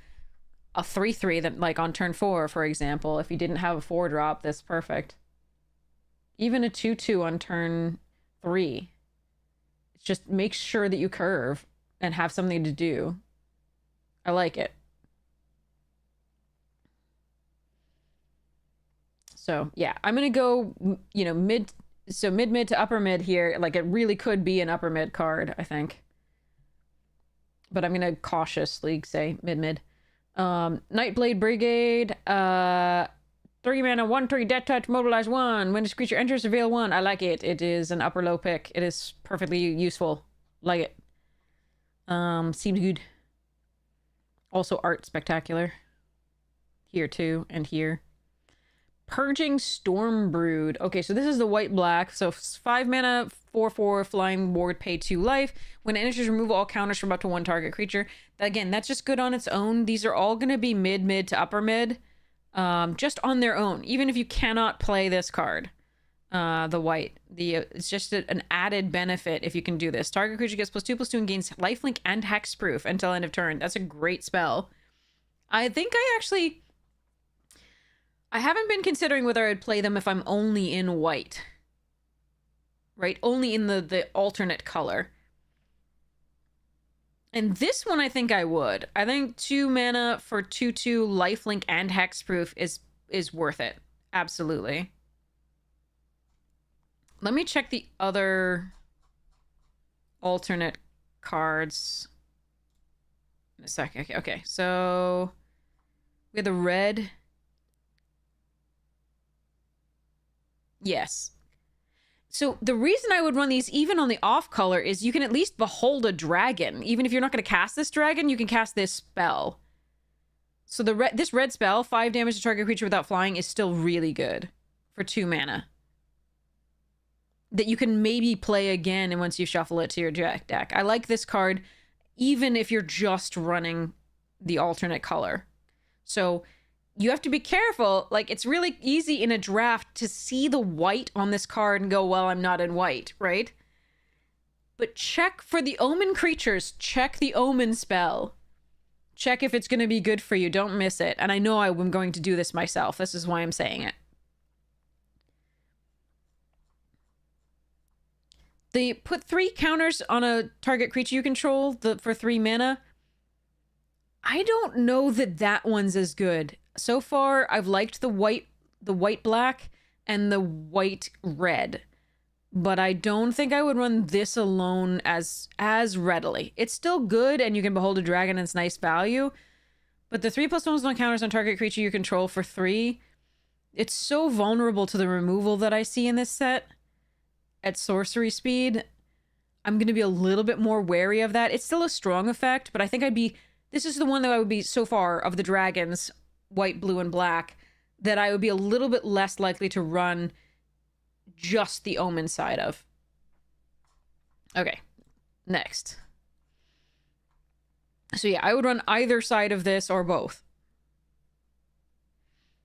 3/3 that, like on turn 4, for example, if you didn't have a 4-drop, that's perfect. Even a 2/2 on turn 3. It just makes sure that you curve and have something to do. I like it. So yeah, I'm gonna go, you know, mid to upper mid here. Like, it really could be an upper mid card, I think. But I'm gonna cautiously say mid. Nightblade Brigade, 3 mana, 1/3 death touch, mobilize 1. When this creature enters, reveal 1. I like it. It is an upper low pick. It is perfectly useful. Like it. Seems good. Also art spectacular. Here too, and here. Purging Stormbrood. Okay, so this is the white-black. So 5 mana, 4/4, flying ward, pay 2 life. When it enters, remove all counters from up to 1 target creature. Again, that's just good on its own. These are all going to be mid to upper mid. Just on their own. Even if you cannot play this card. The white. It's just an added benefit if you can do this. Target creature gets +2/+2 and gains lifelink and hexproof until end of turn. That's a great spell. I think I haven't been considering whether I'd play them if I'm only in white. Right? Only in the alternate color. And this one I think I would. I think 2 mana for 2/2 lifelink and hexproof is worth it. Absolutely. Let me check the other alternate cards in a second. Okay, so we have the red. Yes. So the reason I would run these even on the off color is you can at least behold a dragon. Even if you're not going to cast this dragon, you can cast this spell. So this red spell, 5 damage to target creature without flying, is still really good for 2 mana. That you can maybe play again and once you shuffle it to your deck. I like this card even if you're just running the alternate color. So you have to be careful. Like, it's really easy in a draft to see the white on this card and go, well, I'm not in white, right? But check for the omen creatures. Check the omen spell. Check if it's going to be good for you. Don't miss it. And I know I'm going to do this myself. This is why I'm saying it. They put 3 counters on a target creature you control for 3 mana. I don't know that one's as good. So far, I've liked the white-black and the white-red. But I don't think I would run this alone as readily. It's still good, and you can behold a dragon, and it's nice value. But the 3+1 counters on target creature you control for 3, it's so vulnerable to the removal that I see in this set at sorcery speed. I'm going to be a little bit more wary of that. It's still a strong effect, but I think this is the one that I would be, so far, of the dragons, white, blue, and black, that I would be a little bit less likely to run just the omen side of. Okay, next. So yeah, I would run either side of this or both.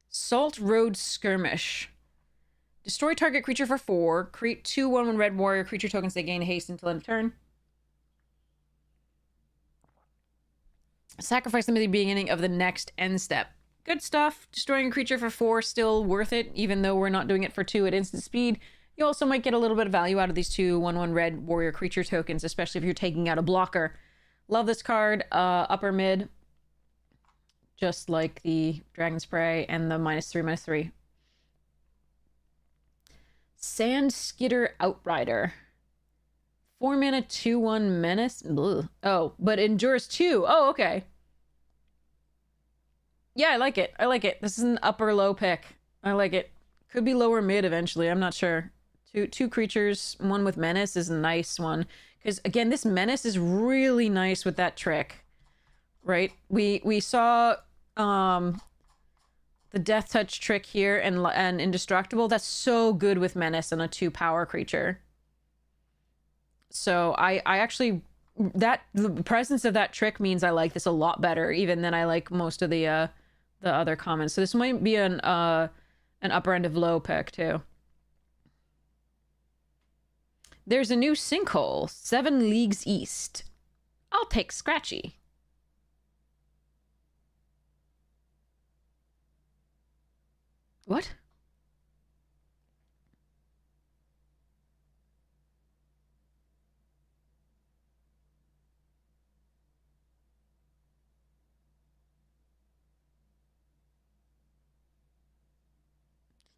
Salt Road Skirmish. Destroy target creature for 4. Create 2 1/1 red warrior creature tokens that gain haste until end of turn. Sacrifice them at the beginning of the next end step. Good stuff. Destroying a creature for 4, still worth it, even though we're not doing it for 2 at instant speed. You also might get a little bit of value out of these 2 1/1 red warrior creature tokens, especially if you're taking out a blocker. Love this card. Upper mid. Just like the Dragon Spray and the -3/-3. Sand Skidder Outrider. 4 mana, 2/1 menace. Ugh. Oh, but endures 2. Oh, okay. Yeah, I like it. I like it. This is an upper low pick. I like it. Could be lower mid eventually. I'm not sure. Two creatures, one with menace is a nice one. Because again, this menace is really nice with that trick. Right? We saw the Death Touch trick here and Indestructible. That's so good with Menace and a 2-power creature. So I actually, the presence of that trick means I like this a lot better even than I like most of the other comments. So this might be an upper end of low pick too. There's a new sinkhole, 7 leagues east. I'll take Scratchy. What?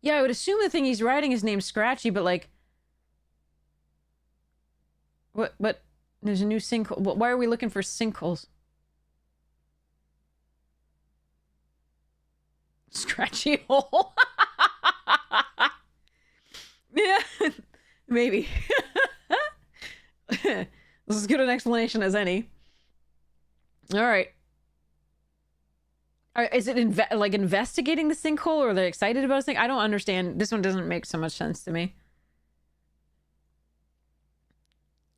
Yeah, I would assume the thing he's riding is named Scratchy, but like... What? There's a new sinkhole. Why are we looking for sinkholes? Scratchy hole. Yeah, maybe. This is as good an explanation as any. All right. Is it like investigating the sinkhole, or are they excited about a thing? I don't understand. This one doesn't make so much sense to me.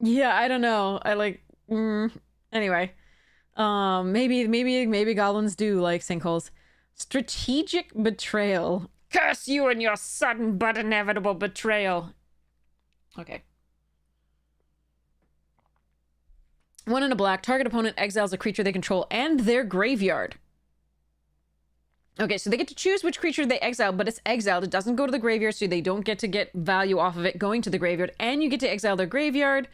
Yeah, I don't know. I like... Anyway. Maybe goblins do like sinkholes. Strategic betrayal. Curse you and your sudden but inevitable betrayal. Okay. 1 and a black. Target opponent exiles a creature they control and their graveyard. Okay, so they get to choose which creature they exile, but it's exiled. It doesn't go to the graveyard, so they don't get to get value off of it going to the graveyard, and you get to exile their graveyard.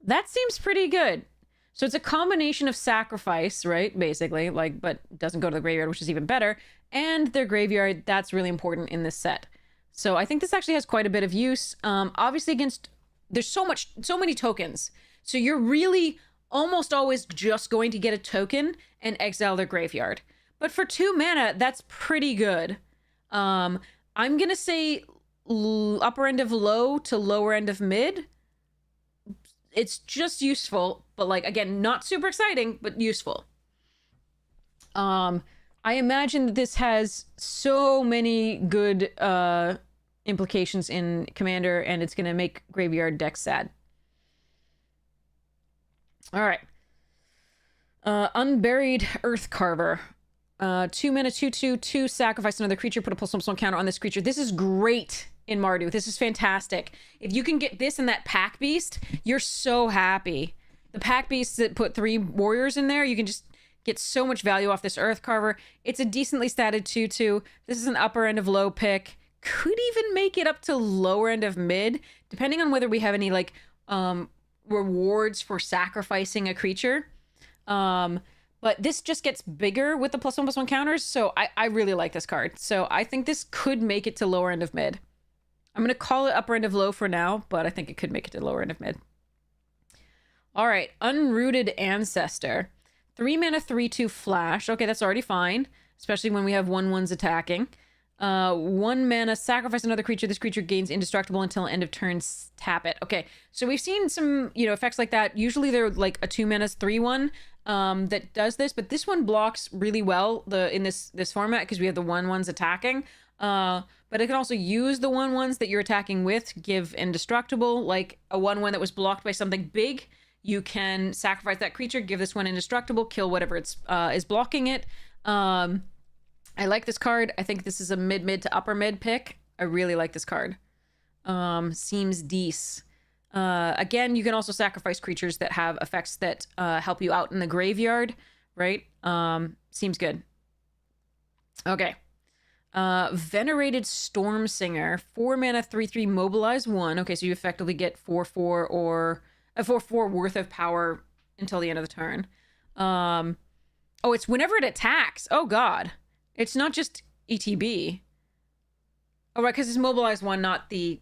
That seems pretty good. So it's a combination of sacrifice, right? Basically, like, but it doesn't go to the graveyard, which is even better. And their graveyard, that's really important in this set. So I think this actually has quite a bit of use. Obviously against, there's so many tokens. So you're really almost always just going to get a token and exile their graveyard. But for 2 mana, that's pretty good. I'm gonna say upper end of low to lower end of mid. It's just useful, but like, again, not super exciting, but useful. I imagine that this has so many good implications in Commander, and it's gonna make graveyard decks sad. All right. Unburied Earth Carver. 2 mana, 2/2, sacrifice another creature, put a +1/+1 counter on this creature. This is great in Mardu. This is fantastic. If you can get this and that Pack Beast, you're so happy. The Pack Beasts that put 3 warriors in there, you can just get so much value off this Earth Carver. It's a decently statted 2/2. This is an upper end of low pick. Could even make it up to lower end of mid, depending on whether we have any like rewards for sacrificing a creature. But this just gets bigger with the +1/+1 counters, so I really like this card. So I think this could make it to lower end of mid. I'm going to call it upper end of low for now, but I think it could make it to lower end of mid. All right, Unrooted Ancestor. 3 mana, 3/2 flash. Okay, that's already fine, especially when we have 1/1s attacking. 1 mana, sacrifice another creature. This creature gains indestructible until end of turn, tap it. Okay, so we've seen some, effects like that. Usually they're like a 2 mana 3/1 that does this, but this one blocks really well in this format because we have the 1/1s attacking. But it can also use the 1/1s that you're attacking with, give indestructible, like a 1/1 that was blocked by something big. You can sacrifice that creature, give this one indestructible, kill whatever it's is blocking it. I like this card. I think this is a mid to upper mid pick. I really like this card. Seems decent. Again, you can also sacrifice creatures that have effects that help you out in the graveyard, right? Seems good. Okay. Venerated Stormsinger. 4 mana, 3/3, mobilize 1. Okay, so you effectively get 4/4 or a 4/4 worth of power until the end of the turn. Oh, it's whenever it attacks. Oh god. It's not just ETB. Oh, right, because it's mobilized 1, not the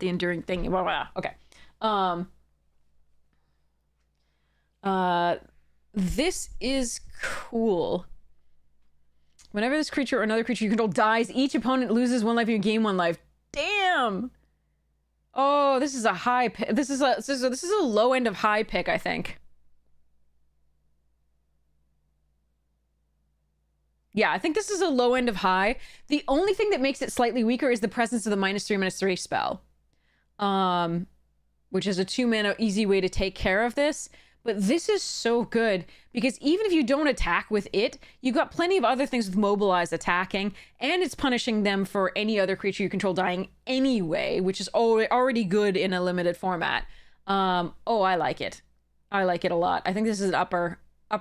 enduring thing. Blah, blah, blah. Okay. This is cool. Whenever this creature or another creature you control dies, each opponent loses 1 life and you gain 1 life. Damn. Oh, this is a high pick. This is a low end of high pick, I think. Yeah, I think this is a low end of high. The only thing that makes it slightly weaker is the presence of the -3/-3 spell. Which is a 2-mana easy way to take care of this. But this is so good because even if you don't attack with it, you've got plenty of other things with mobilize attacking, and it's punishing them for any other creature you control dying anyway, which is already good in a limited format. Oh, I like it. I like it a lot. I think this is an upper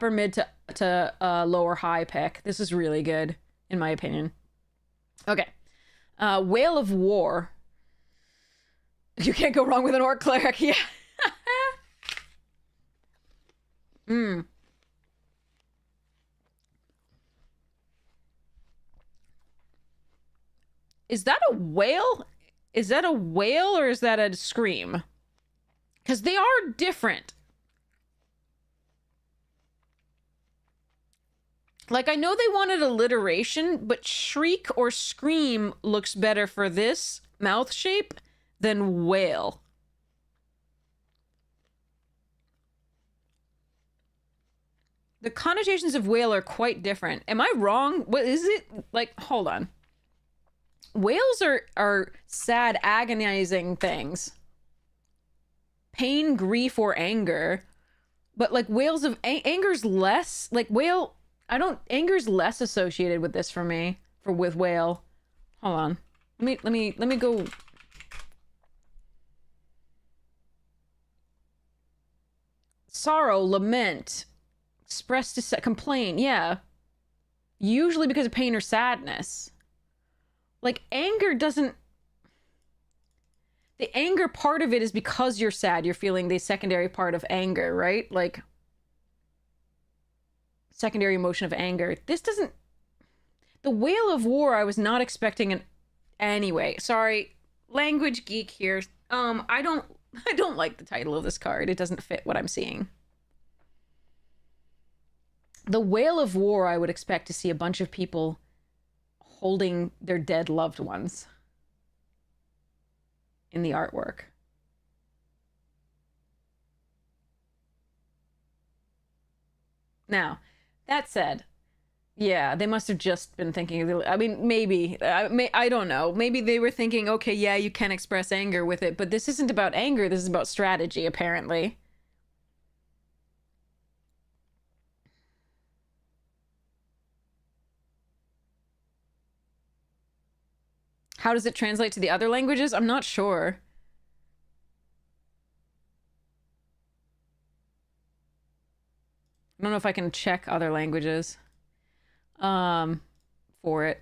mid to lower high pick. This is really good in my opinion. Okay. Whale of War. You can't go wrong with an Orc Cleric. Yeah. Is that a whale? Is that a whale or is that a scream? Because they are different. Like, I know they wanted alliteration, but shriek or scream looks better for this mouth shape than whale. The connotations of whale are quite different. Am I wrong? What is it? Like, hold on. Whales are sad, agonizing things. Pain, grief, or anger. But like whales of anger's less like whale. Anger's less associated with this for me. With whale. Hold on. Let me go. Sorrow, lament, express, complain. Yeah. Usually because of pain or sadness. Like, anger doesn't... The anger part of it is because you're sad. You're feeling the secondary part of anger, right? Like, secondary emotion of anger. This doesn't... The Whale of War, I was not expecting an... Anyway, sorry. Language geek here. I don't like the title of this card. It doesn't fit what I'm seeing. The Whale of War, I would expect to see a bunch of people holding their dead loved ones in the artwork. Now, that said, yeah, they must have just been thinking of, I mean, maybe, I don't know. Maybe they were thinking, okay, yeah, you can express anger with it, but this isn't about anger. This is about strategy, apparently. How does it translate to the other languages? I'm not sure. I don't know if I can check other languages for it.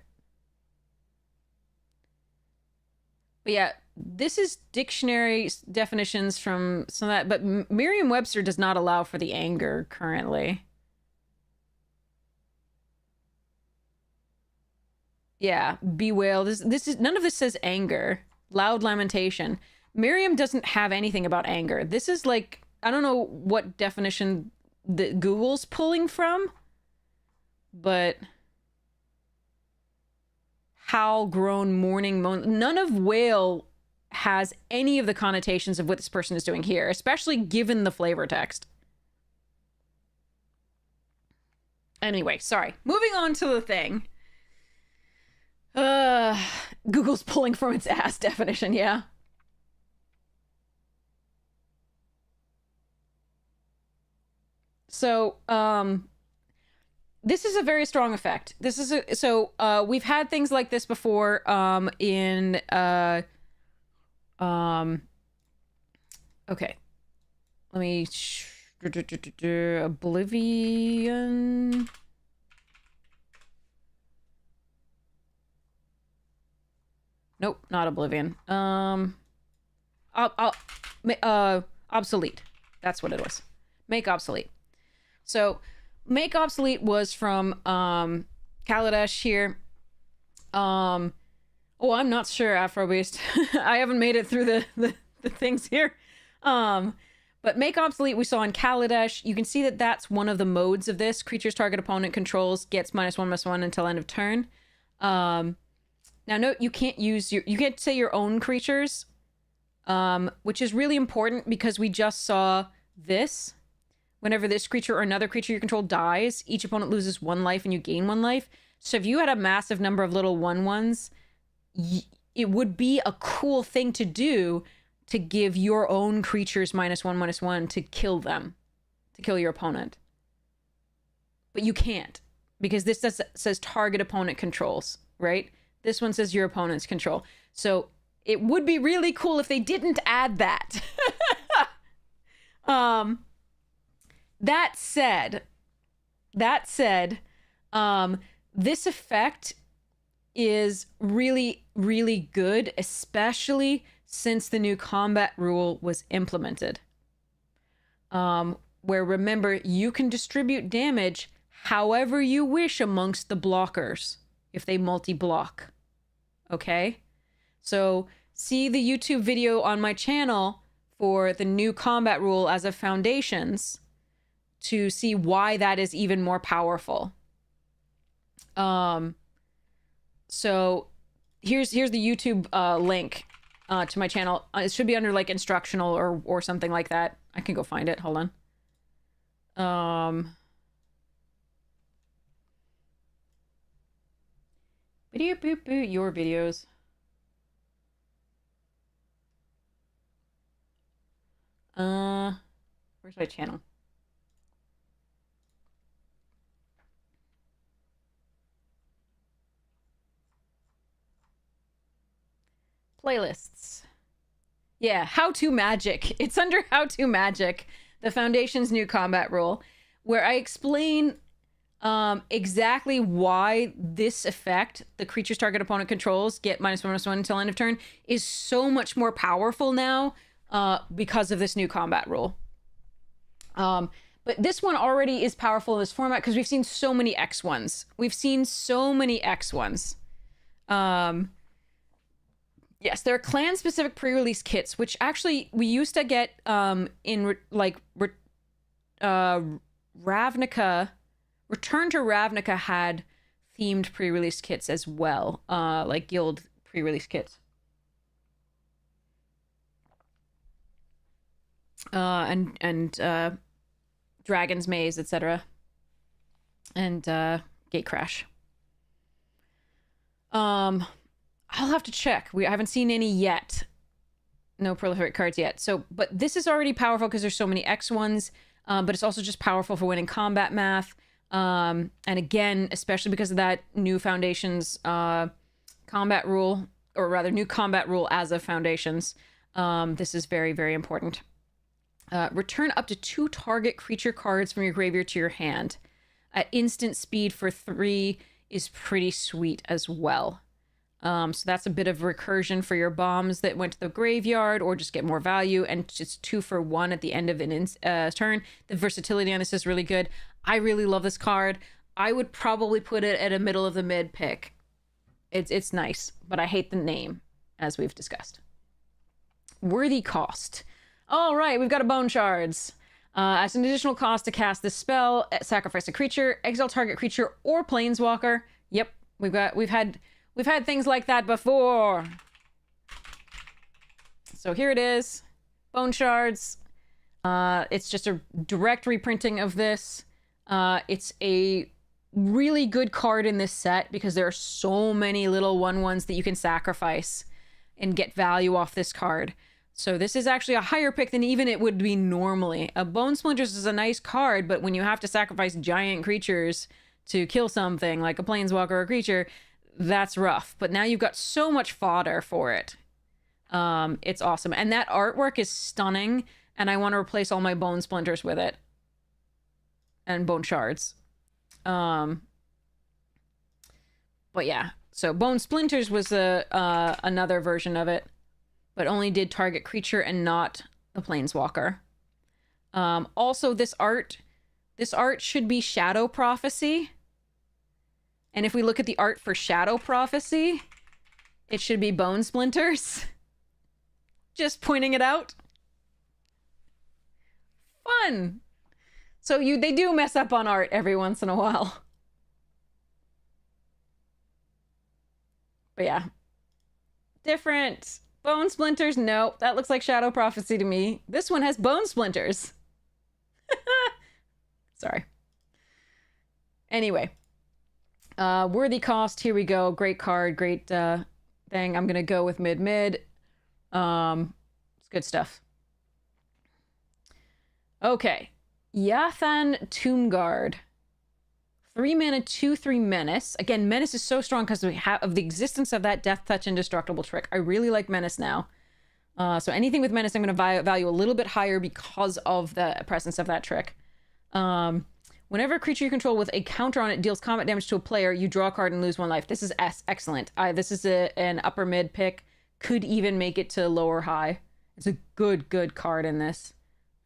But yeah, this is dictionary definitions from some of that, but Merriam-Webster does not allow for the anger currently. Yeah, bewail. This is none of this says anger. Loud lamentation. Merriam doesn't have anything about anger. This is like, I don't know what definition that Google's pulling from, but howl, groan, mourning, moan. None of wail has any of the connotations of what this person is doing here, especially given the flavor text. Anyway, sorry. Moving on to the thing. Google's pulling from its ass definition, yeah. So, this is a very strong effect. This is we've had things like this before, in, okay. Let me, Oblivion. Nope, not Oblivion. Obsolete. That's what it was. Make obsolete. So, make obsolete was from Kaladesh here. Oh, I'm not sure, Afro-based. I haven't made it through the things here. But make obsolete we saw in Kaladesh. You can see that that's one of the modes of this. Creatures target opponent controls gets -1/-1 until end of turn. Now, note, you can't use you can't say your own creatures, which is really important because we just saw this. Whenever this creature or another creature you control dies, each opponent loses 1 life and you gain 1 life. So if you had a massive number of little 1/1s, it would be a cool thing to do to give your own creatures -1/-1 to kill them, to kill your opponent. But you can't, because this says target opponent controls, right? This one says your opponent's control. So it would be really cool if they didn't add that. That said, this effect is really, really good, especially since the new combat rule was implemented. Where, remember, you can distribute damage however you wish amongst the blockers if they multi-block. Okay? So see the YouTube video on my channel for the new combat rule as of Foundations to see why that is even more powerful. So here's the YouTube link to my channel. It should be under like instructional or something like that. I can go find it. Hold on. Video boop boop your videos. Where's my channel? Playlists. Yeah, How to Magic. It's under How to Magic, the Foundation's new combat rule, where I explain exactly why this effect, the creature's target opponent controls, get -1/-1 until end of turn, is so much more powerful now because of this new combat rule. But this one already is powerful in this format because we've seen so many X1s. Yes, there are clan-specific pre-release kits, which actually we used to get in Ravnica. Return to Ravnica had themed pre-release kits as well, like guild pre-release kits. And Dragon's Maze, etc. And Gatecrash. I'll have to check. I haven't seen any yet. No proliferate cards yet. So, but this is already powerful because there's so many X1s, but it's also just powerful for winning combat math. And again, especially because of that new Foundations combat rule, or rather new combat rule as of Foundations, this is very, very important. Return up to 2 target creature cards from your graveyard to your hand. At instant speed for 3 is pretty sweet as well. So that's a bit of recursion for your bombs that went to the graveyard, or just get more value, and just 2 for 1 at the end of an turn. The versatility on this is really good. I really love this card. I would probably put it at a middle of the mid pick. It's nice, but I hate the name, as we've discussed. Worthy cost. All right, we've got a Bone Shards. As an additional cost to cast this spell, sacrifice a creature, exile target creature or planeswalker. Yep, we've had things like that before. So here it is, Bone Shards. It's just a direct reprinting of this. It's a really good card in this set because there are so many little 1/1s that you can sacrifice and get value off this card. So this is actually a higher pick than even it would be normally. A Bone Splinters is a nice card, but when you have to sacrifice giant creatures to kill something like a planeswalker or a creature, that's rough. But now you've got so much fodder for it. It's awesome. And that artwork is stunning, and I want to replace all my Bone Splinters with it. And Bone Shards. But yeah, so Bone Splinters was another version of it, but only did target creature and not the planeswalker. Also, this art should be Shadow Prophecy. And if we look at the art for Shadow Prophecy, it should be Bone Splinters. Just pointing it out. Fun. So they do mess up on art every once in a while. But yeah. Different. Bone Splinters, no. That looks like Shadow Prophecy to me. This one has Bone Splinters. Sorry. Anyway. Worthy cost, here we go. Great card, great thing. I'm gonna go with mid. It's good stuff. Okay. Yathan Tombguard. 3 mana, 2/3 Menace. Again, Menace is so strong because of the existence of that Death Touch Indestructible trick. I really like Menace now. So anything with Menace, I'm going to value a little bit higher because of the presence of that trick. Whenever a creature you control with a counter on it deals combat damage to a player, you draw a card and lose 1 life. This is excellent. This is an upper mid pick. Could even make it to lower high. It's a good card in this.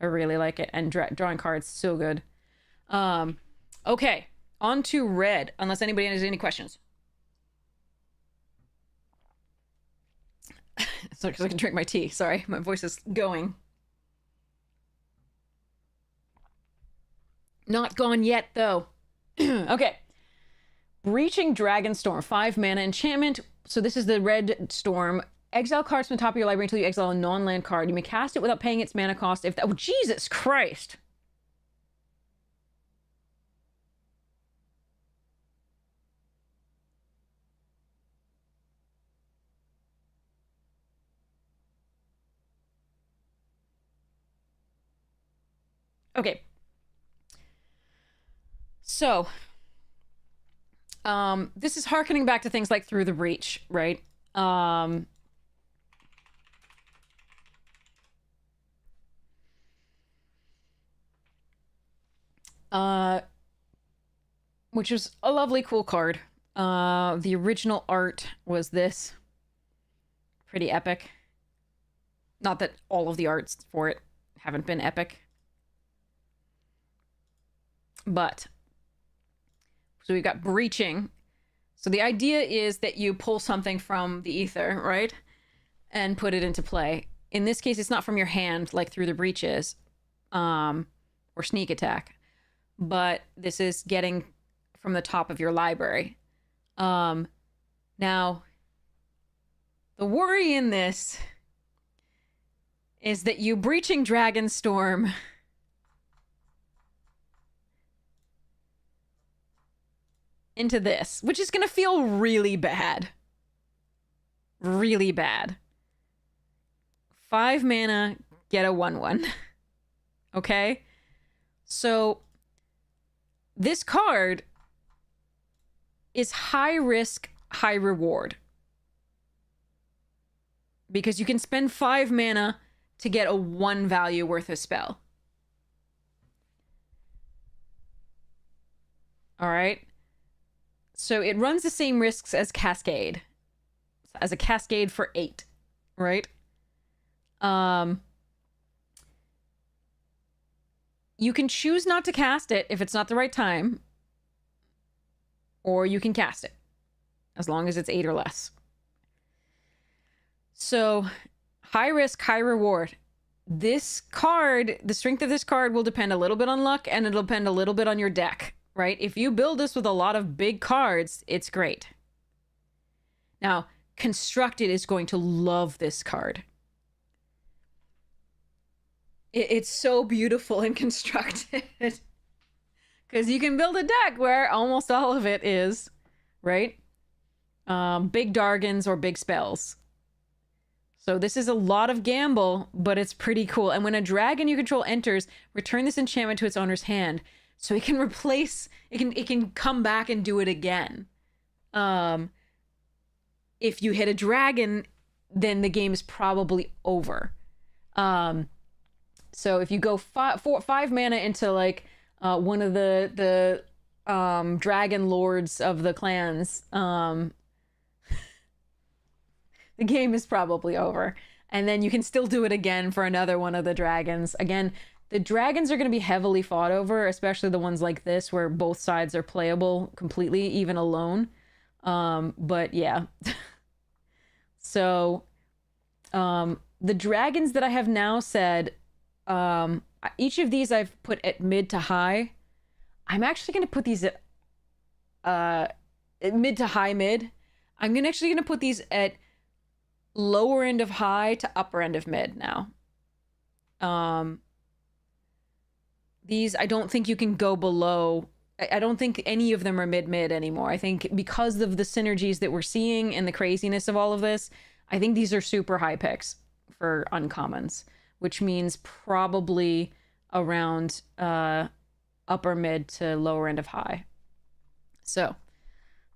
I really like it. And drawing cards, so good. Okay. On to red, unless anybody has any questions. So because I can drink my tea. Sorry, my voice is going. Not gone yet, though. Okay. Breaching Dragonstorm, 5 mana enchantment. So this is the red storm. Exile cards from the top of your library until you exile a non-land card. You may cast it without paying its mana cost if that... Oh, Jesus Christ! Okay. So, this is harkening back to things like Through the Breach, right? Which was a lovely, cool card. The original art was this. Pretty epic. Not that all of the arts for it haven't been epic. But, so we've got Breaching. So the idea is that you pull something from the ether, right? And put it into play. In this case, it's not from your hand, like Through the Breach is, or Sneak Attack. But this is getting from the top of your library. Now, the worry in this is that you Breaching Dragonstorm into this, which is going to feel really bad. Really bad. 5 mana, get a 1/1. Okay? So, this card is high risk, high reward. Because you can spend 5 mana to get a 1 value worth of spell. Alright? So it runs the same risks as Cascade. As a Cascade for 8, right? You can choose not to cast it if it's not the right time. Or you can cast it. As long as it's 8 or less. So, high risk, high reward. This card, the strength of this card will depend a little bit on luck, and it'll depend a little bit on your deck. Right? If you build this with a lot of big cards, it's great. Now, Constructed is going to love this card. It's so beautiful and Constructed. Because you can build a deck where almost all of it is, right? Big Dargons or big spells. So this is a lot of gamble, but it's pretty cool. And when a dragon you control enters, return this enchantment to its owner's hand. So it can replace, it can come back and do it again. If you hit a dragon, then the game is probably over. So if you go 5 mana into like one of the dragon lords of the clans, the game is probably over. And then you can still do it again for another one of the dragons. Again, the dragons are going to be heavily fought over, especially the ones like this where both sides are playable completely, even alone. But yeah. So, the dragons that I have now said, each of these I've put at mid to high. I'm actually going to put these at mid to high mid. I'm actually going to put these at lower end of high to upper end of mid now. These, I don't think you can go below I don't think any of them are mid-mid anymore. I think because of the synergies that we're seeing and the craziness of all of this, I think these are super high picks for uncommons, which means probably around upper mid to lower end of high. So,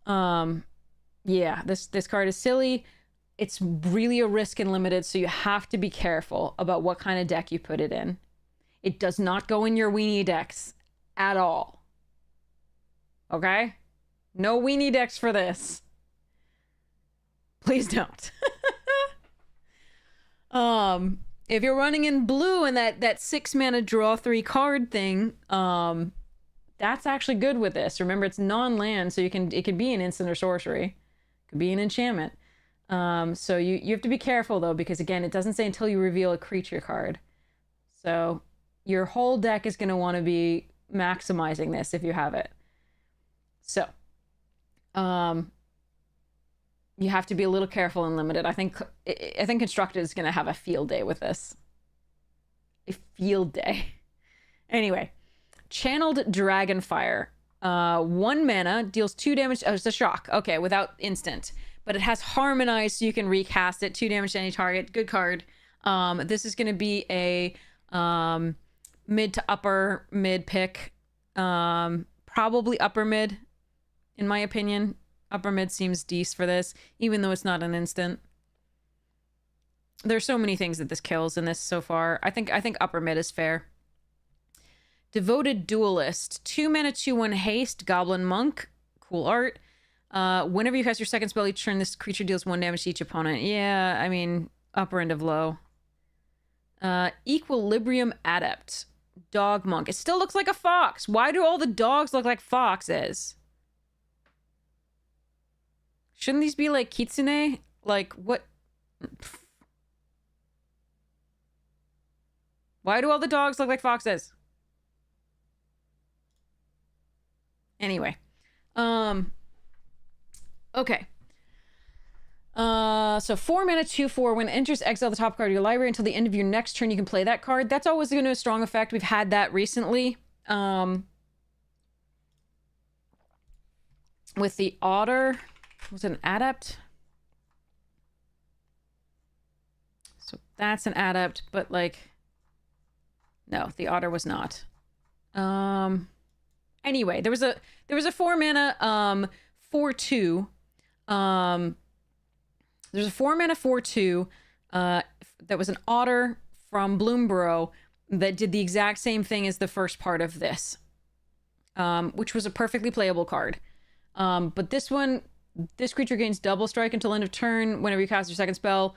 yeah, this card is silly. It's really a risk and limited, so you have to be careful about what kind of deck you put it in. It does not go in your weenie decks at all. Okay? No weenie decks for this. Please don't. If you're running in blue and that 6 mana draw 3 card thing, that's actually good with this. Remember, it's non-land, so it can be an instant or sorcery. It could be an enchantment. So you have to be careful though, because again, it doesn't say until you reveal a creature card. So your whole deck is going to want to be maximizing this if you have it. So, you have to be a little careful and limited. I think Constructed is going to have a field day with this. A field day. Anyway, Channeled Dragonfire. 1 mana, deals 2 damage. Oh, it's a shock. Okay, without instant. But it has Harmonize, so you can recast it. 2 damage to any target. Good card. This is going to be a mid to upper mid pick. Probably upper mid, in my opinion. Upper mid seems decent for this, even though it's not an instant. There's so many things that this kills in this so far. I think upper mid is fair. Devoted Duelist. 2 mana, 2/1 haste, Goblin Monk. Cool art. Whenever you cast your second spell each turn, this creature deals 1 damage to each opponent. Yeah, I mean, upper end of low. Equilibrium Adept. Dog Monk. It still looks like a fox. Why do all the dogs look like foxes? Shouldn't these be like kitsune? Like, what? Why do all the dogs look like foxes? Anyway. Okay. So 4 mana, 2/4. When it enters, exile the top card of your library until the end of your next turn. You can play that card. That's always going to a strong effect. We've had that recently. With the Otter. Was it an Adept? So that's an Adept, but like, no, the Otter was not. Anyway, there was a 4 mana 4/2. There's a 4 mana 4/2 that was an Otter from Bloomborough that did the exact same thing as the first part of this, which was a perfectly playable card. But this one, this creature gains double strike until end of turn whenever you cast your second spell.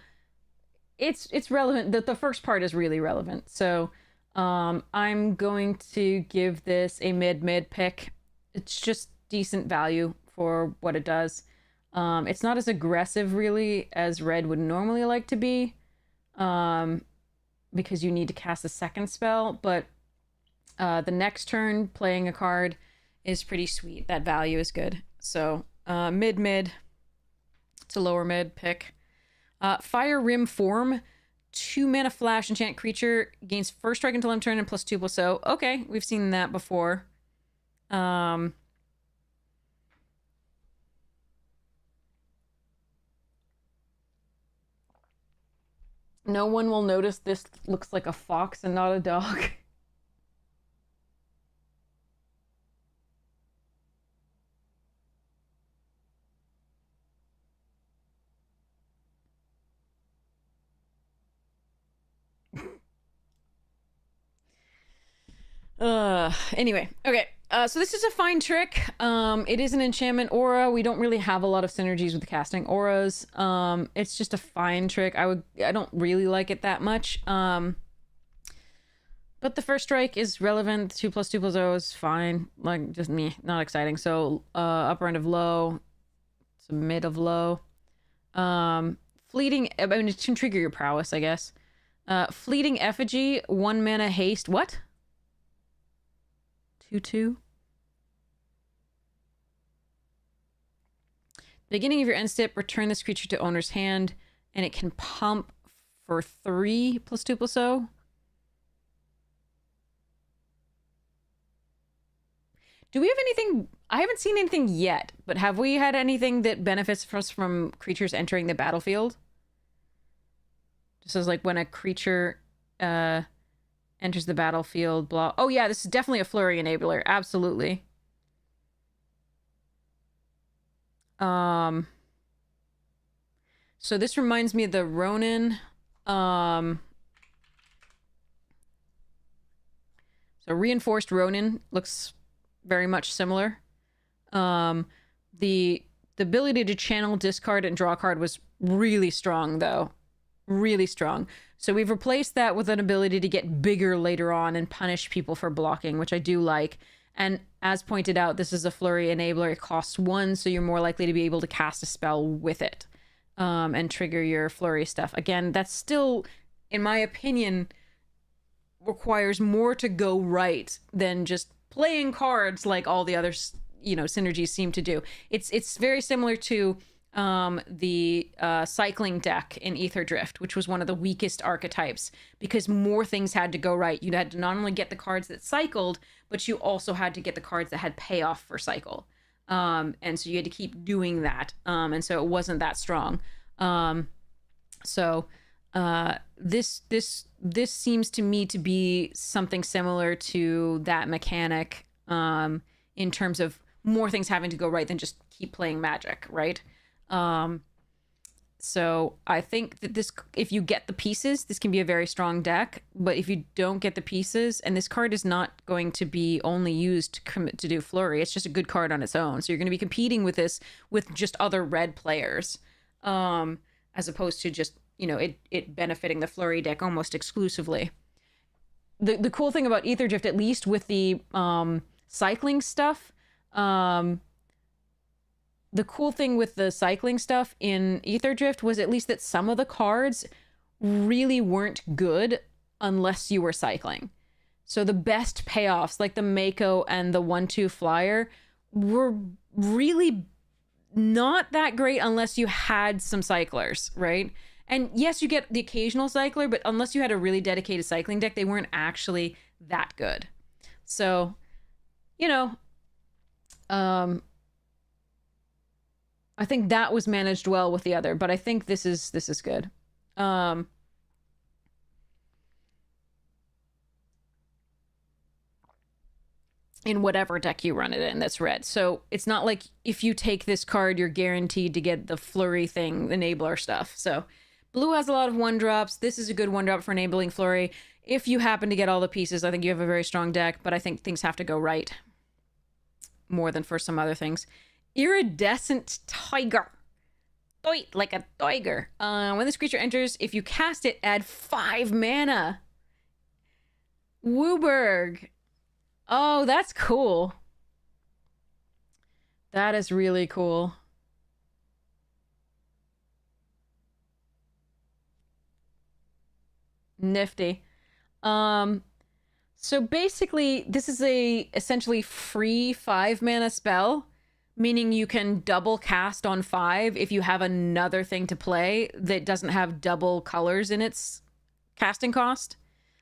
It's relevant. The first part is really relevant. So I'm going to give this a mid pick. It's just decent value for what it does. It's not as aggressive really as red would normally like to be, because you need to cast a second spell, but the next turn playing a card is pretty sweet. That value is good. So mid to lower mid pick. Fire Rim Form. 2 mana flash enchant creature, gains first strike until end turn and +2/+0. Okay, we've seen that before. No one will notice this looks like a fox and not a dog. Anyway, okay. So this is a fine trick. It is an enchantment aura. We don't really have a lot of synergies with casting auras. It's just a fine trick. I don't really like it that much. But the first strike is relevant. 2+2+0 is fine. Like, just me, not exciting. So, upper end of low, to mid of low. Fleeting, I mean, it can trigger your prowess, I guess. Fleeting Effigy, 1 mana haste. What? 2/2. Beginning of your end step, return this creature to owner's hand, and it can pump for 3+2/+0. Do we have anything? I haven't seen anything yet, but have we had anything that benefits us from creatures entering the battlefield? Just as like when a creature enters the battlefield, blah. Oh yeah, this is definitely a flurry enabler. Absolutely. So this reminds me of the Ronin. So reinforced Ronin looks very much similar. The ability to channel, discard, and draw a card was really strong, though. Really strong. So we've replaced that with an ability to get bigger later on and punish people for blocking, which I do like. And as pointed out, this is a flurry enabler. It costs 1, so you're more likely to be able to cast a spell with it and trigger your flurry stuff. Again, that's still, in my opinion, requires more to go right than just playing cards like all the other, synergies seem to do. It's very similar to the cycling deck in Ether Drift, which was one of the weakest archetypes because more things had to go right. You had to not only get the cards that cycled, but you also had to get the cards that had payoff for cycle. And so you had to keep doing that. And so it wasn't that strong. This seems to me to be something similar to that mechanic in terms of more things having to go right than just keep playing Magic, right? So I think that this, if you get the pieces, this can be a very strong deck, but if you don't get the pieces, and this card is not going to be only used to do flurry, it's just a good card on its own. So you're going to be competing with this with just other red players, as opposed to just, it benefiting the flurry deck almost exclusively. The cool thing about Ether Drift, at least with the cycling stuff, the cool thing with the cycling stuff in Ether Drift was at least that some of the cards really weren't good unless you were cycling. So the best payoffs, like the Mako and the 1/2 flyer, were really not that great unless you had some cyclers, right? And yes, you get the occasional cycler, but unless you had a really dedicated cycling deck, they weren't actually that good. So, I think that was managed well with the other, but I think this is good. In whatever deck you run it in that's red. So it's not like if you take this card, you're guaranteed to get the flurry thing, enabler stuff. So blue has a lot of 1-drops. This is a good 1-drop for enabling flurry. If you happen to get all the pieces, I think you have a very strong deck, but I think things have to go right more than for some other things. Iridescent Tiger. Toy, like a tiger. When this creature enters, if you cast it, add 5 mana. Wooburg. Oh, that's cool. That is really cool. Nifty. So basically, this is a essentially free 5 mana spell, meaning you can double cast on 5 if you have another thing to play that doesn't have double colors in its casting cost.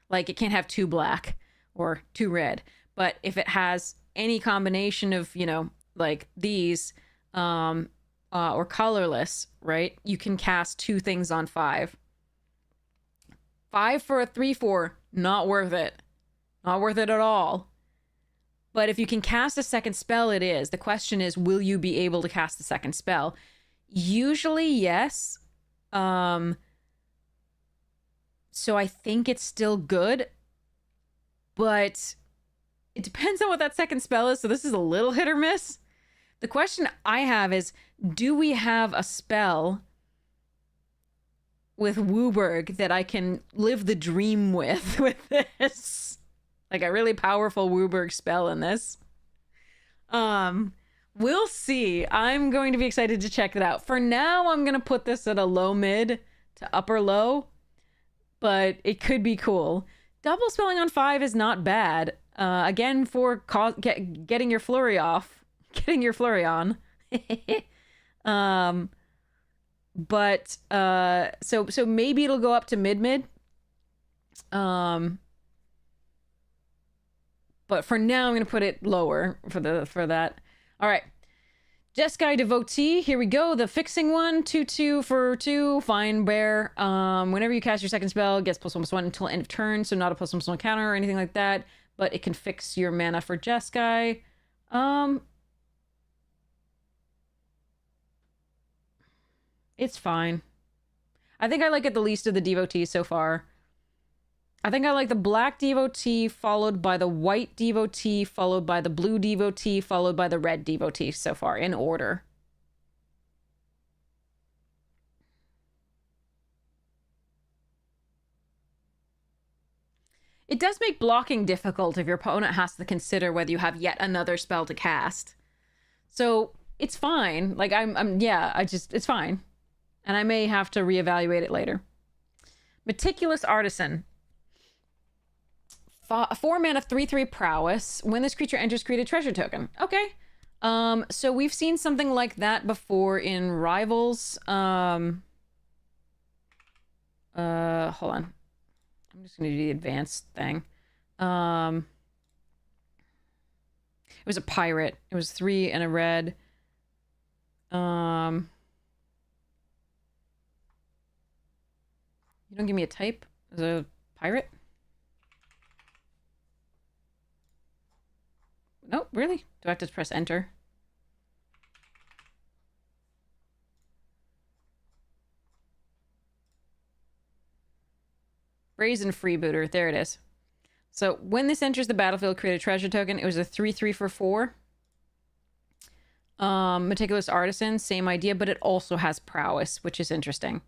Like, it can't have 2 black or 2 red. But if it has any combination of, like these, or colorless, right? You can cast 2 things on 5. 5 for a 3/4, not worth it. Not worth it at all. But if you can cast a second spell, it is. The question is, will you be able to cast a second spell? Usually, yes. So I think it's still good. But it depends on what that second spell is. So this is a little hit or miss. The question I have is, do we have a spell with Wooburg that I can live the dream with this? Like a really powerful Wooburg spell in this. We'll see. I'm going to be excited to check that out. For now, I'm going to put this at a low mid to upper low, but it could be cool. Double spelling on 5 is not bad. Again, for getting your flurry off, getting your flurry on. But so maybe it'll go up to mid. But for now, I'm going to put it lower for that. All right. Jeskai Devotee, here we go. The fixing one, 2/2 for 2, fine bear. Whenever you cast your second spell, it gets +1/+1 until end of turn, so not a +1/+1 counter or anything like that, but it can fix your mana for Jeskai. It's fine. I think I like it the least of the devotees so far. I think I like the black devotee, followed by the white devotee, followed by the blue devotee, followed by the red devotee so far, in order. It does make blocking difficult if your opponent has to consider whether you have yet another spell to cast. So, it's fine. Like, it's fine. And I may have to reevaluate it later. Meticulous Artisan. 4 mana, 3/3 prowess. When this creature enters, create a treasure token. Okay. So we've seen something like that before in Rivals. Hold on. I'm just gonna do the advanced thing. It was a pirate. It was 3 and a red. You don't give me a type as a pirate? No, really? Do I have to press enter? Brazen Freebooter. There it is. So when this enters the battlefield, create a treasure token. It was a 3/3 for 4. Meticulous Artisan, same idea, but it also has prowess, which is interesting.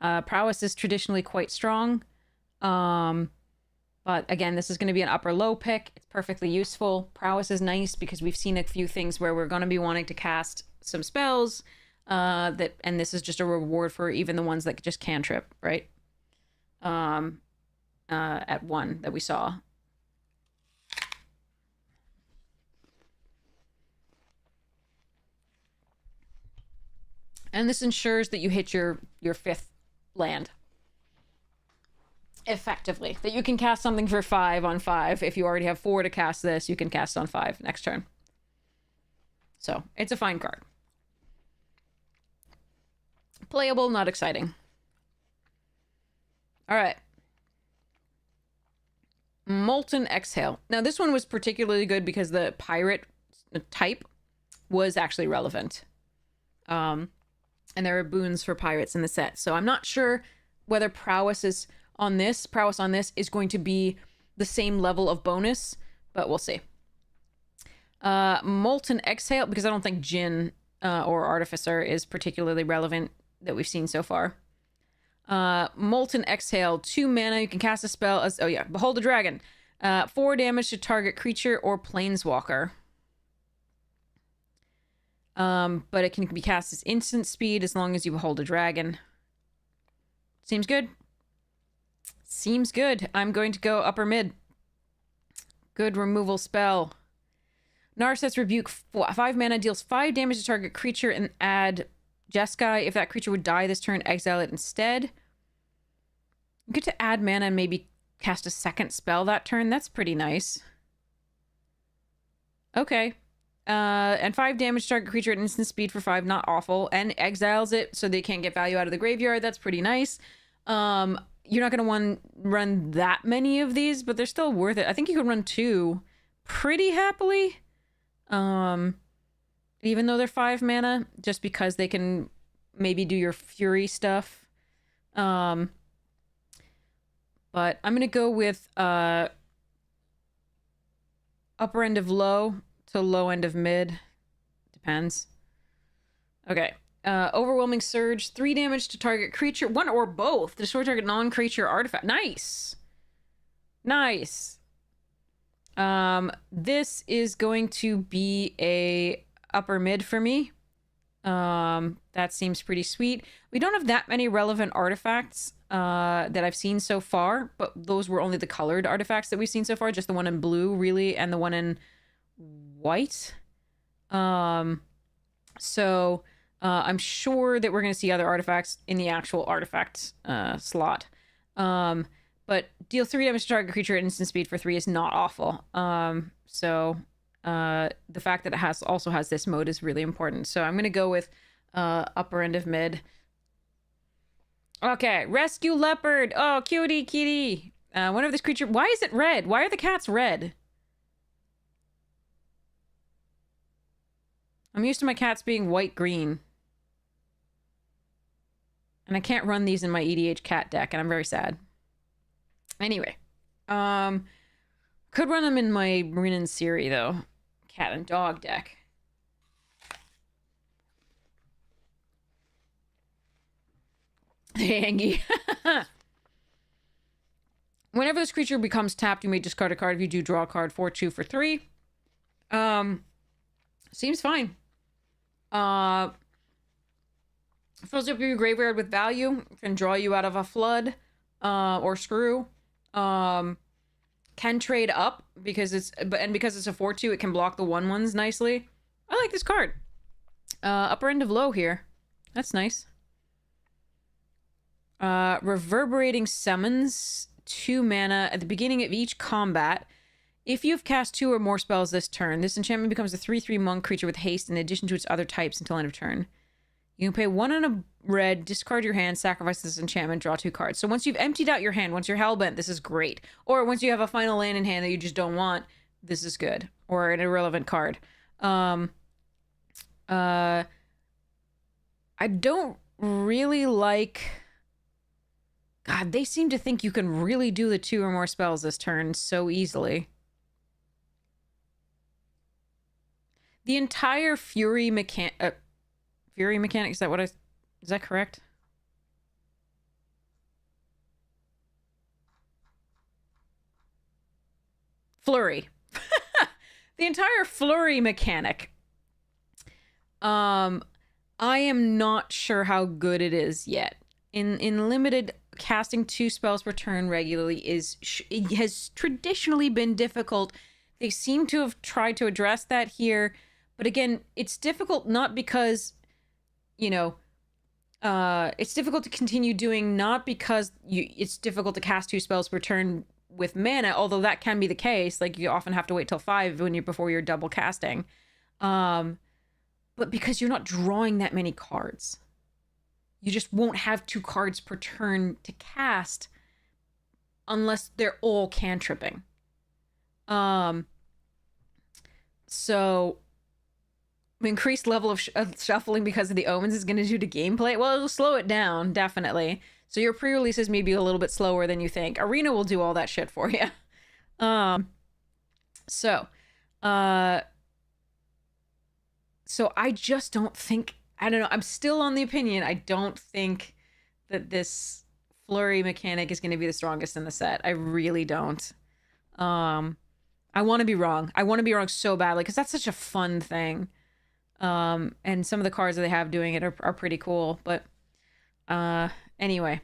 Prowess is traditionally quite strong. But again, this is going to be an upper-low pick. It's perfectly useful. Prowess is nice because we've seen a few things where we're going to be wanting to cast some spells. And this is just a reward for even the ones that just cantrip, right? At 1 that we saw. And this ensures that you hit your 5th land. Effectively. That you can cast something for 5 on 5. If you already have 4 to cast this, you can cast on 5 next turn. So, it's a fine card. Playable, not exciting. Alright. Molten Exhale. Now, this one was particularly good because the pirate type was actually relevant. And there are boons for pirates in the set. So, I'm not sure whether prowess on this is going to be the same level of bonus, but we'll see. Molten Exhale, because I don't think Djinn or Artificer is particularly relevant that we've seen so far. Molten Exhale, 2 mana, you can cast a spell as, Behold a Dragon. 4 damage to target creature or planeswalker. But it can be cast as instant speed as long as you behold a dragon. Seems good. Seems good. I'm going to go upper mid. Good removal spell. Narset's Rebuke. 5 mana, deals 5 damage to target creature and add Jeskai. If that creature would die this turn, exile it instead. You get to add mana and maybe cast a second spell that turn. That's pretty nice. Okay. And 5 damage to target creature at instant speed for 5. Not awful. And exiles it so they can't get value out of the graveyard. That's pretty nice. You're not going to run that many of these, but they're still worth it. I think you can run 2 pretty happily. Even though they're 5 mana, just because they can maybe do your Fury stuff. But I'm going to go with upper end of low to low end of mid. Depends. Okay. Overwhelming Surge, 3 damage to target creature, 1 or both. Destroy target non-creature artifact. Nice. Nice. This is going to be a upper mid for me. That seems pretty sweet. We don't have that many relevant artifacts that I've seen so far, but those were only the colored artifacts that we've seen so far. Just the one in blue, really, and the one in white. So I'm sure that we're going to see other artifacts in the actual artifact slot. But deal 3 damage to target creature at instant speed for 3 is not awful. So the fact that it also has this mode is really important. So I'm going to go with upper end of mid. Okay, rescue leopard. Oh, cutie kitty. Whenever this creature... Why is it red? Why are the cats red? I'm used to my cats being white-green. And I can't run these in my EDH cat deck, and I'm very sad. Anyway. Could run them in my Marine and Siri, though. Cat and dog deck. Hangy. Whenever this creature becomes tapped, you may discard a card. If you do, draw a card for 2 for 3. Seems fine. Fills up your graveyard with value. Can draw you out of a flood or screw. Can trade up because it's a 4/2, it can block the 1/1s nicely. I like this card. Upper end of low here. That's nice. Reverberating Summons, 2 mana at the beginning of each combat. If you've cast 2 or more spells this turn, this enchantment becomes a 3/3 monk creature with haste in addition to its other types until end of turn. You can pay 1 and a red, discard your hand, sacrifice this enchantment, draw 2 cards. So once you've emptied out your hand, once you're hellbent, this is great. Or once you have a final land in hand that you just don't want, this is good. Or an irrelevant card. I don't really like... God, they seem to think you can really do the 2 or more spells this turn so easily. The entire Fury mechanic, is that what is that correct? Flurry. The entire Flurry mechanic. I am not sure how good it is yet. In limited, casting 2 spells per turn regularly it has traditionally been difficult. They seem to have tried to address that here, but again, it's difficult not because, you know, it's difficult to continue doing not because it's difficult to cast 2 spells per turn with mana, although that can be the case. Like, you often have to wait till 5 before you're double casting, but because you're not drawing that many cards. You just won't have 2 cards per turn to cast unless they're all cantripping. So increased level of shuffling because of the omens is going to do to gameplay. Well, it'll slow it down, definitely. So your pre-releases may be a little bit slower than you think. Arena will do all that shit for you. So I just don't think... I don't know. I'm still on the opinion. I don't think that this flurry mechanic is going to be the strongest in the set. I really don't. I want to be wrong. I want to be wrong so badly because that's such a fun thing. And some of the cards that they have doing it are pretty cool. But anyway,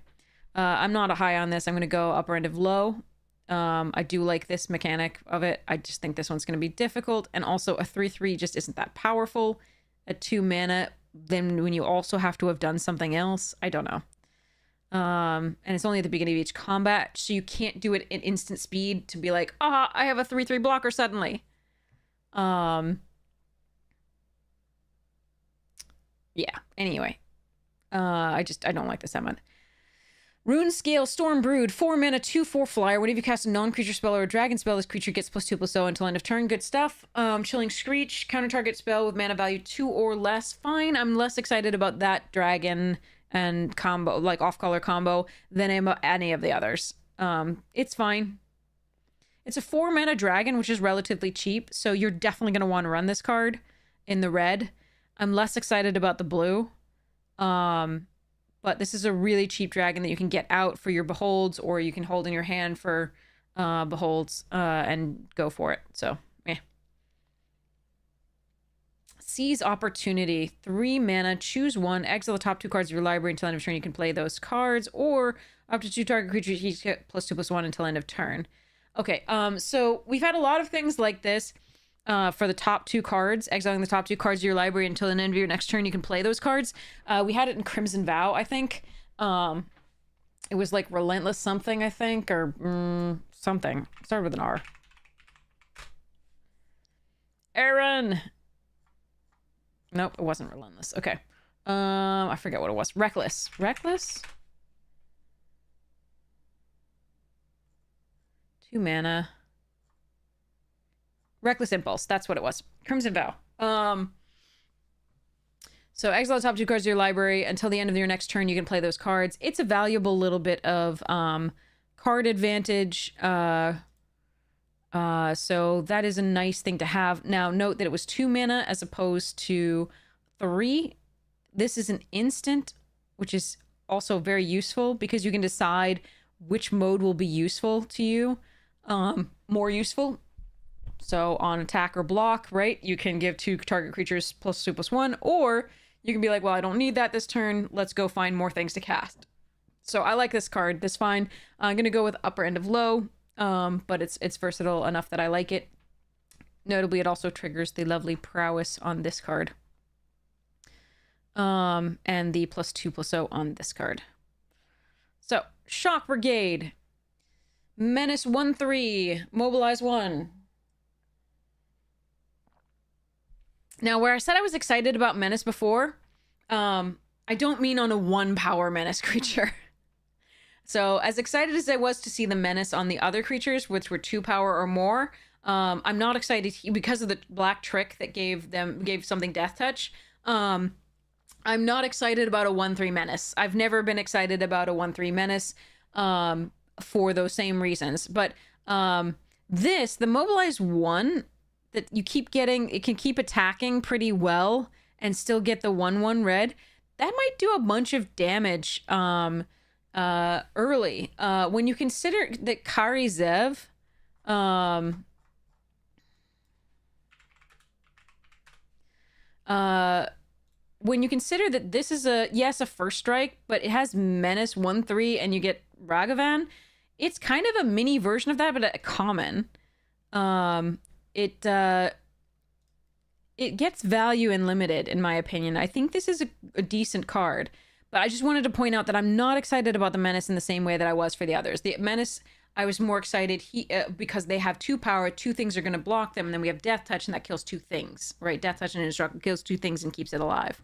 I'm not a high on this. I'm going to go upper end of low. I do like this mechanic of it. I just think this one's going to be difficult. And also a 3/3 just isn't that powerful. At 2 mana... then when you also have to have done something else, I don't know. And it's only at the beginning of each combat, so you can't do it at instant speed to be like, I have a 3/3 blocker suddenly. Yeah, anyway. I don't like this that much. Rune Scale, Stormbrood, 4 mana, 2/4 flyer. Whenever you cast a non-creature spell or a dragon spell, this creature gets +2/+0 until end of turn. Good stuff. Chilling Screech, counter target spell with mana value 2 or less. Fine. I'm less excited about that dragon and combo, like off-color combo, than I am about any of the others. It's fine. It's a 4 mana dragon, which is relatively cheap, so you're definitely going to want to run this card in the red. I'm less excited about the blue. But this is a really cheap dragon that you can get out for your beholds, or you can hold in your hand for beholds and go for it. So, yeah. Seize Opportunity. 3 mana, choose 1, exile the top 2 cards of your library until end of turn. You can play those cards, or up to 2 target creatures each get +2/+1 until end of turn. Okay, so we've had a lot of things like this. For the top 2 cards, exiling the top 2 cards of your library until the end of your next turn, you can play those cards. We had it in Crimson Vow, I think. It was like Relentless something, I think, or something. It started with an R. Aaron! Nope, it wasn't Relentless. Okay. I forget what it was. Reckless. Reckless? 2 mana. Reckless Impulse. That's what it was. Crimson Vow. So exile the top 2 cards of your library. Until the end of your next turn, you can play those cards. It's a valuable little bit of card advantage. So that is a nice thing to have. Now, note that it was 2 mana as opposed to 3. This is an instant, which is also very useful because you can decide which mode will be useful to you. More useful. So on attack or block, right? You can give 2 target creatures +2/+1, or you can be like, well, I don't need that this turn. Let's go find more things to cast. So I like this card. This fine. I'm going to go with upper end of low, but it's versatile enough that I like it. Notably, it also triggers the lovely prowess on this card. And the +2/+0 on this card. So, Shock Brigade. Menace 1/3. Mobilize 1. Now, where I said I was excited about Menace before, I don't mean on a 1 power Menace creature. So, as excited as I was to see the Menace on the other creatures, which were 2 power or more, I'm not excited because of the black trick that gave something Death Touch. I'm not excited about a 1/3 Menace. I've never been excited about a 1/3 Menace for those same reasons. But the Mobilize 1 that you keep getting, it can keep attacking pretty well and still get the 1/1 red. That might do a bunch of damage early. When you consider that Kari Zev when you consider that this is a first strike, but it has Menace 1/3 and you get Ragavan, it's kind of a mini version of that, but a common. It gets value in limited, in my opinion. I think this is a decent card, but I just wanted to point out that I'm not excited about the Menace in the same way that I was for the others. The Menace, I was more excited because they have 2 power, 2 things are going to block them, and then we have Death Touch, and that kills 2 things, right? Death Touch and Indestructible kills 2 things and keeps it alive.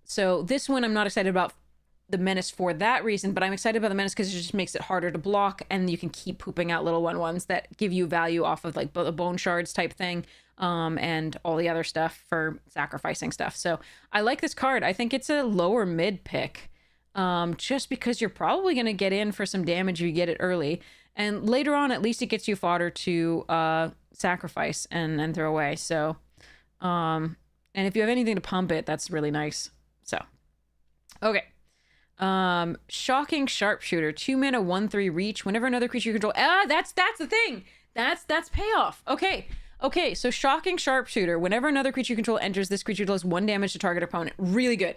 So this one, I'm not excited about the Menace for that reason, but I'm excited about the Menace because it just makes it harder to block, and you can keep pooping out little 1/1s that give you value off of like the Bone Shards type thing, and all the other stuff for sacrificing stuff. So I like this card. I think it's a lower mid pick, just because you're probably going to get in for some damage if you get it early, and later on at least it gets you fodder to sacrifice and throw away. So and if you have anything to pump it, that's really nice. So okay. Shocking Sharpshooter, 2 mana, 1/3 reach. Whenever another creature you control, that's the thing. That's payoff. Okay. So Shocking Sharpshooter. Whenever another creature you control enters, this creature deals 1 damage to target opponent. Really good.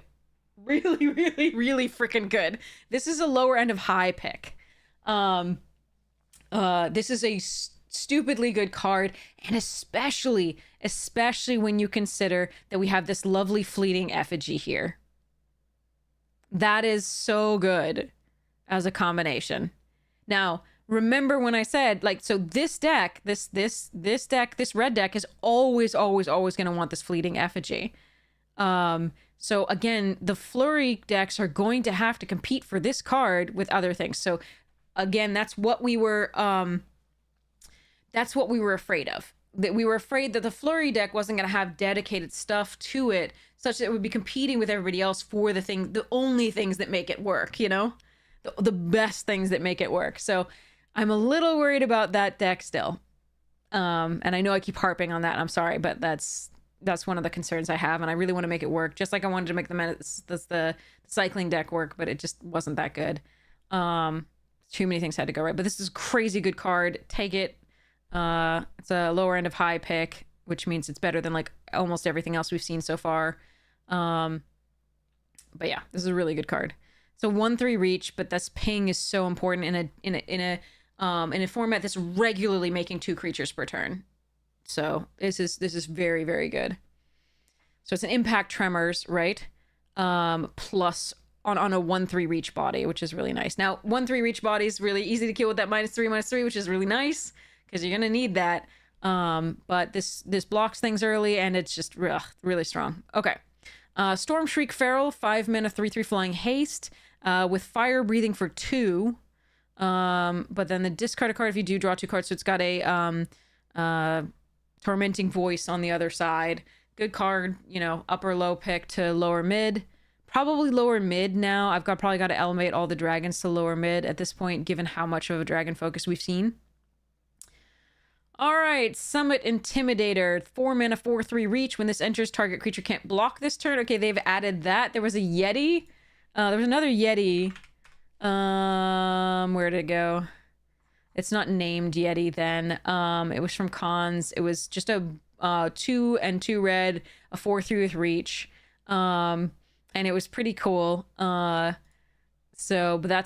Really, really, really freaking good. This is a lower end of high pick. This is a stupidly good card, and especially when you consider that we have this lovely fleeting effigy here. That is so good as a combination. Now, remember when I said, like, so this deck, this red deck is always going to want this fleeting effigy. So again, the flurry decks are going to have to compete for this card with other things. So again, that's what we were afraid of. That we were afraid that the flurry deck wasn't going to have dedicated stuff to it, such that it would be competing with everybody else for the only things that make it work, you know? The best things that make it work. So I'm a little worried about that deck still. And I know I keep harping on that, and I'm sorry, but that's one of the concerns I have, and I really want to make it work, just like I wanted to make the cycling deck work, but it just wasn't that good. Too many things had to go right, but this is a crazy good card. Take it. It's a lower end of high pick, which means it's better than like almost everything else we've seen so far. But yeah, this is a really good card. So 1/3 reach, but this ping is so important in a format that's regularly making 2 creatures per turn. So this is very, very good. So it's an impact tremors, right? Plus on a 1/3 reach body, which is really nice. Now 1/3 reach body is really easy to kill with that -3/-3, which is really nice because you're gonna need that. But this blocks things early, and it's just really strong. Okay. Storm Shriek Feral, 5 mana, 3/3 flying haste, with fire breathing for 2. But then the discard a card if you do draw 2 cards. So it's got a Tormenting Voice on the other side. Good card, you know, upper low pick to lower mid. Probably lower mid now. I've probably got to elevate all the dragons to lower mid at this point, given how much of a dragon focus we've seen. All right, Summit Intimidator, 4 mana, 4/3 reach. When this enters, target creature can't block this turn. Okay, they've added that. There was a Yeti. There was another Yeti. Where did it go? It's not named Yeti then. It was from Cons. It was just a 2 and 2 red, a 4/3 with reach. And it was pretty cool. But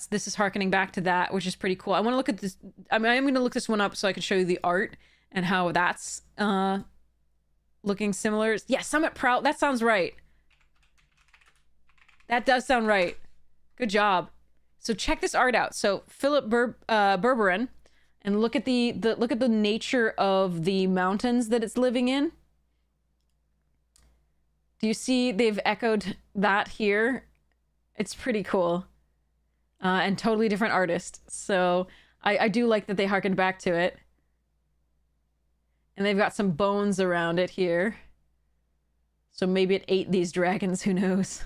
this is harkening back to that, which is pretty cool. I want to look at this. I mean, I am going to look this one up so I can show you the art and how that's looking similar. Yeah, Summit Prowl. That sounds right. That does sound right. Good job. So check this art out. So Philip Berberin, and look at the nature of the mountains that it's living in. Do you see they've echoed that here? It's pretty cool. And totally different artist. So I do like that they harkened back to it. And they've got some bones around it here. So maybe it ate these dragons, who knows?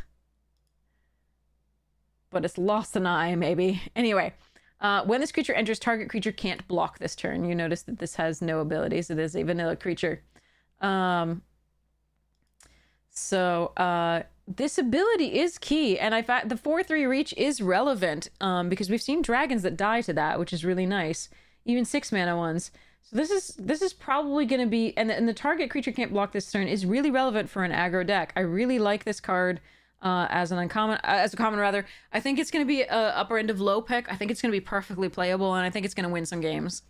But it's lost an eye, maybe. Anyway, when this creature enters, target creature can't block this turn. You notice that this has no abilities. It is a vanilla creature. This ability is key, and the 4/3 reach is relevant because we've seen dragons that die to that, which is really nice. Even 6 mana ones. So this is probably going to be, and the target creature can't block this turn is really relevant for an aggro deck. I really like this card as a common rather. I think it's going to be a upper end of low pick. I think it's going to be perfectly playable, and I think it's going to win some games.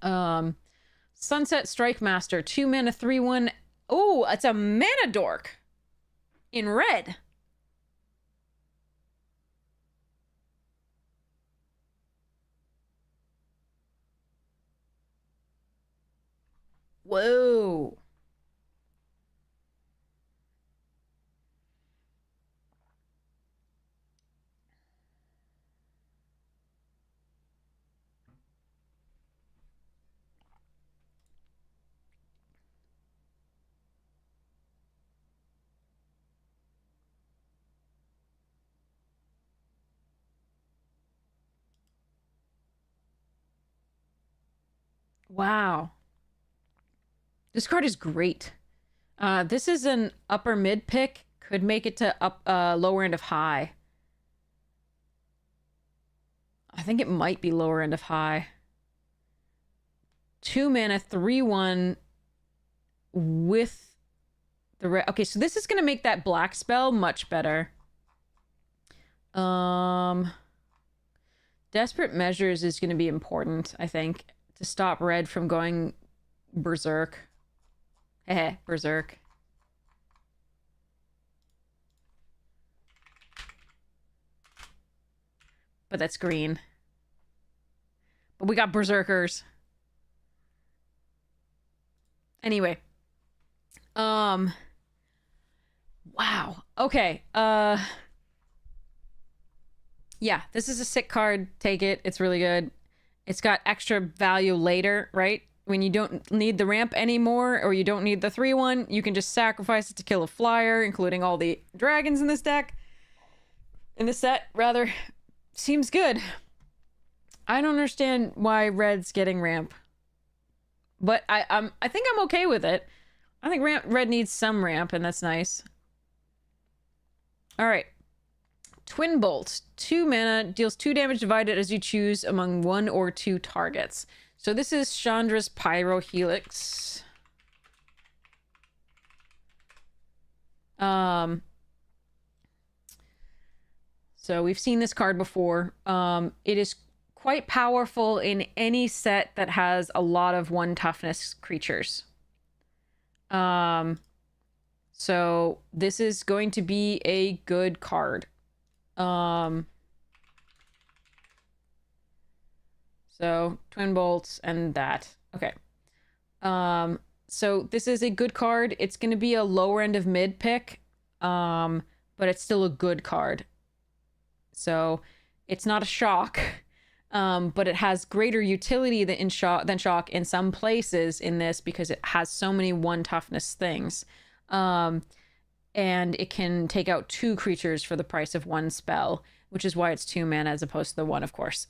Sunset Strike Master, 2 mana, 3/1. Oh, it's a mana dork in red. Whoa. Wow. This card is great. This is an upper mid pick. Could make it to lower end of high. I think it might be lower end of high. 2 mana, 3/1 with the red. Okay, so this is going to make that black spell much better. Desperate Measures is going to be important, I think, to stop red from going berserk. Heh, berserk. But that's green. But we got berserkers. Anyway. Wow. Okay. Yeah, this is a sick card. Take it. It's really good. It's got extra value later, right? When you don't need the ramp anymore, or you don't need the 3/1, you can just sacrifice it to kill a flyer, including all the dragons in this deck. In the set, rather. Seems good. I don't understand why red's getting ramp. But I think I'm okay with it. I think red needs some ramp, and that's nice. Alright. Twin Bolt. 2 mana, deals 2 damage divided as you choose among 1 or 2 targets. So this is Chandra's Pyrohelix. So we've seen this card before. It is quite powerful in any set that has a lot of 1 toughness creatures. So So this is going to be a good card. So twin bolts and that. Okay. So this is a good card. It's going to be a lower end of mid pick. But it's still a good card. So it's not a shock. But it has greater utility than shock in some places in this because it has so many 1 toughness things. And it can take out 2 creatures for the price of 1 spell, which is why it's 2 mana as opposed to the 1, of course.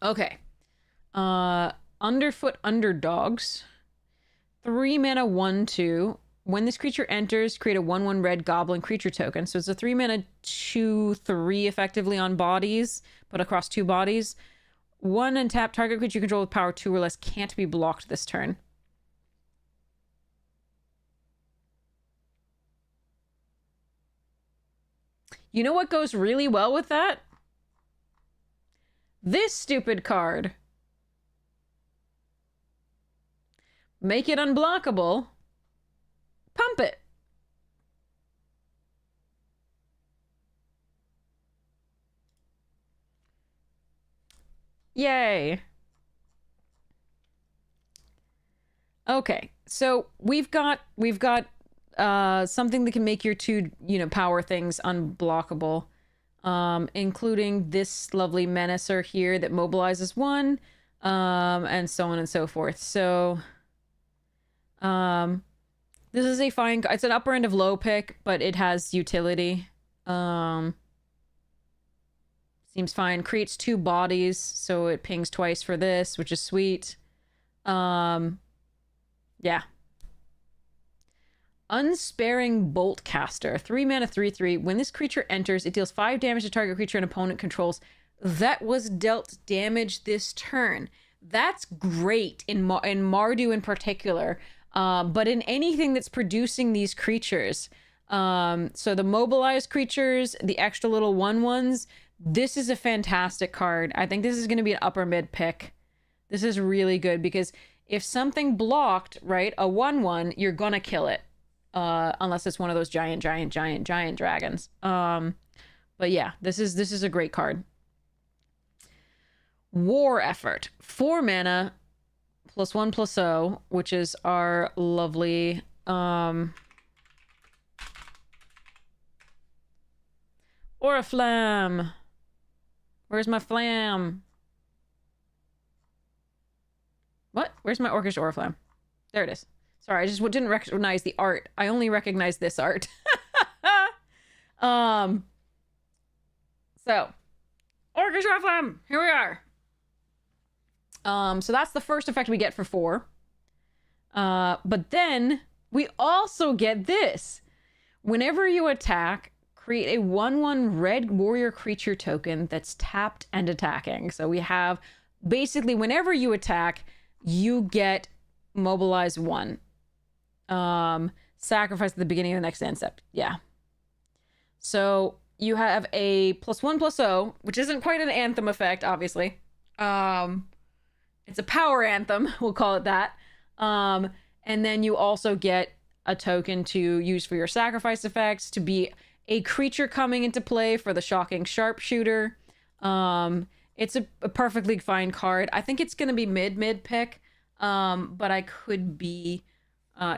Okay. Underfoot Underdogs. 3 mana 1/2. When this creature enters, create a 1/1 red goblin creature token. So it's a 3 mana 2/3 effectively on bodies, but across 2 bodies. 1 untap target creature you control with power 2 or less can't be blocked this turn. You know what goes really well with that? This stupid card. Make it unblockable. Pump it. Yay. Okay, so we've got something that can make your 2, power things unblockable. Including this lovely menacer here that mobilizes 1, and so on and so forth. So, this is a fine, it's an upper end of low pick, but it has utility. Seems fine. Creates 2 bodies, so it pings twice for this, which is sweet. Yeah. Unsparing Boltcaster. 3 mana 3/3. When this creature enters, it deals 5 damage to target creature an opponent controls that was dealt damage this turn. That's great in Mardu in particular, but in anything that's producing these creatures. So the mobilized creatures, the extra little 1/1s, this is a fantastic card. I think this is going to be an upper mid pick. This is really good because if something blocked, right, a 1/1, you're going to kill it. Unless it's one of those giant dragons. But yeah, this is a great card. War Effort. 4 mana, +1/+0, which is our lovely, Oriflamme. Where's my flam? What? Where's my Orcish Oriflamme? There it is. Sorry, I just didn't recognize the art. I only recognize this art. So, Orcish Oriflamme, here we are. So that's the first effect we get for 4. But then we also get this. Whenever you attack, create a 1/1 red warrior creature token that's tapped and attacking. So we have basically whenever you attack, you get mobilize 1. Sacrifice at the beginning of the next end step. Yeah. So you have a +1/+0, which isn't quite an anthem effect, obviously. It's a power anthem, we'll call it that. And then you also get a token to use for your sacrifice effects, to be a creature coming into play for the Shocking Sharpshooter. It's a perfectly fine card. I think it's going to be mid pick, but I could be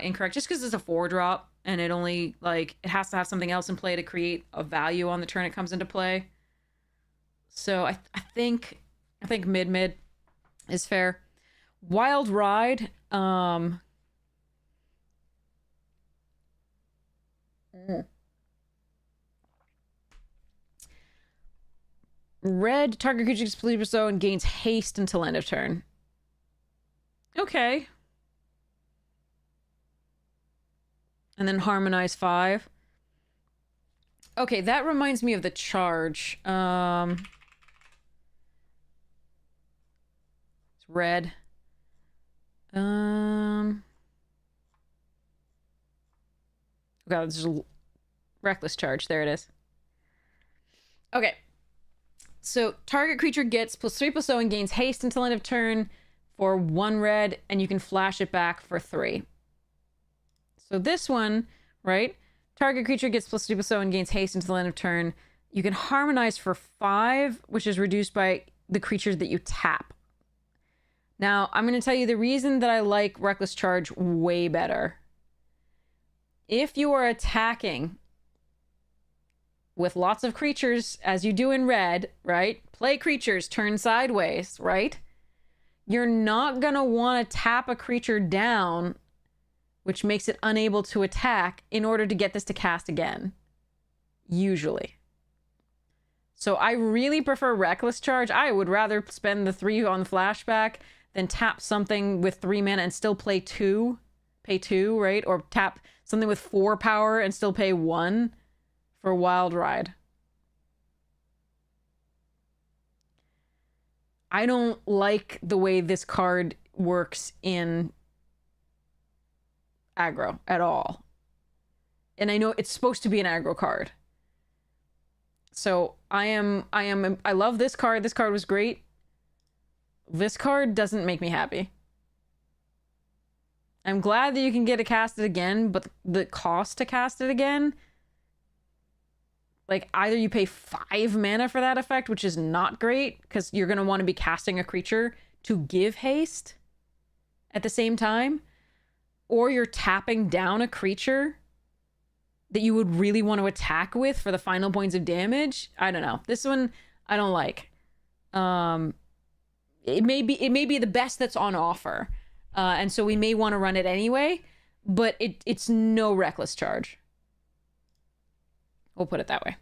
incorrect just because it's a 4-drop and it only it has to have something else in play to create a value on the turn it comes into play. So I think mid is fair. Wild Ride. Red, target creature gets pleased so and gains haste until end of turn. Okay. And then harmonize 5. Okay, that reminds me of the charge. It's red. Oh god, there's a reckless charge. There it is. Okay. So target creature gets +3/+0 and gains haste until end of turn for 1 red, and you can flash it back for 3. So this one, right? Target creature gets +2/+0 and gains haste until the end of turn. You can harmonize for 5, which is reduced by the creatures that you tap. Now, I'm going to tell you the reason that I like Reckless Charge way better. If you are attacking with lots of creatures, as you do in red, right? Play creatures, turn sideways, right? You're not going to want to tap a creature down, which makes it unable to attack, in order to get this to cast again. Usually. So I really prefer Reckless Charge. I would rather spend the 3 on the flashback than tap something with 3 mana and still play 2. Pay 2, right? Or tap something with 4 power and still pay 1 for Wild Ride. I don't like the way this card works in aggro at all. And I know it's supposed to be an aggro card. So I love this card. This card was great. This card doesn't make me happy. I'm glad that you can get it casted again, but the cost to cast it again, like either you pay 5 mana for that effect, which is not great because you're going to want to be casting a creature to give haste at the same time, or you're tapping down a creature that you would really want to attack with for the final points of damage. I don't know. This one I don't like. It may be the best that's on offer. And so we may want to run it anyway, but it's no Reckless Charge. We'll put it that way.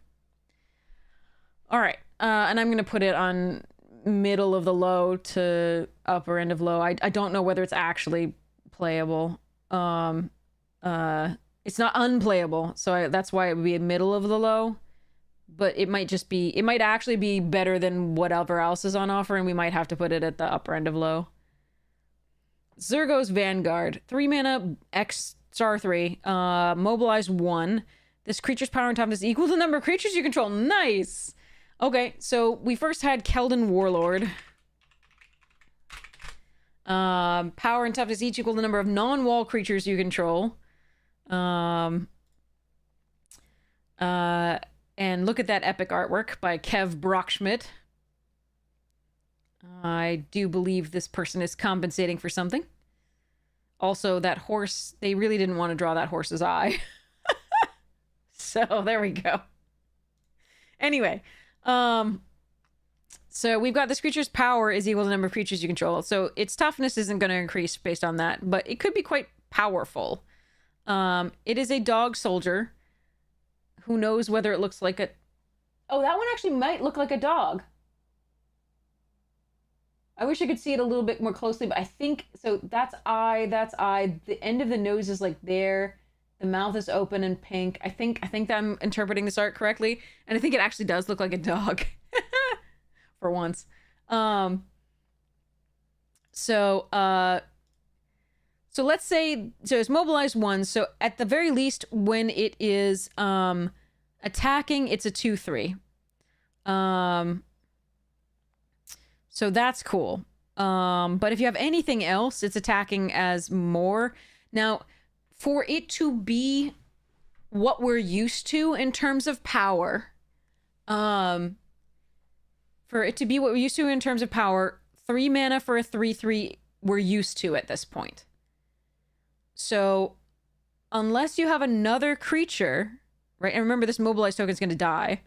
All right. And I'm going to put it on middle of the low to upper end of low. I don't know whether it's actually playable. It's not unplayable, so that's why it would be a middle of the low. But it might actually be better than whatever else is on offer, and we might have to put it at the upper end of low. Zurgo's Vanguard. 3 mana, X star 3. Mobilize 1. This creature's power and toughness is equal to the number of creatures you control. Nice! Okay, so we first had Keldon Warlord. Power and toughness each equal to the number of non-wall creatures you control. And look at that epic artwork by Kev Brockschmidt. I do believe this person is compensating for something. Also, that horse, they really didn't want to draw that horse's eye. So, there we go. Anyway, so we've got this creature's power is equal to the number of creatures you control. So, its toughness isn't going to increase based on that, but it could be quite powerful. It is a dog soldier. Who knows whether it looks like a... Oh, that one actually might look like a dog. I wish I could see it a little bit more closely, but I think... So that's eye, that's eye. The end of the nose is like there. The mouth is open and pink. I think that I'm interpreting this art correctly. And I think it actually does look like a dog. For once. So let's say, so it's mobilized 1. So at the very least, when it is attacking, it's a 2/3. So that's cool. But if you have anything else, it's attacking as more. Now, for it to be what we're used to in terms of power, for it to be what we're used to in terms of power, 3 mana for a 3/3 we're used to at this point. So, unless you have another creature, right? And remember, this mobilized token is going to die.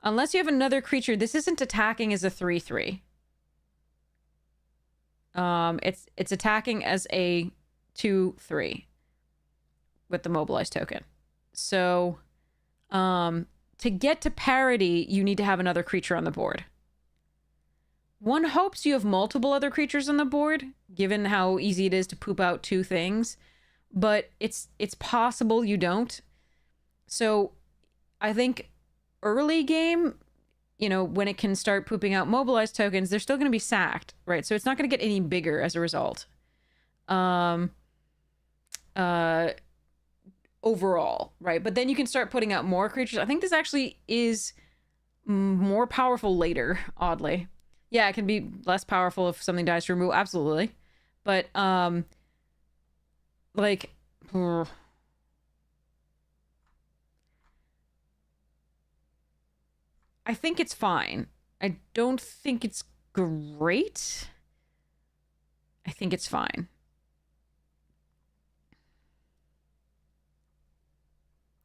Unless you have another creature, this isn't attacking as a 3/3. It's attacking as a 2/3 with the mobilized token. So, to get to parity, you need to have another creature on the board. One hopes you have multiple other creatures on the board, given how easy it is to poop out 2 things, but it's possible you don't. So I think early game, you know, when it can start pooping out mobilized tokens, they're still going to be sacked, right? So it's not going to get any bigger as a result. Overall, right? But then you can start putting out more creatures. I think this actually is more powerful later, oddly. Yeah, it can be less powerful if something dies to removal, absolutely. But, like, I think it's fine. I don't think it's great. I think it's fine.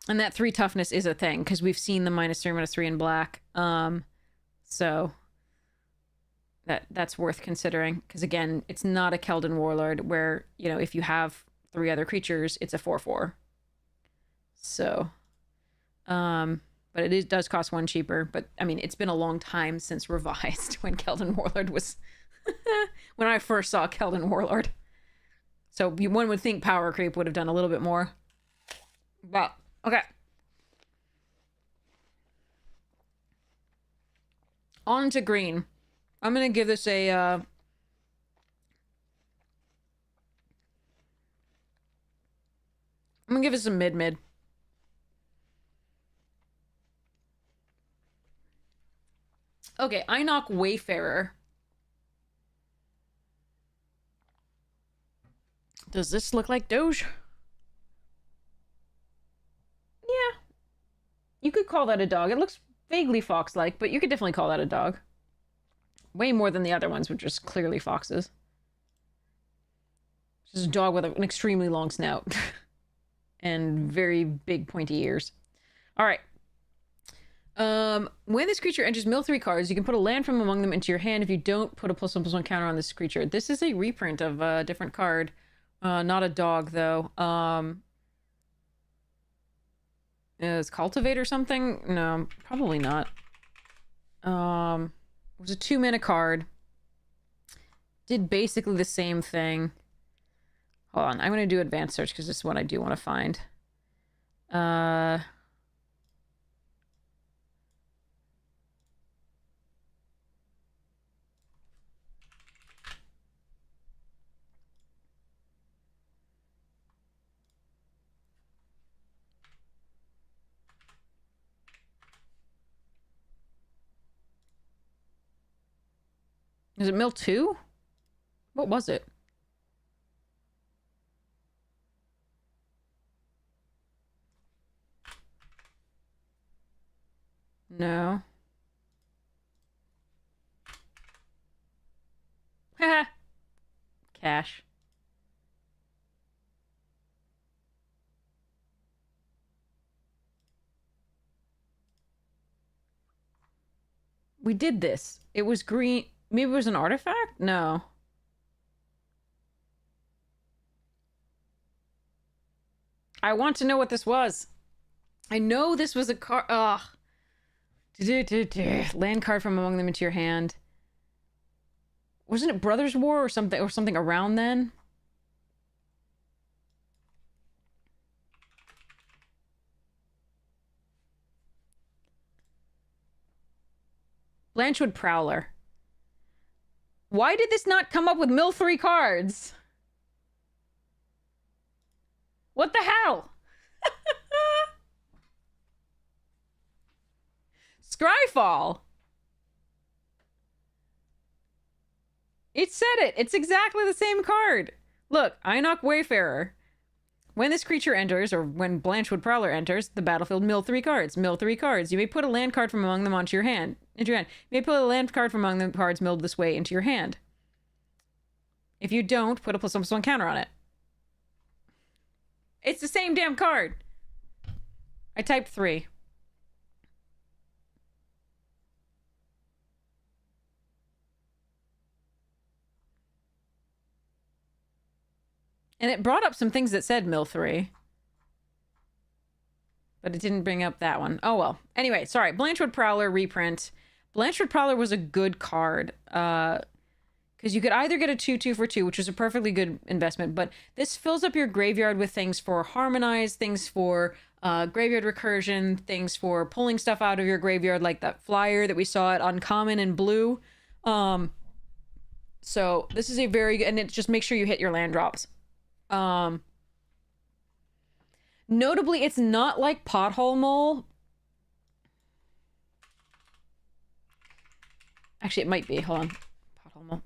And that 3 toughness is a thing, because we've seen the -3/-3 in black. So that's worth considering. Because again, it's not a Keldon Warlord where, you know, if you have 3 other creatures, it's a 4/4. So, but it does cost 1 cheaper. But I mean, it's been a long time since revised when Keldon Warlord was when I first saw Keldon Warlord. So one would think power creep would have done a little bit more. But okay. On to green. I'm gonna give this a I'm gonna give this a mid. Okay, Inoc Wayfarer. Does this look like Doge? Yeah. You could call that a dog. It looks vaguely fox-like, but you could definitely call that a dog. Way more than the other ones, which are just clearly foxes. Just a dog with an extremely long snout. And very big pointy ears. Alright. When this creature enters mill 3 cards, you can put a land from among them into your hand. If you don't, put a +1/+1 counter on this creature. This is a reprint of a different card. Not a dog, though. Is Cultivate or something? No, probably not. It was a 2-mana card. Did basically the same thing. Hold on, I'm going to do advanced search because this is what I do want to find. Is it mill 2? What was it? No. Haha. Cash. We did this. It was green. Maybe it was an artifact? No. I want to know what this was. I know this was a card. Ugh. Land card from among them into your hand. Wasn't it Brothers War or something around then? Blanchwood Prowler. Why did this not come up with mill 3 cards? What the hell? Scryfall. It said it. It's exactly the same card. Look, Inoc Wayfarer. When this creature enters, or when Blanchwood Prowler enters, the battlefield, mill 3 cards. Mill 3 cards. You may put a land card from among them onto your hand. You may put a land card from among the cards milled this way into your hand. If you don't, put a +1/+1 counter on it. It's the same damn card. I typed 3. And it brought up some things that said mill 3. But it didn't bring up that one. Oh, well. Anyway, sorry. Blanchwood Prowler reprint. Blanchwood Prowler was a good card. Because you could either get a 2/2 for 2, which is a perfectly good investment, but this fills up your graveyard with things for Harmonize, things for graveyard recursion, things for pulling stuff out of your graveyard, like that flyer that we saw at Uncommon in blue. So this is a very good, and it just makes sure you hit your land drops. Notably, it's not like Pothole Mole. Actually, it might be. Hold on. Pothole Mole.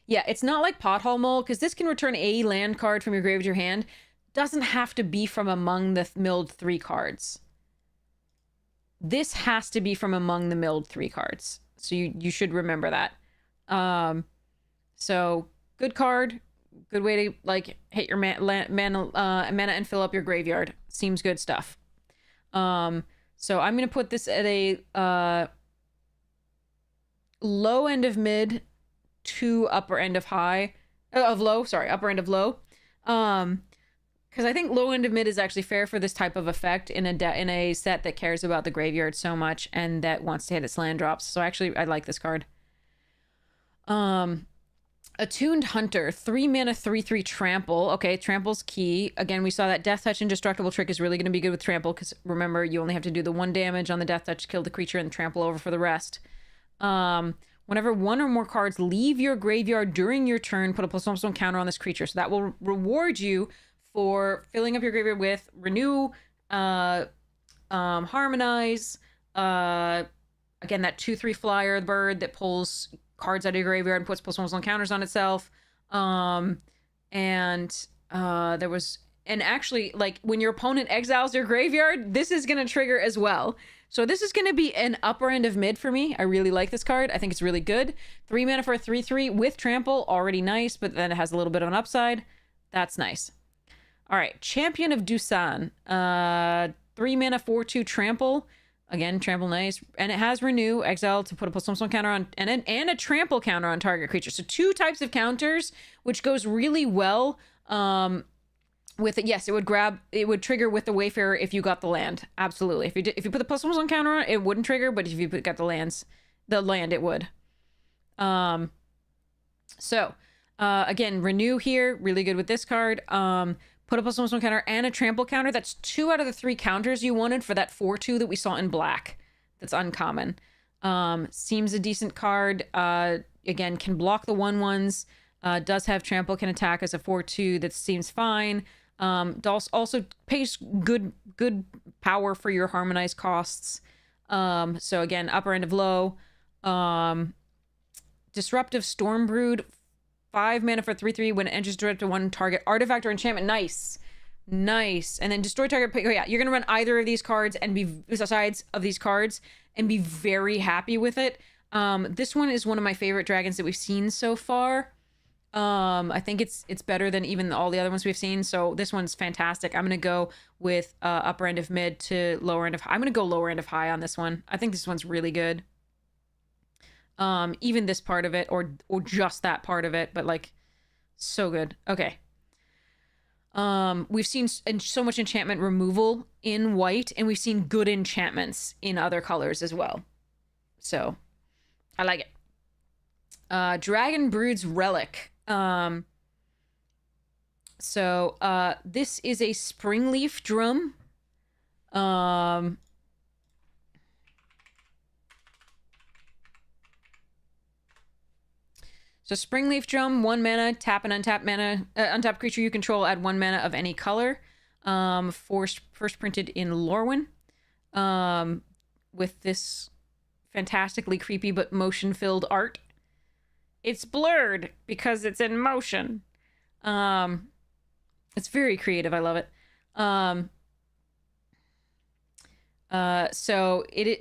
Yeah, it's not like Pothole Mole, because this can return a land card from your grave to your hand. Doesn't have to be from among the milled 3 cards. This has to be from among the milled 3 cards. So you should remember that. So good card, good way to like hit your mana and fill up your graveyard. Seems good stuff. So I'm gonna put this at a low end of mid to upper end of high of low. Sorry, upper end of low. Because I think low end of mid is actually fair for this type of effect in a set that cares about the graveyard so much and that wants to hit its land drops. So actually, I like this card. Attuned Hunter, 3 mana, 3/3 trample. Okay, trample's key. Again, we saw that Death Touch Indestructible trick is really going to be good with trample because remember, you only have to do the 1 damage on the Death Touch to kill the creature and trample over for the rest. Whenever 1 or more cards leave your graveyard during your turn, put a +1/+1 counter on this creature. So that will reward you for filling up your graveyard with Renew, Harmonize, again, that 2/3 flyer bird that pulls cards out of your graveyard and puts +1/+1 counters on itself. There was, and actually, like, when your opponent exiles your graveyard, this is going to trigger as well. So this is going to be an upper end of mid for me. I really like this card. I think it's really good. 3 mana for a 3/3 with trample, already nice, but then it has a little bit of an upside. That's nice. All right, Champion of Dusan. 3 mana, 4/2 trample. Again, trample nice. And it has Renew, exile to put a +1/+1 counter on, and a trample counter on target creature. So 2 types of counters, which goes really well with it. Yes, it would trigger with the Wayfarer if you got the land. Absolutely. If you put the +1/+1 counter on, it wouldn't trigger, but if you got the land, it would. Again, Renew here, really good with this card. Put a +1/+1 counter and a trample counter. That's 2 out of the 3 counters you wanted for that 4/2 that we saw in black. That's uncommon. Seems a decent card. Again, can block the 1/1s. Does have trample, can attack as a 4/2. That seems fine. Also pays good power for your harmonized costs. So again, upper end of low. Disruptive Stormbrood, 5 mana for 3/3. When it enters direct to 1 target artifact or enchantment. Nice. And then destroy target. Oh yeah, you're gonna run either of these cards and be sides of these cards and be very happy with it. This one is one of my favorite dragons that we've seen so far. I think it's better than even all the other ones we've seen. So this one's fantastic. I'm gonna go with upper end of mid to lower end of high. I'm gonna go lower end of high on this one. I think this one's really good. Even this part of it, or just that part of it, but like so good. Okay. We've seen so much enchantment removal in white, and we've seen good enchantments in other colors as well. So I like it. Dragon Brood's Relic. This is a Springleaf Drum. So Springleaf Drum, 1 mana, tap an untapped creature you control, add 1 mana of any color. First printed in Lorwyn. With this fantastically creepy but motion-filled art. It's blurred because it's in motion. It's very creative. I love it.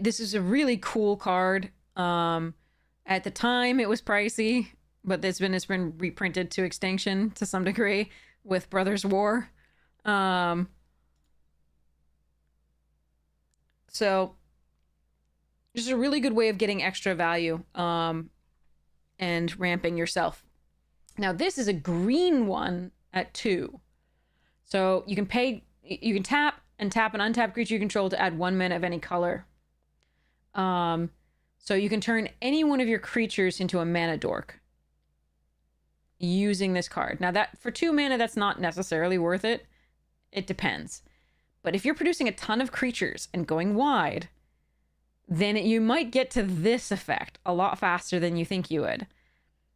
This is a really cool card. At the time, it was pricey. But it's been reprinted to extinction to some degree with Brothers War. So just a really good way of getting extra value and ramping yourself. Now this is a green one at 2. So you can tap an untapped creature you control to add 1 mana of any color. So you can turn any one of your creatures into a mana dork using this card. Now that for 2 mana, that's not necessarily worth it. It depends. But if you're producing a ton of creatures and going wide, then you might get to this effect a lot faster than you think you would.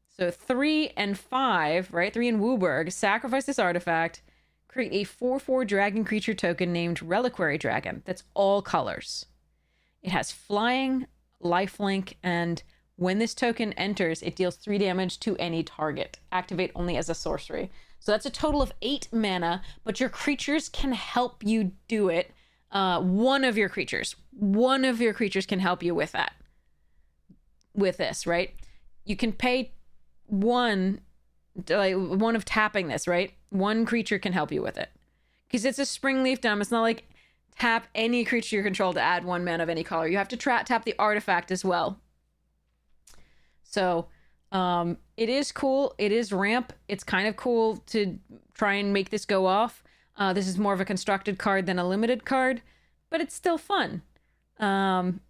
So 3 and 5, right? 3 in Wooburg, sacrifice this artifact, create a 4/4 dragon creature token named Reliquary Dragon. That's all colors. It has flying, lifelink, and when this token enters, it deals 3 damage to any target. Activate only as a sorcery. So that's a total of 8 mana, but your creatures can help you do it. One of your creatures can help you with that. With this, right? You can pay one of tapping this, right? One creature can help you with it. Because it's a Springleaf Dome. It's not like tap any creature you control to add 1 mana of any color. You have to tap the artifact as well. So, it is cool. It is ramp. It's kind of cool to try and make this go off. This is more of a constructed card than a limited card, but it's still fun. And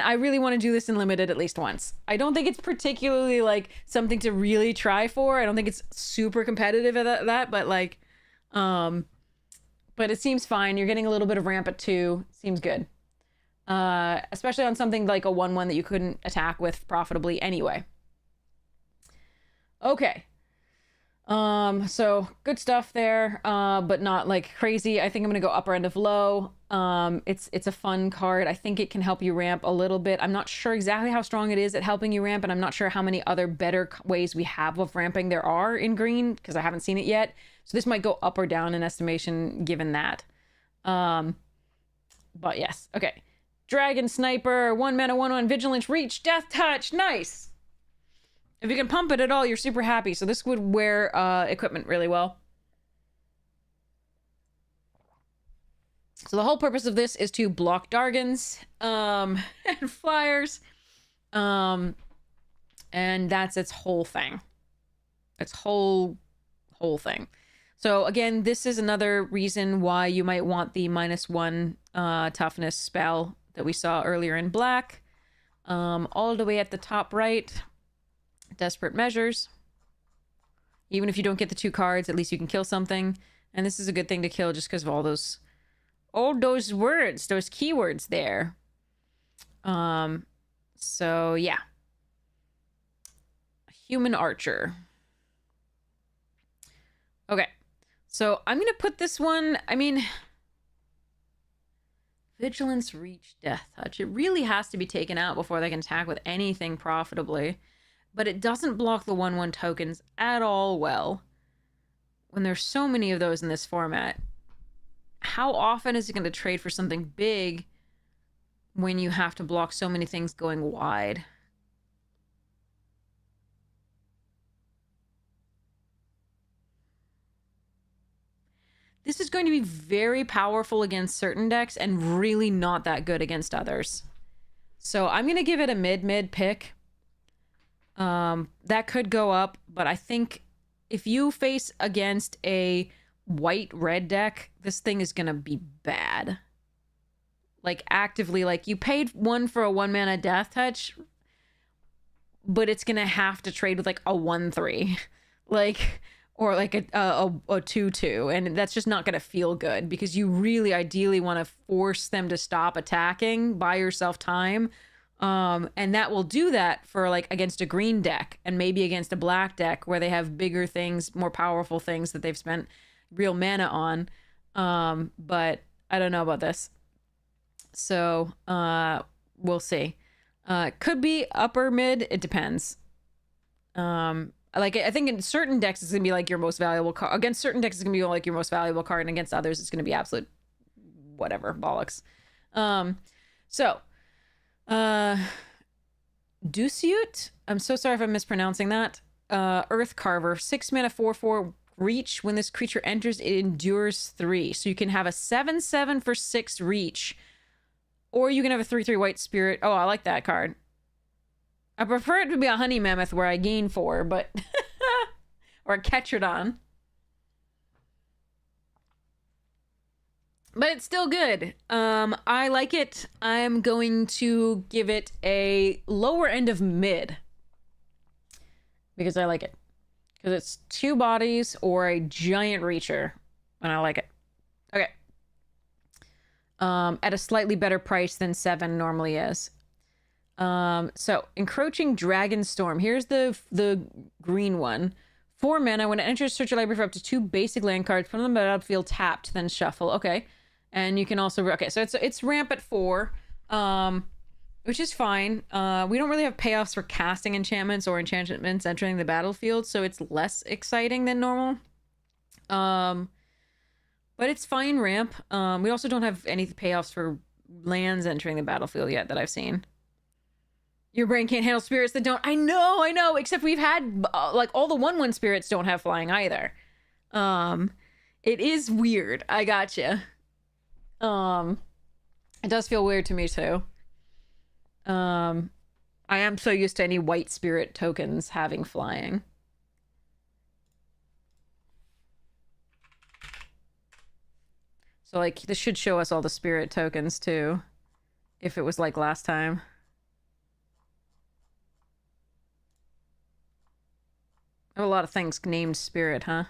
I really want to do this in limited at least once. I don't think it's particularly like something to really try for. I don't think it's super competitive at that, but like, but it seems fine. You're getting a little bit of ramp at 2. Seems good. Especially on something like a 1/1 that you couldn't attack with profitably anyway. Okay. So good stuff there, but not like crazy. I think I'm gonna go upper end of low. It's a fun card. I think it can help you ramp a little bit. I'm not sure exactly how strong it is at helping you ramp, and I'm not sure how many other better ways we have of ramping there are in green, because I haven't seen it yet. So this might go up or down in estimation given that. But yes. Okay. Dragon Sniper, 1 mana, 1/1, Vigilance, Reach, Death Touch. Nice. If you can pump it at all, you're super happy. So this would wear equipment really well. So the whole purpose of this is to block Dargans and flyers. And that's its whole thing. Its whole thing. So again, this is another reason why you might want the -1 toughness spell that we saw earlier in black. All the way at the top right. Desperate Measures. Even if you don't get the 2 cards, at least you can kill something. And this is a good thing to kill just because of all those words, those keywords there. So yeah. Human Archer. Okay. So I'm going to put this one, I mean, Vigilance, Reach, Death Touch. It really has to be taken out before they can attack with anything profitably. But it doesn't block the 1/1 tokens at all well. When there's so many of those in this format, how often is it going to trade for something big when you have to block so many things going wide? This is going to be very powerful against certain decks and really not that good against others. So I'm going to give it a mid pick. That could go up, but I think if you face against a white-red deck, this thing is going to be bad. Like, actively, like, you paid 1 for a 1 mana Death Touch, but it's going to have to trade with, like, a 1/3. Like, or like a 2/2, and that's just not going to feel good because you really ideally want to force them to stop attacking, buy yourself time. And that will do that for like against a green deck and maybe against a black deck where they have bigger things, more powerful things that they've spent real mana on. But I don't know about this. So, we'll see. Could be upper mid. It depends. Like, I think in certain decks, it's going to be like your most valuable card. Against certain decks, it's going to be like your most valuable card. And against others, it's going to be absolute whatever, bollocks. Dusiut? I'm so sorry if I'm mispronouncing that. Earth Carver, 6 mana, 4/4 reach. When this creature enters, it endures 3. So you can have a 7/7 for 6 reach. Or you can have a 3/3 white spirit. Oh, I like that card. I prefer it to be a honey mammoth where I gain 4, but or a Ketrodon. But it's still good. I like it. I'm going to give it a lower end of mid. Because I like it. Because it's 2 bodies or a giant reacher. And I like it. Okay. At a slightly better price than 7 normally is. So, Encroaching Dragonstorm. Here's the green one. 4 mana. When it enters, search your library for up to 2 basic land cards. Put them on the battlefield tapped, then shuffle. Okay. And you can also... Okay, so it's ramp at 4. Which is fine. We don't really have payoffs for casting enchantments or enchantments entering the battlefield, so it's less exciting than normal. But it's fine ramp. We also don't have any payoffs for lands entering the battlefield yet that I've seen. Your brain can't handle spirits that don't. I know. Except we've had like all the 1/1 spirits don't have flying either. It is weird. I gotcha. It does feel weird to me too. I am so used to any white spirit tokens having flying. So like this should show us all the spirit tokens too, if it was like last time. I have a lot of things named spirit, huh?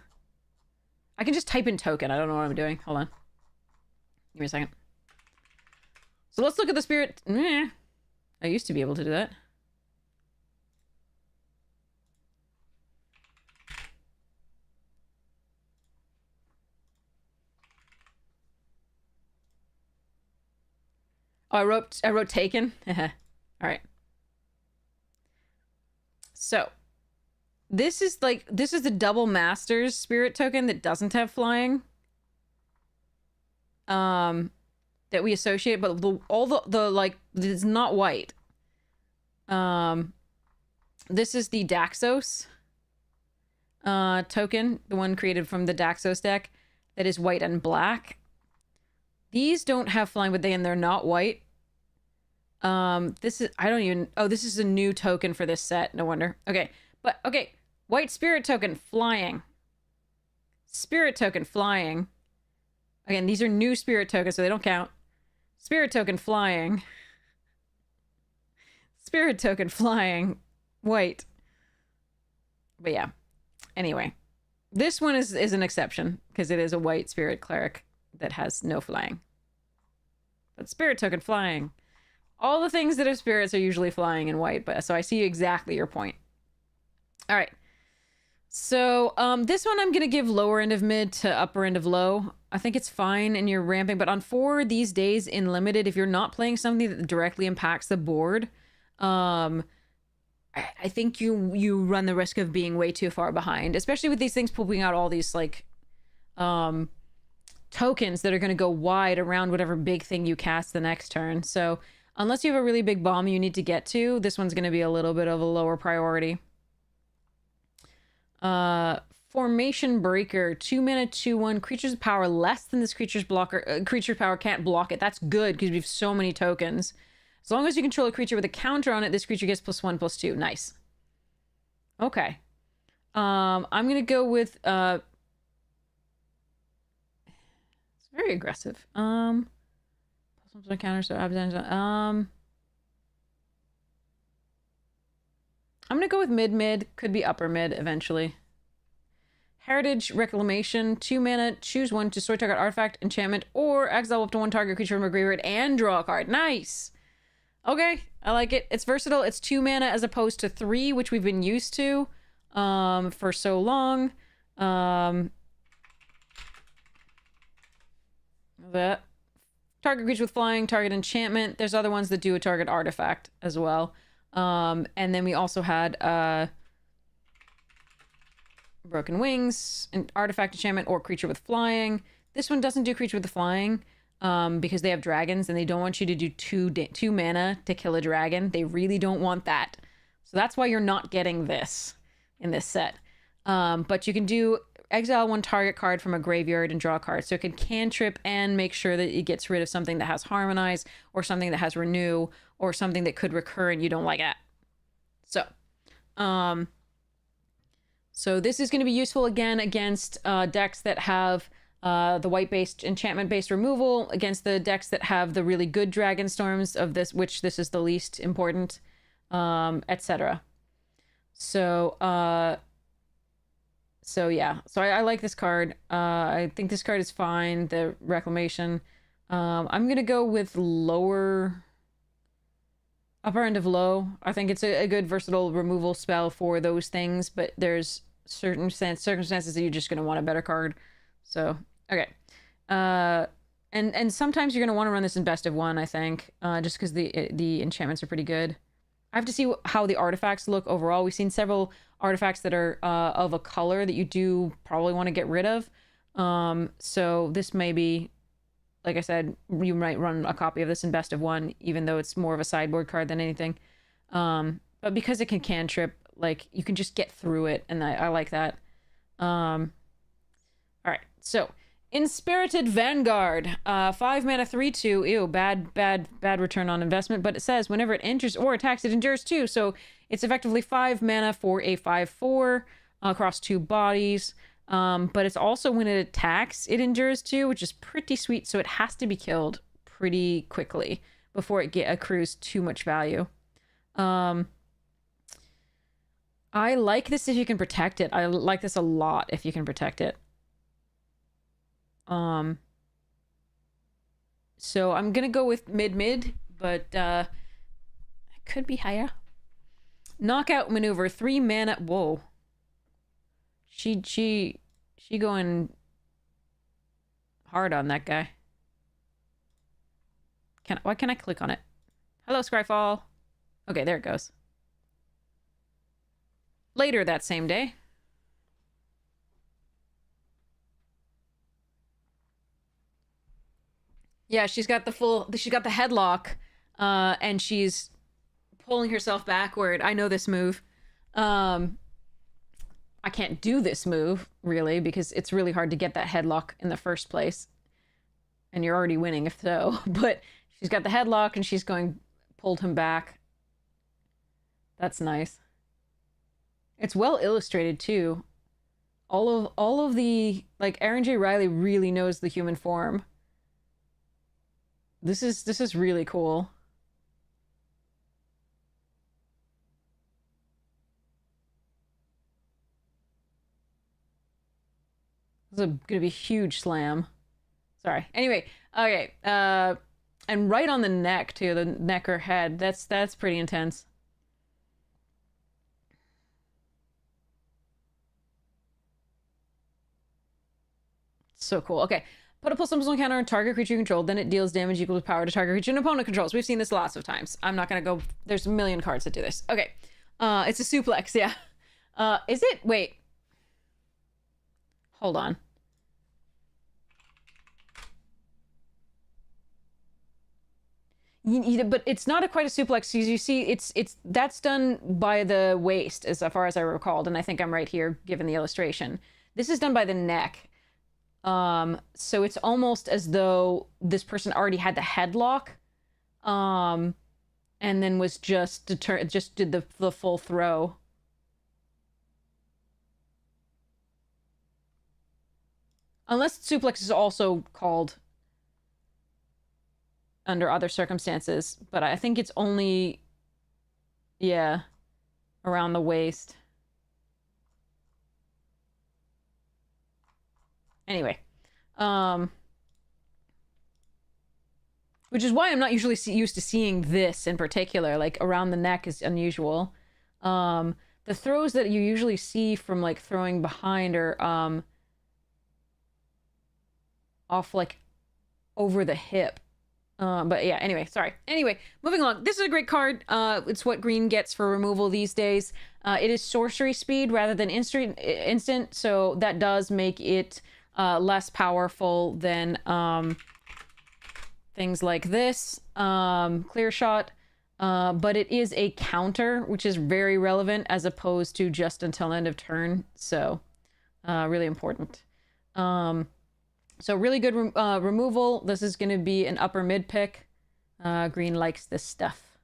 I can just type in token. I don't know what I'm doing. Hold on. Give me a second. So let's look at the spirit. I used to be able to do that. Oh, I wrote taken. All right. So this is the double masters spirit token that doesn't have flying. That we associate, but all the like it's not white. This is the Daxos token, the one created from the Daxos deck that is white and black. These don't have flying, but they're not white. This is this is a new token for this set. No wonder. Okay. White spirit token flying. Spirit token flying. Again, these are new spirit tokens, so they don't count. Spirit token flying. Spirit token flying. White. But yeah. Anyway. This one is an exception, because it is a white spirit cleric that has no flying. But spirit token flying. All the things that are spirits are usually flying in white, but so I see exactly your point. All right. So this one I'm going to give lower end of mid to upper end of low. I think it's fine and you're ramping, but on 4 these days in limited, if you're not playing something that directly impacts the board, I think you run the risk of being way too far behind, especially with these things pooping out all these like tokens that are going to go wide around whatever big thing you cast the next turn. So unless you have a really big bomb you need to get to, this one's going to be a little bit of a lower priority. Formation Breaker, 2 mana, 2/1. Creatures with power less than this creature's blocker. Creature power can't block it. That's good because we have so many tokens. As long as you control a creature with a counter on it, this creature gets +1/+2. Nice. Okay. I'm gonna go with it's very aggressive. +1 counter, so I'm gonna go with mid. Could be upper mid eventually. Heritage Reclamation, 2 mana, choose 1 to destroy target artifact, enchantment, or exile up to 1 target creature from a graveyard and draw a card. Nice! Okay, I like it. It's versatile. It's 2 mana as opposed to 3, which we've been used to for so long. That target creature with flying, target enchantment. There's other ones that do a target artifact as well. And then we also had Broken Wings, an artifact enchantment, or creature with flying. This one doesn't do creature with the flying because they have dragons and they don't want you to do 2 mana to kill a dragon. They really don't want that. So that's why you're not getting this in this set. But you can do exile 1 target card from a graveyard and draw a card. So it can cantrip and make sure that it gets rid of something that has Harmonize or something that has Renew or something that could recur and you don't like it. So, so this is going to be useful again against decks that have the white-based enchantment-based removal, against the decks that have the really good Dragonstorms of this, which this is the least important, etc. So, yeah. So I like this card. I think this card is fine. The Reclamation. I'm going to go with upper end of low. I think it's a good versatile removal spell for those things, but there's certain circumstances that you're just going to want a better card. So, okay. And sometimes you're going to want to run this in best of 1, I think, just because the enchantments are pretty good. I have to see how the artifacts look overall. We've seen several artifacts that are of a color that you do probably want to get rid of. So this may be, like I said, you might run a copy of this in best of one, even though it's more of a sideboard card than anything. But because it can cantrip, like, you can just get through it, and I like that. All right, so Inspirited Vanguard, 5 mana, 3/2. Ew, bad return on investment. But it says whenever it enters or attacks, it endures 2. So it's effectively 5 mana for a 5/4 across 2 bodies. But it's also when it attacks, it endures 2, which is pretty sweet. So it has to be killed pretty quickly before it accrues too much value. I like this if you can protect it. I like this a lot if you can protect it. So I'm gonna go with mid, but it could be higher. Knockout Maneuver, 3 mana. Whoa. She going hard on that guy. Why can't I click on it? Hello, Scryfall. Okay, there it goes. Later that same day. Yeah, she's got the headlock, and she's pulling herself backward. I know this move. I can't do this move, really, because it's really hard to get that headlock in the first place. And you're already winning if so. But she's got the headlock, and she's pulled him back. That's nice. It's well illustrated, too. All of the... Like, Aaron J. Riley really knows the human form. This is really cool. This is gonna be a huge slam. Sorry. Anyway, okay. And right on the neck too, the neck or head. That's pretty intense. So cool. Okay. Put a +1/+1 counter on target creature you control, then it deals damage equal to power to target creature an opponent controls. We've seen this lots of times. I'm not gonna go... There's a million cards that do this. Okay. It's a suplex, yeah. Is it? Wait. Hold on. But it's not quite a suplex, because you see, that's done by the waist, as far as I recalled, and I think I'm right here, given the illustration. This is done by the neck. So it's almost as though this person already had the headlock, and then was just did the full throw. Unless suplex is also called under other circumstances, but I think it's only, yeah, around the waist. Anyway, which is why I'm not usually used to seeing this in particular. Like, around the neck is unusual. The throws that you usually see from, like, throwing behind are off, like, over the hip. But yeah, anyway, sorry. Anyway, moving along. This is a great card. It's what green gets for removal these days. It is sorcery speed rather than instant, so that does make it less powerful than things like this, clear shot, but it is a counter, which is very relevant as opposed to just until end of turn, so really important. So really good removal. This is going to be an upper mid pick. Green likes this stuff.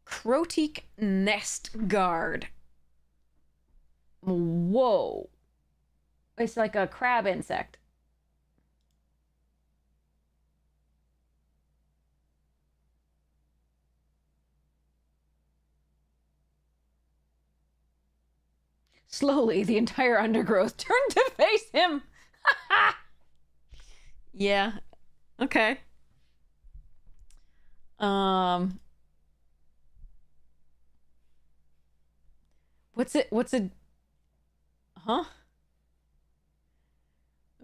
Crotique Nest Guard. Whoa. It's like a crab insect. Slowly, the entire undergrowth turned to face him. Yeah. Okay. What's it? Huh?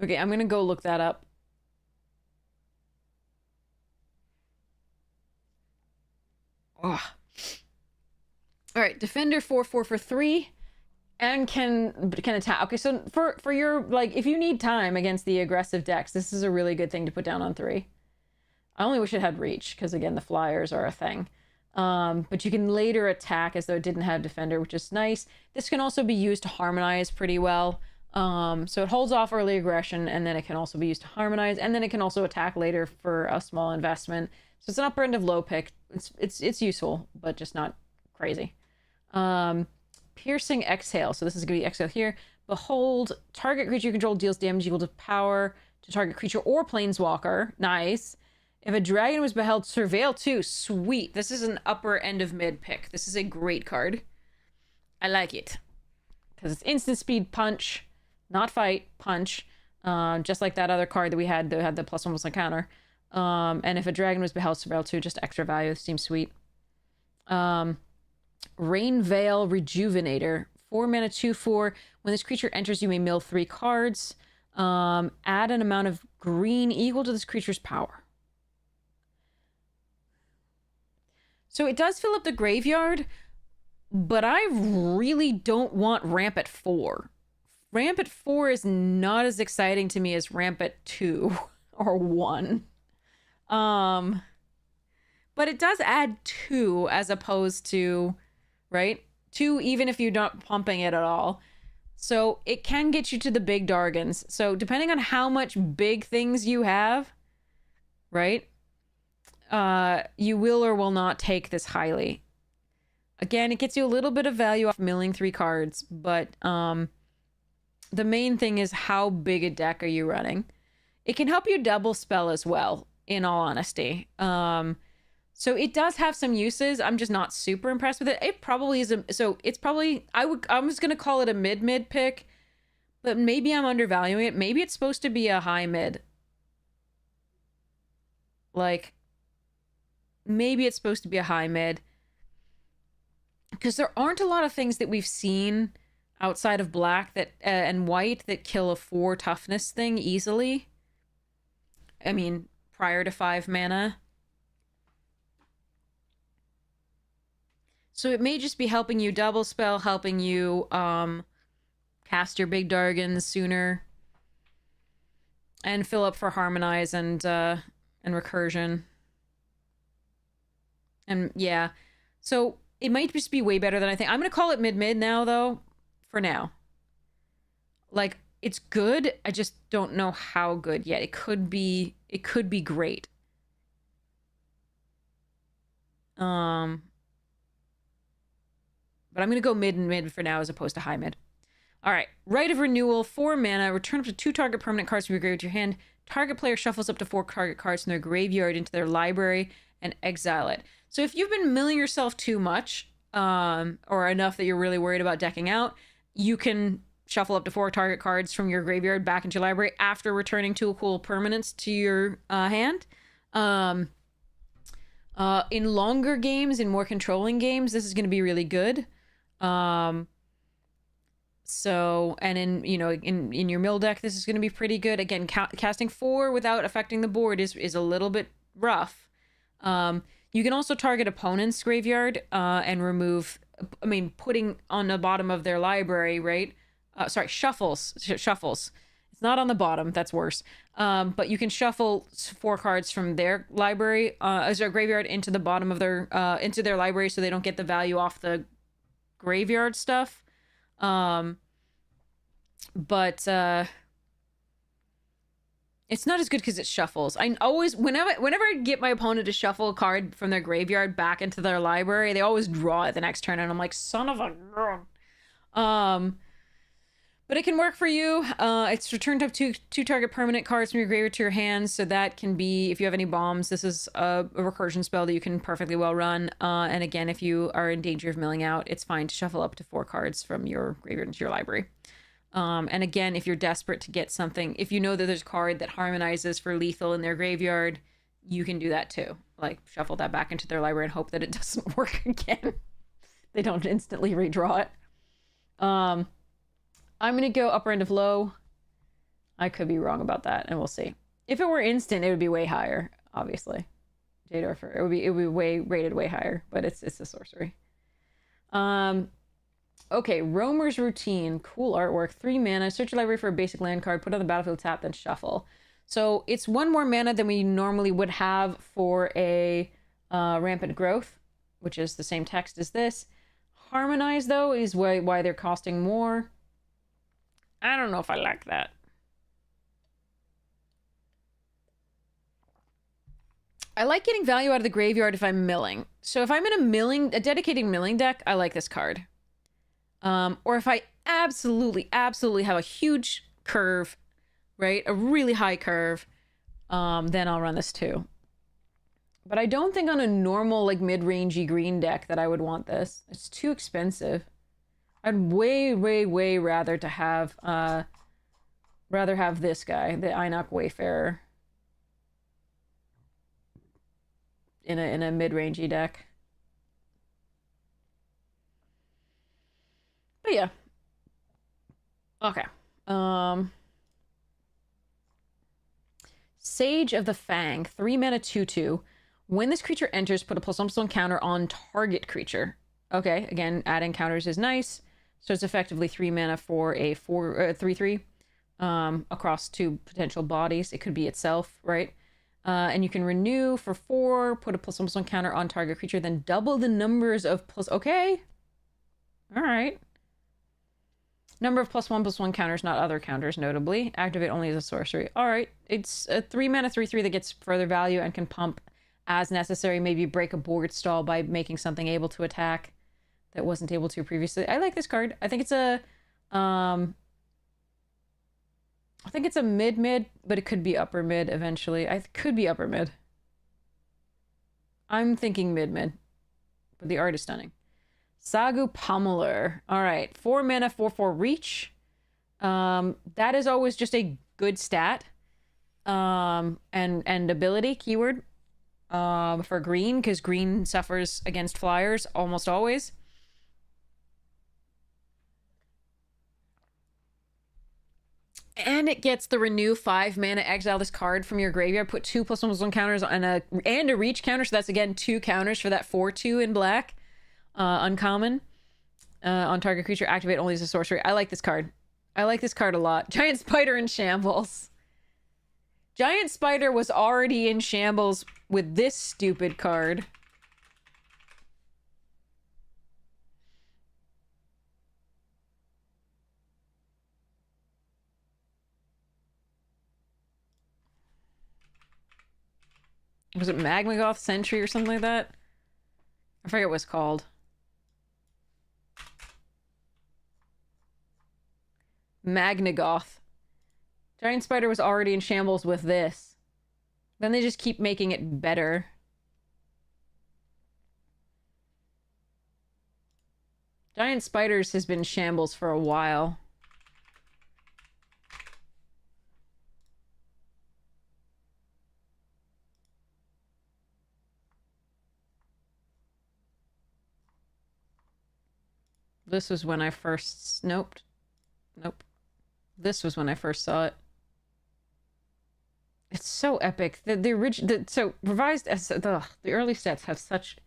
Okay, I'm gonna go look that up. Ugh. All right, Defender 4/4 for 3. and can attack. Okay, so for your, like, if you need time against the aggressive decks, this is a really good thing to put down on 3. I only wish it had reach, because again, the flyers are a thing. But you can later attack as though it didn't have defender, which is nice. This can also be used to harmonize pretty well. So it holds off early aggression, and then it can also be used to harmonize, and then it can also attack later for a small investment. So it's an upper end of low pick. It's useful, but just not crazy. Piercing Exhale. So this is going to be Exhale here. Behold, target creature you control deals damage equal to power to target creature or planeswalker. Nice. If a dragon was beheld, Surveil 2. Sweet. This is an upper end of mid pick. This is a great card. I like it. Because it's instant speed punch, not fight, punch. Just like that other card that we had that had the +1 +1 counter. And if a dragon was beheld, Surveil 2, just extra value. Seems sweet. Rain Veil Rejuvenator. 4 mana, 2/4. When this creature enters, you may mill 3 cards. Add an amount of green equal to this creature's power. So it does fill up the graveyard, but I really don't want Ramp at 4. Ramp at 4 is not as exciting to me as Ramp at 2 or 1. But it does add 2 as opposed to, right? 2 even if you're not pumping it at all. So it can get you to the big Dargons. So depending on how much big things you have, right? You will or will not take this highly. Again, it gets you a little bit of value off milling 3 cards, but the main thing is how big a deck are you running. It can help you double spell as well, in all honesty. So it does have some uses. I'm just not super impressed with it. It probably is it's probably, I'm just gonna call it a mid pick, but maybe I'm undervaluing it. Maybe it's supposed to be a high mid. Like, maybe it's supposed to be a high mid. Because there aren't a lot of things that we've seen outside of black that and white that kill a 4 toughness thing easily. I mean, prior to 5 mana. So it may just be helping you double spell, helping you cast your big Dargons sooner, and fill up for harmonize and recursion. And yeah, so it might just be way better than I think. I'm gonna call it mid now, though, for now. Like, it's good. I just don't know how good yet. It could be great. But I'm going to go mid for now as opposed to high mid. All right. Rite of Renewal, 4 mana. Return up to 2 target permanent cards from your graveyard to your hand. Target player shuffles up to 4 target cards from their graveyard into their library and exile it. So if you've been milling yourself too much, or enough that you're really worried about decking out, you can shuffle up to 4 target cards from your graveyard back into your library after returning 2 cool permanents to your hand. In longer games, in more controlling games, this is going to be really good. So, and in your mill deck, this is going to be pretty good. Again, casting 4 without affecting the board is a little bit rough. You can also target opponent's graveyard, and remove, putting on the bottom of their library, right? Shuffles. It's not on the bottom, that's worse. But you can shuffle 4 cards from their library, as their graveyard into the bottom of their, into their library, so they don't get the value off the graveyard stuff. But it's not as good because it shuffles. I always, whenever I get my opponent to shuffle a card from their graveyard back into their library, they always draw it the next turn, and I'm like, son of a gun. But it can work for you. It's returned up to 2 target permanent cards from your graveyard to your hands. So that can be, if you have any bombs, this is a recursion spell that you can perfectly well run. And again, if you are in danger of milling out, it's fine to shuffle up to 4 cards from your graveyard into your library. And again, if you're desperate to get something, if you know that there's a card that harmonizes for lethal in their graveyard, you can do that too. Like, shuffle that back into their library and hope that it doesn't work again. They don't instantly redraw it. I'm going to go upper end of low. I could be wrong about that, and we'll see. If it were instant, it would be way higher, obviously. Jadorfer, it would be rated way higher, but it's a sorcery. Okay, Roamer's Routine. Cool artwork. 3 mana. Search your library for a basic land card. Put it on the battlefield, tap, then shuffle. So it's 1 more mana than we normally would have for a Rampant Growth, which is the same text as this. Harmonize, though, is why they're costing more. I don't know if I like that. I like getting value out of the graveyard if I'm milling. So if I'm in a dedicated milling deck, I like this card. Or if I absolutely have a huge curve, right? A really high curve, then I'll run this too. But I don't think on a normal, like, mid-rangey green deck that I would want this. It's too expensive. I'd way rather have this guy, the Einok Wayfarer, in a mid-rangey deck. But yeah. Okay. Sage of the Fang, 3 mana 2/2. When this creature enters, put a +1/+1 counter on target creature. Okay, again, adding counters is nice. So it's effectively 3 mana for a 3/3 across 2 potential bodies. It could be itself, right? And you can renew for 4, put a +1/+1 counter on target creature, then double the numbers of Okay. All right. Number of +1/+1 counters, not other counters, notably. Activate only as a sorcery. All right. It's a 3 mana 3/3 that gets further value and can pump as necessary. Maybe break a board stall by making something able to attack that wasn't able to previously. I like this card. I think it's a mid, but it could be upper mid eventually. Could be upper mid. I'm thinking mid, but the art is stunning. Sagu Pummeler. All right, 4 mana, 4/4 reach. That is always just a good stat. And ability keyword. For green, because green suffers against flyers almost always. And it gets the renew 5 mana, exile this card from your graveyard, put 2 +1/+1 counters on a reach counter. So that's again 2 counters for that 4/2 in black. Uncommon. On target creature, activate only as a sorcery. I like this card. I like this card a lot. Giant Spider in shambles. Giant Spider was already in shambles with this stupid card. Was it Magmagoth Sentry or something like that? I forget what it's called. Magnagoth. Giant Spider was already in shambles with this. Then they just keep making it better. Giant Spiders has been in shambles for a while. This was when I first... Nope. This was when I first saw it. It's so epic. The original... So, revised... The early sets have such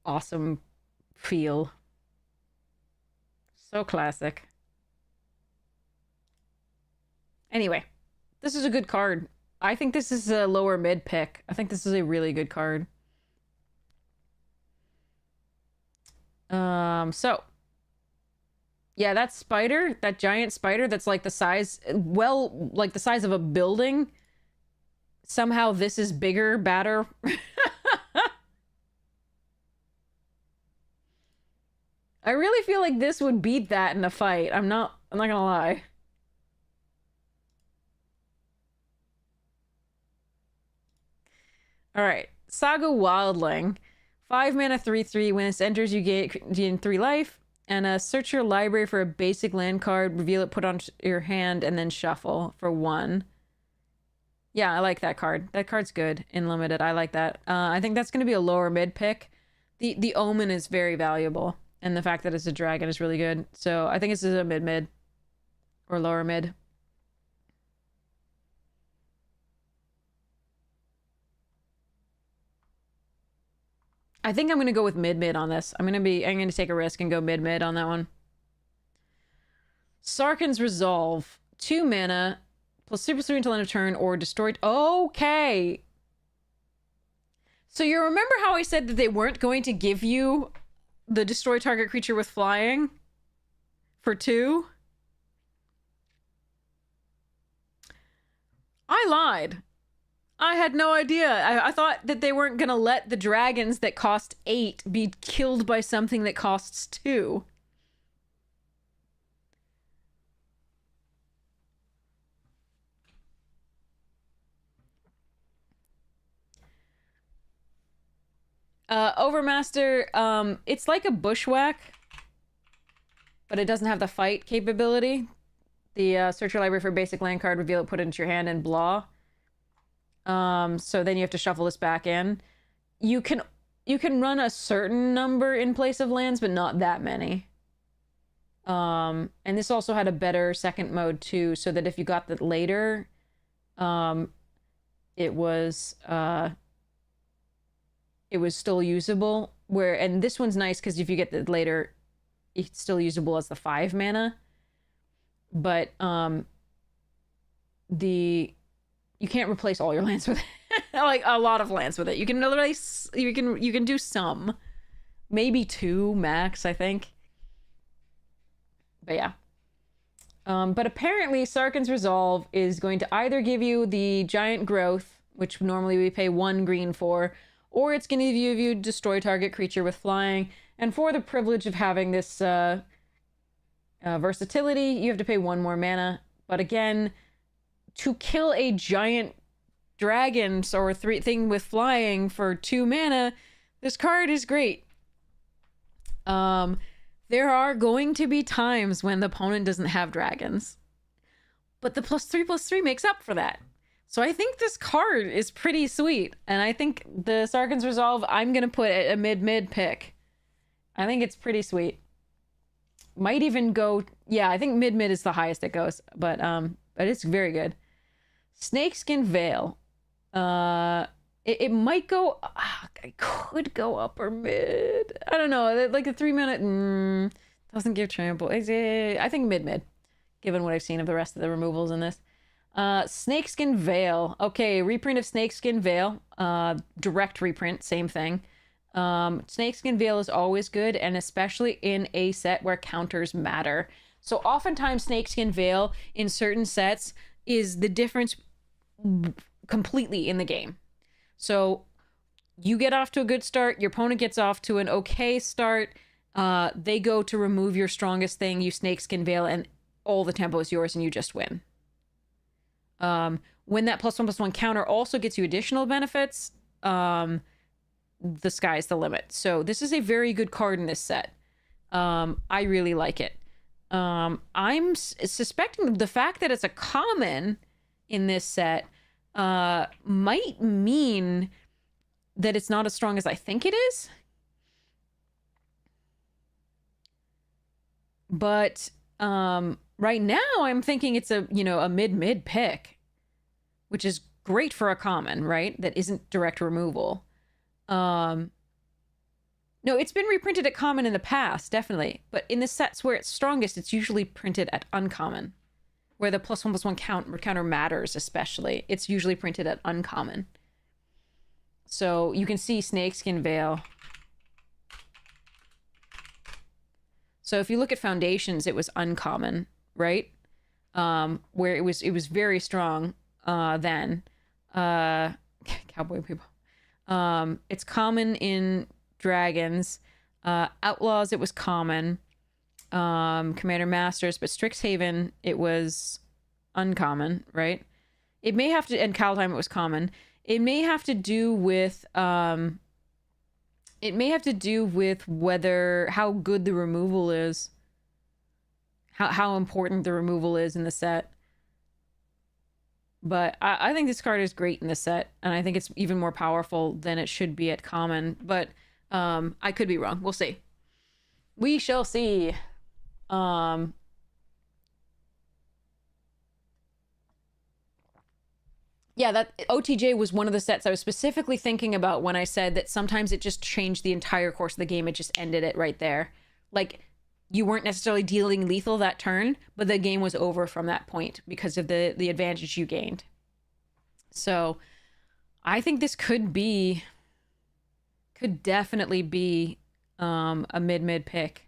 awesome feel. So classic. Anyway, this is a good card. I think this is a lower mid pick. I think this is a really good card. So yeah, that spider, that giant spider that's like the size, well, like the size of a building. Somehow this is bigger, badder. I really feel like this would beat that in a fight. I'm not gonna lie. All right, Saga Wildling. 5 mana 3/3. When this enters, you gain 3 life. And search your library for a basic land card, reveal it, put on your hand, and then shuffle for 1. Yeah, I like that card. That card's good in limited. I like that. I think that's going to be a lower mid pick. The Omen is very valuable, and the fact that it's a dragon is really good. So I think this is a mid or lower mid. I think I'm gonna go with mid on this. I'm gonna take a risk and go mid on that one. Sarkhan's Resolve, 2 mana, plus 3/3 until end of turn, or destroyed. Okay. So you remember how I said that they weren't going to give you the destroy target creature with flying for 2? I lied. I had no idea. I thought that they weren't gonna let the dragons that cost 8 be killed by something that costs 2. Overmaster, it's like a bushwhack, but it doesn't have the fight capability. The search your library for a basic land card, reveal it, put it into your hand, and blah. So then you have to shuffle this back in. You can run a certain number in place of lands, but not that many. And this also had a better second mode too, so that if you got that later, it was still usable. And this one's nice because if you get that later, it's still usable as the 5 mana. But you can't replace all your lands with it. Like a lot of lands with it. You can replace, you can do some, maybe 2 max, I think. But yeah. But apparently Sarkhan's Resolve is going to either give you the giant growth, which normally we pay 1 green for, or it's going to give you destroy target creature with flying. And for the privilege of having this versatility, you have to pay 1 more mana. But again, to kill a giant dragon or thing with flying for 2 mana, this card is great. There are going to be times when the opponent doesn't have dragons, but the +3/+3 makes up for that. So I think this card is pretty sweet, and I think the Sarkhan's Resolve, I'm gonna put a mid pick. I think it's pretty sweet. Might even go, yeah, I think mid is the highest it goes, but it's very good. Snakeskin Veil. It might go, I could go upper mid. I don't know, like a 3 minute, doesn't give trample. I think mid, given what I've seen of the rest of the removals in this. Snakeskin Veil. Okay, reprint of Snakeskin Veil. Direct reprint, same thing. Snakeskin Veil is always good, and especially in a set where counters matter. So oftentimes Snakeskin Veil in certain sets is the difference completely in the game. So you get off to a good start, your opponent gets off to an okay start, they go to remove your strongest thing, you Snakeskin Veil, and all the tempo is yours and you just win. When that +1/+1 counter also gets you additional benefits, the sky's the limit. So this is a very good card in this set. I really like it. I'm suspecting the fact that it's a common in this set might mean that it's not as strong as I think it is. But right now I'm thinking it's a mid pick, which is great for a common, right? That isn't direct removal. No, it's been reprinted at common in the past, definitely. But in the sets where it's strongest, it's usually printed at uncommon. Where the +1/+1 counter matters, especially. It's usually printed at uncommon. So you can see Snakeskin Veil. So if you look at Foundations, it was uncommon, right? Where it was very strong then. Cowboy people. It's common in Dragons. Outlaws, it was common. Commander Masters, but Strixhaven, it was uncommon, right? It may have to, and Kaldheim, it was common. It may have to do with whether how good the removal is, how important the removal is in the set. But I think this card is great in the set, and I think it's even more powerful than it should be at common. But I could be wrong. We'll see. We shall see. yeah, that OTJ was one of the sets I was specifically thinking about when I said that sometimes it just changed the entire course of the game. It just ended it right there. Like, you weren't necessarily dealing lethal that turn, but the game was over from that point because of the advantage you gained. So I think this could definitely be a mid pick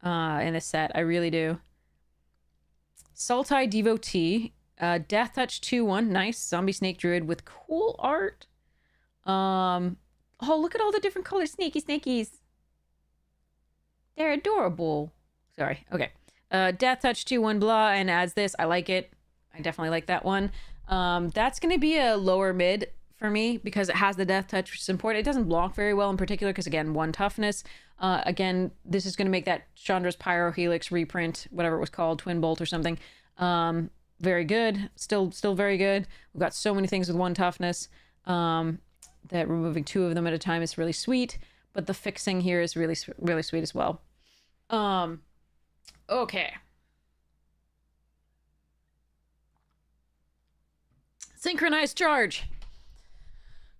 in this set. I really do. Sultai Devotee, Death Touch 2/1, nice zombie snake druid with cool art. Oh, look at all the different colors, snakies. They're adorable. Sorry. Okay. Death Touch 2/1 blah, and adds this. I like it. I definitely like that one. That's going to be a lower mid for me because it has the Death Touch, which is important. It doesn't block very well in particular because, again, 1 toughness. Again, this is going to make that Chandra's Pyro Helix reprint, whatever it was called, Twin Bolt or something. Very good. Still very good. We've got so many things with 1 toughness that removing 2 of them at a time is really sweet. But the fixing here is really sweet as well. Okay. Synchronized Charge.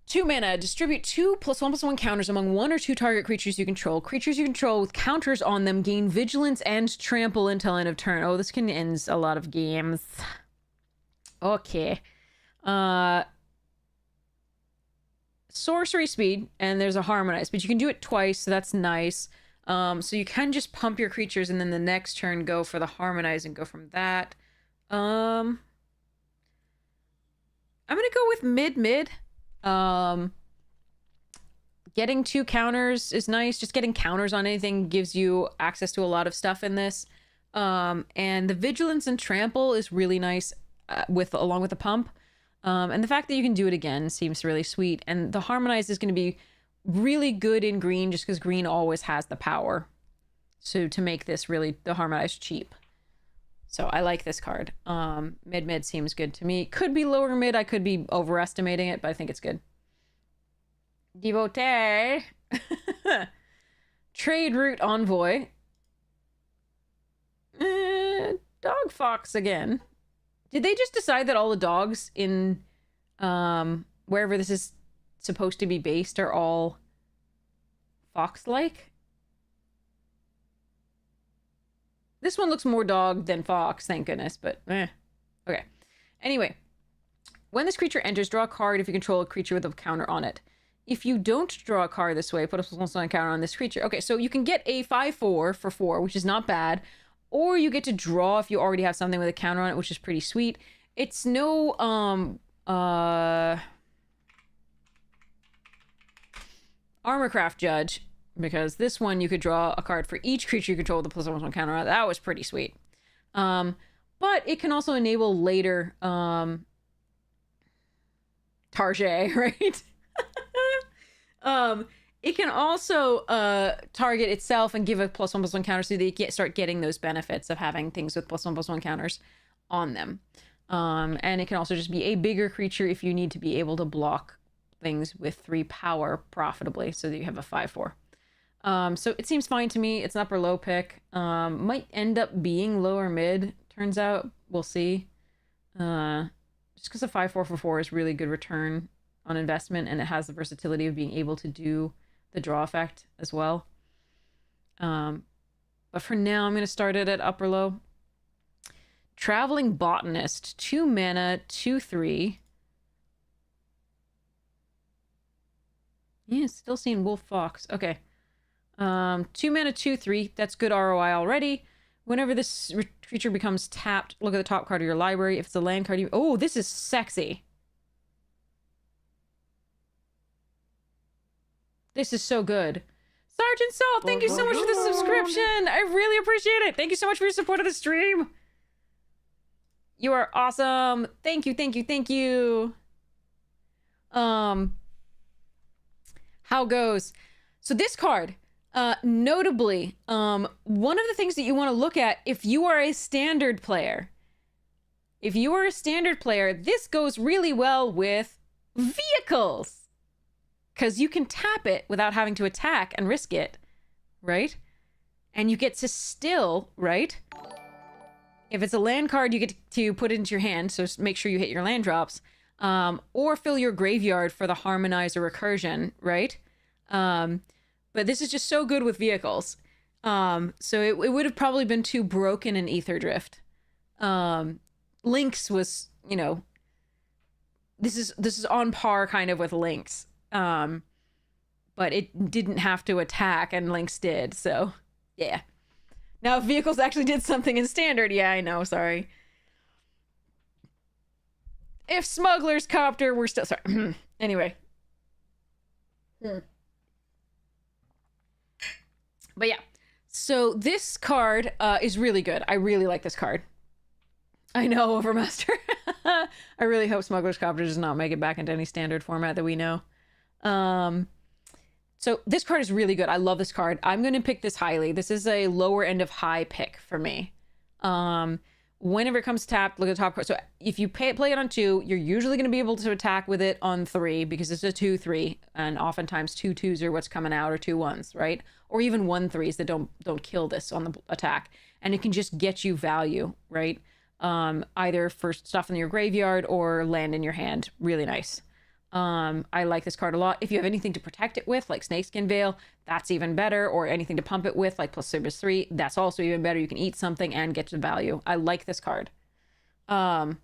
2 mana. Distribute 2 +1/+1 counters among 1 or 2 target creatures you control. Creatures you control with counters on them gain vigilance and trample until end of turn. Oh, this can end a lot of games. Okay. Sorcery speed, and there's a harmonize, but you can do it twice, so that's nice. So you can just pump your creatures and then the next turn go for the harmonize and go from that. I'm gonna go with mid. Getting 2 counters is nice. Just getting counters on anything gives you access to a lot of stuff in this. And the vigilance and trample is really nice along with the pump. And the fact that you can do it again seems really sweet. And the harmonize is going to be really good in green just because green always has the power. So to make this really the harmonize cheap. So I like this card. Mid seems good to me. Could be lower mid. I could be overestimating it, but I think it's good. Devotee. Trade Route Envoy. Dog Fox again. Did they just decide that all the dogs in wherever this is supposed to be based are all fox-like? This one looks more dog than fox, thank goodness, but okay. Anyway, when this creature enters, draw a card if you control a creature with a counter on it. If you don't draw a card this way, put a +1/+1 counter on this creature. Okay, so you can get a 5/4 for 4, which is not bad. Or you get to draw if you already have something with a counter on it, which is pretty sweet. It's no Armorcraft Judge, because this one you could draw a card for each creature you control with a +1/+1 counter on it. That was pretty sweet. But it can also enable later Tarjay, right? It can also target itself and give a +1/+1 counter so that you start getting those benefits of having things with +1/+1 counters on them. And it can also just be a bigger creature if you need to be able to block things with 3 power profitably so that you have a 5/4. So it seems fine to me. It's an upper low pick. Might end up being lower mid, turns out. We'll see. Just because a 5/4 for 4 is really good return on investment, and it has the versatility of being able to do the draw effect as well. But for now, I'm going to start it at upper low. Traveling Botanist, 2 mana, 2/3. Yeah, still seeing Wolf Fox. Okay. 2 mana, 2/3. That's good ROI already. Whenever this creature becomes tapped, look at the top card of your library. If it's a land card, oh, this is sexy. This is so good. Sergeant Salt, thank you so much for the subscription. I really appreciate it. Thank you so much for your support of the stream. You are awesome. Thank you, thank you, thank you. How goes? So this card, notably, one of the things that you want to look at if you are a standard player. If you are a standard player, this goes really well with vehicles. Because you can tap it without having to attack and risk it, right? And you get to still, right? If it's a land card, you get to put it into your hand, so make sure you hit your land drops. or fill your graveyard for the harmonize or recursion, right? But this is just so good with vehicles. So it would have probably been too broken in Ether Drift. Lynx was, you know, this is on par kind of with Lynx. But it didn't have to attack, and Lynx did, so yeah. Now, if vehicles actually did something in Standard, yeah, I know, sorry. If Smuggler's Copter were still... Sorry. Anyway. But yeah. So this card is really good. I really like this card. I know, Overmaster. I really hope Smuggler's Copter does not make it back into any Standard format that we know. So this card is really good. I love this card. I'm going to pick this highly. This is a lower end of high pick for me. Whenever it comes tapped, look at the top card. So if you play it on 2, you're usually going to be able to attack with it on 3 because it's a 2/3, and oftentimes 2 2s are what's coming out, or 2 1s, right? Or even 1 3s that don't kill this on the attack, and it can just get you value, right? Either for stuff in your graveyard or land in your hand. Really nice. I like this card a lot. If you have anything to protect it with, like Snakeskin Veil, that's even better. Or anything to pump it with, like plus Service 3, that's also even better. You can eat something and get to value. I like this card. I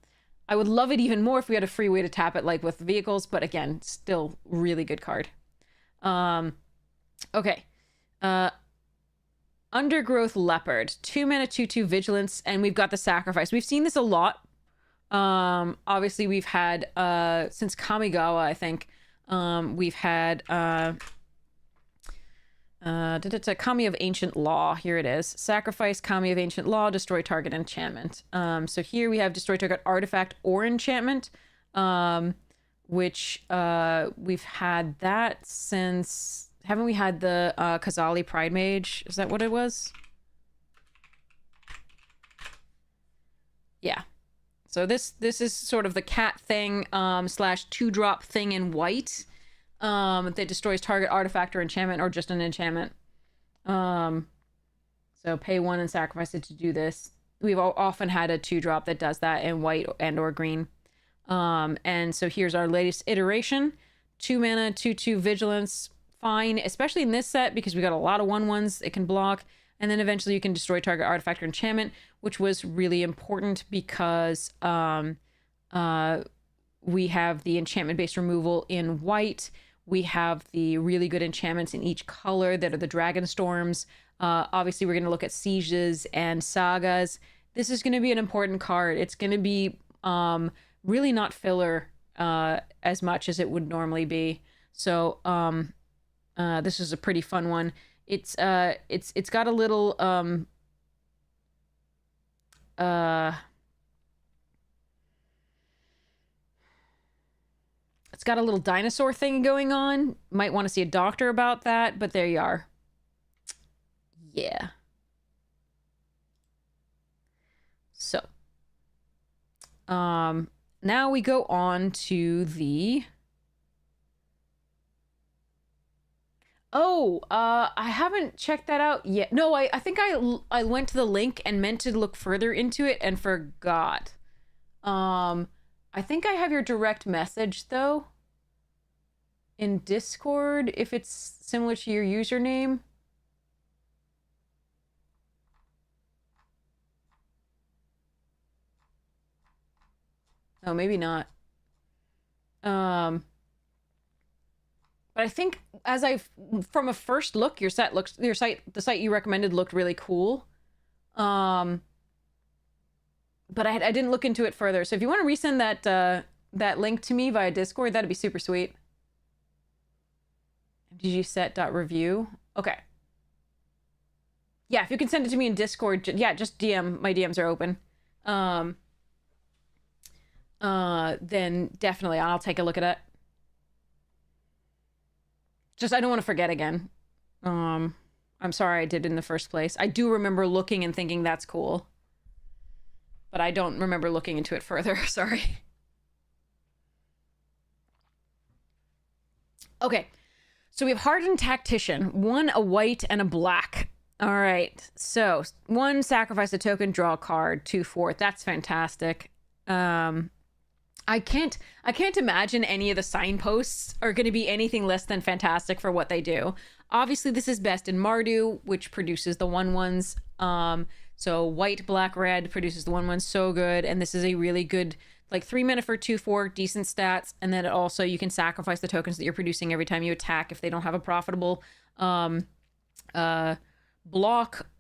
would love it even more if we had a free way to tap it, like with vehicles, but again, still really good card. Okay. Undergrowth Leopard, 2 mana, 2/2 vigilance, and we've got the sacrifice. We've seen this a lot. Obviously we've had since Kamigawa, I think, we've had it's a Kami of Ancient Law. Here it is. Sacrifice Kami of Ancient Law, destroy target enchantment. So here we have destroy target artifact or enchantment, which we've had that since... Haven't we had the Kazali Pride Mage? Is that what it was? Yeah. So this is sort of the cat thing / 2-drop thing in white that destroys target artifact or enchantment, or just an enchantment. So pay 1 and sacrifice it to do this. We've often had a 2-drop that does that in white and or green. And so here's our latest iteration. 2 mana, 2/2 vigilance. Fine, especially in this set because we got a lot of 1/1s it can block. And then eventually you can destroy target artifact or enchantment, which was really important because we have the enchantment-based removal in white. We have the really good enchantments in each color that are the Dragonstorms. Obviously, we're going to look at Sieges and Sagas. This is going to be an important card. It's going to be really not filler as much as it would normally be. So this is a pretty fun one. It's got a little it's got a little dinosaur thing going on. Might want to see a doctor about that, but there you are. Yeah. So now we go on to the... Oh, I haven't checked that out yet. No, I think I went to the link and meant to look further into it and forgot. I think I have your direct message, though, in Discord, if it's similar to your username. Oh, maybe not. But I think from a first look, the site you recommended looked really cool. But I didn't look into it further. So if you want to resend that link to me via Discord, that'd be super sweet. mtgset.review. Okay. Yeah, if you can send it to me in Discord, yeah, just DM. My DMs are open. Then definitely I'll take a look at it. Just, I don't want to forget again. I'm sorry I did in the first place. I do remember looking and thinking that's cool. But I don't remember looking into it further. Sorry. Okay. So we have Hardened Tactician. 1 a white and a black. All right. So 1, sacrifice a token, draw a card. 2/4. That's fantastic. I can't imagine any of the signposts are going to be anything less than fantastic for what they do. Obviously, this is best in Mardu, which produces the 1/1s. So white, black, red produces the 1/1s, so good. And this is a really good, like 3 mana for 2/4, decent stats. And then also you can sacrifice the tokens that you're producing every time you attack if they don't have a profitable block.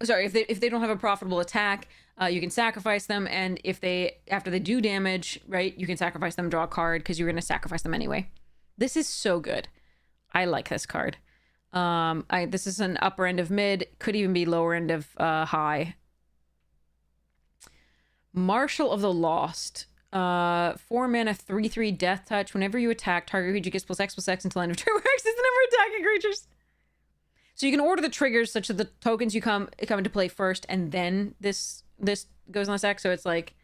Sorry, if they don't have a profitable attack, you can sacrifice them. And if after they do damage, right, you can sacrifice them, draw a card because you're going to sacrifice them anyway. This is so good. I like this card. This is an upper end of mid, could even be lower end of high. Marshal of the Lost. 4 mana, 3/3 death touch. Whenever you attack, target creature gets +X/+X until end of turn. X is the number of attacking creatures. So you can order the triggers such that the tokens you come into play first, and then this goes on this X. So it's like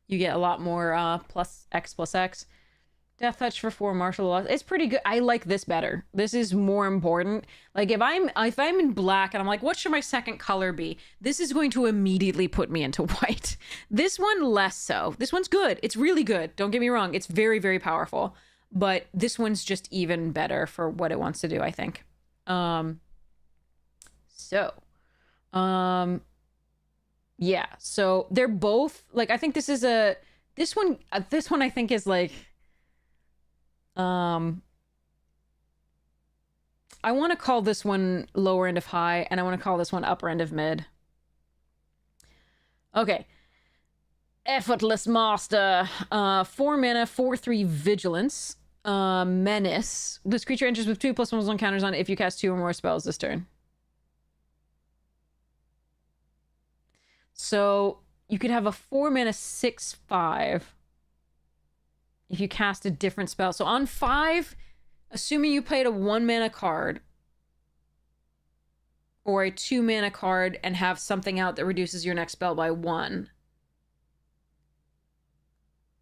you get a lot more +X/+X. Death touch for 4, martial law. It's pretty good. I like this better. This is more important. Like if I'm in black and I'm like, what should my second color be? This is going to immediately put me into white. This one less so. This one's good. It's really good. Don't get me wrong. It's very, very powerful. But this one's just even better for what it wants to do, I think. Yeah. So they're both like, I think this one I think is like, I want to call this one lower end of high, and I want to call this one upper end of mid. Okay. Effortless Master. 4 mana, 4/3 Vigilance. Menace. This creature enters with 2+1 counters on it if you cast 2 or more spells this turn. So you could have a 4 mana 6/5 if you cast a different spell. So on 5, assuming you played a 1 mana card or a 2 mana card and have something out that reduces your next spell by 1,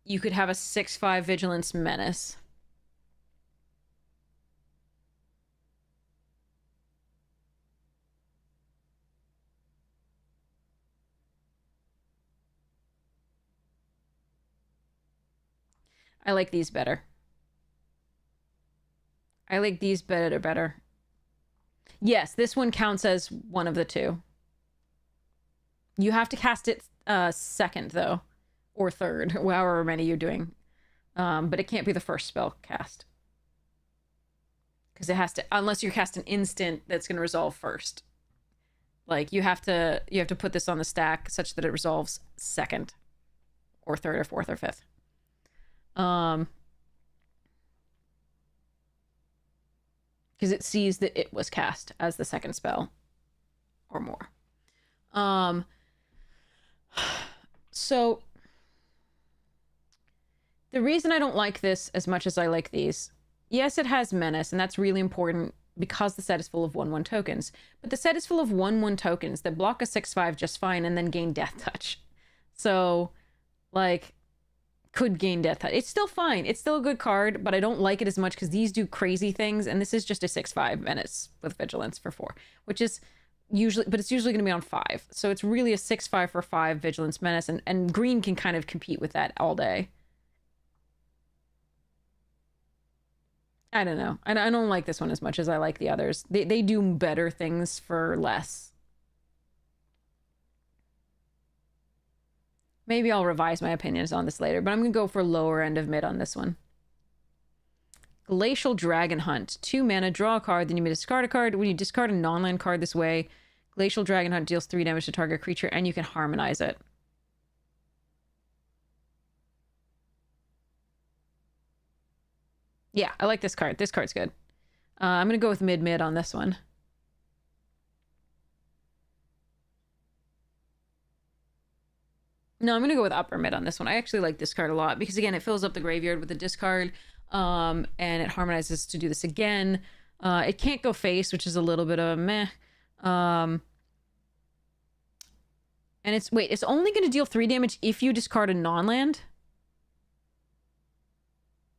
you could have a 6/5 Vigilance Menace. I like these better. I like these better. Yes, this one counts as one of the two. You have to cast it second, though. Or third, however many you're doing. But it can't be the first spell cast. Because it has to, unless you cast an instant that's going to resolve first. Like, you have to put this on the stack such that it resolves second. Or third or fourth or fifth. Because it sees that it was cast as the second spell or more. So the reason I don't like this as much as I like these, yes, it has Menace, and that's really important because the set is full of 1/1 tokens. But the set is full of 1/1 tokens that block a 6/5 just fine and then gain Death Touch. So, like, could gain Death Touch. It's still fine. It's still a good card, but I don't like it as much because these do crazy things, and this is just a 6/5 Menace with Vigilance for 4, which is usually, but it's usually going to be on 5. So it's really a 6/5 for 5 Vigilance Menace, and green can kind of compete with that all day. I don't know. I don't like this one as much as I like the others. They do better things for less. Maybe I'll revise my opinions on this later, but I'm going to go for lower end of mid on this one. Glacial Dragon Hunt. 2 mana, draw a card, then you may discard a card. When you discard a non-land card this way, Glacial Dragon Hunt deals 3 damage to target creature, and you can harmonize it. Yeah, I like this card. This card's good. I'm going to go with mid-mid on this one. No, I'm going to go with upper mid on this one. I actually like this card a lot because, again, it fills up the graveyard with the discard, and it harmonizes to do this again. It can't go face, which is a little bit of a meh. And it's only going to deal 3 damage if you discard a non-land?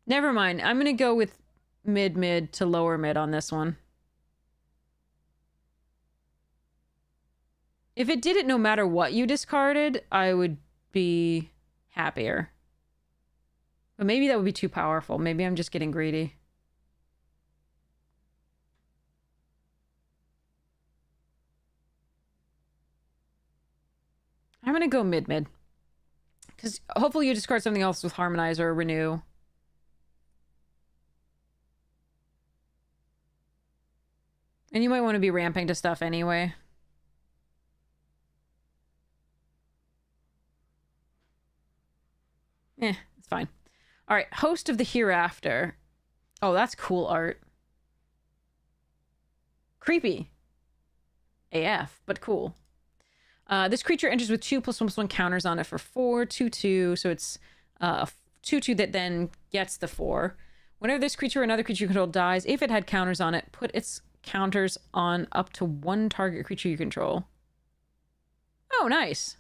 Never mind. I'm going to go with mid-mid to lower mid on this one. If it did it no matter what you discarded, I would be happier. But maybe that would be too powerful. Maybe I'm just getting greedy. I'm gonna go mid-mid. Because hopefully you discard something else with Harmonize or Renew. And you might want to be ramping to stuff anyway. It's fine. All right, Host of the Hereafter. Oh, that's cool art. Creepy. AF, but cool. This creature enters with 2+1/+1 counters on it for 4, 2/2. So it's a 2/2 that then gets the 4. Whenever this creature or another creature you control dies, if it had counters on it, put its counters on up to 1 target creature you control. Oh, nice.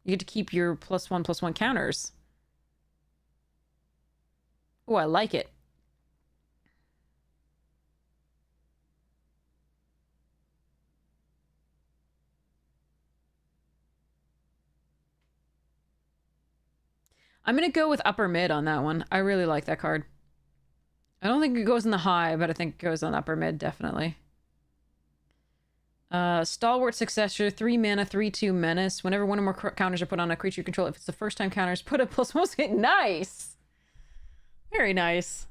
You get to keep your +1/+1 counters. Oh, I like it. I'm going to go with upper mid on that one. I really like that card. I don't think it goes in the high, but I think it goes on upper mid, definitely. Stalwart Successor, 3 mana, 3/2 menace. Whenever one or more counters are put on a creature you control, if it's the first time counters, put a +1. Nice! Very nice.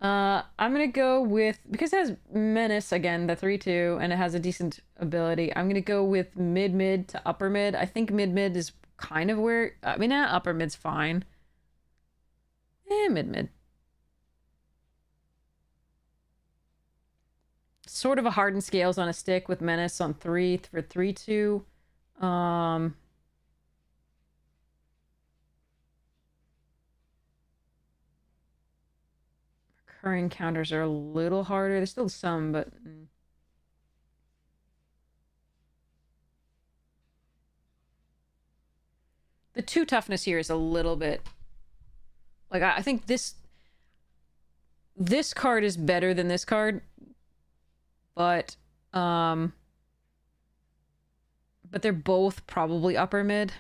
I'm gonna go with, because it has menace again, the 3/2, and it has a decent ability, I'm gonna go with mid-mid to upper mid. I think mid-mid is kind of where, I mean, upper mid's fine. Mid-mid. Sort of a hardened scales on a stick with menace on 3 for 3/2. Recurring counters are a little harder. There's still some, but the 2 toughness here is a little bit, like, I think this card is better than this card. But they're both probably upper mid.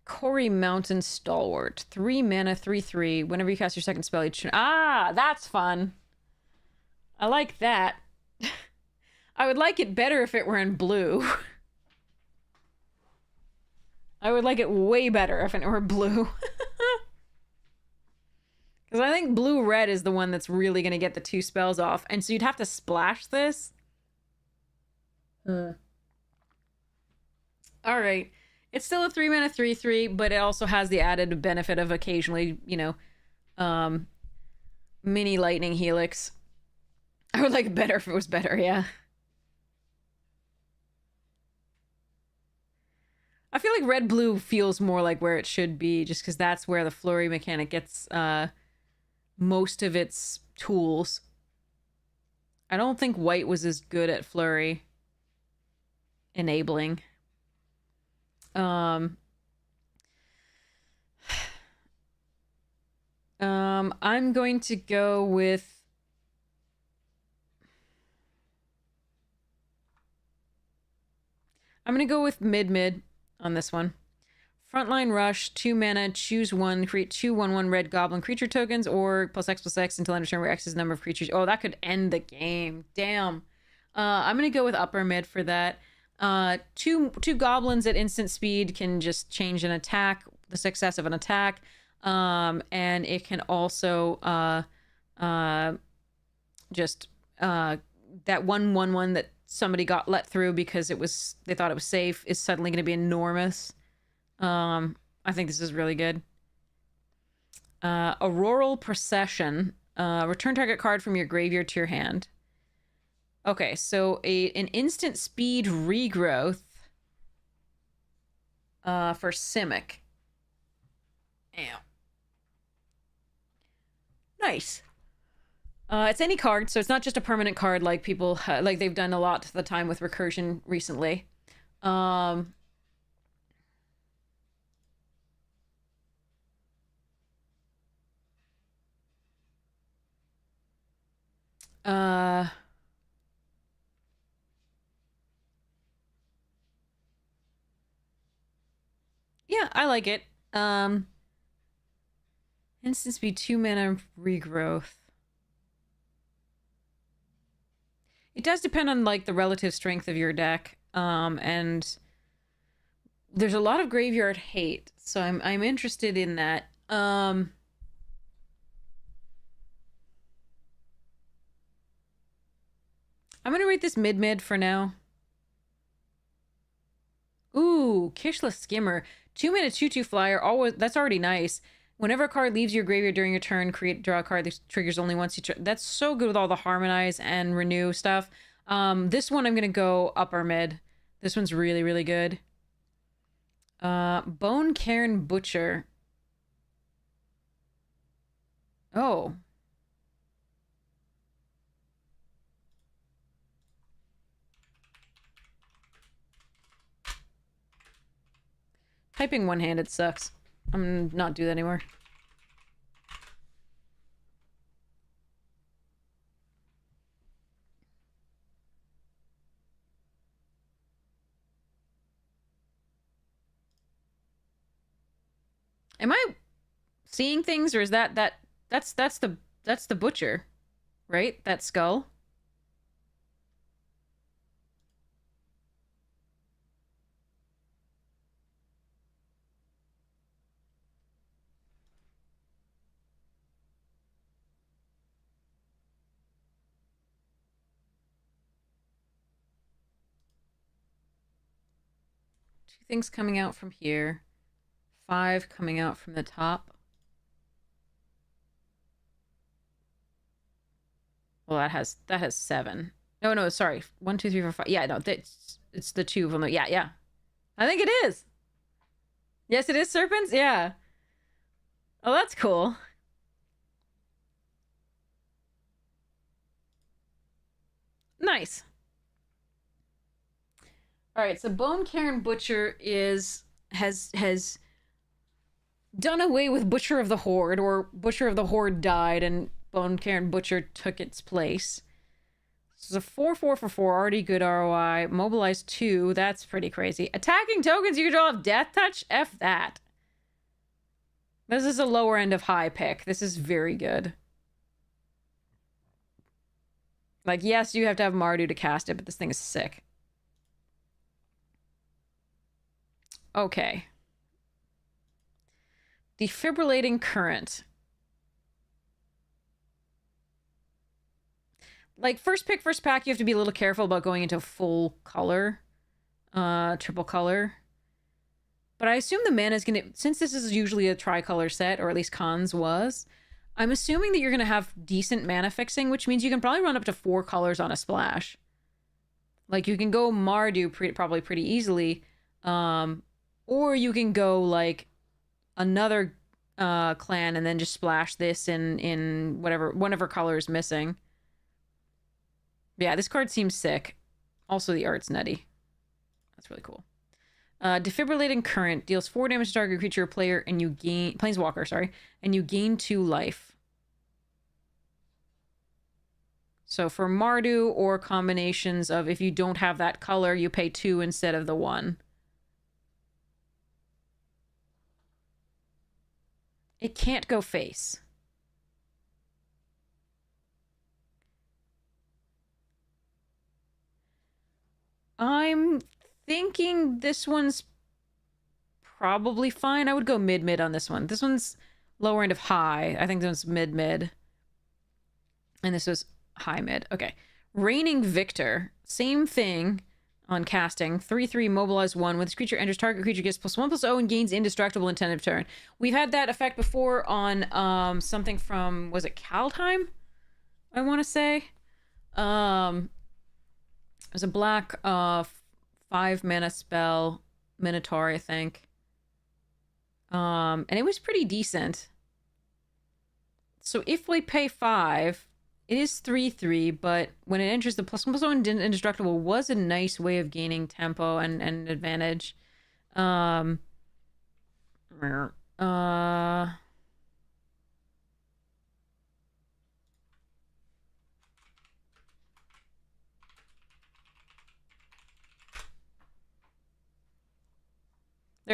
Quarry Mountain Stalwart. 3 mana, 3/3. Whenever you cast your second spell, each... Ah, that's fun. I like that. I would like it better if it were in blue. I would like it way better if it were blue. Because I think blue-red is the one that's really going to get the 2 spells off. And so you'd have to splash this. All right. It's still a 3 mana, 3/3, but it also has the added benefit of occasionally, you know, mini lightning helix. I would like it better if it was better, yeah. I feel like red-blue feels more like where it should be, just because that's where the flurry mechanic gets, most of its tools. I don't think white was as good at flurry enabling. I'm going to go with mid-mid on this one. Frontline Rush, 2 mana, choose 1, create 2 1/1 red goblin creature tokens, or +X/+X until end of turn where X is the number of creatures. Oh, that could end the game. Damn. I'm gonna go with upper mid for that. Two goblins at instant speed can just change an attack, the success of an attack. And it can also just that 1/1/1 that somebody got let through because they thought it was safe is suddenly gonna be enormous. I think this is really good. Auroral Procession. Return target card from your graveyard to your hand. Okay, so an instant speed regrowth for Simic. Ow. Nice. It's any card, so it's not just a permanent card like people like they've done a lot of the time with recursion recently. I like it. Instant speed, 2 mana regrowth. It does depend on like the relative strength of your deck. And there's a lot of graveyard hate, so I'm interested in that. I'm gonna rate this mid for now. Ooh, Kishla Skimmer. 2 mana 2/2 flyer. Always, that's already nice. Whenever a card leaves your graveyard during your turn, draw a card that triggers only once you that's so good with all the harmonize and renew stuff. This one I'm gonna go upper mid. This one's really, really good. Bone Cairn Butcher. Oh. Typing one-handed sucks. I'm not do that anymore. Am I seeing things, or is that's the butcher, right? That skull. Two things coming out from here. 5 coming out from the top. Well, that has 7. No, sorry. 1, 2, 3, 4, 5. Yeah, no, it's the 2 of them. Yeah. I think it is. Yes, it is serpents. Yeah. Oh, that's cool. Nice. All right, so Bone Cairn Butcher has done away with Butcher of the Horde, or Butcher of the Horde died and Bone Cairn Butcher took its place. This is a 4/4 for 4, already good ROI. Mobilize 2, that's pretty crazy. Attacking tokens you control have Death Touch? F that. This is a lower end of high pick. This is very good. Like, yes, you have to have Mardu to cast it, but this thing is sick. Okay. Defibrillating Current. Like, first pick, first pack, you have to be a little careful about going into full color. Triple color. But I assume the mana is going to... Since this is usually a tricolor set, or at least Khan's was, I'm assuming that you're going to have decent mana fixing, which means you can probably run up to 4 colors on a splash. Like, you can go Mardu probably pretty easily. Or you can go, like, another clan and then just splash this in whatever color is missing. Yeah, this card seems sick. Also, the art's nutty. That's really cool. Defibrillating Current deals 4 damage to target creature or player, and you gain... Planeswalker, sorry. And you gain 2 life. So for Mardu or combinations of if you don't have that color, you pay 2 instead of the 1. It can't go face. I'm thinking this one's probably fine. I would go mid-mid on this one. This one's lower end of high. I think this one's mid-mid. And this was high-mid. Okay. Reigning Victor. Same thing on casting. 3/3 mobilize 1. When this creature enters, target creature gets +1/+0 and gains indestructible until end of turn. We've had that effect before on something from... Was it Kaldheim? I want to say. It was a black 5 mana spell, Minotaur, I think. And it was pretty decent. So if we pay 5, it is 3/3, but when it enters, the +1/+0 and indestructible was a nice way of gaining tempo and advantage. There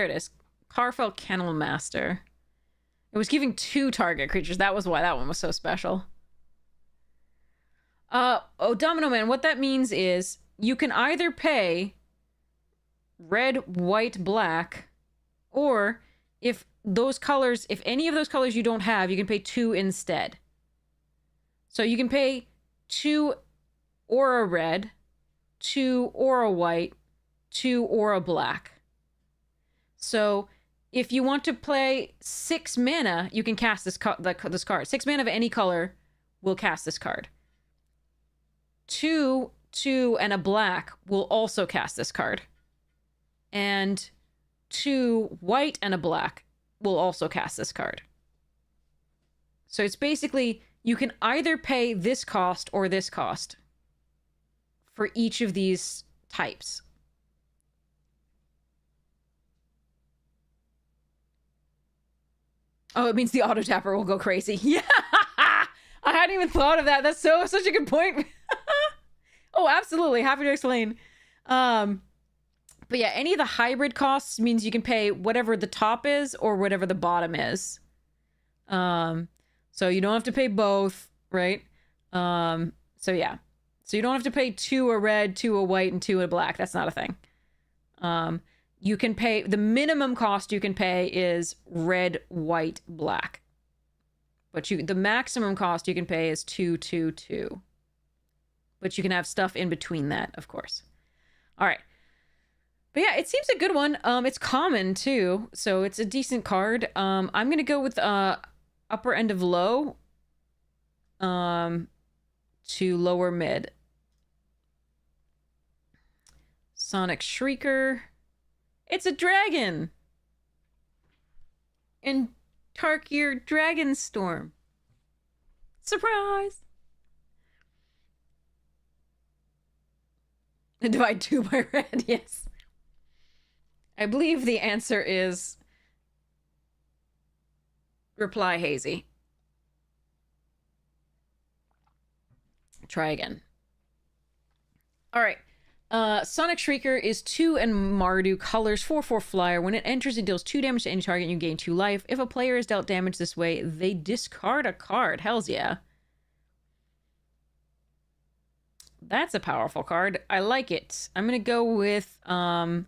it is. Carfell Kennel Master. It was giving 2 target creatures. That was why that one was so special. Oh, Domino Man, what that means is you can either pay red, white, black, or if any of those colors you don't have, you can pay 2 instead. So you can pay 2 or a red, 2 or a white, 2 or a black. So if you want to play 6 mana, you can cast this card. 6 mana of any color will cast this card. 2, 2, and a black will also cast this card. And 2 white and a black will also cast this card. So it's basically, you can either pay this cost or this cost for each of these types. Oh, it means the auto tapper will go crazy. Yeah, I hadn't even thought of that. That's such a good point. Oh, absolutely. Happy to explain. But yeah, any of the hybrid costs means you can pay whatever the top is or whatever the bottom is. So you don't have to pay both, right? So yeah. So you don't have to pay 2 a red, 2 a white, and 2 a black. That's not a thing. You can pay, the minimum cost you can pay is red, white, black. But the maximum cost you can pay is 2, 2, 2. But you can have stuff in between that, of course. All right. But yeah, it seems a good one. It's common too, so it's a decent card. I'm gonna go with upper end of low to lower mid. Sonic Shrieker. It's a dragon! In Tarkir Dragonstorm. Surprise! And divide 2 by red, yes. I believe the answer is reply hazy. Try again. All right. Sonic Shrieker is 2 and Mardu colors, 4/4 flyer. When it enters, it deals 2 damage to any target and you gain 2 life. If a player is dealt damage this way, they discard a card. Hells yeah. That's a powerful card. I like it. I'm gonna go with all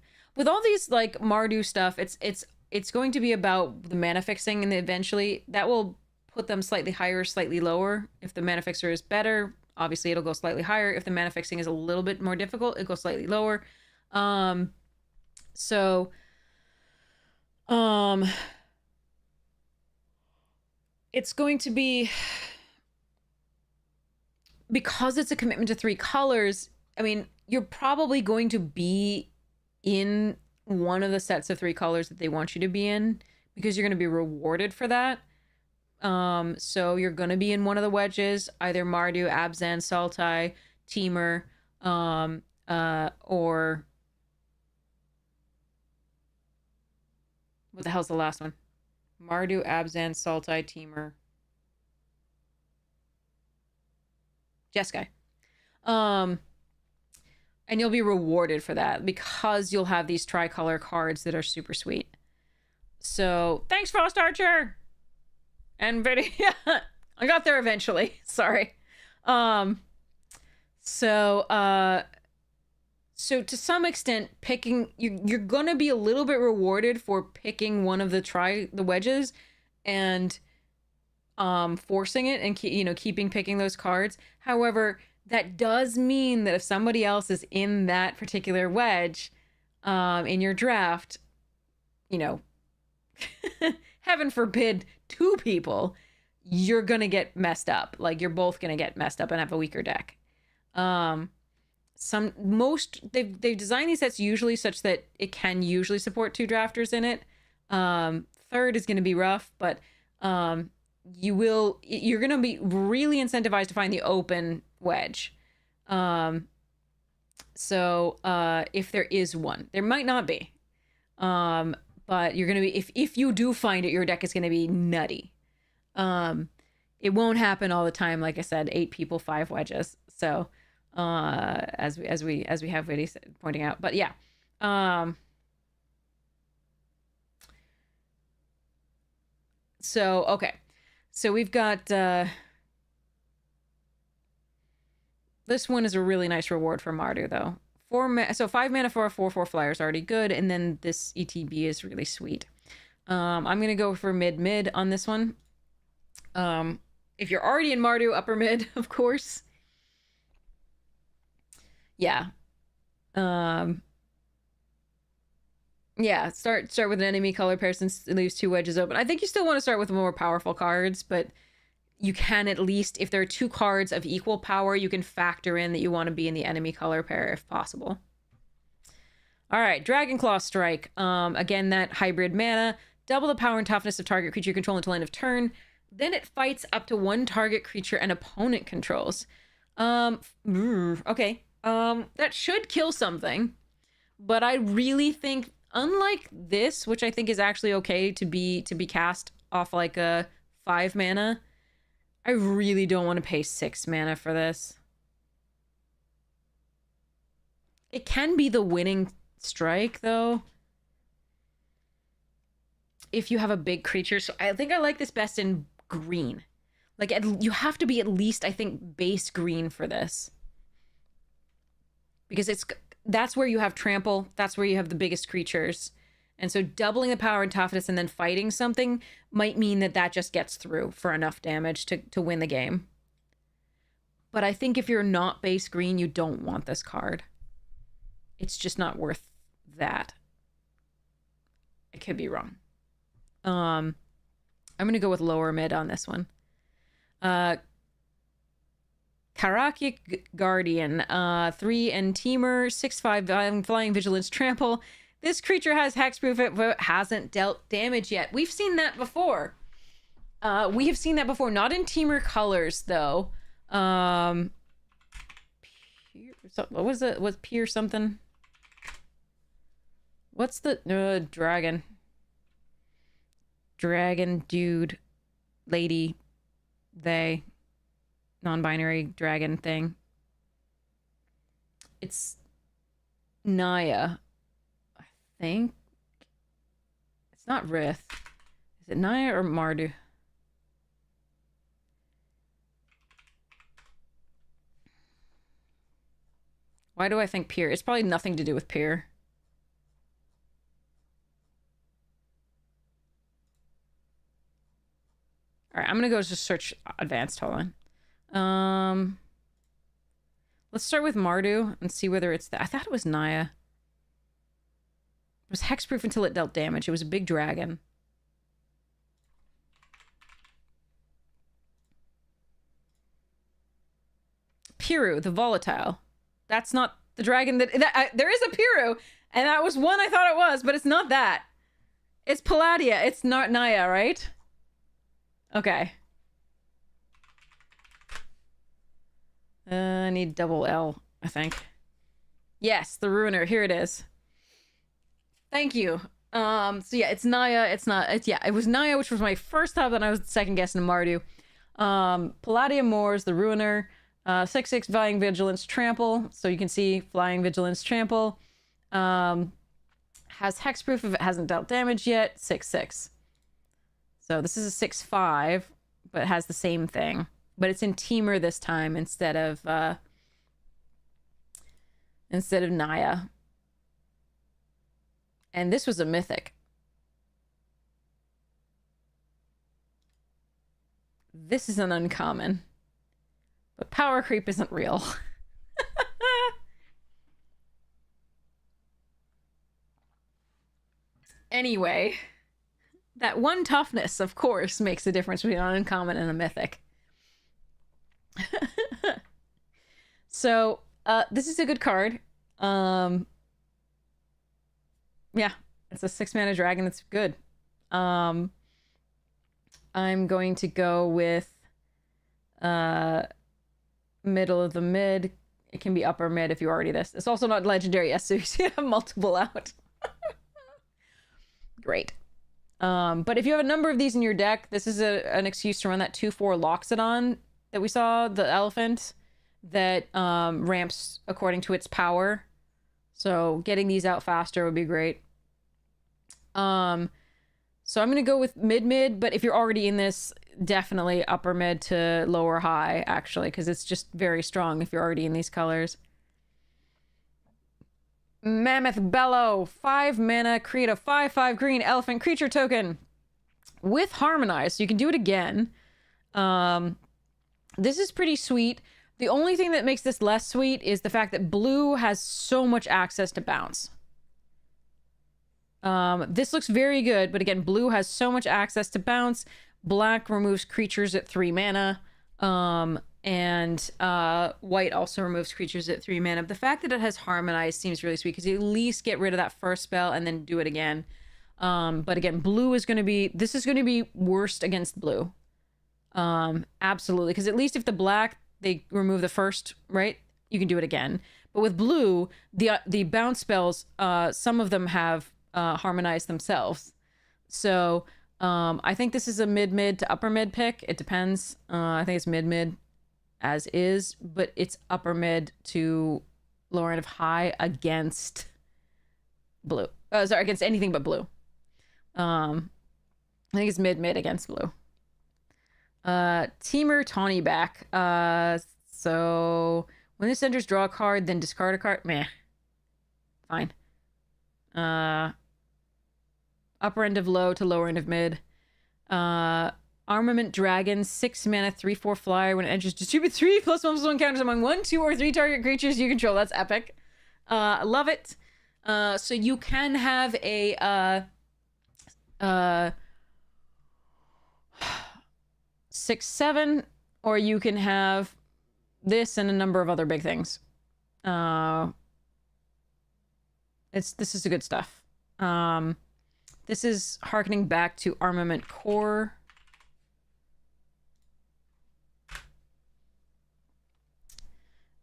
these like Mardu stuff, it's going to be about the mana fixing, and eventually that will put them slightly higher, slightly lower. If the mana fixer is better, obviously it'll go slightly higher. If the mana fixing is a little bit more difficult, it goes slightly lower. It's going to be, because it's a commitment to 3 colors, I mean, you're probably going to be in one of the sets of 3 colors that they want you to be in, because you're going to be rewarded for that. So you're going to be in one of the wedges, either Mardu, Abzan, Sultai, Temur, or what the hell's the last one? Mardu, Abzan, Sultai, Temur, Jeskai. And you'll be rewarded for that because you'll have these tricolor cards that are super sweet. So thanks, Frost Archer and Video. I got there eventually. Sorry. So to some extent, picking you're gonna be a little bit rewarded for picking one of the wedges and forcing it and keeping picking those cards. However, that does mean that if somebody else is in that particular wedge in your draft, heaven forbid 2 people, you're gonna get messed up. Like, you're both gonna get messed up and have a weaker deck. They've designed these sets usually such that it can usually support 2 drafters in it. Third is gonna be rough, but you're gonna be really incentivized to find the open wedge. So if there is one, there might not be, but you're gonna be, if you do find it, your deck is gonna be nutty. It won't happen all the time. Like I said, 8 people, 5 wedges. So as we have Witty pointing out, but yeah. So, okay. So we've got, this one is a really nice reward for Mardu, though. 5 mana for a 4/4 flyer is already good, and then this ETB is really sweet. I'm going to go for mid on this one. If you're already in Mardu, upper mid, of course. Yeah. Yeah, start with an enemy color pair since it leaves 2 wedges open. I think you still want to start with more powerful cards, but you can at least, if there are 2 cards of equal power, you can factor in that you want to be in the enemy color pair if possible. All right, Dragonclaw Strike. Again, that hybrid mana. Double the power and toughness of target creature you control until end of turn. Then it fights up to 1 target creature an opponent controls. Okay. That should kill something. But I really think, unlike this, which I think is actually okay to be cast off like a 5 mana, I really don't want to pay 6 mana for this. It can be the winning strike, though, if you have a big creature. So I think I like this best in green. Like, you have to be at least, I think, base green for this. Because that's where you have trample. That's where you have the biggest creatures. And so doubling the power and toughness and then fighting something might mean that just gets through for enough damage to win the game. But I think if you're not base green, you don't want this card. It's just not worth that. I could be wrong. I'm going to go with lower mid on this one. Tarkir Guardian, 3 and Teamer, 6/5 Flying Vigilance Trample. This creature has hexproof, but hasn't dealt damage yet. We've seen that before. We have seen that before, not in Teamer colors though. What was it? Was Pier something? What's the dragon? Dragon dude, lady, they, non-binary dragon thing. It's Naya, I think. It's not Rith. Is it Naya or Mardu? Why do I think Pier? It's probably nothing to do with Pier. All right, I'm gonna go just search advanced. Hold on. Let's start with Mardu and see whether it's that. I thought it was Naya. It was hexproof until it dealt damage. It was a big dragon. Piru, the volatile. That's not the dragon that there is a Piru, and that was one I thought it was, but it's not that. It's Palladia. It's not Naya, right? Okay. I need double L, I think. Yes, the Ruiner. Here it is. Thank you. So yeah, it's Naya. It was Naya, which was my first thought, then I was second guessing Mardu. Palladia Moors, the Ruiner. 6/6 Flying Vigilance Trample. So you can see Flying Vigilance Trample. Has hexproof if it hasn't dealt damage yet. 6/6. So this is a 6/5, but it has the same thing. But it's in Teamer this time instead of Naya. And this was a mythic. This is an uncommon. But power creep isn't real. Anyway, that 1 toughness, of course, makes a difference between an uncommon and a mythic. So, this is a good card. Yeah, it's a 6 mana dragon. It's good. I'm going to go with middle of the mid. It can be upper mid if you're already this. It's also not legendary, yes, so you have multiple out. Great. But if you have a number of these in your deck, this is an excuse to run that 2/4 Loxodon that we saw, the elephant, that ramps according to its power. So getting these out faster would be great. So I'm going to go with mid-mid, but if you're already in this, definitely upper mid to lower high, actually, because it's just very strong if you're already in these colors. Mammoth Bellow, 5 mana, create a 5/5 green elephant creature token with Harmonize, so you can do it again. This is pretty sweet. The only thing that makes this less sweet is the fact that blue has so much access to bounce. This looks very good, but again, blue has so much access to bounce. Black removes creatures at 3 mana. And white also removes creatures at 3 mana. The fact that it has Harmonize seems really sweet because you at least get rid of that first spell and then do it again. But again, blue is going to be... This is going to be worst against blue. Absolutely. Because at least if the black, they remove the first, right? You can do it again. But with blue, the bounce spells, some of them have Harmonized themselves. So I think this is a mid-mid to upper-mid pick. It depends. I think it's mid-mid as is, but it's upper-mid to lower end of high against blue. Sorry, against anything but blue. I think it's mid-mid against blue. Teamer Tawny back. So when this enters, draw a card, then discard a card. Meh. Fine. Upper end of low to lower end of mid. Armament Dragon, 6 mana, 3/4 flyer. When it enters, distribute 3+1/+1 counters among 1, 2, or 3 target creatures you control. That's epic. Love it. So you can have a 6/7, or you can have this and a number of other big things. This is the good stuff. This is harkening back to Armament Core.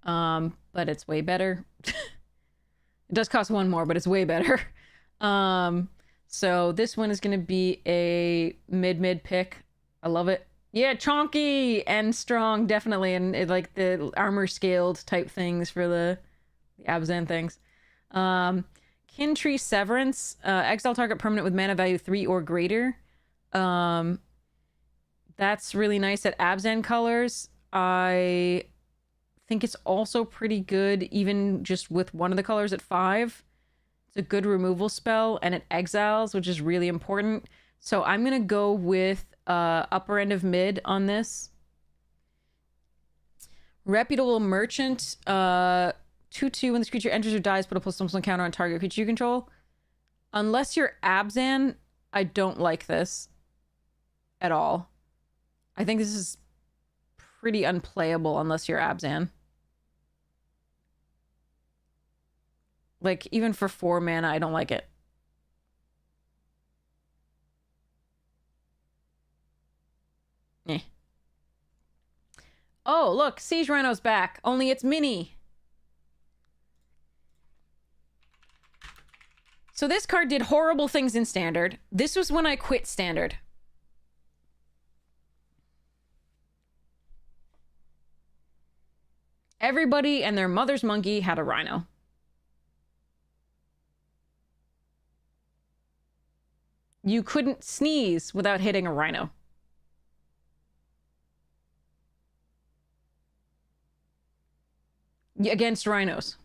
But it's way better. It does cost 1 more, but it's way better. So this one is going to be a mid pick. I love it. Yeah, chonky and strong, definitely. And it, like the armor scaled type things for the Abzan things. Kin Tree Severance. Exile target permanent with mana value 3 or greater. That's really nice at Abzan colors. I think it's also pretty good even just with one of the colors at 5. It's a good removal spell, and it exiles, which is really important. So I'm going to go with upper end of mid on this. Reputable Merchant. 2/2, when this creature enters or dies, put a +1/+1 counter on target creature you control. Unless you're Abzan, I don't like this at all. I think this is pretty unplayable unless you're Abzan. Like, even for 4 mana, I don't like it. Eh. Oh, look, Siege Rhino's back. Only it's mini. So this card did horrible things in Standard. This was when I quit Standard. Everybody and their mother's monkey had a rhino. You couldn't sneeze without hitting a rhino. Against rhinos.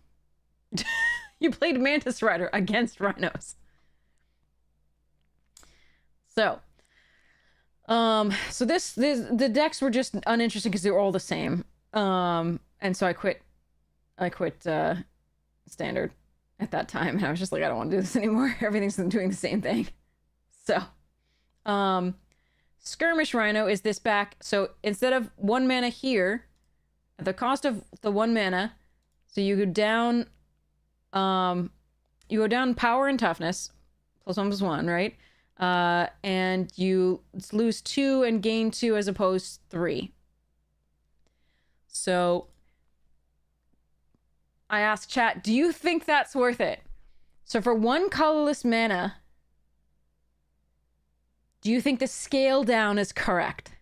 You played Mantis Rider against rhinos. So, the decks were just uninteresting because they were all the same. And so I quit Standard at that time, and I was just like, I don't want to do this anymore. Everything's doing the same thing. So, Skirmish Rhino is this back. So instead of 1 mana here, at the cost of the 1 mana, so you go down, power and toughness, +1/+1, right? And you lose 2 and gain 2 as opposed to 3. So I asked chat, do you think that's worth it? So for 1 colorless mana, do you think the scale down is correct?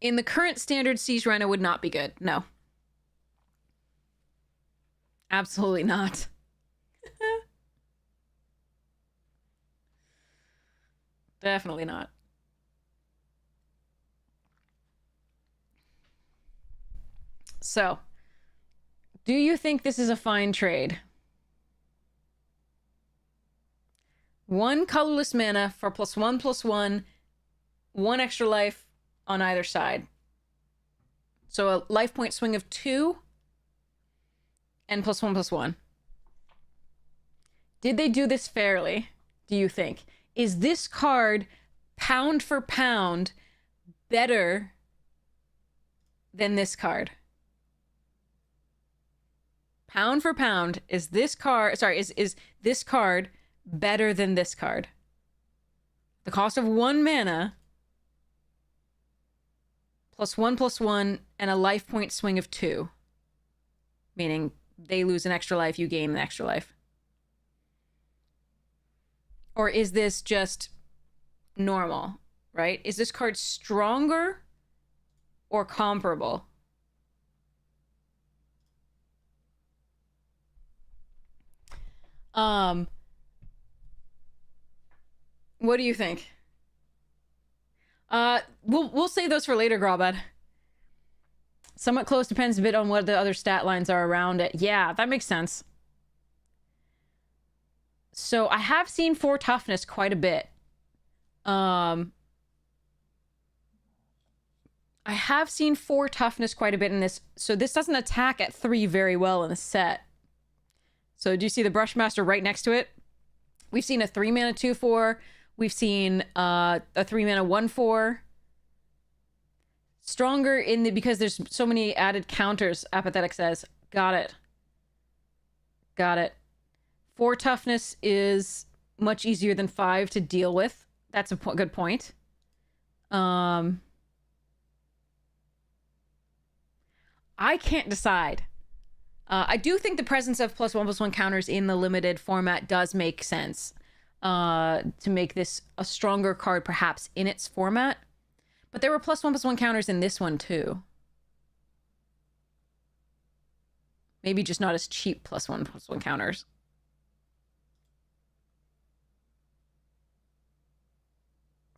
In the current standard, Siege Rhino would not be good. No. Absolutely not. Definitely not. So, do you think this is a fine trade? 1 colorless mana for +1/+1, 1 extra life on either side. So a life point swing of 2 and +1/+1. Did they do this fairly, do you think? Is this card, pound for pound, better than this card? Pound for pound, is this card... Sorry, is this card better than this card? The cost of 1 mana, +1/+1, and a life point swing of 2. Meaning, they lose an extra life, you gain an extra life. Or is this just normal, right? Is this card stronger or comparable? What do you think? We'll save those for later, Grawbad. Somewhat close depends a bit on what the other stat lines are around it. Yeah, that makes sense. So I have seen 4 toughness quite a bit. I have seen 4 toughness quite a bit in this. So this doesn't attack at 3 very well in the set. So do you see the Brushmaster right next to it? We've seen a 3 mana 2/4. We've seen a 3 mana 1/4. Stronger in the... Because there's so many added counters, Apathetic says. Got it. Got it. 4 toughness is much easier than 5 to deal with. That's a good point. I can't decide. I do think the presence of +1/+1 counters in the limited format does make sense. To make this a stronger card, perhaps, in its format. But there were +1/+1 counters in this one, too. Maybe just not as cheap +1/+1 counters.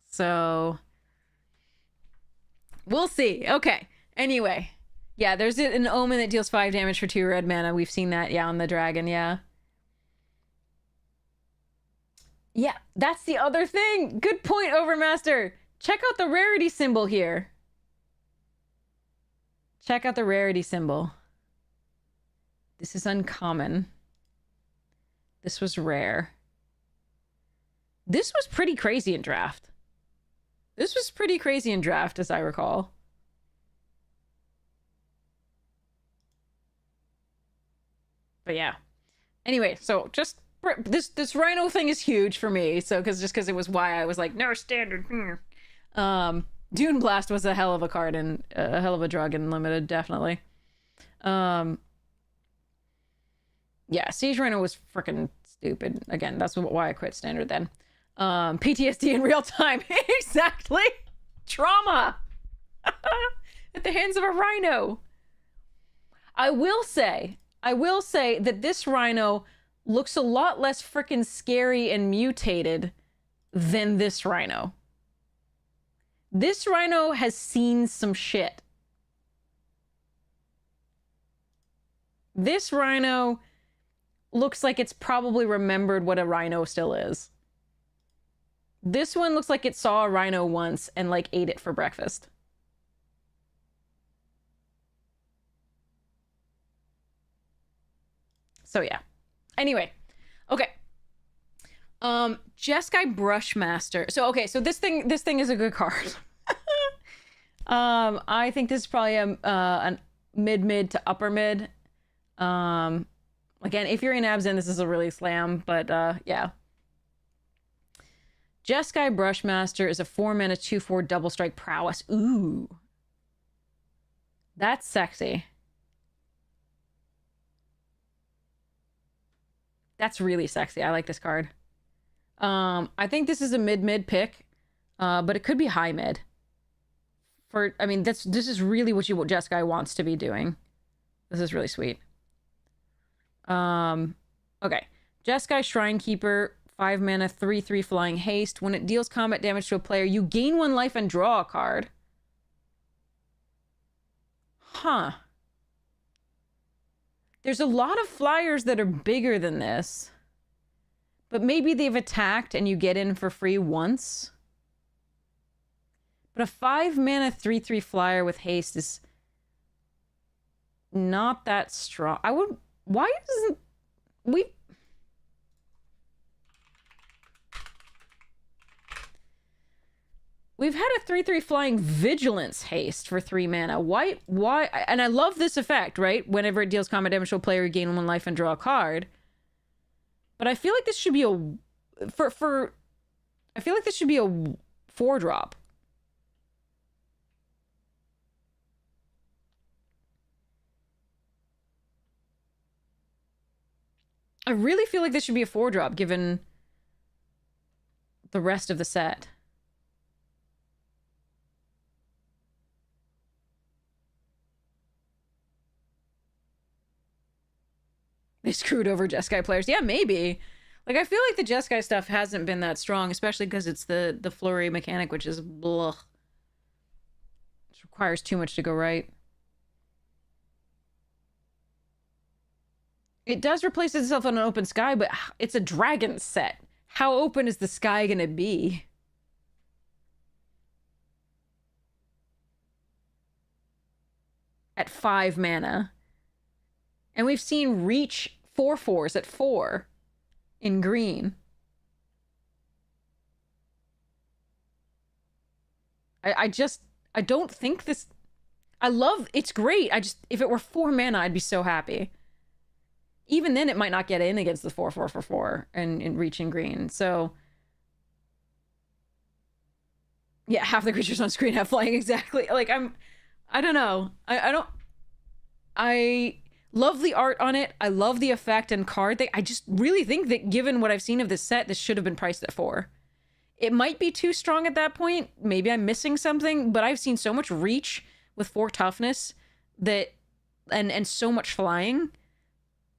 So... we'll see. Okay. Anyway. Yeah, there's an Omen that deals 5 damage for 2 red mana. We've seen that, yeah, on the dragon, yeah. Yeah, that's the other thing. Good point, Overmaster. Check out the rarity symbol here. Check out the rarity symbol. This is uncommon. This was rare. This was pretty crazy in draft. This was pretty crazy in draft, as I recall. But yeah. Anyway, so just... This Rhino thing is huge for me, so because it was why I was like, no standard. Dune Blast was a hell of a card and a hell of a drug in limited, definitely. Yeah, Siege Rhino was freaking stupid. Again, that's why I quit standard then. PTSD in real time. Exactly. Trauma. At the hands of a Rhino. I will say that this Rhino looks a lot less freaking scary and mutated than this Rhino. This Rhino has seen some shit. This Rhino looks like it's probably remembered what a Rhino still is. This one looks like it saw a Rhino once and, like, ate it for breakfast. So, yeah. Anyway, okay. Jeskai Brushmaster. So okay, so this thing is a good card. I think this is probably a mid to upper mid. Again, if you're in Abzan, this is a really slam, but yeah. Jeskai Brushmaster is a 4 mana 2/4 double strike prowess. Ooh. That's sexy. That's really sexy. I like this card. I think this is a mid pick, but it could be high mid. for, I mean, this is really what Jeskai wants to be doing. This is really sweet. Okay. Jeskai Shrinekeeper, 5 mana, 3/3 flying haste. When it deals combat damage to a player, you gain 1 life and draw a card. Huh. There's a lot of flyers that are bigger than this. But maybe they've attacked and you get in for free once. But a 5 mana 3/3 flyer with haste is not that strong. I would... Why doesn't... We've had a 3/3 flying vigilance haste for 3 mana. Why? And I love this effect, right? Whenever it deals combat damage to a player, you gain 1 life and draw a card. But I feel like this should be a... I feel like this should be a 4-drop. I really feel like this should be a 4-drop, given the rest of the set. They screwed over Jeskai players. Yeah, maybe. Like, I feel like the Jeskai stuff hasn't been that strong, especially because it's the flurry mechanic, which is blah. It requires too much to go right. It does replace itself on an open sky, but it's a dragon set. How open is the sky gonna be? At 5 mana. And we've seen reach 4/4s at 4 in green. I don't think this... it's great. If it were 4 mana, I'd be so happy. Even then, it might not get in against the 4/4 for 4 and reach in green. So, yeah, half the creatures on screen have flying exactly. Like, I don't know. I love the art on it. I love the effect and card thing. I just really think that given what I've seen of this set, this should have been priced at 4. It might be too strong at that point. Maybe I'm missing something, but I've seen so much reach with 4 toughness that, and so much flying,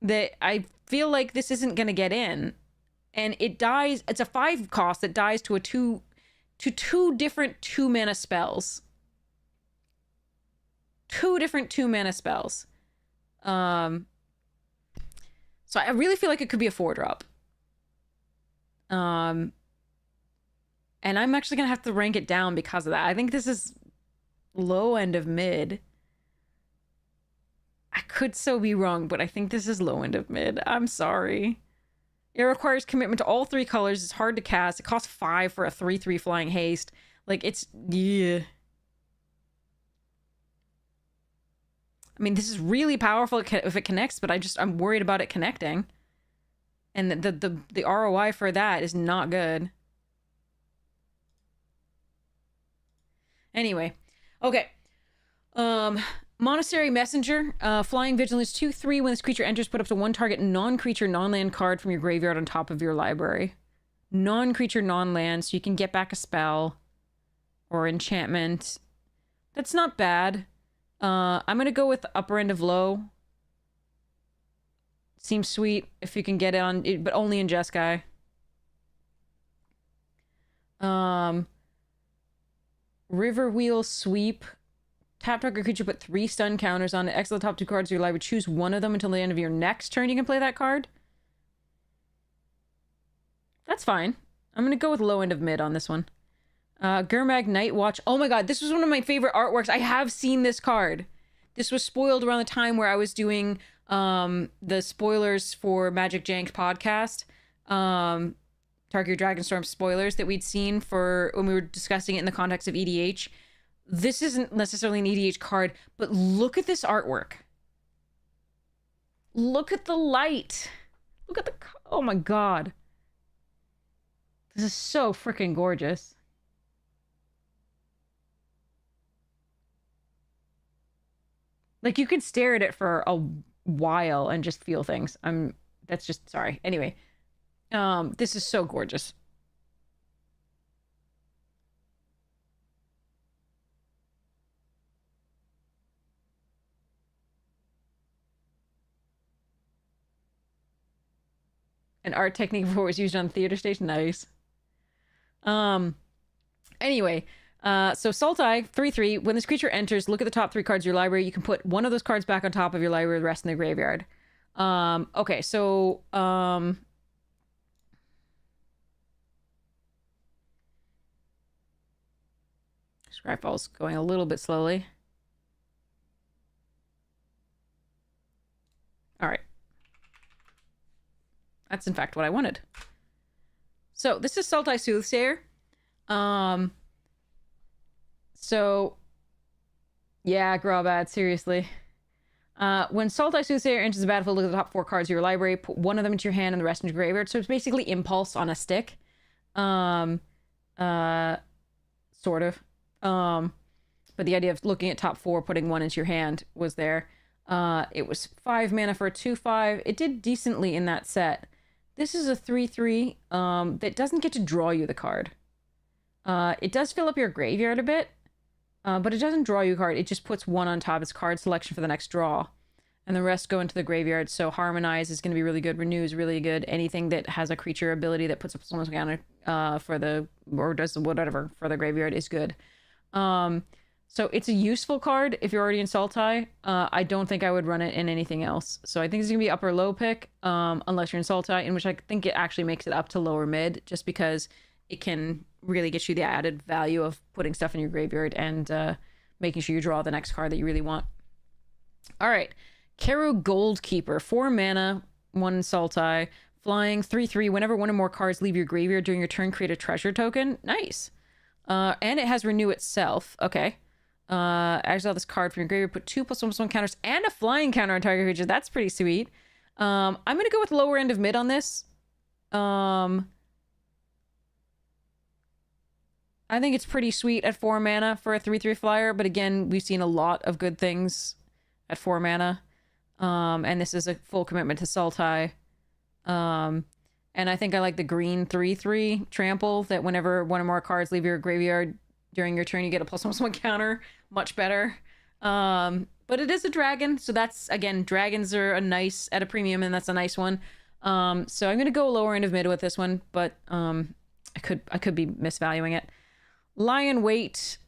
that I feel like this isn't going to get in. And it dies... It's a 5 cost that dies to two different 2 mana spells. 2 different 2 mana spells. So I really feel like it could be a 4-drop. And I'm actually going to have to rank it down because of that. I think this is low end of mid. I could so be wrong, but I think this is low end of mid. I'm sorry. It requires commitment to all 3 colors. It's hard to cast. It costs 5 for a 3/3 flying haste. Like, it's... Yeah. I mean, this is really powerful if it connects, but I'm worried about it connecting. And the ROI for that is not good. Anyway. Okay. Monastery Messenger. Flying Vigilance 2/3. When this creature enters, put up to 1 target non-creature, non-land card from your graveyard on top of your library. Non-creature, non-land, so you can get back a spell or enchantment. That's not bad. I'm gonna go with the upper end of low. Seems sweet if you can get it on, but only in Jeskai. River Wheel Sweep. Tap target creature, put 3 stun counters on it. Exile the top 2 cards of your library. Choose one of them until the end of your next turn. You can play that card. That's fine. I'm gonna go with low end of mid on this one. Gurmag Night Watch. Oh my god, this was one of my favorite artworks. I have seen this card. This was spoiled around the time where I was doing the spoilers for Magic Jank's podcast. Tarkir Dragonstorm spoilers that we'd seen for when we were discussing it in the context of EDH. This isn't necessarily an EDH card, but look at this artwork. Look at the light. Look at the... Oh my god. This is so freaking gorgeous. Like, you could stare at it for a while and just feel things. That's just... Sorry. Anyway. This is so gorgeous. An art technique before it was used on theater stage. Nice. Anyway, so Sultai, 3/3. When this creature enters, look at the top 3 cards of your library. You can put one of those cards back on top of your library, the rest in the graveyard. Okay, so, Scryfall's going a little bit slowly. All right. That's in fact what I wanted. So this is Sultai Soothsayer. So yeah, Grobad, seriously. When Sultai Soothsayer enters the battlefield, look at the top 4 cards of your library, put one of them into your hand and the rest into your graveyard. So it's basically Impulse on a stick. Sort of. But the idea of looking at top 4, putting one into your hand was there. It was 5 mana for a 2/5. It did decently in that set. This is a 3/3 that doesn't get to draw you the card. It does fill up your graveyard a bit, but it doesn't draw you a card. It just puts one on top of its card selection for the next draw. And the rest go into the graveyard. So Harmonize is going to be really good. Renew is really good. Anything that has a creature ability that puts up someone's counter for the, or does whatever for the graveyard is good. So it's a useful card if you're already in Sultai. I don't think I would run it in anything else. So I think it's going to be upper low pick, unless you're in Sultai, in which I think it actually makes it up to lower mid, just because it can really get you the added value of putting stuff in your graveyard and making sure you draw the next card that you really want. All right. Karu Goldkeeper, 4 mana, 1 Sultai, flying, 3/3. Whenever one or more cards leave your graveyard during your turn, create a treasure token. Nice. And it has Renew itself. Okay. Exile this card from your graveyard, put 2+1/+1 counters and a flying counter on target creature. That's pretty sweet. I'm going to go with lower end of mid on this. I think it's pretty sweet at 4 mana for a 3/3 flyer, but again, we've seen a lot of good things at 4 mana. And this is a full commitment to Sultai. And I think I like the green 3/3 trample, that whenever one or more cards leave your graveyard during your turn, you get a +1/+1 counter. Much better. But it is a dragon, so that's, again, dragons are a nice, at a premium, and that's a nice one. So I'm going to go lower end of mid with this one, but I could be misvaluing it. Lion Weight.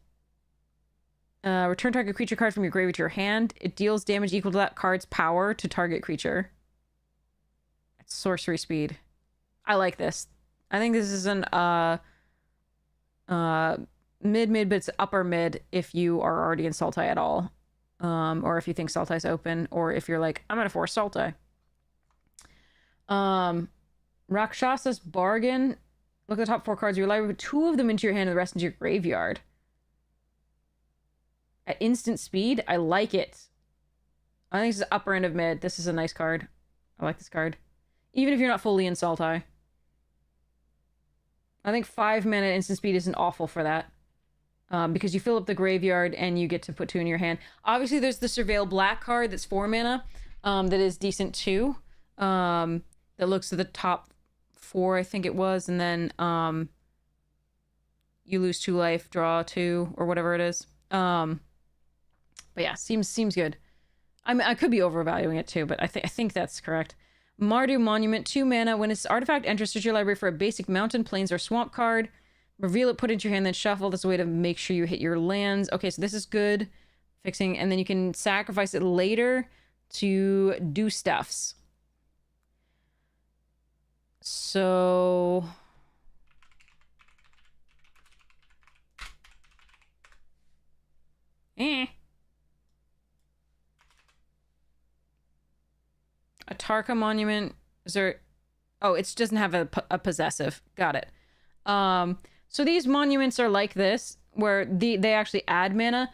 Return target creature card from your graveyard to your hand. It deals damage equal to that card's power to target creature. It's sorcery speed. I like this. I think this is an mid, but it's upper mid if you are already in Sultai at all. Or if you think Sultai's open, or if you're like, I'm gonna force Sultai. Rakshasa's Bargain. Look at the top 4 cards of your library, put 2 of them into your hand and the rest into your graveyard. At instant speed, I like it. I think this is upper end of mid. This is a nice card. I like this card. Even if you're not fully in Sultai. I think 5 mana instant speed isn't awful for that. Because you fill up the graveyard and you get to put 2 in your hand. Obviously, there's the Surveil Black card that's 4 mana. That is decent too. That looks at the top 4, I think it was. And then you lose 2 life, draw 2, or whatever it is. But yeah, seems good. I mean, I could be overvaluing it too, but I think that's correct. Mardu Monument, 2 mana. When its artifact enters your library for a basic mountain, plains, or swamp card, reveal it, put it into your hand, then shuffle. That's a way to make sure you hit your lands. Okay, so this is good. Fixing, and then you can sacrifice it later to do stuffs. So... A Tarka Monument. Is there... Oh, it doesn't have a possessive. Got it. So these monuments are like this, where they actually add mana.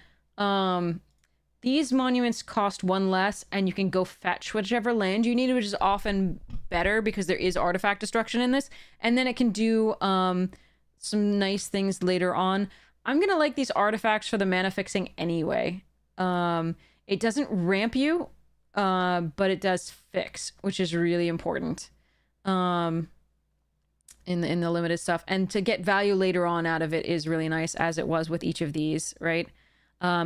These monuments cost 1 less, and you can go fetch whichever land you need, which is often better because there is artifact destruction in this. And then it can do some nice things later on. I'm gonna like these artifacts for the mana fixing anyway. It doesn't ramp you, but it does fix, which is really important. In the limited stuff, and to get value later on out of it is really nice, as it was with each of these, right?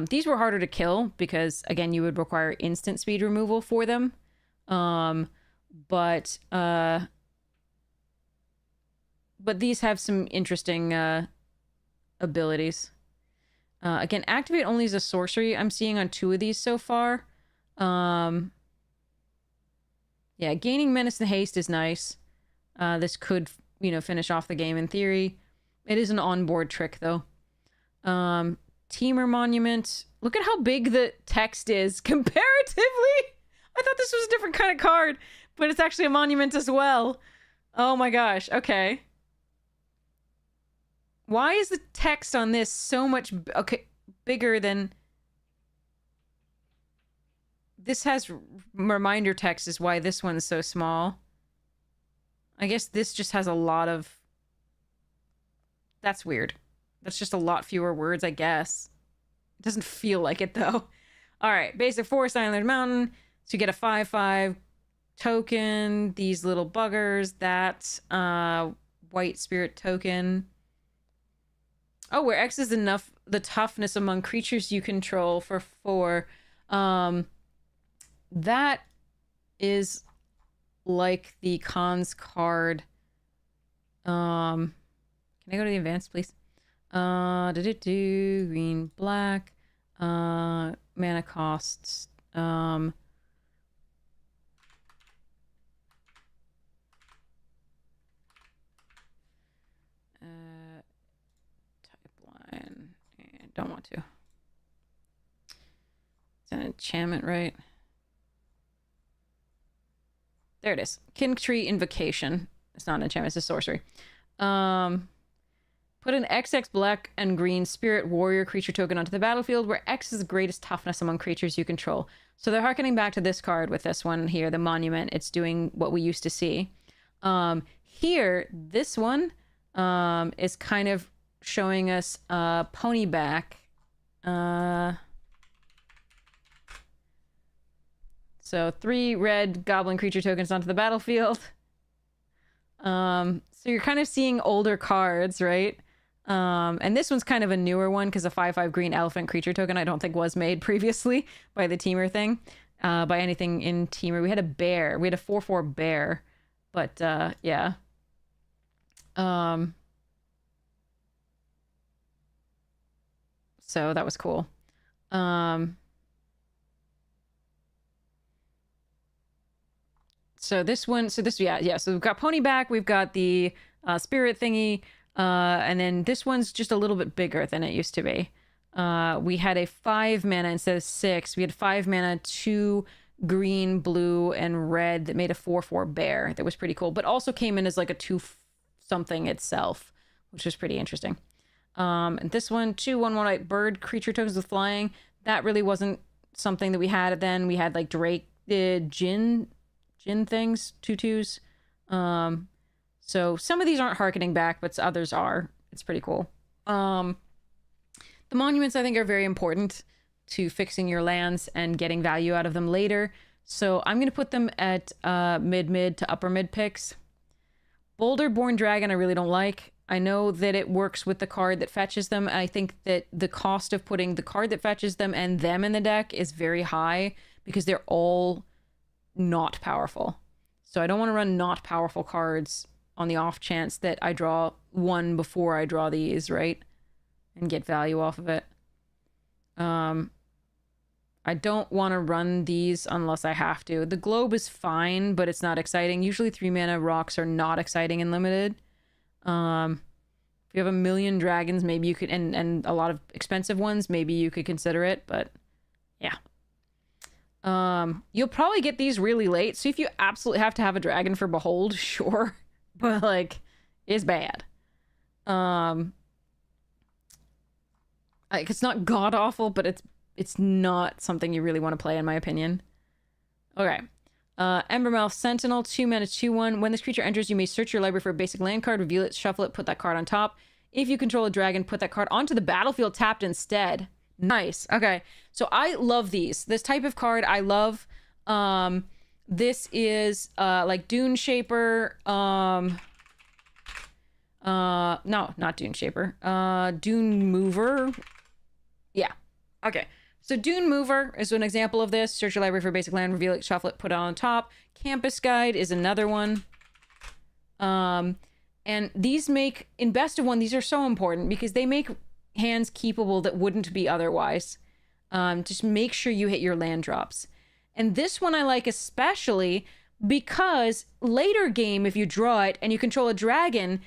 These were harder to kill because, again, you would require instant speed removal for them. But but these have some interesting abilities. Again, activate only is a sorcery. I'm seeing on 2 of these so far. Yeah, gaining menace and haste is nice. This could, you know, finish off the game in theory. It is an onboard trick, though. Teamer Monument. Look at how big the text is comparatively. I thought this was a different kind of card, but it's actually a monument as well. Oh my gosh. Okay. Why is the text on this so much bigger than... This has reminder text is why this one's so small. I guess this just has a lot of... That's weird. That's just a lot fewer words, I guess. It doesn't feel like it, though. All right, basic Forest Island Mountain. So you get a 5/5 token. These little buggers. That white spirit token. Oh, where X is enough the toughness among creatures you control for 4. That is like the cons card. Can I go to the advanced, please? Green, black. Mana costs. Type line. Don't want to. It's an enchantment, right? There it is. Kin Tree Invocation. It's not an enchantment, it's a sorcery. Put an XX black and green spirit warrior creature token onto the battlefield where X is the greatest toughness among creatures you control. So they're harkening back to this card with this one here, the monument. It's doing what we used to see. Here, this one is kind of showing us pony back. So 3 red goblin creature tokens onto the battlefield. So you're kind of seeing older cards, right? And this one's kind of a newer one because a 5/5 green elephant creature token I don't think was made previously by the Teamer thing. By anything in Teamer. We had a bear. We had a 4/4 bear. But yeah. So that was cool. So this one, so we've got pony back, we've got the spirit thingy, and then this one's just a little bit bigger than it used to be. We had a 5 mana instead of 6. We had 5 mana, 2 green, blue, and red that made a 4/4 bear. That was pretty cool, but also came in as like a 2 something itself, which was pretty interesting. And this one, 2/1/1 white bird creature tokens with flying. That really wasn't something that we had then. We had like Drake, Jin things, 2/2s. So some of these aren't harkening back, but others are. It's pretty cool. The monuments, I think, are very important to fixing your lands and getting value out of them later. So I'm going to put them at mid to upper mid picks. Boulder-born Dragon I really don't like. I know that it works with the card that fetches them. I think that the cost of putting the card that fetches them and them in the deck is very high because they're all not powerful. So I don't want to run not powerful cards on the off chance that I draw one before I draw these, right? And get value off of it. I don't want to run these unless I have to. The globe is fine, but it's not exciting. Usually 3 mana rocks are not exciting and limited. If you have a million dragons, maybe you could, and a lot of expensive ones, maybe you could consider it, but yeah. You'll probably get these really late, so if you absolutely have to have a dragon for Behold, sure. But like, it's bad. Like, it's not god awful, but it's not something you really want to play, in my opinion. Okay. Embermouth Sentinel, 2 mana, 2/1. When this creature enters, you may search your library for a basic land card, reveal it, shuffle it, put that card on top. If you control a dragon, put that card onto the battlefield tapped instead. Nice. Okay. So I love these. This type of card I love. This is like Dune Shaper. No, not Dune Shaper. Dune Mover. Yeah. Okay. So Dune Mover is an example of this. Search your library for basic land, reveal it, shuffle it, put it on top. Campus Guide is another one. And these make, in Best of One, these are so important because they make hands keepable that wouldn't be otherwise. Just make sure you hit your land drops. And this one I like especially because later game, if you draw it and you control a dragon,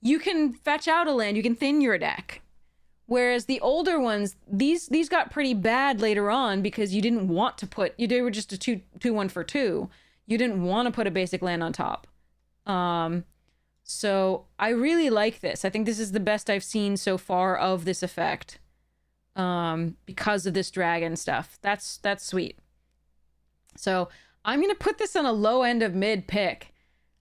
you can fetch out a land, you can thin your deck. Whereas the older ones, these got pretty bad later on because you didn't want to put, they were just a 2/1 for 2. You didn't want to put a basic land on top. So I really like this. I think this is the best I've seen so far of this effect. Because of this dragon stuff. That's sweet. So I'm going to put this on a low end of mid pick.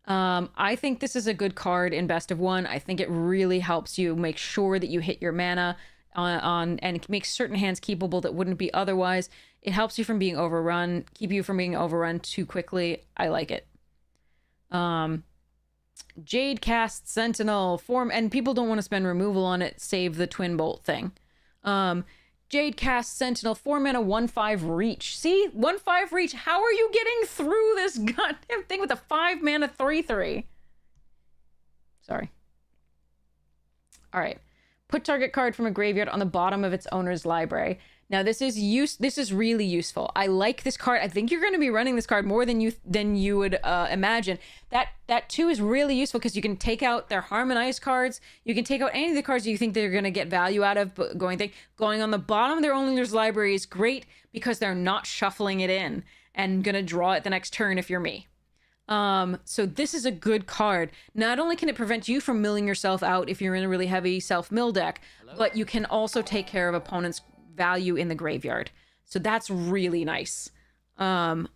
I think this is a good card in Best of One. I think it really helps you make sure that you hit your mana on and it makes certain hands keepable that wouldn't be otherwise. It helps you from being overrun, keep you from being overrun too quickly. I like it. Jade cast Sentinel form, and people don't want to spend removal on it, save the Twin Bolt thing. Jade cast Sentinel, 4-mana, 1/5 reach. See? 1/5 reach. How are you getting through this goddamn thing with a 5-mana 3/3? Sorry. All right. Put target card from a graveyard on the bottom of its owner's library. Now this is really useful. I like this card. I think you're going to be running this card more than you would imagine. That too is really useful because you can take out their harmonized cards. You can take out any of the cards you think they're going to get value out of. But going on the bottom of their owner's library is great because they're not shuffling it in and going to draw it the next turn if you're me. So this is a good card. Not only can it prevent you from milling yourself out if you're in a really heavy self-mill deck, but you can also take care of opponents' value in the graveyard. So that's really nice. And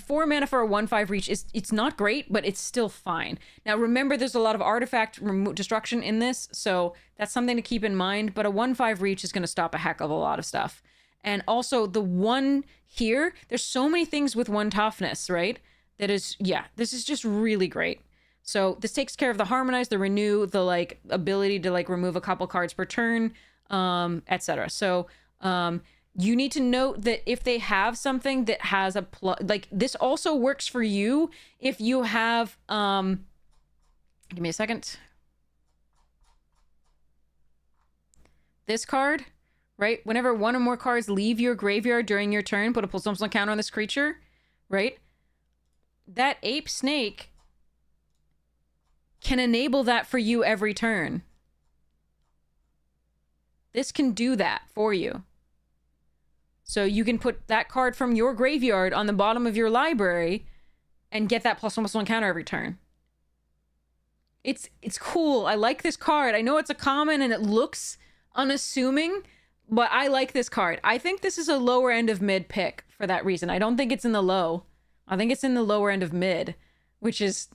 4 mana for a 1/5 reach it's not great, but it's still fine. Now remember, there's a lot of artifact destruction in this, so that's something to keep in mind. But a 1/5 reach is going to stop a heck of a lot of stuff. And also the one here, there's so many things with 1 toughness, right? That is, yeah, this is just really great. So this takes care of the harmonize, the renew, the ability to remove a couple cards per turn, etc. So you need to note that if they have something that has a this also works for you if you have give me a second. This card, right? Whenever 1 or more cards leave your graveyard during your turn, put a plus +1 counter on this creature, right? That ape snake can enable that for you every turn. This can do that for you. So you can put that card from your graveyard on the bottom of your library and get that +1/+1 counter every turn. It's cool. I like this card. I know it's a common and it looks unassuming, but I like this card. I think this is a lower end of mid pick for that reason. I don't think it's in the low. I think it's in the lower end of mid, which is...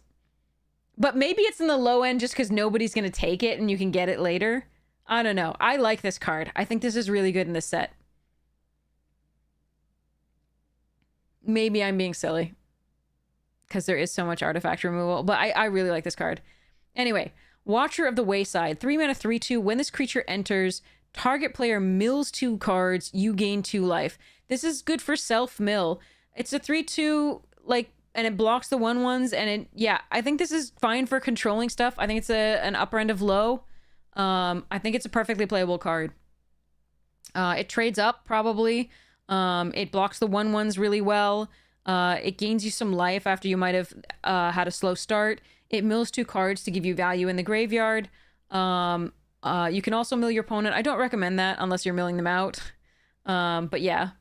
But maybe it's in the low end just because nobody's going to take it and you can get it later. I don't know. I like this card. I think this is really good in this set. Maybe I'm being silly because there is so much artifact removal, but I really like this card. Anyway, Watcher of the Wayside. 3 mana 3/2. When this creature enters, target player mills 2 cards, you gain 2 life. This is good for self-mill. It's a 3/2, and it blocks the 1/1s, and I think this is fine for controlling stuff. I think it's an upper end of low. I think it's a perfectly playable card. It trades up, probably. It blocks the 1/1s really well. It gains you some life after you might have had a slow start. It mills 2 cards to give you value in the graveyard. You can also mill your opponent. I don't recommend that unless you're milling them out. But yeah.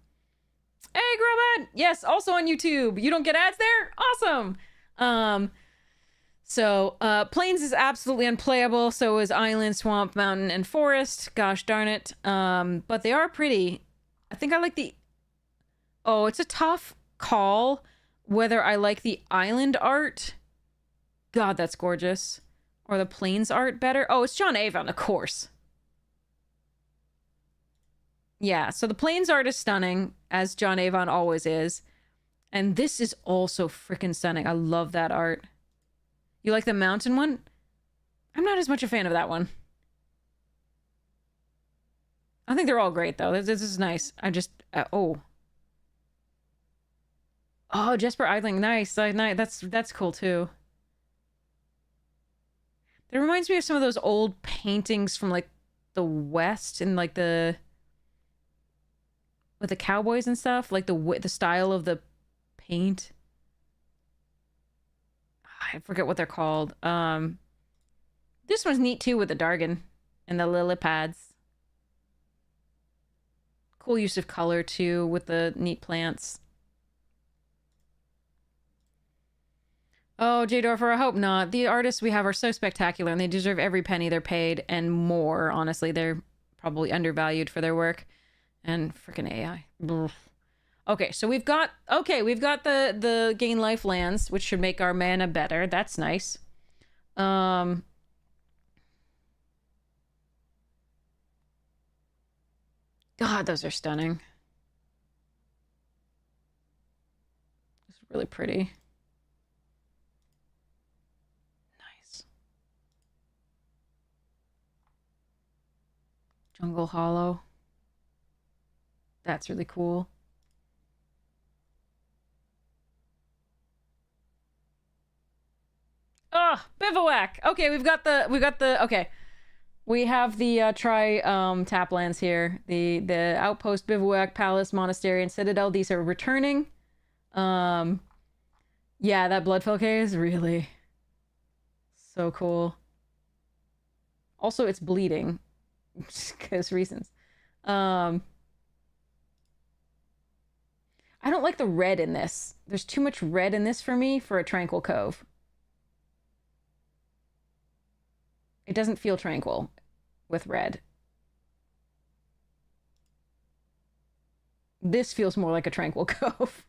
Hey, Gromad! Yes, also on YouTube. You don't get ads there? Awesome! So Plains is absolutely unplayable. So is Island, Swamp, Mountain, and Forest. Gosh darn it. But they are pretty. I think I like the... Oh, it's a tough call whether I like the Island art. God, that's gorgeous. Or the Plains art better. Oh, it's John Avon, of course. Yeah, so the Plains art is stunning, as John Avon always is. And this is also freaking stunning. I love that art. You like the Mountain one? I'm not as much a fan of that one. I think they're all great, though. This is nice. I just... oh, Jesper Idling. Nice. That's cool, too. That reminds me of some of those old paintings from like the West and like the with the cowboys and stuff, like the style of the paint. I forget what they're called. This one's neat too with the Dargon and the lily pads. Cool use of color too with the neat plants. Oh, J. Dorfer, I hope not. The artists we have are so spectacular and they deserve every penny they're paid and more. Honestly, they're probably undervalued for their work. And freaking AI. Blah. Okay, so we've got the gain life lands, which should make our mana better. That's nice. God, those are stunning. It's really pretty. Jungle Hollow. That's really cool. Oh, bivouac. Okay, we have the tap lands here. The outpost, bivouac, palace, monastery, and citadel. These are returning. Yeah, that Bloodfell Cave is really so cool. Also, it's bleeding. Because reasons. I don't like the red in this. There's too much red in this for me for a Tranquil Cove. It doesn't feel tranquil with red. This feels more like a Tranquil Cove.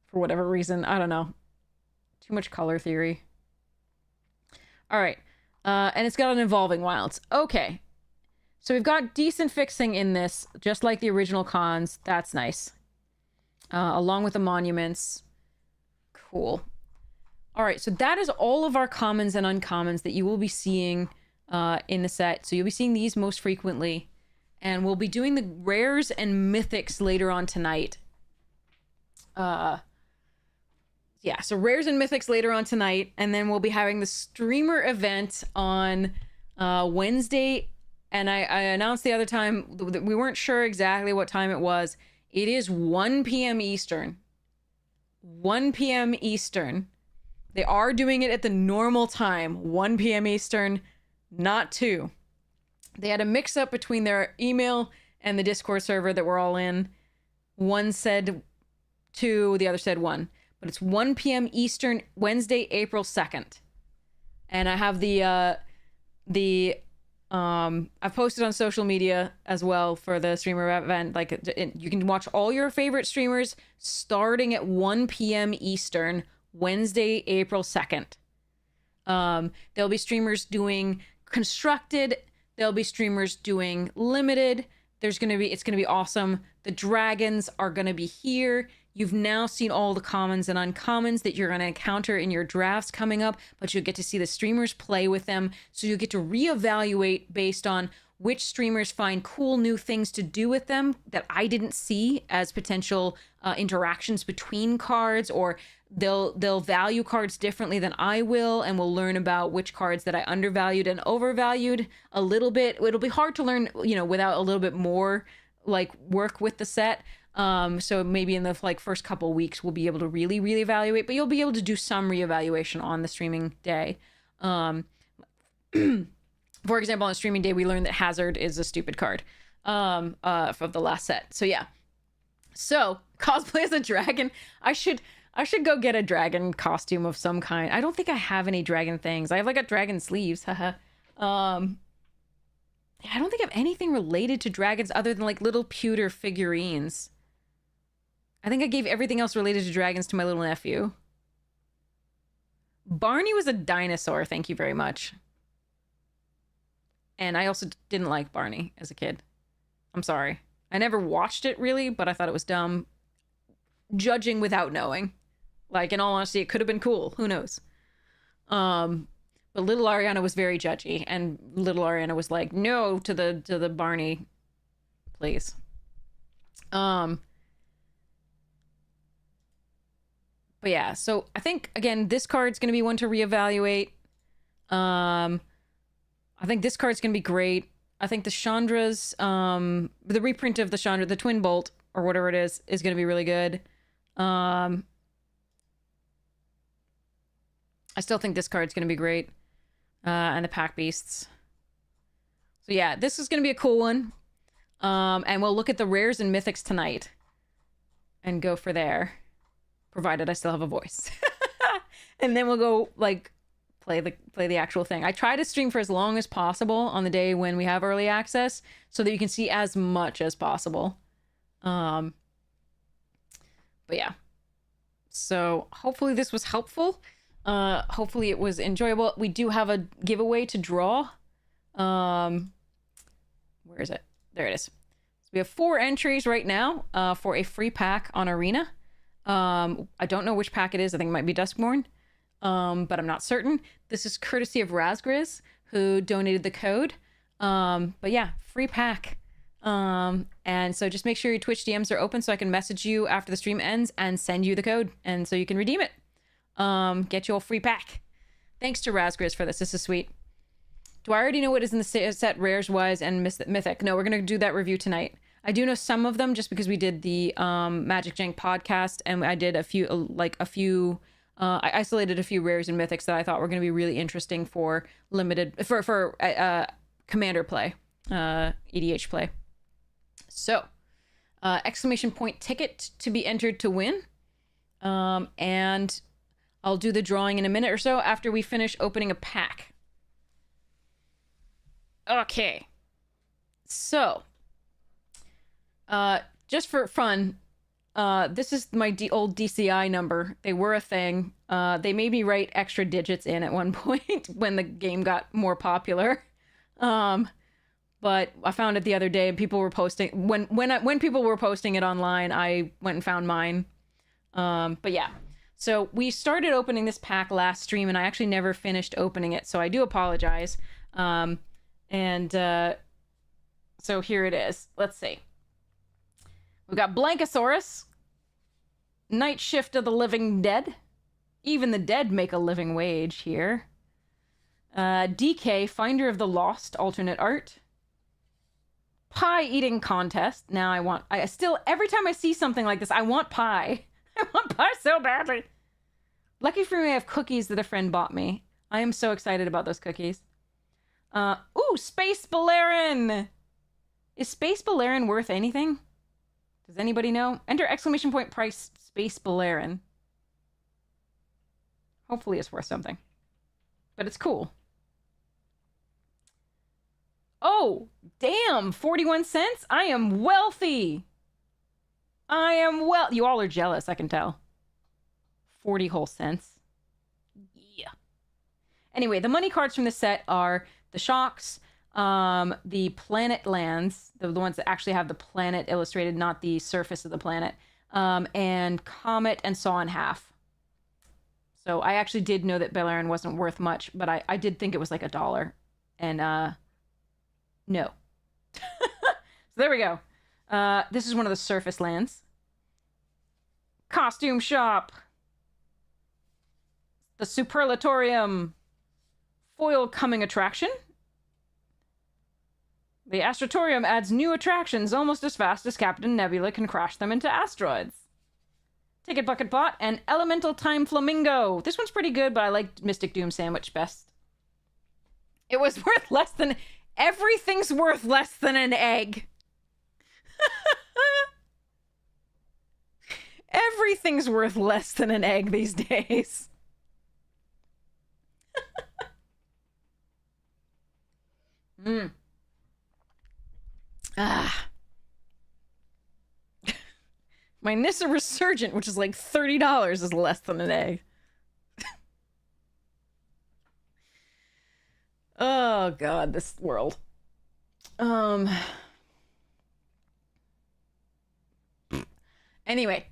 For whatever reason. I don't know. Too much color theory. Alright. And it's got an Evolving Wilds. Okay. So we've got decent fixing in this, just like the original cons. That's nice. Along with the monuments. Cool. Alright, so that is all of our commons and uncommons that you will be seeing in the set. So you'll be seeing these most frequently. And we'll be doing the rares and mythics later on tonight. Yeah, so rares and mythics later on tonight, and then we'll be having the streamer event on Wednesday. And I announced the other time that we weren't sure exactly what time it was. It is 1 p.m. Eastern. 1 p.m. Eastern. They are doing it at the normal time, 1 p.m. Eastern, not 2. They had a mix-up between their email and the Discord server that we're all in. One said 2, the other said 1. But it's 1 p.m. Eastern, Wednesday, April 2nd. And I have I've posted on social media as well for the streamer event. Like, you can watch all your favorite streamers starting at 1 p.m. Eastern, Wednesday, April 2nd. There'll be streamers doing constructed. There'll be streamers doing limited. It's gonna be awesome. The dragons are gonna be here. You've now seen all the commons and uncommons that you're going to encounter in your drafts coming up, but you'll get to see the streamers play with them. So you'll get to reevaluate based on which streamers find cool new things to do with them that I didn't see as potential interactions between cards, or they'll value cards differently than I will, and we'll learn about which cards that I undervalued and overvalued a little bit. It'll be hard to learn, without a little bit more like work with the set. So maybe in the first couple weeks we'll be able to really evaluate, but you'll be able to do some reevaluation on the streaming day. For example, on streaming day we learned that Hazard is a stupid card from the last set. So yeah. So cosplay as a dragon. I should go get a dragon costume of some kind. I don't think I have any dragon things. I have a dragon sleeves. Haha. I don't think I have anything related to dragons other than little pewter figurines. I think I gave everything else related to dragons to my little nephew. Barney was a dinosaur, thank you very much. And I also didn't like Barney as a kid. I'm sorry. I never watched it really, but I thought it was dumb. Judging without knowing. In all honesty, it could have been cool. Who knows? But little Ariana was very judgy, and little Ariana was like, no to the Barney, please. But yeah, so I think, again, this card's going to be one to reevaluate. I think this card's gonna be great. I think the Chandra's, the reprint of the Chandra, the Twin Bolt, or whatever it is gonna be really good. I still think this card's gonna be great. And the Pack Beasts. So yeah, this is gonna be a cool one. And we'll look at the rares and mythics tonight. And go for there. Provided I still have a voice. And then we'll go, like, play the actual thing. I try to stream for as long as possible on the day when we have early access so that you can see as much as possible. But yeah. So hopefully this was helpful. Hopefully it was enjoyable. We do have a giveaway to draw. Where is it? There it is. So we have 4 entries right now for a free pack on Arena. I don't know which pack it is. I think it might be Duskborn. But I'm not certain. This is courtesy of Razgriz, who donated the code. But yeah, free pack. And so just make sure your Twitch DMs are open so I can message you after the stream ends and send you the code. And so you can redeem it. Get you a free pack. Thanks to Razgriz for this. This is sweet. Do I already know what is in the set rares wise and mythic? No, we're going to do that review tonight. I do know some of them just because we did the Magic Jank podcast and I did a few I isolated a few rares and mythics that I thought were going to be really interesting for limited for commander play, EDH play. So, exclamation point ticket to be entered to win. And I'll do the drawing in a minute or so after we finish opening a pack. Okay. So, just for fun, this is my old DCI number. They were a thing. They made me write extra digits in at one point when the game got more popular. But I found it the other day and people were posting when people were posting it online, I went and found mine. But yeah. So we started opening this pack last stream and I actually never finished opening it. So I do apologize. So here it is. Let's see. We've got Blankosaurus, Night Shift of the Living Dead. Even the dead make a living wage here. DK, Finder of the Lost, alternate art. Pie eating contest. Now I still, every time I see something like this, I want pie. I want pie so badly. Lucky for me, I have cookies that a friend bought me. I am so excited about those cookies. Ooh, Space Balerin! Is Space Balerin worth anything? Does anybody know? Enter exclamation point price Space Balerin. Hopefully it's worth something. But it's cool. Oh, damn! 41 cents? I am wealthy! You all are jealous, I can tell. 40 whole cents. Yeah. Anyway, the money cards from this set are the Shocks, the Planet Lands, the ones that actually have the planet illustrated, not the surface of the planet, and Comet and Saw in Half. So I actually did know that Balerin wasn't worth much, but I did think it was like $1. And, no. So there we go. This is one of the surface lands. Costume Shop. The Superlatorium. Foil Coming Attraction. The Astrotorium adds new attractions almost as fast as Captain Nebula can crash them into asteroids. Ticket Bucket Pot and Elemental Time Flamingo. This one's pretty good, but I like Mystic Doom Sandwich best. It was worth less than... Everything's worth less than an egg. Everything's worth less than an egg these days. My Nissa Resurgent, which is like $30, is less than an egg. Oh god, this world. Anyway.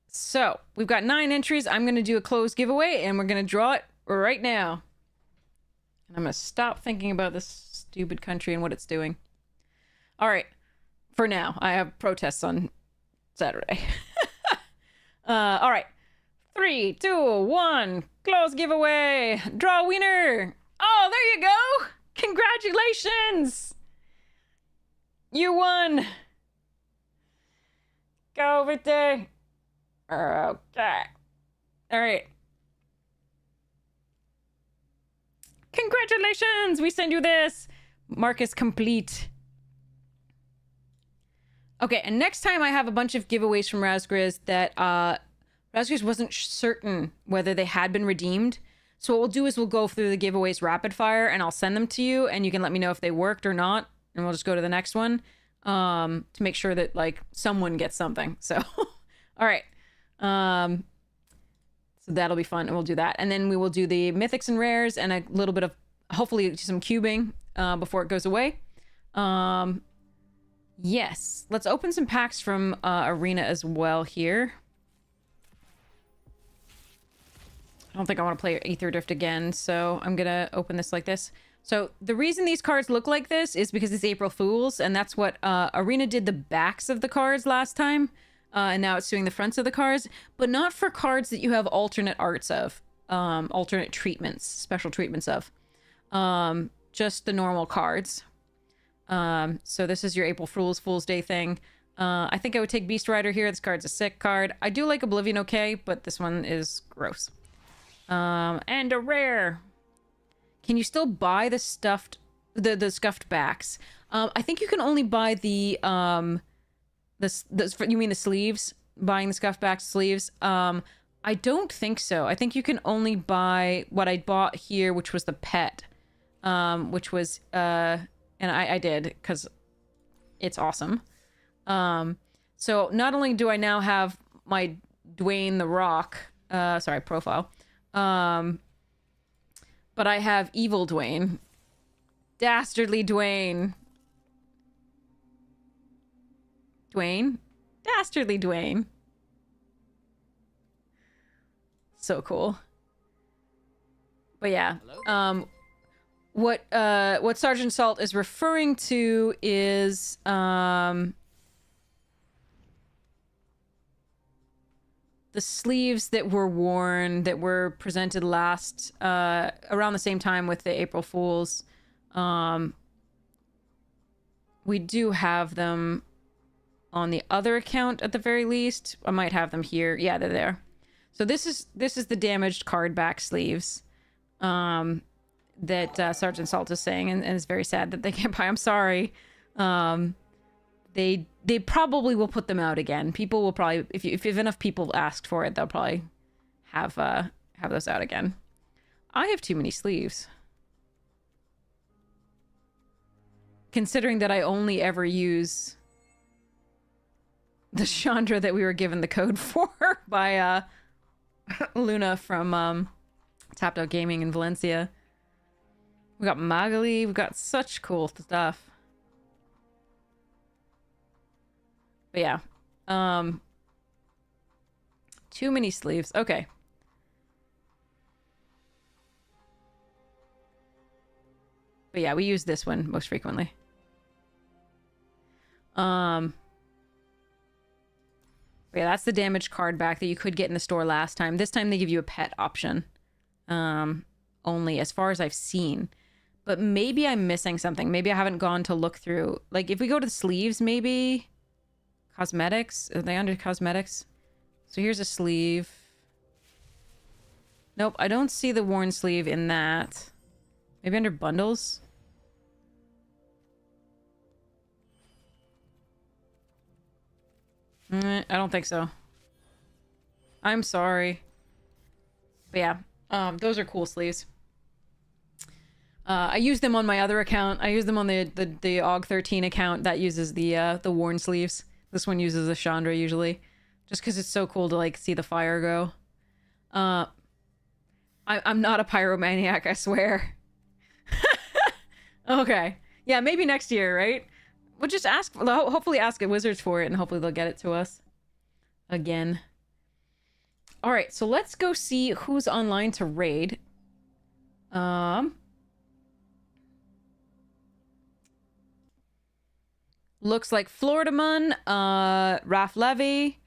So, we've got 9 entries. I'm going to do a closed giveaway, and we're going to draw it right now. And I'm going to stop thinking about this stupid country and what it's doing. All right. For now. I have protests on Saturday. All right. 3, 2, 1. Close giveaway. Draw winner. Oh, there you go. Congratulations. You won. Go, Vite. Okay. All right. Congratulations. We send you this. Mark is complete. Okay, and next time I have a bunch of giveaways from Razgriz that Razgriz wasn't certain whether they had been redeemed. So what we'll do is we'll go through the giveaways rapid fire and I'll send them to you and you can let me know if they worked or not. And we'll just go to the next one to make sure that like someone gets something. So, all right. So that'll be fun and we'll do that. And then we will do the mythics and rares and a little bit of hopefully some cubing before it goes away. Yes, let's open some packs from Arena as well here. I don't think I want to play Aether Drift again, so I'm gonna open this like this. So the reason these cards look like this is because it's April Fools, and that's what Arena did the backs of the cards last time, and now it's doing the fronts of the cards, but not for cards that you have alternate arts of, alternate treatments, special treatments of. Just the normal cards. So this is your April Fool's Day thing. I think I would take Beast Rider here. This card's a sick card. I do like Oblivion okay, but this one is gross. And a rare. Can you still buy the stuffed, the scuffed backs? I think you can only buy the you mean the sleeves? Buying the scuffed back sleeves? I don't think so. I think you can only buy what I bought here, which was the pet, which was, and I did because it's awesome. So not only do I now have my Dwayne the Rock, profile, but I have Evil Dwayne, Dastardly Dwayne, Dastardly Dwayne. So cool. But yeah, what Sergeant Salt is referring to is the sleeves that were worn, that were presented last around the same time with the April Fools. We do have them on the other account at the very least. I might have them here. Yeah, they're there. So this is the damaged card back sleeves that Sergeant Salt is saying, and it's very sad that they can't buy. I'm sorry. They probably will put them out again. People will probably, if enough people asked for it, they'll probably have those out again. I have too many sleeves. Considering that I only ever use the Chandra that we were given the code for by Luna from Tapped Out Gaming in Valencia. We got Magali. We got such cool stuff. But yeah. Too many sleeves. Okay. But yeah, we use this one most frequently. But yeah, that's the damaged card back that you could get in the store last time. This time they give you a pet option. Only as far as I've seen. But maybe I'm missing something. Maybe I haven't gone to look through. Like, if we go to the sleeves, maybe... Cosmetics? Are they under cosmetics? So here's a sleeve. Nope, I don't see the worn sleeve in that. Maybe under bundles? I don't think so. I'm sorry. But yeah, those are cool sleeves. I use them on my other account. I use them on the OG13 account that uses the worn sleeves. This one uses a Chandra usually, just because it's so cool to like see the fire go. I'm not a pyromaniac, I swear. Okay, yeah, maybe next year, right? We'll just ask. Hopefully, ask at Wizards for it, and hopefully they'll get it to us again. All right, so let's go see who's online to raid. Looks like Floridaman, Raf Levy,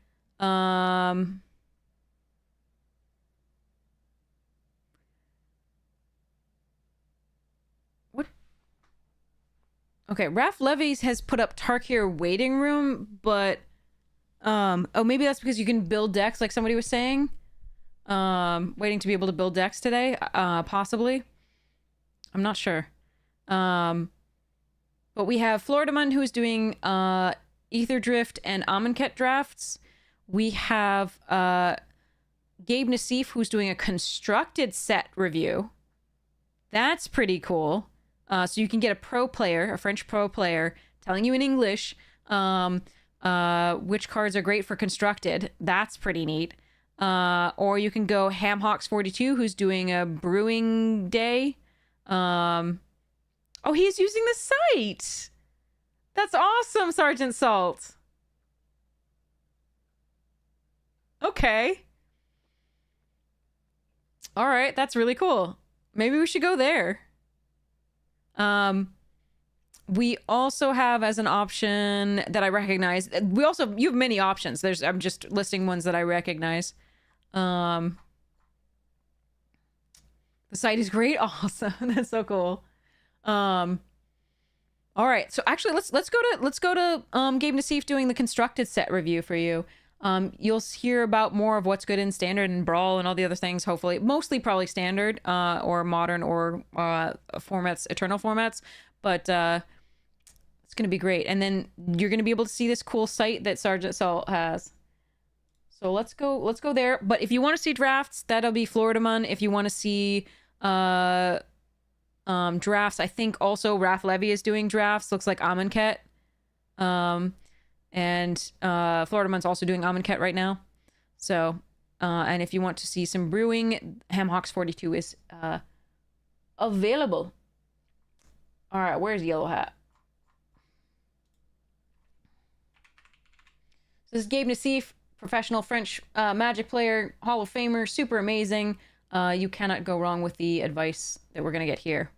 Okay, Raf Levies has put up Tarkir waiting room, but oh, maybe that's because you can build decks like somebody was saying. Waiting to be able to build decks today, possibly. I'm not sure. But we have Floridamund who's doing Ether Drift and Amonkhet drafts. We have Gabe Nassif who's doing a constructed set review. That's pretty cool. So you can get a pro player, a French pro player, telling you in English which cards are great for constructed. That's pretty neat. Or you can go Hamhawks42, who's doing a brewing day. Oh, he's using the site. That's awesome, Sergeant Salt. Okay. All right, that's really cool. Maybe we should go there. We also have as an option that I recognize. You have many options. I'm just listing ones that I recognize. The site is great. Awesome. That's so cool. All right. So actually let's go to Gabe Nassif doing the constructed set review for you. You'll hear about more of what's good in standard and brawl and all the other things, hopefully. Mostly probably standard, or modern, or formats, eternal formats, but it's gonna be great. And then you're gonna be able to see this cool site that Sergeant Salt has. So let's go there. But if you want to see drafts, that'll be Floridamund. If you want to see drafts, I think also Raf Levy is doing drafts. Looks like Amonkhet. And Floridamund's also doing Amonkhet right now. So, and if you want to see some brewing, Hamhawks42 is available. All right, where's Yellow Hat? This is Gabe Nassif, professional French Magic player, Hall of Famer, super amazing. You cannot go wrong with the advice that we're going to get here.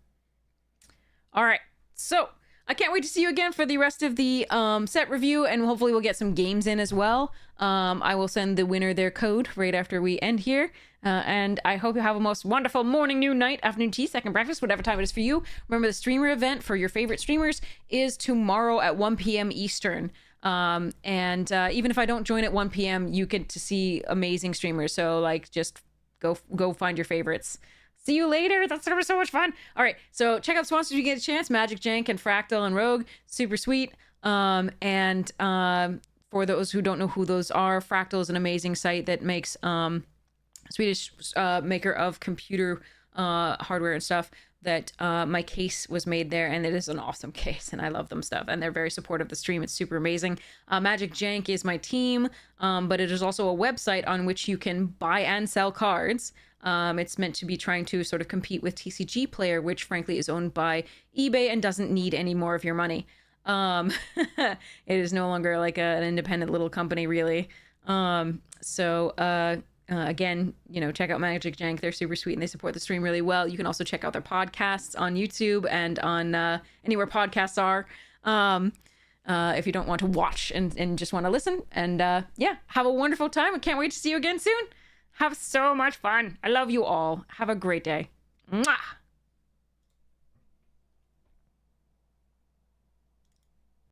All right, so I can't wait to see you again for the rest of the set review, and hopefully we'll get some games in as well. I will send the winner their code right after we end here. And I hope you have a most wonderful morning, noon, night, afternoon tea, second breakfast, whatever time it is for you. Remember, the streamer event for your favorite streamers is tomorrow at 1 p.m. Eastern. Even if I don't join at 1 p.m., you get to see amazing streamers. So like, just go find your favorites. See you later. That's gonna be so much fun. All right, so check out sponsors if you get a chance. Magic Jank and Fractal and Rogue, super sweet. For those who don't know who those are, Fractal is an amazing site that makes Swedish maker of computer hardware and stuff. That my case was made there, and it is an awesome case, and I love them stuff, and they're very supportive of the stream. It's super amazing. Magic Jank is my team, but it is also a website on which you can buy and sell cards. It's meant to be trying to sort of compete with TCG Player, which frankly is owned by eBay and doesn't need any more of your money. It is no longer like an independent little company, really. Again, check out Magic Jank. They're super sweet and they support the stream really well. You can also check out their podcasts on YouTube and on anywhere podcasts are. If you don't want to watch and just want to listen. And yeah, have a wonderful time. I can't wait to see you again soon. Have so much fun. I love you all. Have a great day. Mwah!